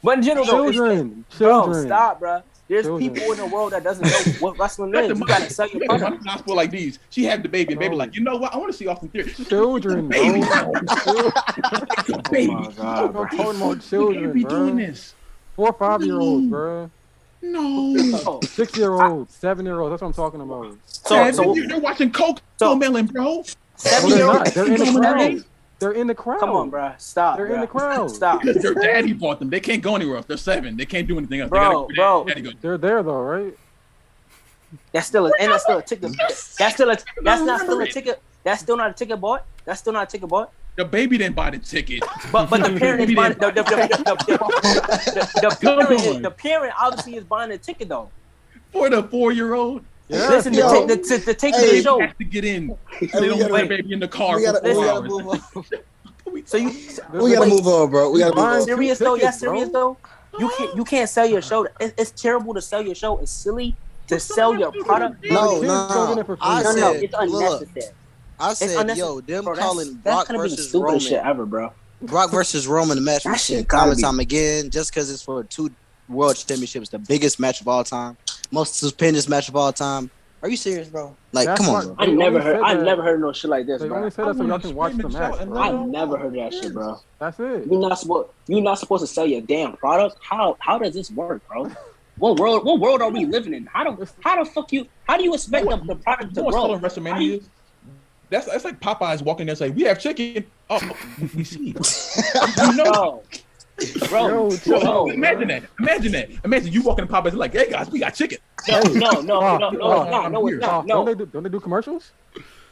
But in general,
children.
Bro, stop, bro. There's people in the world that doesn't know what wrestling is. You gotta sell your product.
Gospel like these. She had the baby, and baby like, you know what? I want to see Austin Theory.
Children,
baby.
Baby. Oh God, bro. I'm talking about children,
can't be doing this.
4 or 5-year-olds, bro.
No.
6-year-olds, 7-year-olds. That's what I'm talking about.
So they're watching Coco Melon, bro.
7-year-olds.
They're in the crowd. They're in the crowd.
Come on, bro. Stop.
They're in the crowd.
Stop.
Their daddy bought them. They can't go anywhere else. They're 7. They can't do anything else.
Bro.
They're there though, right?
That's still a ticket. That's still a ticket. That's still not a ticket bought. That's still not a ticket bought.
The baby didn't buy the ticket.
But the parent is buying the parent obviously is buying the ticket though.
For the 4-year-old.
Yeah.
Listen, to take the show.
Have to get in. They don't want the baby in the car for 4 hours.
So we gotta move on, bro. We gotta move on.
Serious though. You can't sell your show. It's terrible to sell your show. It's silly to sell your product.
No.
It's unnecessary.
I said, yo, them calling Brock versus
Roman
shit
ever, bro.
Brock versus Roman the match we said time and time again, just because it's for 2 world championships, the biggest match of all time, most stupendous match of all time. Are you serious, bro? Like, come on, bro.
I never heard no shit like this, bro.
They only said that so y'all can watch the match, bro.
I never heard that shit, bro.
That's it.
You're not supposed to sell your damn product. How does this work, bro? What world are we do you expect the product to grow?
WrestleMania is? That's like Popeyes walking there and say, "We have chicken." Oh, we see.
Bro,
imagine that. Imagine you walking in Popeyes like, hey guys, we got chicken.
No, it's not. No.
Don't they do commercials?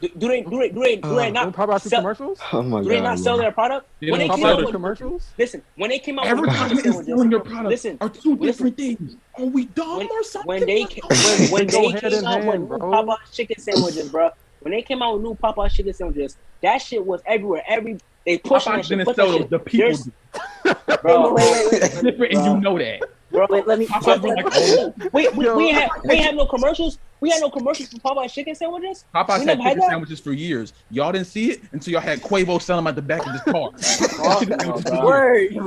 Do they not
Popeyes do commercials?
Oh my
do they not sell their product? When they came out with
commercials?
Listen, when they came out
with
chicken sandwiches,
your product
listen,
are two different things. Are we dumb or something?
When they came out with new Popeyes chicken sandwiches, bro. When they came out with new Popeyes chicken sandwiches, that shit was everywhere. They pushed that shit.
Popeyes didn't sell those. The people do.
Bro, wait.
It's different, and you know that.
Bro, let me. We have no commercials. We had no commercials for Popeyes chicken sandwiches.
Popeyes had chicken sandwiches for years. Y'all didn't see it until y'all had Quavo selling them at the back of this car.
Word,
oh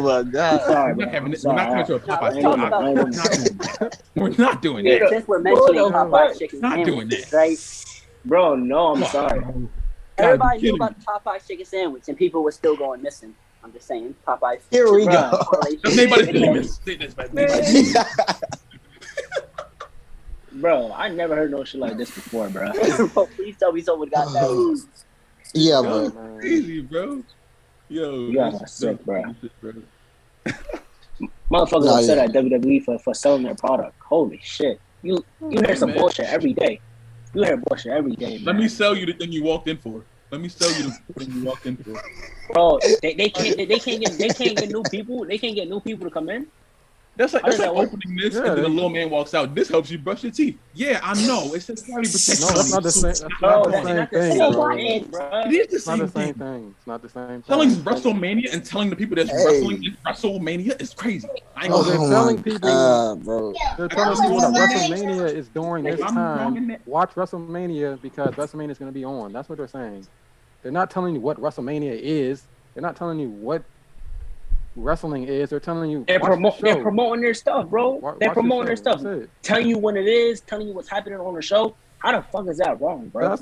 my God!
Sorry,
we're not having this. We're not coming to a Popeyes. We're not doing that.
Since we're mentioning Popeyes chicken
not doing that,
right?
Bro, no, I'm sorry.
Everybody knew about the Popeyes chicken sandwich, and people were still going missing. I'm just saying, Popeyes.
Here we go.
Bro, I never heard no shit like this before, bro.
Please tell me someone got that.
Yeah, bro.
Crazy, bro. Yo,
you got sick, bro. Motherfuckers upset at WWE for selling their product. Holy shit. You hear some bullshit every day. You hear bullshit every day, man.
Let me sell you the thing you walked in for. Let me sell you the thing you walked in for.
Bro, they can't get new people. They can't get new people to come in.
That's like opening this and then the little man walks out. This helps you brush your teeth. Yeah, I know. It's just cavity protection.
No, that's not the same. That's not the same thing, bro.
It is the
same
thing.
It's not the same thing.
Telling WrestleMania and telling the people that's wrestling in WrestleMania is crazy.
They're telling people, bro. They're telling people that WrestleMania is during this time. Watch WrestleMania because WrestleMania is going to be on. That's what they're saying. They're not telling you what WrestleMania is. They're not telling you what wrestling is. They're telling you
they're promoting their stuff, bro. They're promoting their stuff. Telling you when it is, telling you what's happening on the show. How the fuck is that wrong, bro?
That's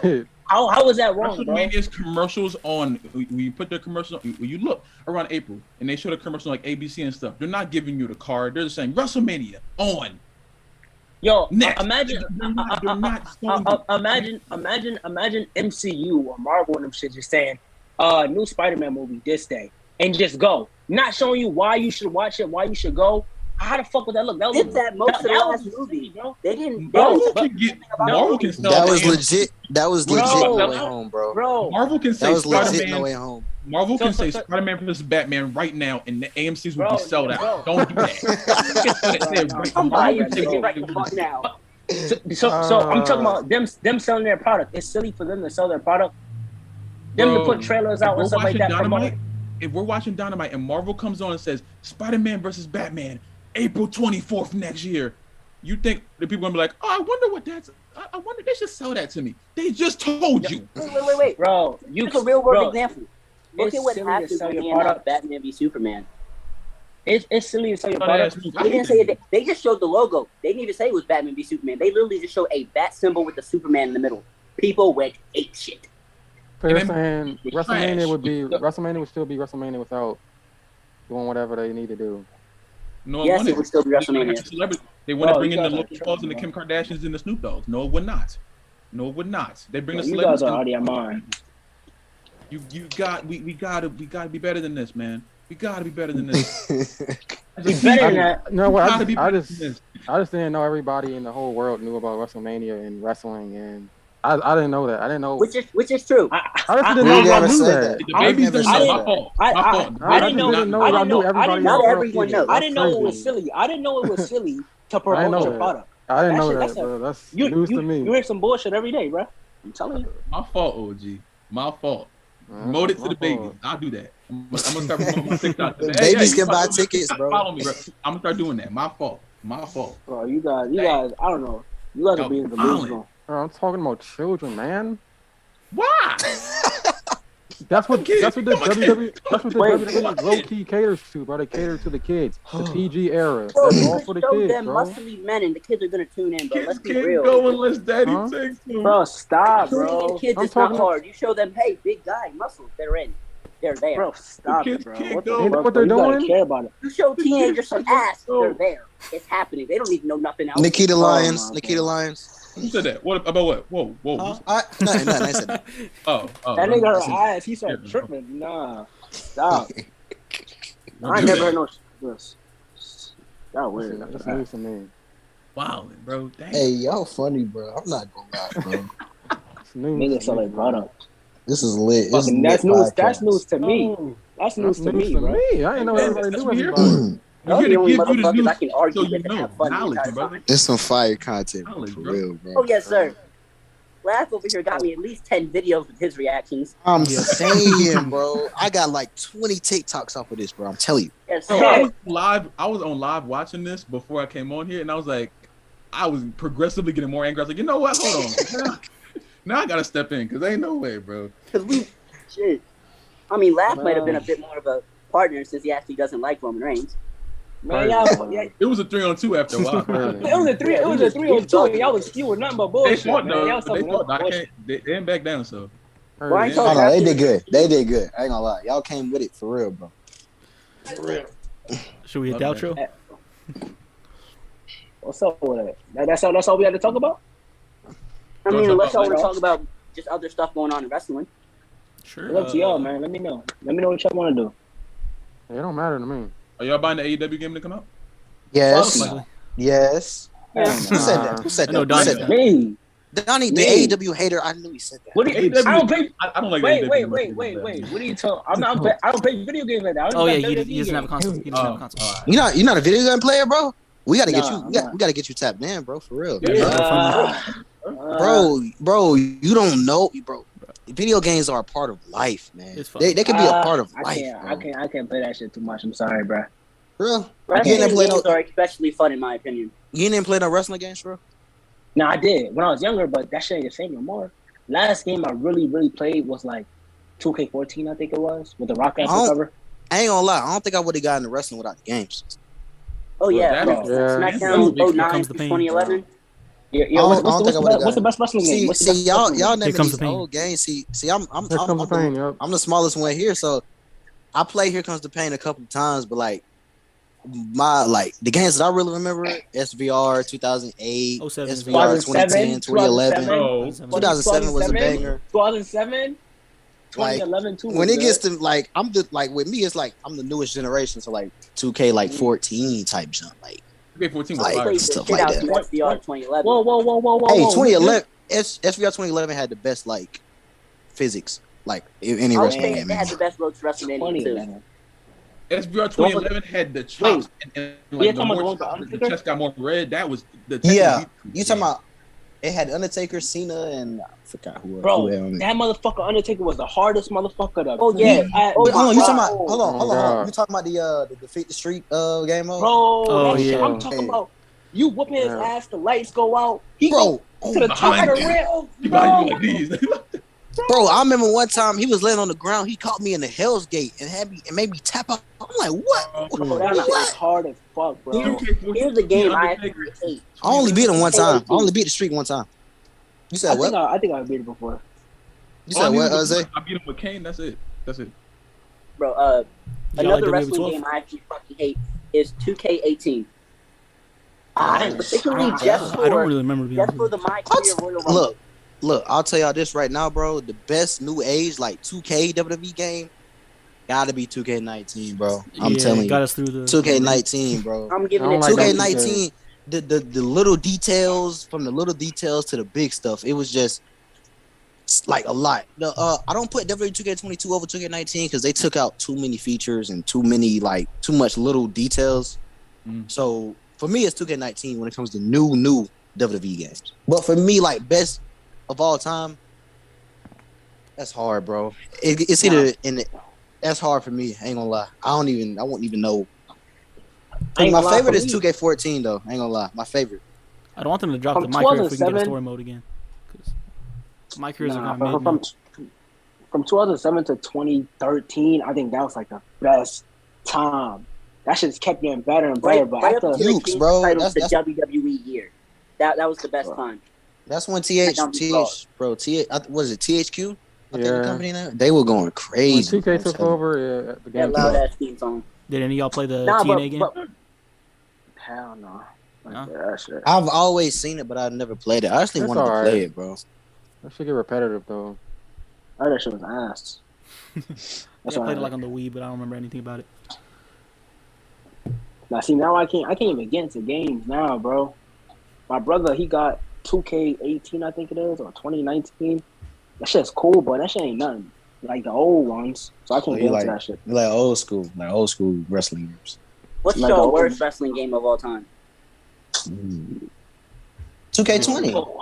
it.
How is that wrong, bro?
WrestleMania's commercials on when you put their commercial when you look around April and they show the commercial like ABC and stuff. They're not giving you the card. They're just saying WrestleMania on.
Yo,
next.
Imagine MCU or Marvel and them shit just saying, new Spider-Man movie this day. And just go, not showing you why you should watch it, why you should go. How the fuck would that look? That was
that most of the last movie, bro. They didn't.
Marvel can sell.
That was legit. That was legit. No Way Home, bro.
Marvel can say
Spider-Man. No Way Home.
Marvel can say Spider-Man versus Batman right now, and the AMC's will be sold out. Don't do that.
I'm buying ticket right the fuck now.
So I'm talking about them selling their product. It's silly for them to sell their product. Them to put trailers out and stuff like that.
If we're watching Dynamite and Marvel comes on and says Spider-Man versus Batman, April 24th next year, you think the people are gonna be like, oh, I wonder what that's. I wonder they should sell that to me. They just told you.
Wait,
bro.
It's a real world example. Look at what happened when Batman v Superman.
It's silly to sell your product.
They didn't say it. They just showed the logo. They didn't even say it was Batman v Superman. They literally just showed a bat symbol with the Superman in the middle. People went ape shit.
They're saying WrestleMania would still be WrestleMania without doing whatever they need to do.
No,
yes, it would still be WrestleMania.
They want to bring in the Logan Pauls and the Kim Kardashians and the Snoop Dogs. No, it would not. No, it would not. They bring the celebrities.
You guys are out of your mind.
We gotta be better than this, man. We gotta be better than this.
Be better than that.
No, I just didn't know everybody in the whole world knew about WrestleMania and wrestling, and I didn't know that. I didn't know.
Which is true.
I just didn't know y'all knew that.
The babies don't know. My fault.
I didn't know.
Not everyone knows.
I didn't know it was silly. I didn't know it was silly to promote your product.
I didn't know that, bro. That's news to me.
You hear some bullshit every day, bro. I'm telling you.
My fault, OG. My fault. Promote it to the babies. I'll do that. I'm gonna start promoting my TikTok.
Babies can buy tickets, bro.
Follow me, bro. I'm gonna start doing that. My fault.
Bro, you guys. I don't know. You guys are being delusional.
I'm talking about children, man.
Why?
That's what the WWE low key caters to, bro. They cater to the kids, the PG era.
Bro,
that's all for the kids,
them
bro.
muscly men and the kids are gonna tune in, bro. Let's be real.
Go unless daddy takes them.
Bro, stop, bro.
Kids, it's not hard. You show them, hey, big guy, muscles, they're in. they're there.
Bro, stop it, bro. What the fuck?
What they're
You gotta
doing?
care about it.
You show teenagers some ass, they're there. It's happening. They don't need to know nothing else.
Nikita Lyons.
my
Nikita
God.
Lyons.
Who said that? What about what? Whoa.
Nothing. I said that.
Oh.
That nigga her ass. He started tripping. Nah, stop. I ain't never heard no. That weird.
That's news to me.
Wow, bro. Dang.
Hey, y'all funny, bro. I'm not gonna lie, bro.
Niggas sound like product.
This is lit. This is
That's
lit
news.
podcast.
That's news to me. That's news to me, bro.
I didn't know everybody
That's
knew
what we're
everybody.
We're here to give you the
motherfuckers
news
I can argue
so you
with and
know.
have fun the
Knowledge,
entire
brother.
time.
It's some fire content, bro,
Knowledge,
for
bro.
real, bro.
Oh yes, sir. Laugh over here got me at least 10 videos with his reactions.
I'm saying, bro. I got like 20 TikToks off of this, bro. I'm telling you.
Yeah,
So
so
I was on live watching this before I came on here, and I was like, I was progressively getting more angry. I was like, you know what? Hold on. Now I gotta step in because ain't no way, bro.
because shit. I mean, Laugh might have been a bit more of a partner since he actually doesn't like Roman Reigns.
Man, y'all, yeah,
It was a 3-on-2 after a while.
it was a 3-on-2, and y'all was spewing nothing but
They
bullshit,
fought
man.
though.
Y'all was
They
talking
fought.
nothing but bullshit.
They didn't back down, so.
Bryan
Oh,
told
no, they
Laugh
did good. They did good. I ain't gonna lie. Y'all came with it for real, bro. For real.
Should we hit the outro?
What's up with it? That's all we had to talk about?
I mean, unless y'all want to
Laugh?
talk about just other stuff going on in wrestling.
Sure.
It's up to y'all, man. Let me know. Let me know what y'all want to do.
It don't matter to me.
Are y'all buying the AEW game to come out?
Yes.
Fuck no.
Yes.
Hell
Who
no.
said that? Who said
I know
that? Who
Donnie
said that?
Me.
Donnie, the
Me.
AEW hater. I knew he said that.
What do you?
AEW
I don't play.
I don't like
Wait.
AEW.
What are you talking? I don't play video games like that. I don't
Oh yeah,
play
he doesn't have a console. He doesn't have a console.
All right.
You're not a video game player, bro. We gotta get
Nah,
you.
I'm not.
We gotta get you tapped in, bro. For real,
Bro,
bro. You don't know, bro. Video games are a part of life, man.
It's fun.
They can be a part of life,
I can't play that shit too much. I'm sorry, bro.
bro. You
Wrestling
didn't play
games
no.
are especially fun in my opinion.
You didn't play no wrestling games, bro.
No, I did when I was younger, but that shit ain't the same no more. Last game I really played was like 2K14, I think it was, with the Rock After cover.
I ain't gonna lie. I don't think I would have gotten the wrestling without the games.
Oh yeah,
Well,
SmackDown
Here
09
comes
to
the pain.
2011.
Yeah,
I don't think I would've
what's the
gotten
best wrestling game? What's the
See,
best
y'all
wrestling game?
naming
comes
these
the pain.
old games. See, I'm
Here comes the pain, yup.
I'm the smallest one here, so I played Here Comes the Pain a couple of times, but like the games that I really remember, SVR 2008,
07.
SVR 2010, 2011. 2007 was a
2007?
banger.
2007,
Like
2011 too.
when it gets to like with me, it's like I'm the newest generation, so like 2K like 14 type jump, like
2K14 was
Like,
fire.
Played the
stuff
shit
like
out
that.
of SVR 2011.
Whoa.
hey 2011 SVR 2011 had the best like physics like in any
I would
wrestling
say
game.
they had the best road to WrestleMania too.
2011.
SBR 2011 had the chops and
You're
like
talking about the one with
the
Undertaker?
chest got more red. That was the
Yeah, you talking about? It had Undertaker, Cena, and I forgot who.
Bro,
who had on it.
that motherfucker Undertaker was the hardest motherfucker to
Oh, yeah.
beat at-
Hold on, you talking about?
Bro,
Hold on.
God.
You talking about the Defeat the Street game mode?
Bro,
Oh,
that shit,
yeah.
I'm talking about you whooping his
Yeah.
ass, the lights go out. He
Bro,
go to the top of the ramp.
You behind you
Bro,
like these.
bro, I remember one time he was laying on the ground. He caught me in the Hell's Gate and made me tap out. I'm like, what?
bro, that shit is hard as fuck, bro.
Here's a game I actually hate.
I only beat him one time. I only beat the streak one time. You said what?
I think I beat it before.
You said what, Jose?
I beat him with Kane. That's it.
Bro,
Y'all
another
like
wrestling
WWE
game I actually fucking hate is 2K18.
I
Particularly
I don't really remember being
just for the My Career Royal Rumble.
Look, I'll tell y'all this right now, bro. The best new age like 2K WWE game gotta be 2K19, bro. I'm telling you,
got us through the
2K19, bro.
I'm giving
I
it
don't like
2K19, the little details, from the little details to the big stuff, it was just like a lot. I don't put WWE 2K22 over 2K19 because they took out too many features and too much little details. So for me, it's 2K19 when it comes to new WWE games. But for me, like best of all time, that's hard, bro. It's either that's hard for me. I ain't gonna lie. I won't even know. My favorite is 2K14 though. I ain't gonna lie. My favorite.
I don't want them to drop
From
the My Career if we can get a
2007
story mode again. Because My Careers are kind of mid.
From 2007 to 2013, I think that was like the best time. That shit's kept getting better and better. But
right
after
up to
Ukes,
the
bro.
titles,
That's
the WWE year. That was the best time.
That's when
What is it,
THQ? think the company now. They were going crazy.
When 2K took over, the game.
Loud ass theme song.
Did any of y'all play the TNA game?
Hell no.
No?
That shit.
I've always seen it, but I've never played it. I actually wanted to play it, bro.
That should get repetitive though.
Oh, that shit was ass.
I played it like on the Wii, but I don't remember anything about it.
Now, see, now I can't even get into games now, bro. My brother, he got 2K18, I think it is, or 2019. That shit's cool, but that shit ain't nothing like the old ones. So I can't get into that shit.
Like old school wrestling games.
What's your worst wrestling game of all time?
2K20.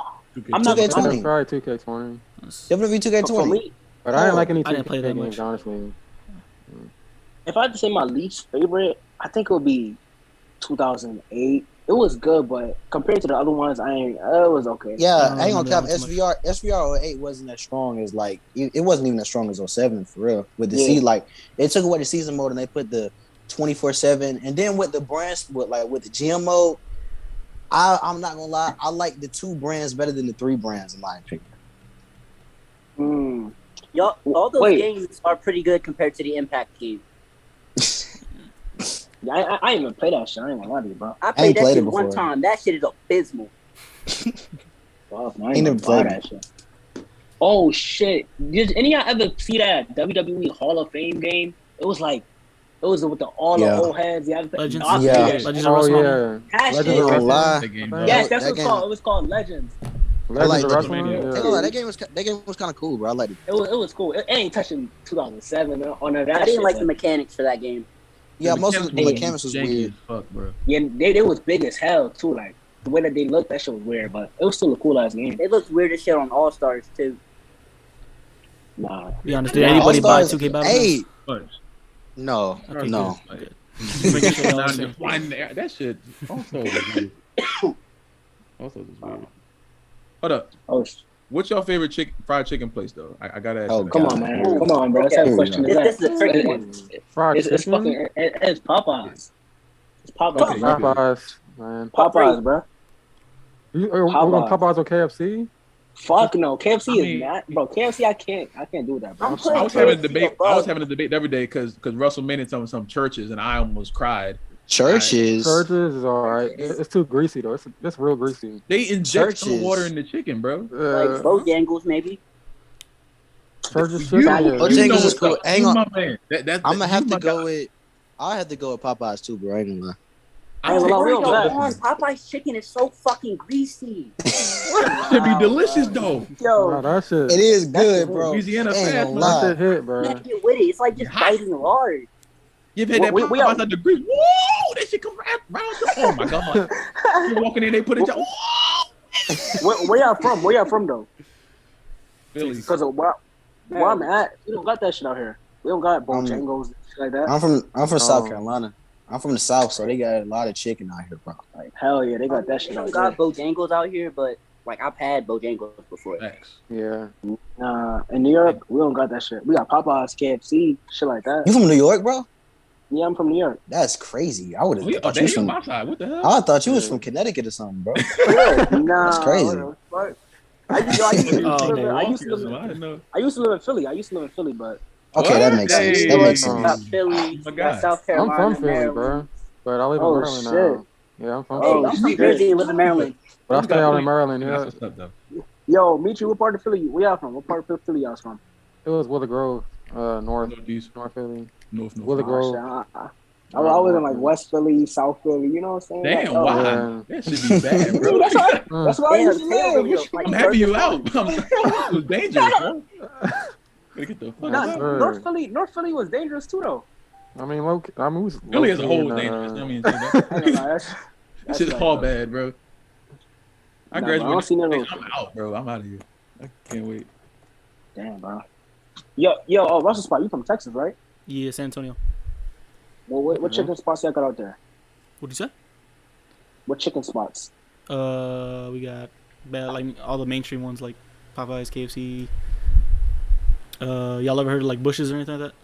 I'm not
2K20.
Probably 2K20.
WWE 2K20.
But I didn't like any 2K
I didn't play that
games,
much.
honestly.
If I had to say my least favorite, I think it would be 2008. It was good, but compared to the other ones, it was okay.
Yeah, I ain't gonna cap. SVR 08 wasn't as strong as like it wasn't even as strong as 07 for real. With the like they took away the season mode and they put the 24/7, and then with the brands with the GM mode, I'm not gonna lie, I like the 2 brands better than the 3 brands in my opinion.
Y'all, all those games are pretty good compared to the Impact game.
Yeah, I ain't even play that shit. I ain't gonna lie to you, bro.
I played that shit one time. That shit is abysmal.
Well, I ain't never played that shit. Oh shit! Did any of y'all ever see that WWE Hall of Fame game? It was with the all the old heads.
Legends.
Legends
of Wrestling.
Yes, that's what it's called. It was called Legends.
Legends of Wrestling. That game was kind of cool, bro. I liked it.
It was cool. It ain't touching 2007 on that.
I didn't like the mechanics for that game.
Yeah, most of the mechanics was weird.
Fuck, bro.
Yeah, they was big as hell too. Like the way that they looked, that shit was weird, but it was still a cool ass game.
It looked weird as shit on All Stars too.
Nah.
Be honest, did anybody buy 2K Battle?
Hey, no.
That shit also was weird. Hold up.
Oh.
What's your favorite fried chicken place though? I gotta ask.
Oh,
come on, man. Come on, bro. That's that question.
This is a tricky one.
It's fucking. It's Popeyes. It's Popeyes.
Okay, Popeyes, man.
Popeyes, bro.
You want Popeyes or KFC?
Fuck no. KFC is not, bro. KFC, I can't do that, bro.
I was having a debate. I was having a debate every day because Russell made it some churches and I almost cried.
Churches
is all right. It's too greasy though. It's real greasy.
They inject some water in the chicken, bro.
Like Bojangles, maybe.
Bojangles is cool. Hang on, I'm gonna have to go with. I'll have to go with Popeyes too, bro. I ain't gonna lie.
Popeye's chicken is so fucking greasy.
Should be delicious though.
Yo,
that shit.
It is good, bro.
Louisiana
fast. That shit hit, bro.
Get with it. It's like just biting lard.
You've had that Popeyes at the grease. Whoa! That shit come right around. Oh my god! You walking in, they put it down.
Where y'all from? Where y'all from though?
Philly.
Because of where I'm at, we don't got that shit out here. We don't got Bojangles and shit like that.
I'm from South Carolina. I'm from the South, so they got a lot of chicken out here, bro.
Like hell yeah, they got that shit out here.
We don't got Bojangles out here, but like I've had Bojangles before.
Yeah.
In New York, we don't got that shit. We got Popeyes, KFC, shit like that.
You from New York, bro?
Yeah, I'm from New York.
That's crazy. I would have thought you
you
was from.
What the hell?
I thought you was from Connecticut or something, bro.
Nah,
that's crazy.
I used to live in Philly. But
okay, that makes sense. That makes sense.
Philly, South Carolina.
I'm from Philly, bro. But I live in Maryland now. Yeah, I'm from
Philly. I'm from Jersey and live in Maryland.
But I stay out in Maryland, yeah.
Yo, Mitry, what part of Philly? Where y'all from? What part of Philly y'all from?
It was Willow Grove, North Philly. Willow Grove.
I was in like West Philly, South Philly. You know what I'm saying?
Damn, wow. That should be bad, bro.
That's why I used to live.
I'm happy you out. It was dangerous, bro. Get the fuck out.
North Philly was dangerous too, though.
I mean,
Philly as a whole dangerous. I mean, that shit's all bad, bro. I graduated. I'm out, bro. I'm out of here. I can't wait.
Damn, bro. Yo, Russell Spot, you from Texas, right?
Yeah, San Antonio.
Well, what chicken spots y'all got out there?
What'd you say?
What chicken spots?
We got like all the mainstream ones like Popeyes, KFC. Y'all ever heard of like Bush's or anything like that?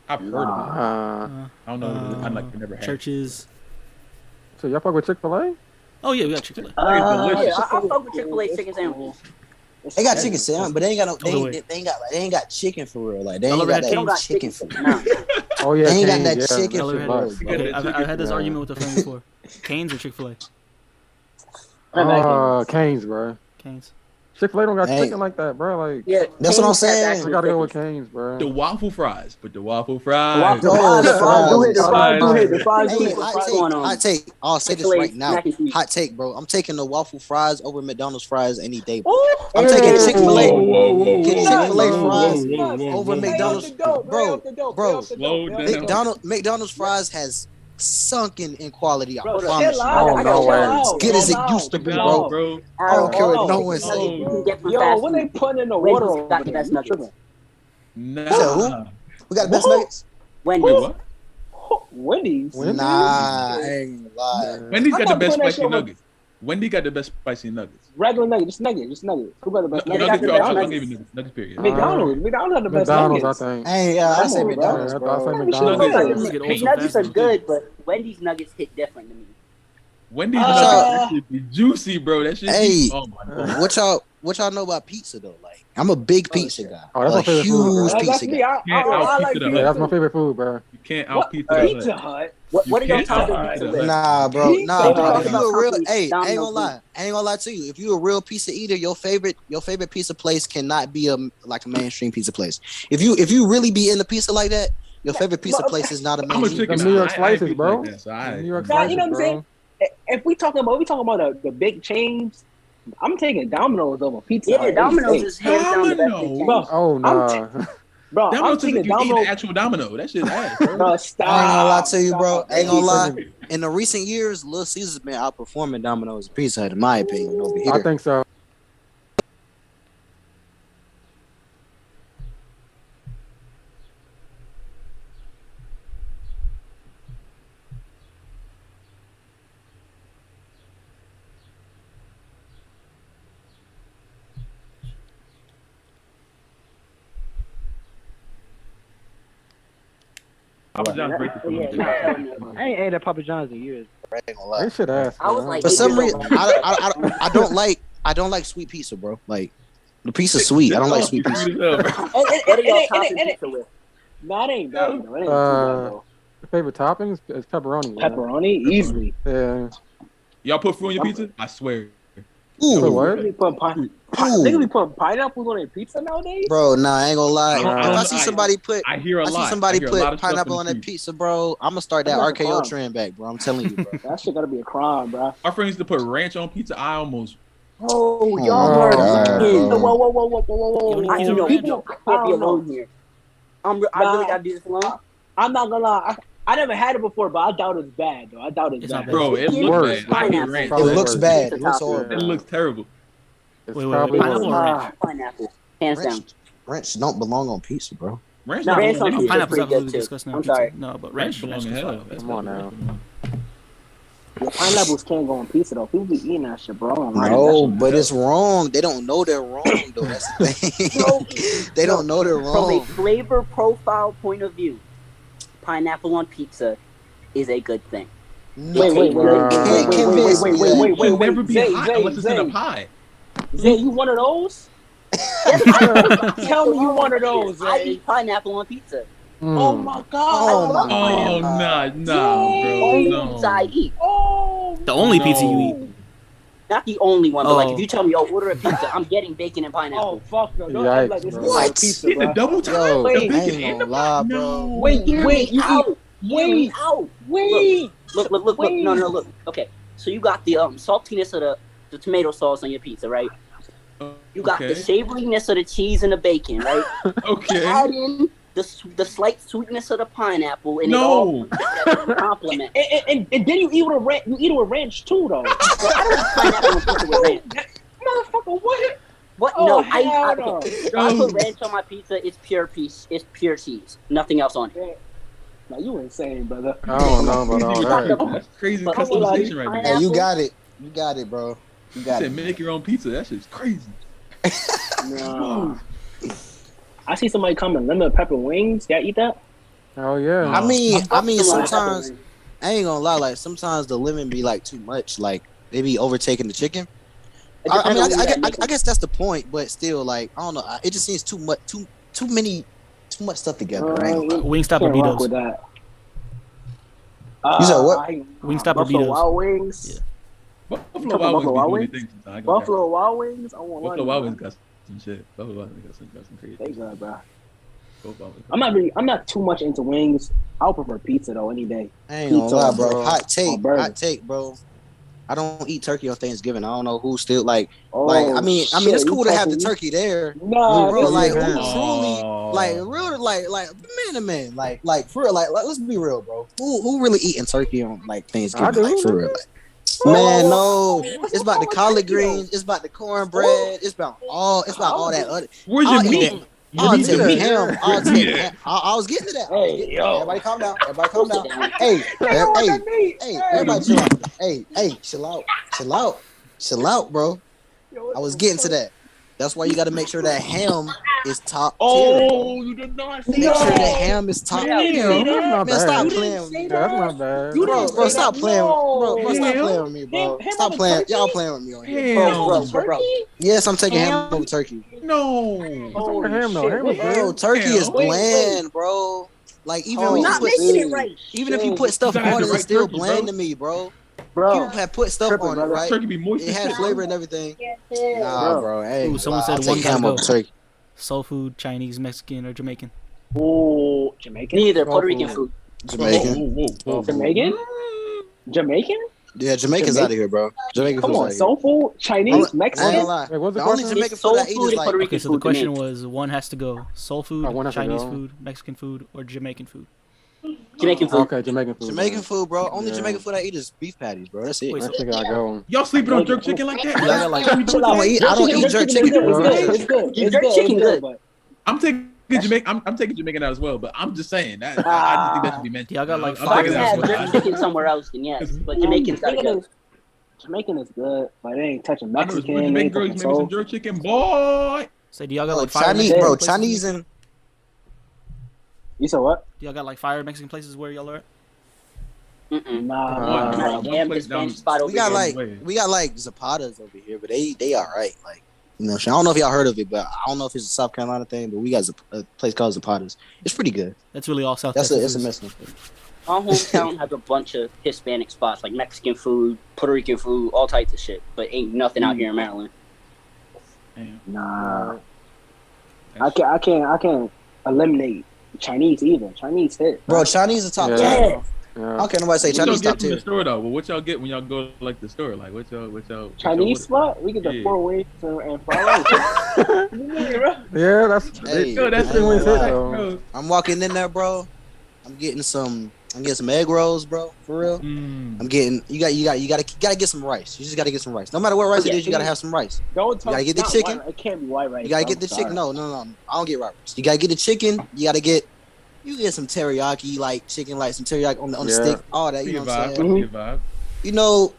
I've heard of it. I don't know. I never had
Churches.
So y'all fuck with Chick-fil-A?
Oh yeah, we got Chick-fil-A.
I fuck with Chick-fil-A chicken sandwiches.
They got chicken sandwich, but they ain't got no. They ain't got chicken for real. Like they ain't got that chicken for real.
Oh yeah,
they ain't got
Cane's,
that
yeah,
chicken for real.
Okay, I've had this argument with a friend before. Cane's or Chick-fil-A?
Cane's, bro.
Cane's.
Chick-fil-A don't got chicken like that, bro. Like,
yeah, that's what I'm saying.
I gotta go with Cane's, bro.
The waffle fries, but the waffle fries.
I'll say this right now. Hot take, bro. I'm taking the waffle fries over McDonald's fries any day. Bro. I'm taking Chick-fil-A fries over McDonald's. Bro, McDonald's fries has sunken in quality. I promise you. As good as it used to be, bro. I don't care what no one says.
Yo, when they put in the water,
got the best nuggets.
Nah. We got the best nuggets.
Wendy's.
Wendy's?
Nah, I ain't lying.
Wendy's got the best spicy nuggets. Wendy got the best spicy nuggets.
Regular nuggets, just nuggets. Who got the best nuggets?
Nuggets, period.
McDonald's got the best nuggets.
I think.
Hey, I say McDonald's, bro.
Nuggets are good, but Wendy's nuggets hit different to me.
Wendy's nuggets should be juicy, bro. That shit.
Hey,
oh my God.
What y'all know about pizza though? Like, I'm a big pizza guy.
Oh, that's my favorite
huge
food,
pizza guy.
That's my favorite food, bro.
You can't out Pizza
Hut.
What are your top pizza with?
Nah, bro. If you a real, hey, I ain't gonna lie to you. If you a real pizza eater, your favorite pizza place cannot be like a mainstream pizza place. If you really be into pizza like that, your favorite pizza place is not a mainstream.
New York slices, bro.
New York slices, you know what I'm saying? If we talking about the big chains, I'm taking Domino's over pizza.
Yeah, Domino's is hands down the best big chain.
Oh nah.
Bro,
I'm taking Domino's. Actual Domino. That shit's ass,
bro. Stop.
I ain't gonna lie to you, bro. I ain't gonna lie. In the recent years, Little Caesar's been outperforming Domino's and Pizza Hut, in my opinion, over here.
I think so.
Papa John's great for me.
I ain't ate at Papa John's in years.
They should ask.
I was like,
for some reason, I don't like sweet pizza, bro. Like the pizza's sweet. I don't like sweet pizza.
What are y'all topping pizza with?
No, it ain't bad. It ain't too bad, though.
Favorite toppings is pepperoni.
Pepperoni, easily.
Yeah.
Y'all put fruit on your pizza? I swear.
Ooh, what?
They be putting pineapples on their pizza nowadays?
Bro, nah, I ain't gonna lie. If I see somebody put pineapple on their pizza, bro, I'm gonna start that RKO trend back, bro. I'm telling you, bro.
That shit gotta be a crime, bro.
Our friend used to put ranch on pizza. I almost.
Oh, y'all are.
Whoa.
You know, people can't be alone here. I really gotta do this alone.
I'm not gonna lie. I never had it before, but I doubt it's bad, though. I doubt it's bad.
Bro, it looks bad. I hate ranch.
It looks bad. It looks horrible.
It looks terrible.
Wait. Pineapple.
Hands down.
Ranch don't belong on pizza, bro.
Ranch
on pizza
pineapple's
pretty good
absolutely
too.
disgusting.
I'm sorry.
No, but
ranch belongs in hell.
Come on now.
Yeah, pineapples can't go on pizza, though. People be eating that shit, bro.
No, but it's wrong. They don't know they're wrong, though. That's the thing. They don't know they're wrong.
From a flavor profile point of view, pineapple on pizza is a good thing.
Wait.
Never be hot unless it's in a pie.
Zay, you one of those? Tell me you one of those, Zay.
I eat pineapple on pizza.
Oh my god!
Oh nah,
bro.
No.
Pizza I eat.
The only pizza you eat.
Not the only one, but like if you tell me, order a pizza, I'm getting bacon and pineapple.
Oh fuck no! Don't
Yikes,
act like this is
what?
pizza,
Get
bro.
the double time.
Wait,
I ain't gonna lie, bro.
Wait, you out. Wait. Look.
No, look. Okay, so you got the saltiness of the tomato sauce on your pizza, right? You got the savoriness of the cheese and the bacon, right?
Okay.
Add in the slight sweetness of the pineapple, and it all compliment.
And then you eat with ranch. You eat it with ranch too, though.
I don't eat pineapple on pizza with ranch.
Motherfucker, what?
What?
Oh,
no,
no.
If I put ranch on my pizza, it's pure cheese, nothing else on it.
Now you insane, brother.
I don't know about all that.
That's crazy customization right there.
Hey, you got it, bro. You got it.
Make your own pizza. That shit's crazy.
No. I see somebody coming lemon pepper wings. Y'all eat that?
Oh yeah.
I mean, sometimes I ain't gonna lie. Like sometimes the lemon be like too much. Like they be overtaking the chicken. I mean, I guess that's the point, but still, like, I don't know. It just seems too much stuff together, right?
Wingstop or Betos?
With that.
You said what?
Wingstop or
Buffalo
Betos?
Wild Wings.
Yeah. Buffalo Wild Wings.
Buffalo Wild Wings. I want
Buffalo Wild Wings got some shit. Buffalo Wild Wings got some crazy.
They good, bro. I'm not too much into wings. I'll prefer pizza though any day.
I ain't gonna lie, bro. Hot take, bro. I don't eat turkey on Thanksgiving. I don't know who still like. I mean, it's cool to have the turkey there.
No,
bro. Like, who truly, like, real, like, man to man, like, for real, like, let's be real, bro. Who really eating turkey on like Thanksgiving? Like, for real, like. Man, no. It's about the collard greens. It's about the cornbread. It's about all that other.
Where's your meat?
I'll take ham. I was getting to that. Hey, yo. Everybody calm down. Hey, everybody chill out. Hey, chill out, bro. I was getting to that. That's why you got to make sure that ham is top tier.
Oh, you did not say
Make sure the ham is top tier. Man, stop playing with me.
That's not bad.
Bro, stop playing. Bro, stop playing with me, bro. Stop playing. Y'all playing with me on here. Bro. Yes, I'm taking ham over turkey.
No.
Bro, turkey is bland, bro. Like, even if you put stuff on it, it's still bland to me, bro. People have put stuff on it, right?
Turkey be moist.
It had flavor and everything. Nah, bro. Hey,
Ooh, someone said one gotta go. Soul food, Chinese, Mexican, or Jamaican?
Oh, Jamaican?
Neither. Puerto Rican food.
Jamaican?
Jamaican?
Yeah, Jamaican's out of here, bro. Jamaican
Come on, soul food, Chinese, Mexican.
The only Jamaican food I eat is like.
Okay, so the question was, one has to go: soul food, Chinese food, Mexican food, or Jamaican food.
Jamaican food.
Okay, Jamaican food.
Jamaican food, bro. Only Jamaican food I eat is beef patties, bro. That's it.
Wait,
I think I go.
Y'all sleeping on jerk chicken like that?
I don't eat jerk chicken.
It's good.
Jerk chicken good.
I'm taking Jamaican. I'm taking Jamaican out as well, but I'm just saying that I just think that should be mentioned.
Y'all got like
If I can have jerk chicken somewhere else, then yes. But Jamaican's gotta go.
Jamaican is good, but it ain't touching Mexican.
Jamaican girls maybe some jerk chicken, boy.
Say, do y'all got like
Chinese, bro? Chinese and.
You said what?
Y'all got like fire Mexican places where y'all are at?
Nah.
We got like Zapatas over here, but they all right. Like, you know, I don't know if y'all heard of it, but I don't know if it's a South Carolina thing, but we got a place called Zapatas. It's pretty good.
That's really all South.
It's a Mexican food.
Our hometown has a bunch of Hispanic spots, like Mexican food, Puerto Rican food, all types of shit. But ain't nothing out here in Maryland.
Nah. I can't eliminate Chinese either. Chinese hit.
Bro, Chinese is top 10. How can nobody say Chinese top 10?
The store though, but what y'all get when y'all go to like the store? Like what y'all
Chinese spot? We get the 4 wings and fried rice.
Yeah, that's
I'm walking in there, bro. I'm getting some egg rolls, bro. For real. I'm getting you gotta get some rice. You just gotta get some rice. No matter what rice it is, you gotta have some rice. You gotta get the chicken.
It can't be white rice.
You gotta get the chicken. No. I don't get white rice. You gotta get the chicken. You get some teriyaki, like chicken, like some teriyaki on the stick, all that. You know what I'm saying? You know,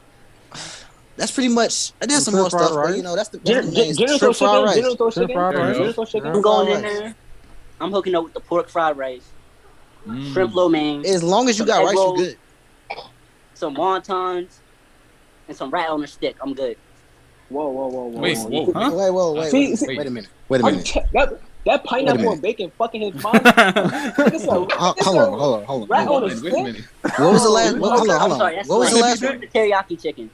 that's pretty much. There's some more stuff, but you know, that's the main shrimp fried rice.
I'm going in there. I'm hooking up with the pork fried rice, shrimp lo mein.
As long as you got rice, you good.
Some wontons and some rat on a stick. I'm good.
Whoa.
Wait a minute.
That pineapple and bacon fucking his mind.
Hold on.
Right on the stick?
What was the last? Hold on. What was the last one?
The teriyaki chicken.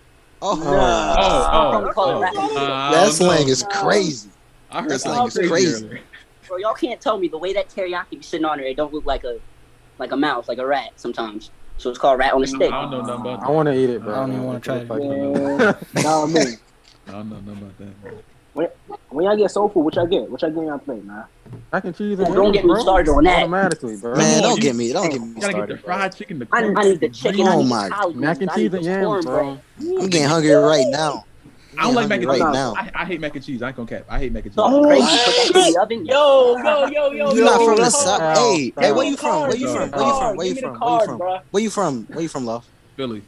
That slang is crazy.
I heard
that slang is crazy.
Bro, y'all can't tell me the way that teriyaki be sitting on there. It don't look like a mouse, like a rat sometimes. So it's called rat on a stick.
I don't know nothing about that.
I want to eat it, bro.
I don't even want to try it.
No, me.
I don't know nothing about that.
When y'all get soul food, what y'all get? What y'all get on y'all plate, man?
Mac and cheese and
don't get me started on that.
Automatically, bro.
Man, don't get me
Gotta
started.
get the fried chicken. The
I need the chicken.
Oh my!
Mac and cheese and yams, bro.
I'm getting hungry right now.
I don't like mac and cheese.
Right now.
I hate mac and cheese. I ain't gonna cap. I hate mac and cheese.
Oh, crazy. Put that in the oven.
Yo.
You not from the south? Hey, where you from? Where you from, love?
Philly.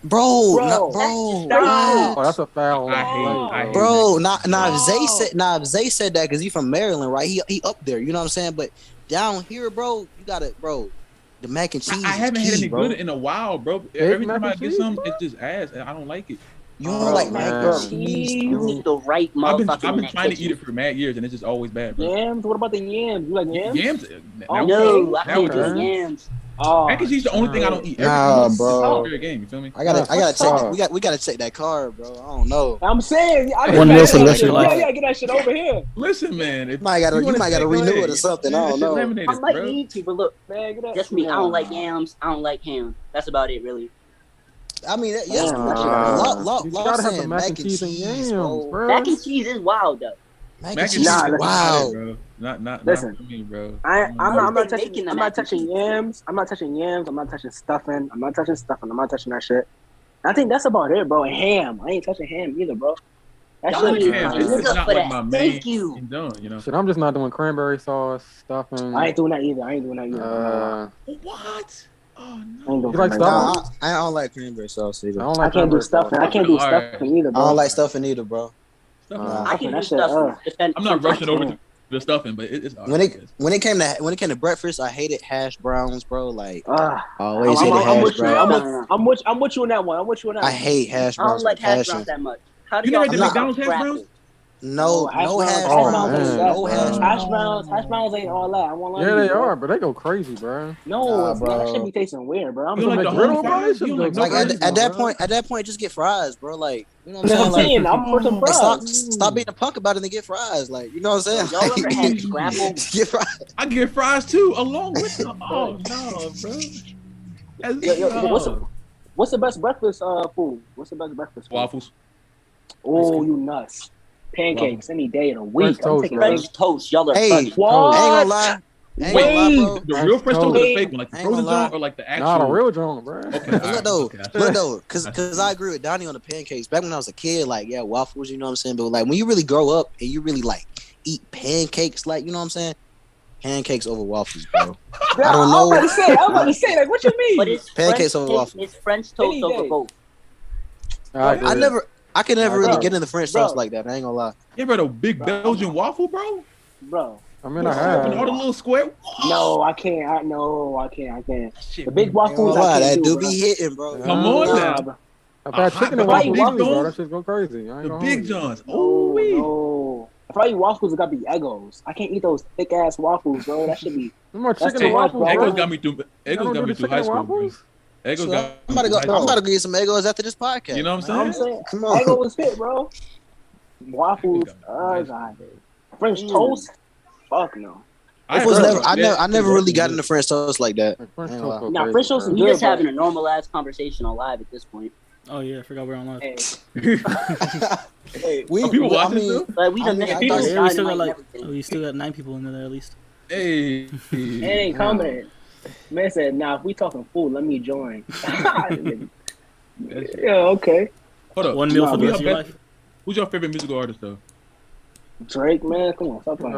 Bro.
Oh, that's a foul.
I hate
bro. Now if Zay said that because he from Maryland, right? He up there. You know what I'm saying? But down here, bro, you got it, bro. The mac and cheese.
I haven't had any
bro.
good in a while, bro. Every time I get some, it's just ass, and I don't like it.
You don't like mac and cheese?
You need the right motherfucking.
I've been trying to eat it for mad years, and it's just always bad, bro.
Yams? What about the yams? You like yams?
Yams?
No, I can't do yams.
Mac and cheese is the only thing I don't eat.
Nah, bro.
Game, you feel me?
I gotta check. We gotta check that card, bro. I don't know.
I'm saying,
one meal for the rest of your life.
Yeah, get that shit over here.
Listen, man.
You might gotta renew it or something. I don't know.
I might need to, but look, man, just me. I don't like yams. I don't like ham. That's about it, really.
I mean, yes,
you gotta have the mac and cheese and yams, bro.
Mac and cheese is wild, though.
Mac and cheese is wild,
bro. Not
listen,
for me, bro.
I'm not touching yams. I'm not touching yams. I'm not touching stuffing. I'm not touching that shit. I think that's about it, bro. And ham. I ain't touching ham either, bro. That shit
it's not like my main.
Thank you.
You know.
Shit, I'm just not doing cranberry sauce, stuffing.
I ain't doing that either.
What? Oh
no.
You like stuffing? I don't like cranberry sauce either.
I can't do stuffing. I can't do stuffing either, bro.
I don't like stuffing either, bro.
I can do stuffing.
I'm not rushing over to the stuffing, but it's
when it came to breakfast, I hated hash browns, bro. Like always hated hash browns.
I'm with you on that one.
I hate hash browns.
I don't like hash browns that much. How do
you
y'all
never did McDonald's hash browns?
No hash browns.
Hash browns ain't all that. I won't lie.
Yeah, they are, but they go crazy, bro.
No, bro. That should be tasting weird, bro.
You like the whole fries?
Like at that point, just get fries, bro. Like, you know what I'm saying?
I'm for some fries.
Stop being a punk about it and get fries. Like, you know what I'm saying?
Y'all ever had scrapple?
Get fries.
I get fries too, along with them. Oh no, bro.
What's the best breakfast food? What's the best breakfast food?
Waffles.
Oh, you nuts. Pancakes any day of the week.
French toast. Y'all are
hey, I ain't gonna lie.
The real French toast or the fake one? Like the frozen joint or like the actual?
Nah, the real joint, bro.
Look though, cause I agree with Donney on the pancakes. Back when I was a kid, like, yeah, waffles, you know what I'm saying? But like when you really grow up and you really like eat pancakes, like, you know what I'm saying? Pancakes over waffles, bro. I don't know.
I'm about to say, like, what you mean?
But it's
pancakes over waffles.
It's French toast over both.
I can never really get into French toast like that. I ain't gonna lie.
You ever had a big Belgian waffle, bro?
Bro.
I mean, I have.
All the little square.
No, I can't. I can't. The big waffles.
That do be hitting, bro.
Come on now.
I've had chicken and waffles, bro. That shit go crazy.
The big Johns.
No. If I eat waffles, it gotta be Eggos. I can't eat those thick ass waffles, bro. That should be.
More chicken and waffles.
Eggos got me through high school, bro.
I'm about to go get some Eggos after this podcast.
You know what I'm saying?
Come on.
Eggos is fit, bro. Waffles. God. French toast. Fuck no.
I never really got into French toast like that.
Nah, French toast is good.
We just having a normal ass conversation on live at this point.
Oh yeah, I forgot we're on live.
Hey,
people watching too?
Like we done
we still got 9 people in there at least.
Hey,
it ain't coming. Man said, "Nah, if we talking food, let me join." Yeah, okay.
Hold up.
One meal for the rest of your life.
Who's your favorite musical artist though?
Drake, man, come on, stop playing.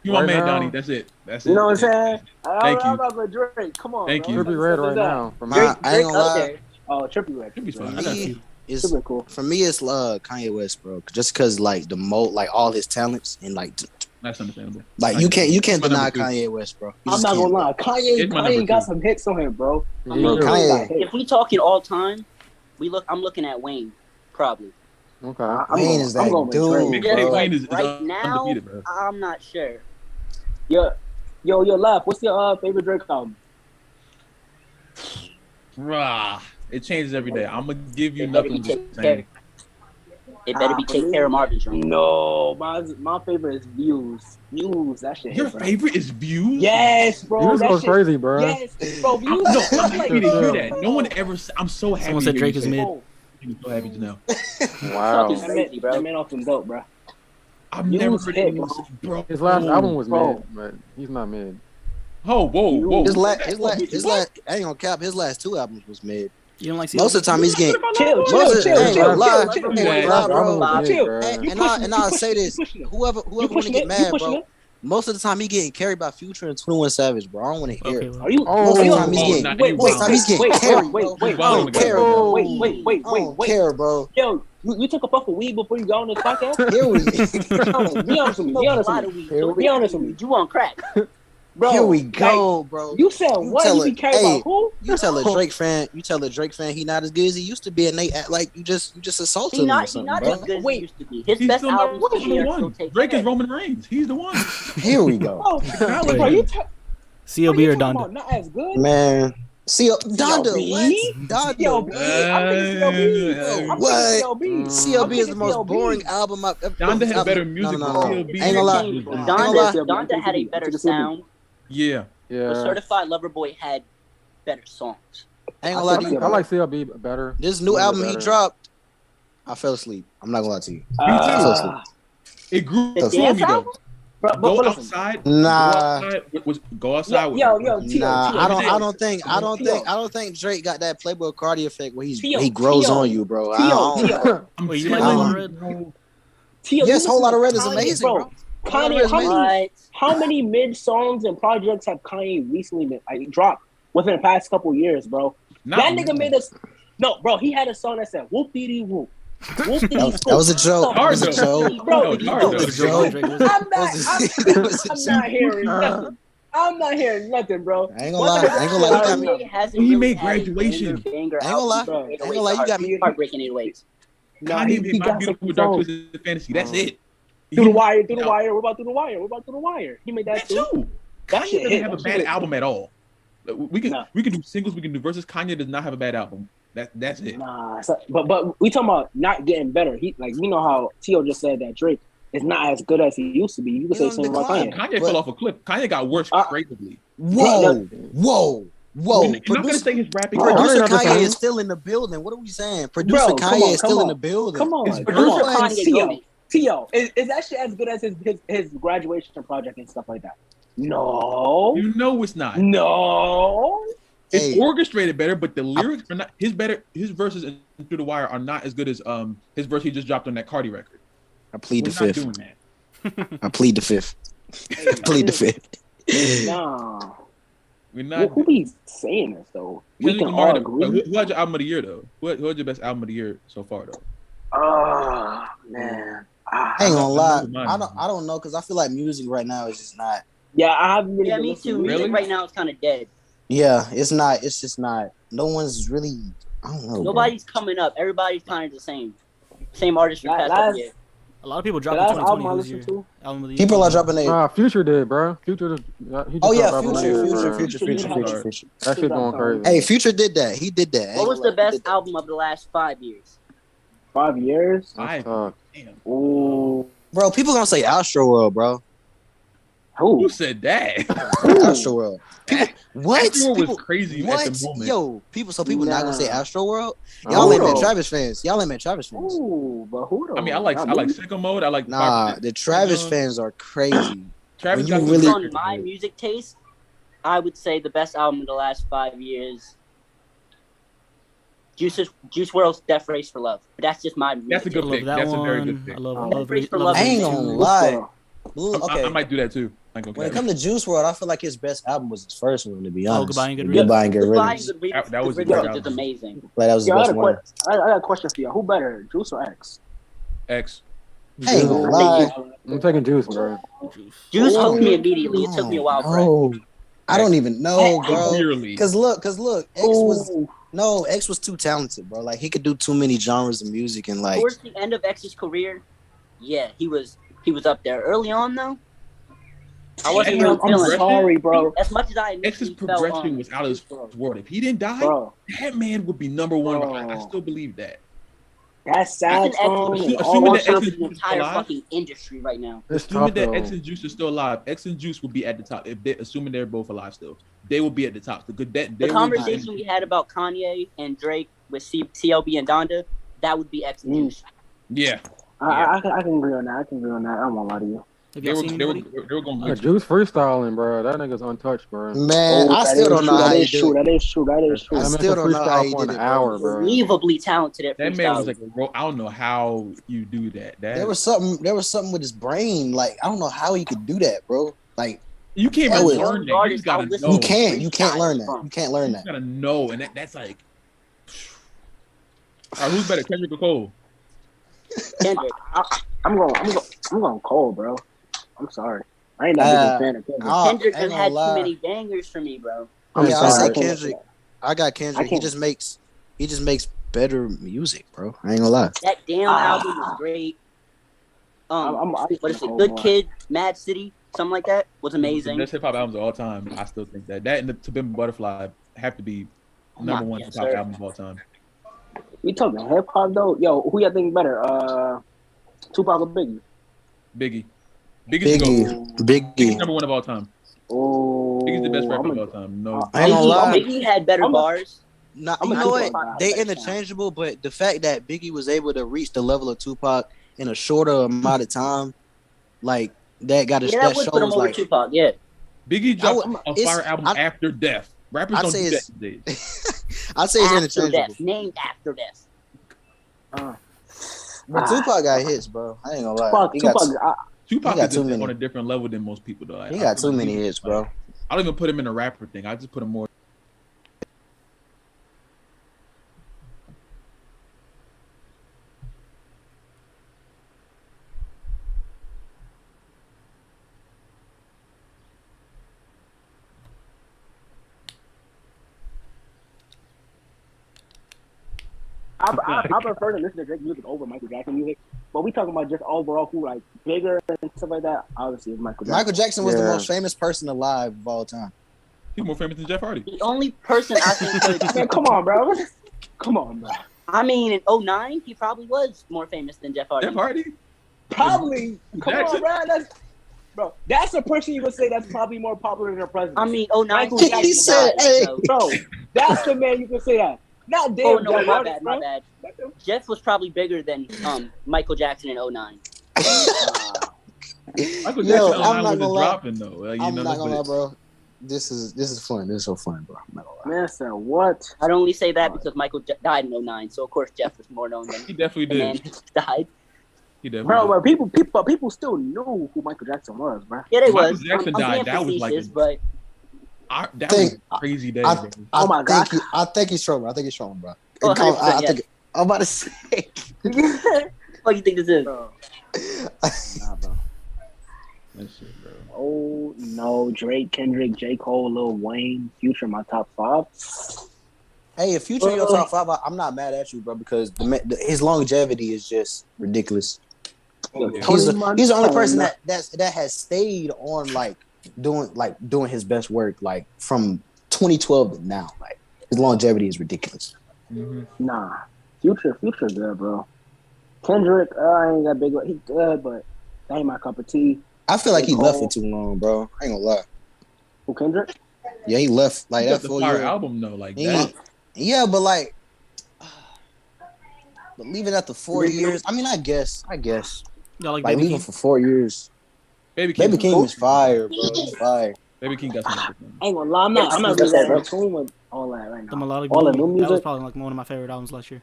You my man, Donney. That's it.
You know what I'm saying?
Thank you.
I'm about to Drake. Come on.
Thank you.
Trippie Red right now.
I ain't gonna lie.
Oh, Trippie Red.
Trippie's fine.
I got you. It's cool. For me, it's Kanye West, bro. Just because like like all his talents and like.
That's understandable.
Like you can't deny Kanye West, bro.
I'm not gonna lie. Kanye got some hits on him, bro.
If we talking all time, I'm looking at Wayne, probably.
Okay.
Wayne is that dude.
Wayne is
right now,
undefeated, bro.
I'm not sure.
Yo, Left. What's your favorite Drake album?
It changes every day. I'm gonna give you nothing to say.
It better be Take Care of Marvin's Room.
No, my favorite is Views. Views, that shit.
Your favorite is Views?
Yes, bro.
Views goes crazy, bro.
Yes, bro. Views.
I'm happy to hear that. No one ever. I'm so happy.
Someone said Drake is mid.
I'm so happy to know.
Wow.
That man off some dope, bro.
I've never heard anyone say, bro.
His last album was mid, but he's not mid.
Oh, whoa.
His last, I ain't gonna cap. His last 2 albums was mid.
You don't like
most of the time he's getting
chill,
bro. And I'll say this: whoever want to get mad, bro. Most of the time he getting carried by Future and 21 Savage, bro. I don't want to hear it. Most of the time he's getting carried.
Wait,
I don't care, bro.
Wait.
I don't care, bro.
Yo, you took a puff of weed before you got on this podcast?
Be honest with me.
Be honest with me.
You on crack?
Bro,
here we go, bro.
You said what? You be caring about who?
You tell a Drake fan he not as good as he used to be, and they act like you just assaulted him or something,
not
bro.
as good as he used to be. His best albums to me are still Take
Drake
Care.
is Roman Reigns. He's the one.
Here we go.
Bro,
CLB or Donda?
Not as good,
man. Donda, what? Donda. What? CLB is the most boring album I've ever.
Donda had better music than CLB.
Ain't gonna lie.
Donda had a better sound.
Yeah.
But Certified Lover Boy had better songs.
Ain't gonna lie to you.
I like CLB better.
This new album he dropped, I fell asleep. I'm not gonna lie to you. I fell asleep.
It grew
The
on
dance
me though.
album?
Go outside.
Nah.
Go outside.
Yo,
nah, I don't think Drake got that Playboy Cardi effect where he grows on you, bro. Yes, Whole Lot of Red is amazing, bro.
Kanye, how many mid songs and projects have Kanye recently been dropped within the past couple years, bro? That nigga made us. No, bro, he had a song that said "whoop dee whoop."
That was a joke. That was a joke.
Bro, I'm not hearing nothing, bro.
I ain't gonna lie.
He made Graduation.
I ain't gonna lie. You got me
heartbreaking 808s.
Kanye made My Beautiful Dark Twisted Fantasy. That's it.
Through the wire. What about Through the Wire? He made that
too. Kanye doesn't have a bad album at all. We can do singles. We can do verses. Kanye does not have a bad album. That's it.
Nah, but we talking about not getting better. He you know how Tio just said that Drake is not as good as he used to be. You can say something about Kanye.
Kanye fell off a cliff. Kanye got worse creatively.
Whoa.
You're not gonna say his rapping.
Producer Kanye is still in the building. What are we saying? Producer Kanye is still in the building.
Come on, producer Kanye. Tio, is actually as good as his graduation project and stuff like that. No,
you know it's not.
No.
It's orchestrated better, but the lyrics are not his better. His verses in Through the Wire are not as good as his verse he just dropped on that Cardi record.
I plead the fifth. I plead the fifth. Plead the fifth.
Nah,
we're not.
Who be saying this though? We can all agree.
Who had your album of the year though? Who had your best album of the year so far though?
Oh man,
I ain't gonna lie. I don't know because I feel like music right now is just not.
Yeah, I haven't really.
Yeah, me too. Music right now is kind of dead.
Yeah, it's not. It's just not. No one's really. I don't know.
Nobody's coming up. Everybody's kind of the same. Same artist for past year.
A lot of people dropped in 2020 this year.
People are dropping their.
Future did, bro. Future.
Future.
That shit going crazy.
Hey, Future did that. He did that.
What was the best album of the last 5 years?
5 years?
Damn.
Ooh.
Bro, people gonna say Astroworld, bro.
Who said that?
Astroworld. What?
Astroworld was crazy at the moment.
Yo, people not gonna say Astroworld? Y'all ain't been Travis fans.
Ooh, but who though?
I mean, I like Sicko Mode. I like
the Travis fans are crazy.
Travis
got really on my music taste. I would say the best album of the last 5 years. Juice WRLD's Death Race for Love. But that's just my music.
That's a good pick. That's a very good pick.
Death Race for Love.
I ain't gonna lie.
Okay. I might do that too.
When it comes to Juice WRLD, I feel like his best album was his first one, to be honest.
Goodbye and Good
Riddance.
That was
just amazing.
That was the best one.
I got a question for you. Who better, Juice or X?
X.
Hey,
I'm taking Juice, bro.
Juice hooked me immediately. It took me a while, bro.
I don't even know, bro.
Clearly.
Cause look, X was too talented, bro. Like he could do too many genres of music and like.
Towards the end of X's career, yeah, he was up there. Early on though, I wasn't really feeling.
I'm sorry, bro.
As much as I
X's progression was out of this world. If he didn't die, that man would be number one. I still believe that.
That's sad.
Assuming that X is
the entire fucking industry right now.
Assuming that X and Juice are still alive, X and Juice will be at the top. Assuming they're both alive still, they will be at the top. The
conversation we had about Kanye and Drake with CLB and Donda, that would be X and Juice.
Yeah.
I can agree on that. I don't want to lie to you.
They were going
Juice freestyling, bro. That nigga's untouched, bro.
Man, I still don't know how he did it.
That is true.
I still don't know how he did it.
Bro.
Unbelievably talented at freestyling.
That man was like, I don't know how you do that.
There was something with his brain. Like I don't know how he could do that, bro. Like
you can't even learn that. You just gotta know.
You can't learn that. You can't learn that.
You gotta know, and that's like. All right, who's better, Kendrick or Cole?
Kendrick.
I'm going Cole, bro. I'm sorry.
I ain't that big a fan of Kendrick.
Kendrick has had too many bangers for me, bro.
I'll say Kendrick. I got Kendrick. He just makes better music, bro. I ain't gonna lie.
That damn album was great. What is it? Good Kid, Mad City, something like that was amazing.
The best hip hop albums of all time. I still think that and the To Pimp a Butterfly have to be number one hip hop albums of all time.
We talking hip hop though? Yo, who y'all think better? Tupac or Biggie?
Biggie.
Biggie.
Number one of all time.
Oh,
Biggie's the best rapper of all time. No,
I ain't gonna lie.
Biggie had better bars.
Nah, you know what? They interchangeable, but the fact that Biggie was able to reach the level of Tupac in a shorter amount of time, like that got us. That shows like
Tupac. Yeah,
Biggie dropped a fire album after death. Rappers don't do that today.
I'd say it's interchangeable.
Named after death.
But Tupac got hits, bro. I ain't gonna lie.
Tupac is on a different level than most people, though.
He got too many hits, bro.
I don't even put him in a rapper thing. I just put him more.
I prefer to listen to Drake music over Michael Jackson music, but we talking about just overall who like bigger and stuff like that. Obviously, it's Michael Jackson.
Michael Jackson was the most famous person alive of all time.
He's more famous than Jeff Hardy.
The only person I think.
Man, come on, bro. Come on, bro.
I mean, in 2009, he probably was more famous than Jeff Hardy.
Jeff Hardy?
Probably. Come on, bro. That's a person you would say that's probably more popular than the president.
I mean, 2009.
He said, "Hey,
bro, that's the man you can say that." Not damn.
Oh no, my bad. Jeff was probably bigger than Michael Jackson in 2009.
Michael Jackson
I'm not gonna lie.
Dropping though. Like,
I'm not gonna lie, bro. This is fun. This is so fun, bro. I'm not gonna lie.
Man, sir, what?
I'd only say that because Michael died in 2009, so of course Jeff was more known than
he definitely did.
Man died.
He definitely
bro, people still knew who Michael Jackson was, bro.
Yeah, they
Michael
was.
Jackson died. That was like
but
that was a crazy day.
Oh my god! I think he's strong, bro. bro.
Oh,
I think I'm about to say.
What do you think this is?
Nah, bro.
That shit, bro.
Oh no, Drake, Kendrick, J. Cole, Lil Wayne, Future, my top 5.
Hey, if Future in your top 5, I'm not mad at you, bro, because his longevity is just ridiculous. He's the only person that has stayed on doing his best work like from 2012 to now. Like his longevity is ridiculous.
Mm-hmm.
Nah, Future good, bro. Kendrick, I ain't that big. He good, but that ain't my cup of tea.
I feel like he left for too long, bro. I ain't gonna lie.
Who, Kendrick?
Yeah, he left like
he
that
for a album though, like that.
Yeah, but like, but leaving after 4 years. I mean, I guess.
Y'all like
leaving
King?
for 4 years.
Baby King
is fire, bro. He's fire.
Baby King got some.
I ain't gonna lie. I'm not really that in tune with all that right now.
The Melodic
all the
Blue,
new music.
that was probably like one of my favorite albums last year.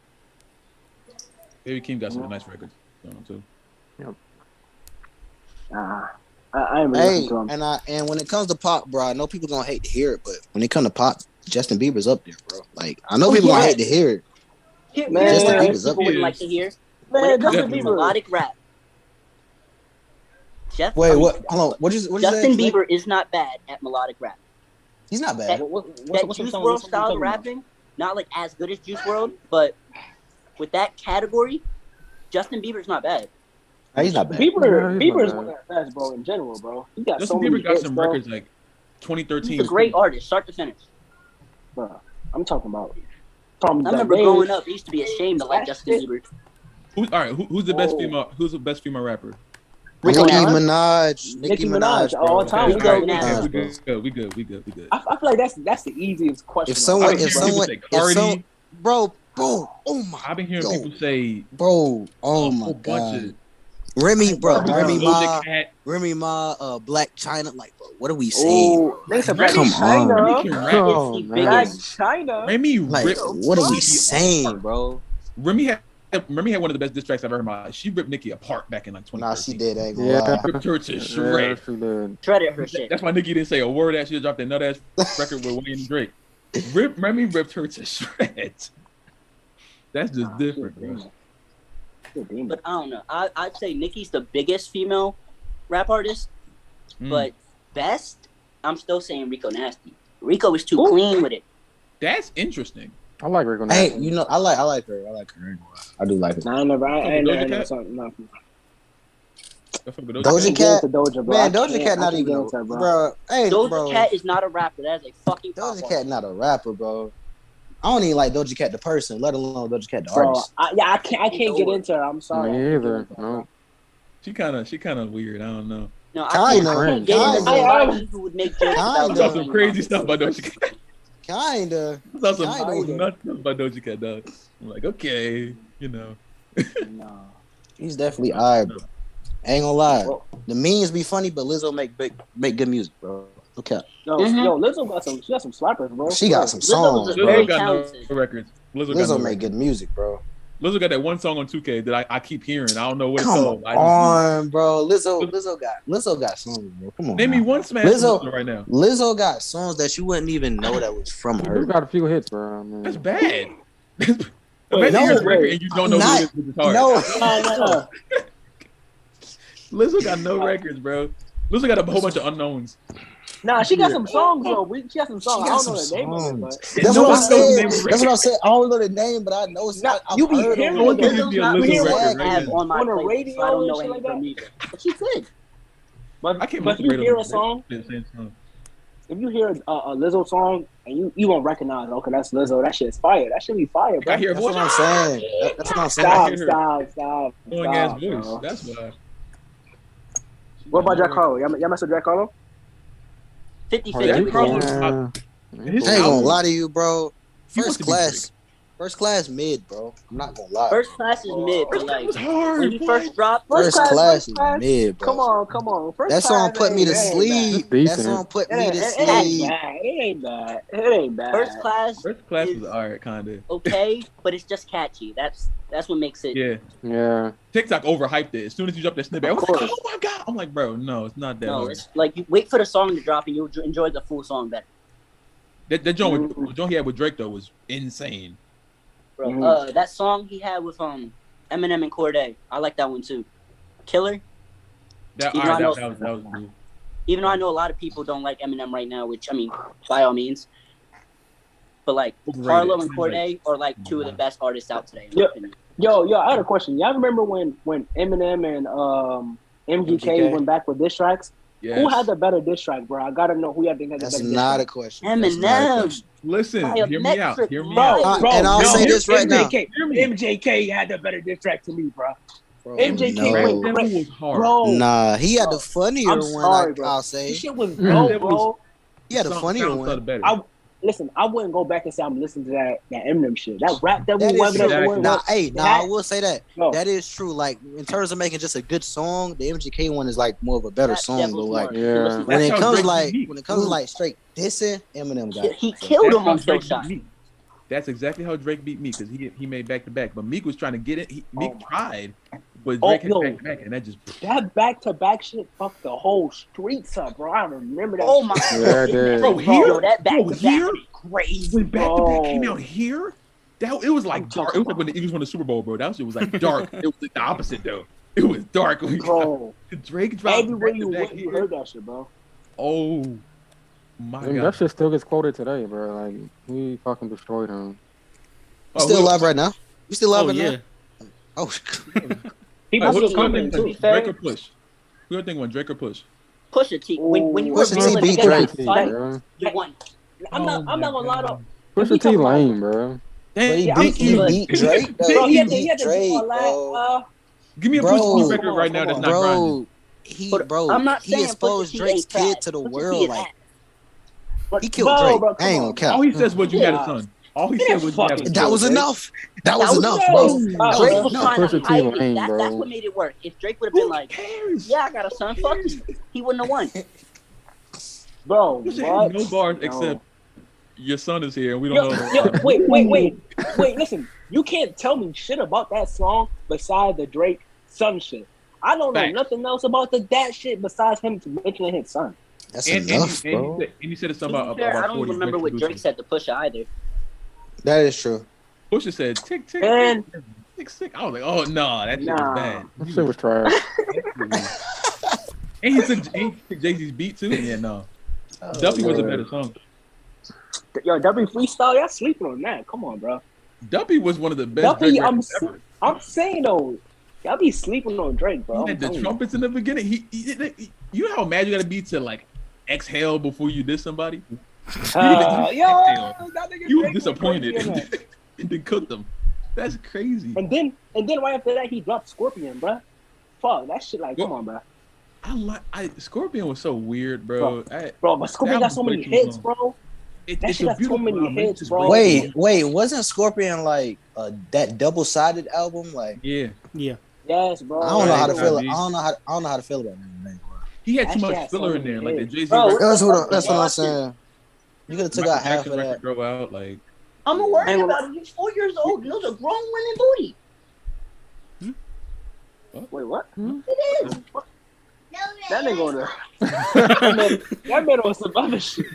Baby King got some nice records going on too.
Yep.
I ain't really listening to him.
And when it comes to pop, bro, I know people gonna hate to hear it, but when it comes to pop, Justin Bieber's up there, bro. Like I know people gonna hate to hear it.
Man,
Justin Bieber's up
people
there.
wouldn't like to hear.
Man,
When it comes
Justin
to
Bieber.
melodic rap,
What? Hold on. What
Justin Bieber is not bad at melodic rap.
He's not bad.
That Juice WRLD style of rapping, not like as good as Juice WRLD, but with that category, Justin Bieber's not bad.
He's not bad.
Bieber's one of the best, bro. In general, bro. He got
Justin
so many
Bieber got
hits,
some
bro.
records like 2013.
He's a great artist, start to finish.
Bro, I'm talking about.
I remember growing up, I used to be ashamed to like Justin Bieber.
Who's the best female? Who's the best female rapper?
Nicki Minaj.
Nicki Minaj all the time.
We good.
I feel like that's the easiest question.
If someone, bro, oh my!
I've been hearing people say,
bro, oh my god, Remy Ma, Black China, like, bro, what are we saying?
Come
on,
Black China.
Remy,
like, what are we saying, bro?
Remy had one of the best diss tracks I've ever heard in my life. She ripped Nicki apart back in like 2013.
Nah, she did. Ain't gonna lie.
Ripped her to shred.
Shredded her shit.
That's why Nicki didn't say a word. That she had dropped that nut ass record with Wayne and Drake. Remy ripped her to shreds. That's just different, bro.
But I don't know. I'd say Nicki's the biggest female rap artist,
But best, I'm still saying Rico Nasty. Rico is too clean with it.
That's interesting.
I like Rico Nasty.
Hey, you know, I like her. I do like her.
I ain't never
Doja
know
Cat?
something. No.
Doja Cat, man, Doja Cat not even, bro. Hey,
Doja Cat is not a rapper. That is a fucking
Doja Cat not a rapper, bro. I don't even like Doja Cat the person, let alone Doja Cat the
Bro,
artist.
I can't get into her. I'm sorry.
Me either. No.
She kind of weird. I don't know.
No, I can't get into somebody who would make jokes
I
about
saw some crazy stuff about Doja Cat.
Kinda.
I saw some nuts about Doja Cat, dog. I'm like, okay, you know.
No.
He's definitely alright, bro. Ain't gonna lie. The memes be funny, but Lizzo make good music, bro. Okay.
Yo, Lizzo got some slappers, bro.
She got some songs.
Lizzo got no records.
Lizzo make good music, bro.
Lizzo got that one song on 2K that I keep hearing. I don't know what it's
Come
called.
on, bro. Lizzo got songs, bro. Come on.
Name me one smash
Lizzo
right now.
Lizzo got songs that you wouldn't even know that was from her.
Lizzo got a few hits, bro. I mean,
That's bad. Imagine hearing a record and you don't know who it is with guitar.
No.
Lizzo got no records, bro. Lizzo got a whole bunch of unknowns.
Nah, she got some songs though. She got some songs. I don't know the name of it, but
That's what I said. That's what I said. I don't know the name, but I know it's not.
You be hearing
it
on the radio,
I don't know
shit
any
like
of her
that.
music. But she's good.
But
I can't
if you hear a song, if you hear a Lizzo song and you gonna recognize, okay, that's Lizzo. That shit's fire. That should be fire, bro.
I hear a
That's
voice.
what I'm saying. That's what I'm saying.
Stop.
Annoying ass voice. That's why.
What about Jack Harlow? Y'all mess with Jack Harlow?
50-50.
I ain't gonna lie to you, bro. First class mid, bro. I'm not gonna lie.
First class is mid, but like when he first dropped,
First class is mid, bro.
Come on.
That song put me to sleep. That song put me to sleep.
It ain't bad.
First class
is
was alright, kinda.
okay, but it's just catchy. That's what makes it.
Yeah.
TikTok overhyped it. As soon as you drop that snippet, I was like, oh my god! I'm like, bro, no, it's not that.
No,
hard.
it's like you wait for the song to drop and you'll enjoy the full song better.
That joint he had with Drake though was insane.
Bro, that song he had with Eminem and Cordae, I like that one too. Killer.
That was cool.
Even though I know a lot of people don't like Eminem right now, which I mean, by all means. But like Harlow and Cordae are like two of the best artists out today. In my opinion.
Yo, I had a question. Y'all remember when Eminem and MGK went back with diss tracks? Yes. Who had the better diss track, bro? I gotta know who y'all think had the better diss track.
That's not a question.
Eminem.
Listen, hear me out.
Bro,
and I'll say this right now.
MJK had the better diss track to me, bro.
MJK
went hard. Bro.
Nah, he had the funnier one,
bro.
I'll say.
This shit was dope, bro.
He had the funnier one.
Listen, I wouldn't go back and say I'm listening to that Eminem shit. That rap that
I will say that. No. That is true. Like in terms of making just a good song, the MGK one is like more of a better song. But like when it comes to like straight dissing, Eminem got
he killed him on Still Shot.
That's exactly how Drake beat Meek because he made back to back. But Meek was trying to get it. Meek tried, but Drake had back to back, and that just
that back to back shit fucked the whole streets up, bro. I remember that.
Oh my god,
bro! Here,
that back to back
crazy.
When back to back came out here, it was like dark. It was like when the Eagles won the Super Bowl, bro. That shit was like dark. It was like the opposite though. It was dark.
Bro,
Drake dropped
everywhere you heard that shit, bro.
Oh. My God.
That shit still gets quoted today, bro. Like, we fucking destroyed him.
Still alive right now? We still alive right now? Oh,
people still coming too.
Drake or Push? Who do you think won, Drake or Push?
Push a T. When you were
Pusha T beat Drake,
you won.
I'm not gonna lie though.
Push a T lame, bro.
He beat Drake.
He beat Drake, bro.
Give me a Push T record right now that's not grinding.
He exposed Drake's kid to the world. Like, he killed Drake.
Bro,
I ain't gonna count.
All he says was you had a son. All he said was you had a son.
That was enough. That was enough, bro.
Drake was trying to hype it. That's what made it work. If Drake would have been like, yeah, I got a son, fuck you, he wouldn't have won.
Bro,
what? No bars except your son is here and we don't know.
Wait. Listen, you can't tell me shit about that song besides the Drake son shit. I don't know nothing else about that shit besides him mentioning his son.
That's enough, bro.
And you said something about
I don't remember what Drake said to Pusha either.
That is true.
Pusha said tick tick tick tick. I was like, oh no, that shit was bad.
That shit was trash.
And he took Jay-Z's beat too. Yeah, no. Duppy was a better song.
Yo, Duppy freestyle, y'all sleeping on that. Come on, bro.
Duppy was one of the best.
Duppy, I'm saying though, y'all be sleeping on Drake, bro.
He had the trumpets in the beginning. He you know how mad you gotta be to like exhale before you diss somebody? You were disappointed and then cooked them. That's crazy.
And then right after that, he dropped Scorpion, bro. Fuck that shit. Like, come on, bro.
Scorpion was so weird, bro.
But Scorpion got so many hits, bro. That shit got so many hits, bro.
Wait, wasn't Scorpion like that double-sided album? Like,
yeah.
Yes, bro.
I don't know how to feel. I don't know how to feel about that, man.
He had too much filler in there, like the Jay-Z.
That's what I'm saying. You could have took out half of that.
Throw out like.
I'm worried about it. He's 4 years old. And those are grown women booty.
Wait, what?
It is.
That nigga that man on some other shit.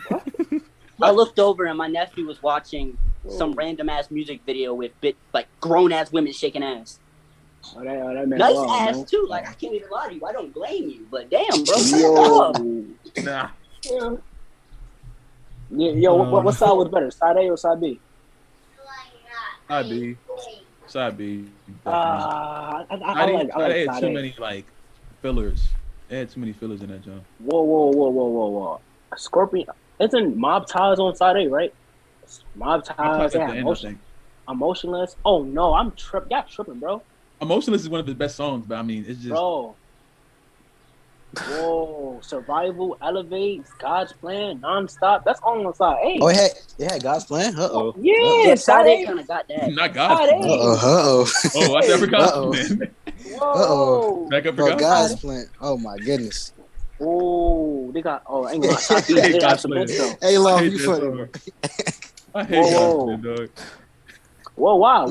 I looked over and my nephew was watching some random ass music video with like grown ass women shaking ass.
That man
nice
wrong,
ass
man.
too. Like I can't even lie to you. I don't blame you, but damn, bro.
Nah.
Yo, what side was better, side A or side B?
Side B.
I
had
like
too
A.
many like fillers. It had too many fillers in that joint.
Whoa. Scorpion. Isn't Mob Ties on side A, right? Mob Ties. Emotionless. Oh no, I'm tripping. Y'all tripping, bro.
Emotionless is one of his best songs, but I mean, it's just.
Bro. Whoa, Survival, Elevate, God's Plan, Nonstop. That's all on side A.
Oh, it had God's Plan? Uh-oh.
Yeah,
side A kind of got that.
Not God's Plan.
Uh-oh.
Oh, I never God's Plan.
Whoa.
Back up for
Bro, God's Plan. Oh, my goodness.
Oh, they got, I ain't gonna
God's Plan.
Hey, Love, you funny.
I hate God's Plan, dog.
Whoa, wow.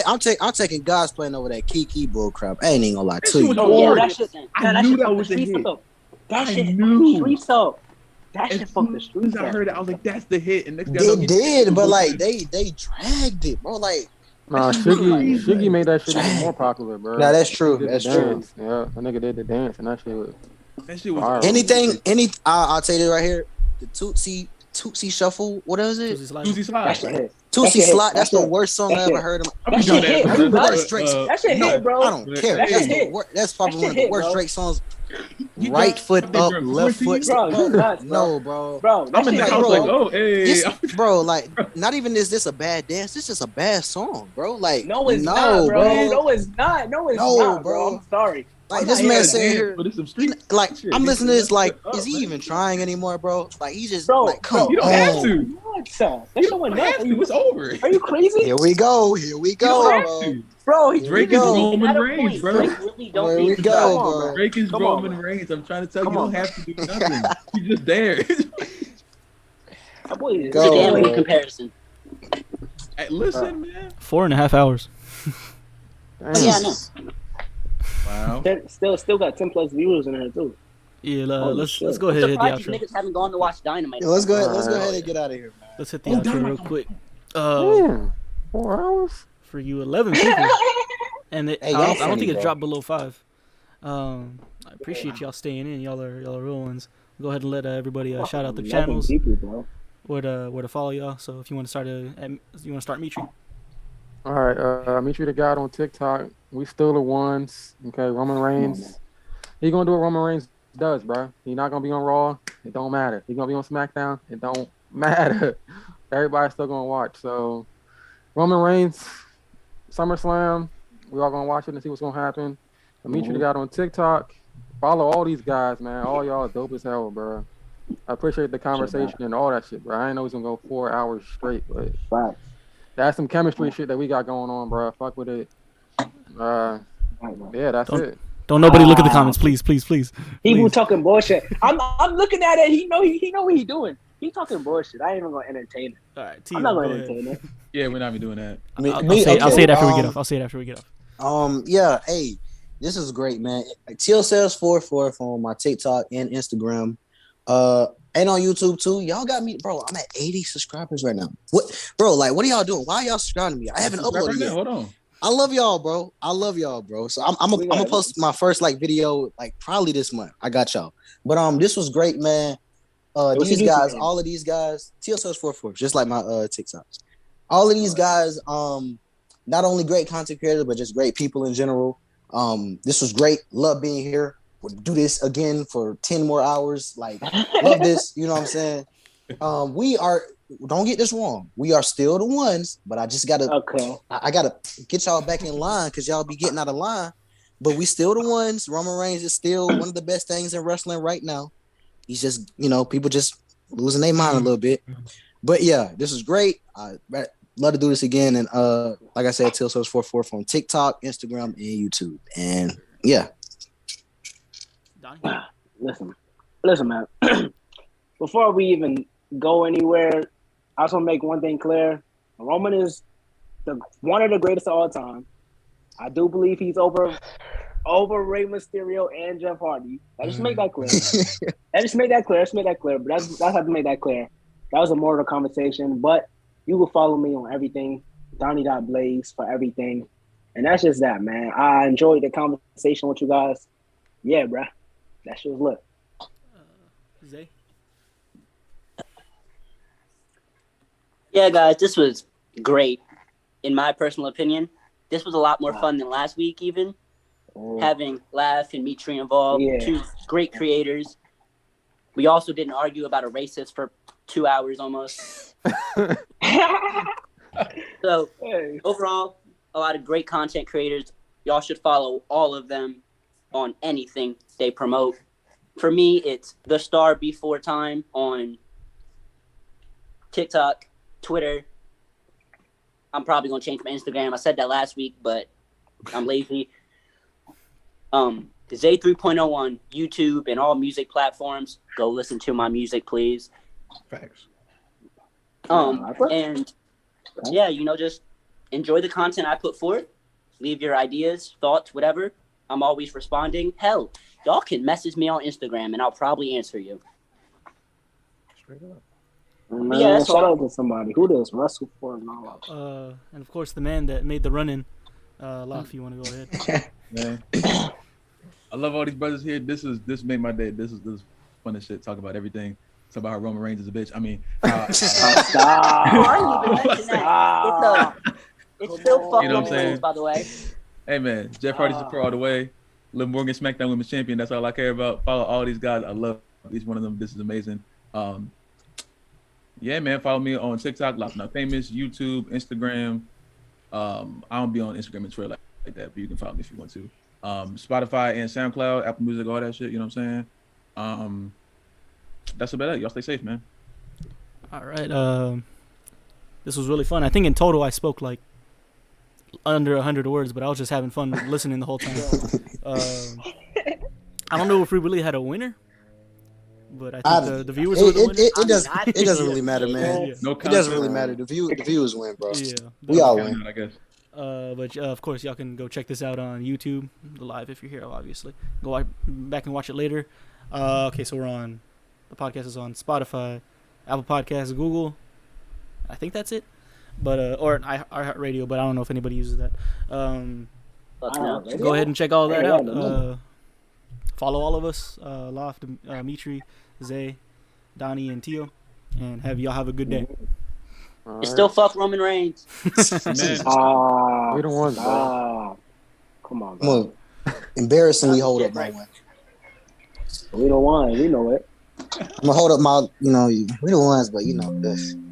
I'm taking God's Plan over that Kiki bull crap. I ain't even gonna lie to you.
That shit. I knew that was a hit. That shit fucked the streets up. That shit fucked the streets up.
I heard it, I was like, that's the hit. And next
they did, but like they dragged it, bro. Like,
nah, Shiggy made that shit even more popular, bro.
Nah, that's true. That's true.
Yeah, that nigga did the dance, and that shit was
viral. I'll tell you right here, the Tootsie Shuffle. What is it?
Tootsie Slide.
Tootsie Slide. That's the worst song I ever heard.
That shit hit.
That
shit hit, bro.
I don't care. That's probably one of the worst Drake songs. Right foot up, left foot. No, bro.
I'm in the house like, oh, hey.
Bro, like, not even is this a bad dance. This is just a bad song, bro. Like,
no, it's not, bro. No, it's not, bro. I'm sorry.
Like, this man saying here, like, I'm listening to this, like, is he even trying anymore, bro? Like, he just, like, come on.
You don't have to.
You don't have to.
It's over.
Are you crazy?
Here we go,
bro.
Drake is Roman Reigns, bro.
Here we go, bro.
Drake is Roman Reigns. I'm trying to tell you, you don't have to do nothing. He's just there.
That boy is
damn good comparison.
Hey, listen, man.
4.5 hours.
Yeah, I know.
Wow.
Still got 10 plus viewers in there too.
Yeah, let's go ahead and hit the outro.
Niggas haven't gone to watch Dynamite.
Yeah, let's go ahead and get out of here, man.
Let's hit the outro real quick.
4 hours
for you 11 people, and I don't think it dropped below 5. I appreciate y'all staying in. Y'all are real ones. Go ahead and let everybody shout out the channels. Where to follow y'all. So if you want to start Mitry.
All right, Mitry the God on TikTok. We still the ones. Okay, Roman Reigns. He gonna do what Roman Reigns does, bro. He not gonna be on Raw. It don't matter. He gonna be on SmackDown. It don't matter. Everybody's still gonna watch. So Roman Reigns, SummerSlam. We all gonna watch it and see what's gonna happen. Mitry the God on TikTok. Follow all these guys, man. All y'all dope as hell, bro. I appreciate the conversation and all that shit, bro. I ain't know he's gonna go 4 hours straight, but that's some chemistry shit that we got going on, bro. Fuck with it. Yeah, that's it.
Don't nobody look at the comments, please.
He talking bullshit. I'm looking at it. He know what he's doing. He talking bullshit. I ain't even gonna entertain it.
All right,
I'm not gonna entertain it.
Yeah, we're not even doing that.
I'll say it after we get off.
Yeah. Hey, this is great, man. Teal says 44 on my TikTok and Instagram. And on YouTube too. Y'all got me, bro. I'm at 80 subscribers right now. What, bro? Like, what are y'all doing? Why are y'all subscribing to me? I haven't uploaded yet.
Hold on.
I love y'all, bro. So I'm gonna post my first like video like probably this month. I got y'all. But this was great, man. These guys, all of these guys, TLSource44, just like my TikToks. All of these guys, not only great content creators, but just great people in general. This was great. Love being here. We'll do this again for 10 more hours. Like, love this. You know what I'm saying? We are. Don't get this wrong. We are still the ones, but I just gotta. Okay. I gotta get y'all back in line because y'all be getting out of line. But we still the ones. Roman Reigns is still one of the best things in wrestling right now. He's just, people just losing their mind a little bit. But yeah, this is great. Love to do this again. And like I said, TLSource44 on TikTok, Instagram, and YouTube. And yeah.
Listen, man. Before we even go anywhere, I just want to make one thing clear. Roman is one of the greatest of all time. I do believe he's over Rey Mysterio and Jeff Hardy. I just make that clear. But that's how to make that clear. That was a more of a conversation. But you will follow me on everything. Donney.blaze for everything. And that's just that, man. I enjoyed the conversation with you guys. Yeah, bruh. That shit was lit.
Zay?
Yeah, guys, this was great. In my personal opinion, this was a lot more fun than last week, even. Having Laugh and Mitry involved, two great creators. We also didn't argue about a racist for 2 hours almost. So, overall, a lot of great content creators. Y'all should follow all of them on anything they promote. For me, it's The Star Before Time on TikTok, Twitter. I'm probably going to change my Instagram. I said that last week, but I'm lazy. Zay 3.0 on YouTube and all music platforms. Go listen to my music, please.
Facts.
And yeah, just enjoy the content I put forth. Leave your ideas, thoughts, whatever. I'm always responding. Hell, y'all can message me on Instagram and I'll probably answer you.
Straight up. Man, shout out to somebody. Who does Wrestle for now?
And of course the man that made the run-in. Laugh, you want to go ahead?
Man. I love all these brothers here. This made my day. This fun as shit. Talk about everything. Talk about how Roman Reigns is a bitch. I mean,
stop. It's still fucking Roman Reigns, by the way.
Hey man, Jeff Hardy's a pro all the way. Liv Morgan, SmackDown Women's Champion. That's all I care about. Follow all these guys. I love each one of them. This is amazing. Yeah, man. Follow me on TikTok, Lost Not Famous, YouTube, Instagram. I don't be on Instagram and Twitter like that, but you can follow me if you want to. Spotify and SoundCloud, Apple Music, all that shit. You know what I'm saying? That's about it. Y'all stay safe, man.
All right. This was really fun. I think in total I spoke like under 100 words, but I was just having fun listening the whole time. I don't know if we really had a winner, but I think the viewers were the winners.
It doesn't really matter, man.
No
it doesn't really matter. The viewers win, bro. Yeah, we all win,
I guess.
But of course, y'all can go check this out on YouTube, live if you're here, obviously. Go back and watch it later. Okay, so the podcast is on Spotify, Apple Podcasts, Google. I think that's it. But or iHeartRadio, but I don't know if anybody uses that. Go ahead and check all that out. Follow all of us, Loft, Mitry, Zay, Donney, and Tio, and y'all have a good day.
Right. Still fuck Roman Reigns.
We don't want that.
Come on, bro.
Embarrassingly hold up my one.
We don't want it. We know it.
I'm gonna hold up my, we the ones, but this.